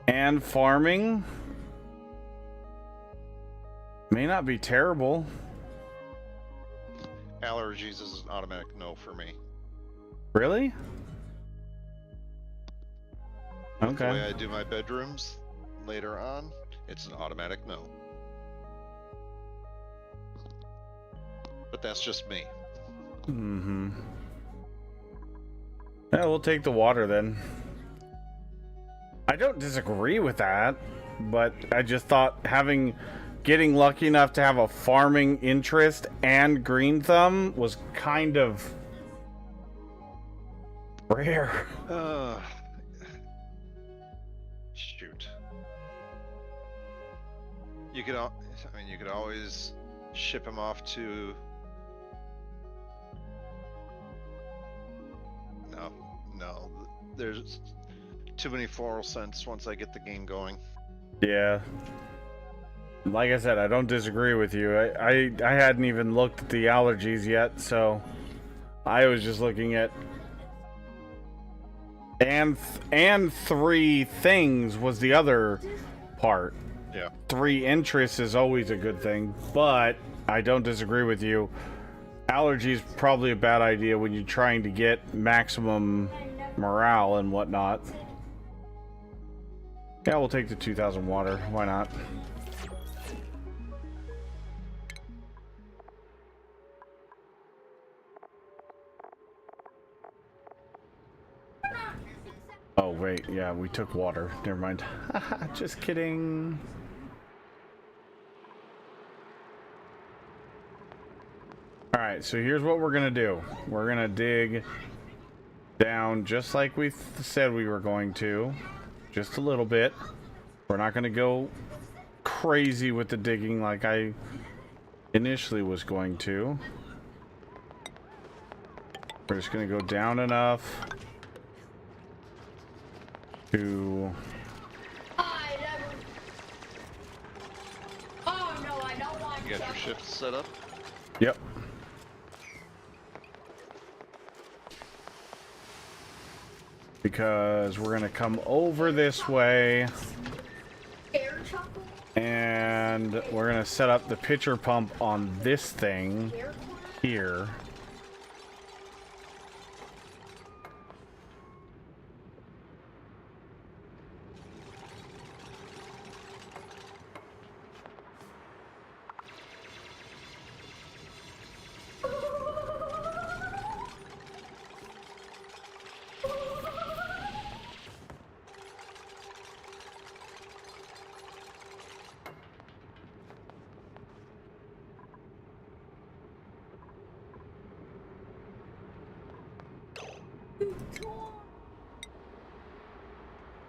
and farming may not be terrible.
Allergies is an automatic no for me.
Really?
With the way
Okay.
I do my bedrooms later on, it's an automatic no. But that's just me.
Mm-hmm. Yeah, we'll take the water then. I don't disagree with that, but I just thought getting lucky enough to have a farming interest and green thumb was kind of rare.
Shoot. You could, you could always ship him off to. No, there's too many floral scents once I get the game going.
Yeah. Like I said, I don't disagree with you. I hadn't even looked at the allergies yet, so I was just looking at and 3 things was the other part.
Yeah.
3 interests is always a good thing, but I don't disagree with you. Allergy is probably a bad idea when you're trying to get maximum morale and whatnot. Yeah, we'll take the 2,000 water. Why not? Oh, wait. Yeah, we took water. Never mind. Just kidding. Alright, so here's what we're gonna do. We're gonna dig down just like we said we were going to. Just a little bit. We're not gonna go crazy with the digging like I initially was going to. We're just gonna go down enough to...
Oh no, I don't want
You got your shift set up?
Yep. Because we're gonna come over this way
air chocolate.
and we're gonna set up the pitcher pump on this thing
Air
here.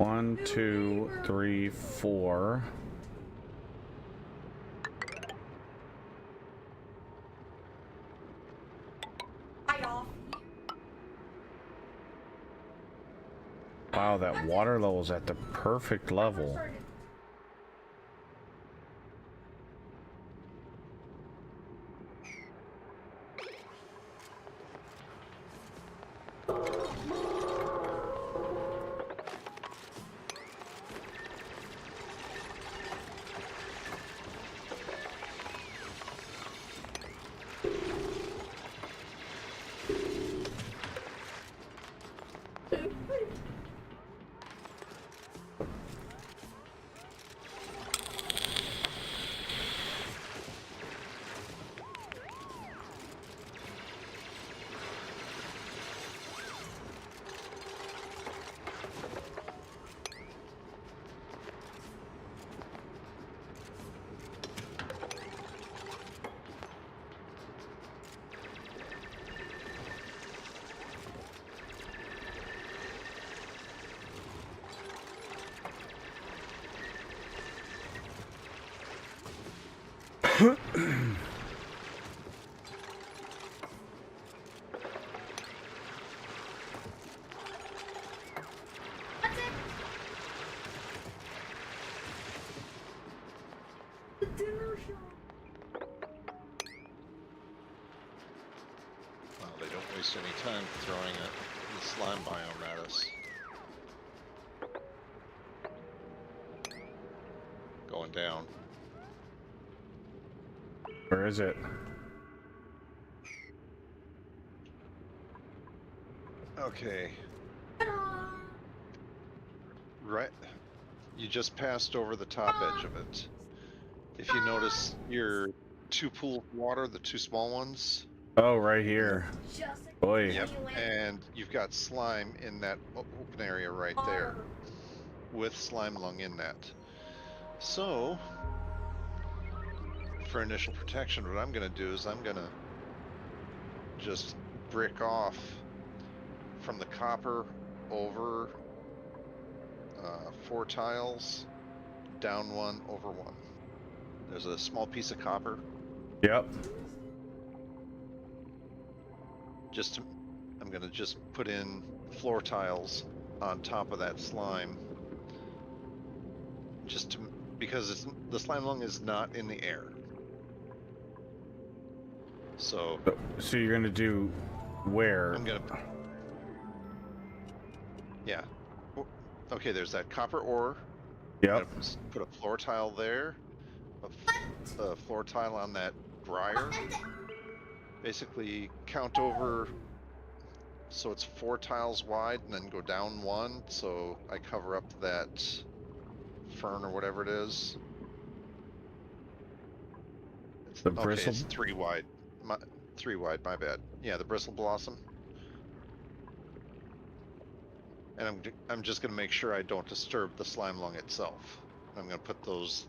1, 2, 3, 4. Wow, that water level's at the perfect level.
Well, they don't waste any time throwing the slime biome at us. Going down.
Where is it?
Okay. Right. You just passed over the top edge of it. If you notice your 2 pools of water, the 2 small ones.
Oh, right here. Boy.
Yep. And you've got slime in that open area right there. With slime lung in that. So, for initial protection, what I'm going to do is I'm going to just brick off from the copper over 4 tiles, down 1, over 1. There's a small piece of copper.
Yep.
I'm going to just put in floor tiles on top of that slime. Because the slime lung is not in the air. So
you're gonna do where?
I'm gonna. Yeah. Okay, there's that copper ore.
Yep.
Put a floor tile there. A floor tile on that briar. Basically, count over. So it's 4 tiles wide, and then go down 1. So I cover up that fern or whatever it is.
The
okay,
bristle.
it's 3 wide. 3 wide. My bad. Yeah, the bristle blossom. And I'm just gonna make sure I don't disturb the slime lung itself. I'm gonna put those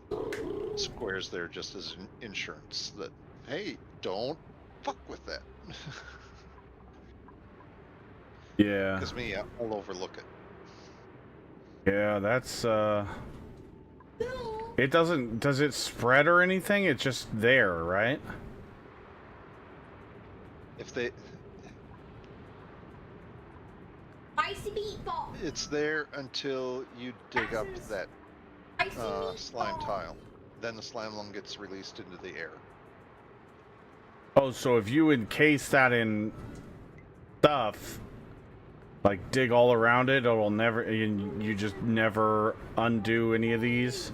squares there just as insurance that, hey, don't fuck with that.
Yeah.
Because me, I'll overlook it.
Yeah, that's it does it spread or anything? It's just there, right?
If they,
Icy meatball.
it's there until you dig up that
Icy
slime
meatball.
tile. Then the slime lung gets released into the air.
Oh, so if you encase that in stuff, like dig all around it, it'll never, you just never undo any of these?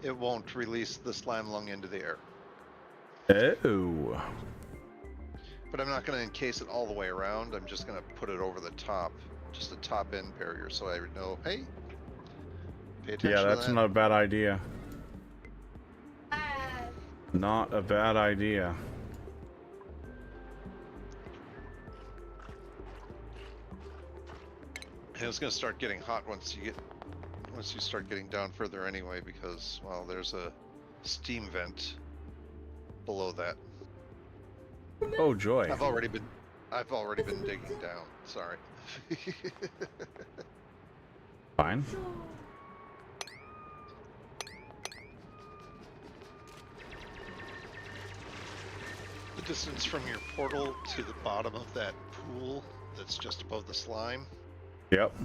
It won't release the slime lung into the air.
Oh.
But I'm not going to encase it all the way around. I'm just going to put it over the top, just a top end barrier, so I know, hey, pay attention
Yeah,
to
that's
that.
not a bad idea. Not a bad idea.
And it's going to start getting hot once you start getting down further anyway, because, well, there's a steam vent below that.
Oh joy.
I've already been digging down. Sorry.
Fine.
The distance from your portal to the bottom of that pool that's just above the slime,
Yep.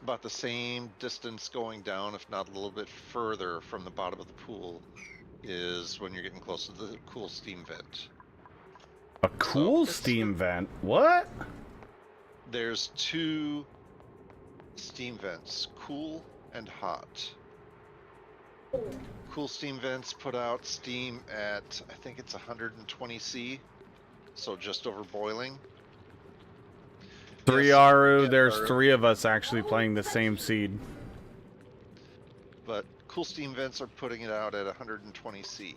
about the same distance going down, if not a little bit further from the bottom of the pool, is when you're getting close to the cool steam vent.
A cool
it's-
steam vent. What?
There's two steam vents, cool and hot. Cool steam vents put out steam at, I think it's 120 C, so just over boiling.
Three
Yes,
Aru,
yeah,
there's
Aru.
3 of us actually playing the same seed.
But cool steam vents are putting it out at 120 C.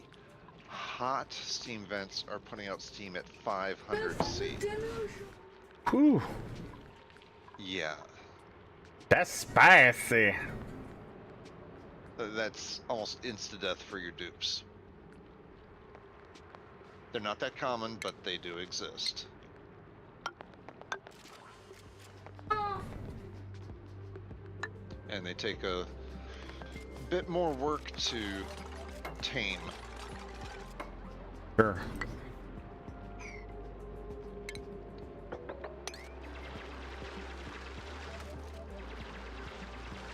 Hot steam vents are putting out steam at 500 C.
Whew.
Yeah,
That's spicy.
that's almost insta-death for your dupes. They're not that common, but they do exist. And they take a bit more work to tame.
Sure.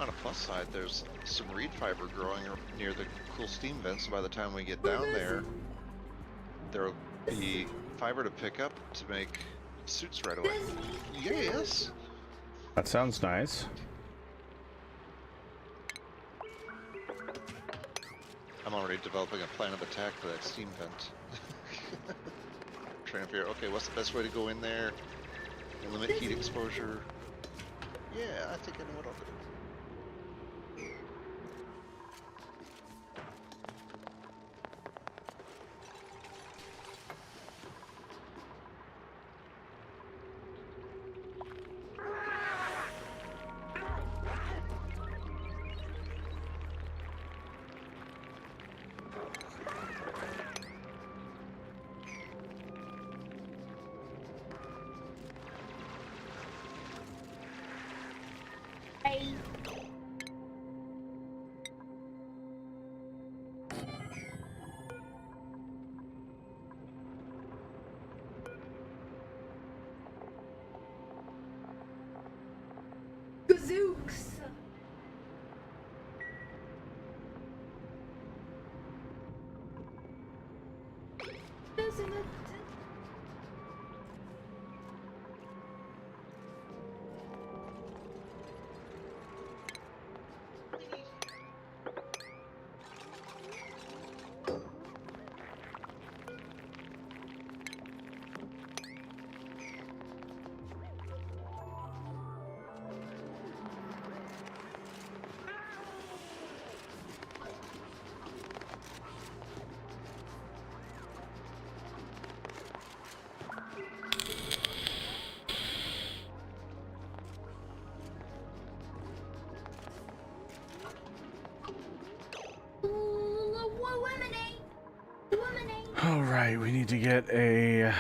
On a plus side, there's some reed fiber growing near the cool steam vents. So by the time we get down there'll be fiber to pick up to make suits right away. Yes!
That sounds nice.
I'm already developing a plan of attack for that steam vent. Trying to figure out, okay, what's the best way to go in there and limit heat exposure? Yeah, I think I know what I'll do.
Hey. Gazooks. Isn't it?
All right, we need to get a.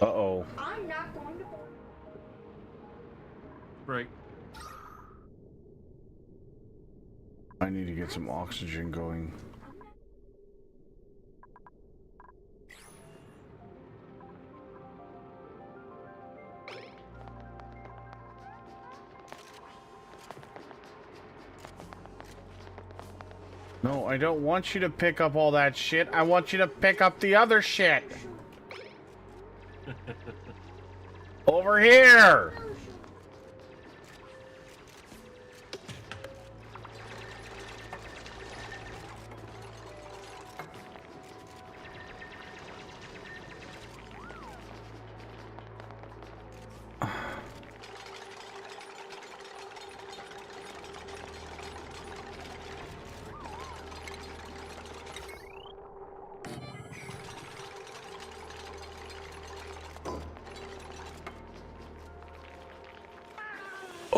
Uh-oh.
I'm not going to.
Right.
I need to get some oxygen going. No, I don't want you to pick up all that shit. I want you to pick up the other shit. Over here.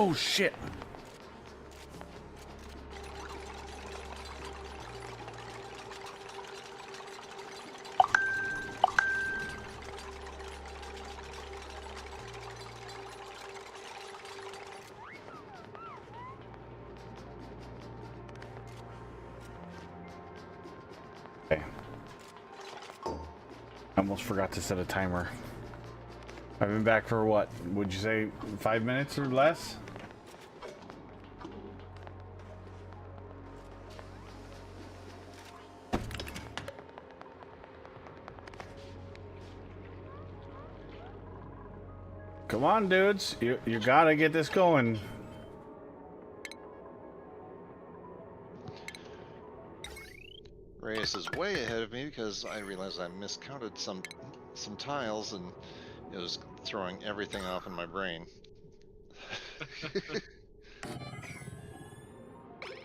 Oh shit. Okay. I almost forgot to set a timer. I've been back for what? Would you say 5 minutes or less? Come on, dudes. You gotta get this going.
Reyes is way ahead of me because I realized I miscounted some tiles and it was throwing everything off in my brain.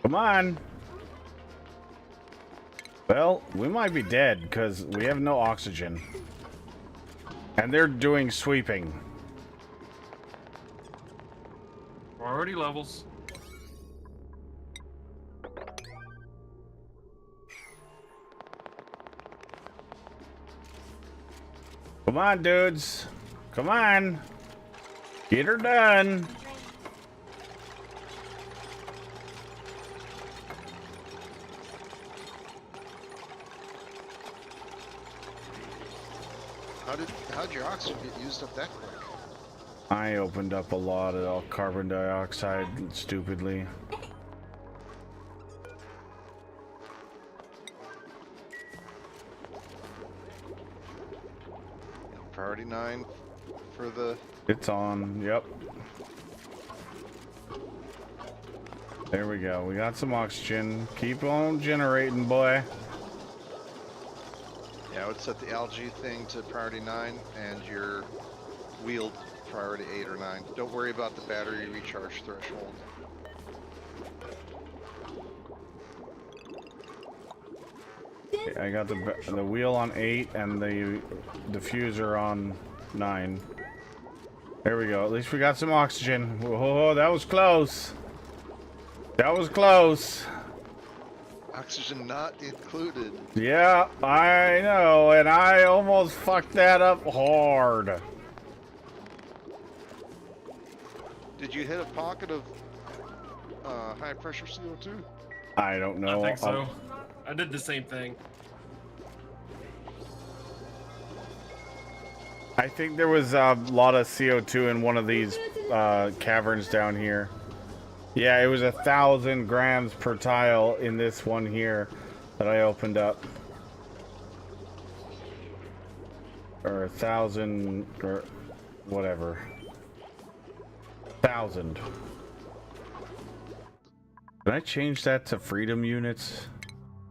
Come on. Well, we might be dead because we have no oxygen. And they're doing sweeping.
Priority levels.
Come on, dudes. Come on. Get her done.
How'd your oxygen get used up that quick?
I opened up a lot of carbon dioxide stupidly.
Priority 9 for the...
It's on, yep. There we go. We got some oxygen. Keep on generating, boy.
Yeah, I would set the algae thing to priority 9 and your wheeled priority 8 or 9. Don't worry about the battery recharge threshold.
I got the wheel on 8 and the diffuser on 9. There we go. At least we got some oxygen. Whoa, that was close. That was close.
Oxygen not included.
Yeah, I know, and I almost fucked that up hard.
Did you hit a pocket of high pressure CO2?
I don't know.
I think so. I did the same thing.
I think there was a lot of CO2 in one of these caverns down here. Yeah, it was 1,000 grams per tile in this one here that I opened up. Or 1,000 or whatever. 1,000. Can I change that to freedom units?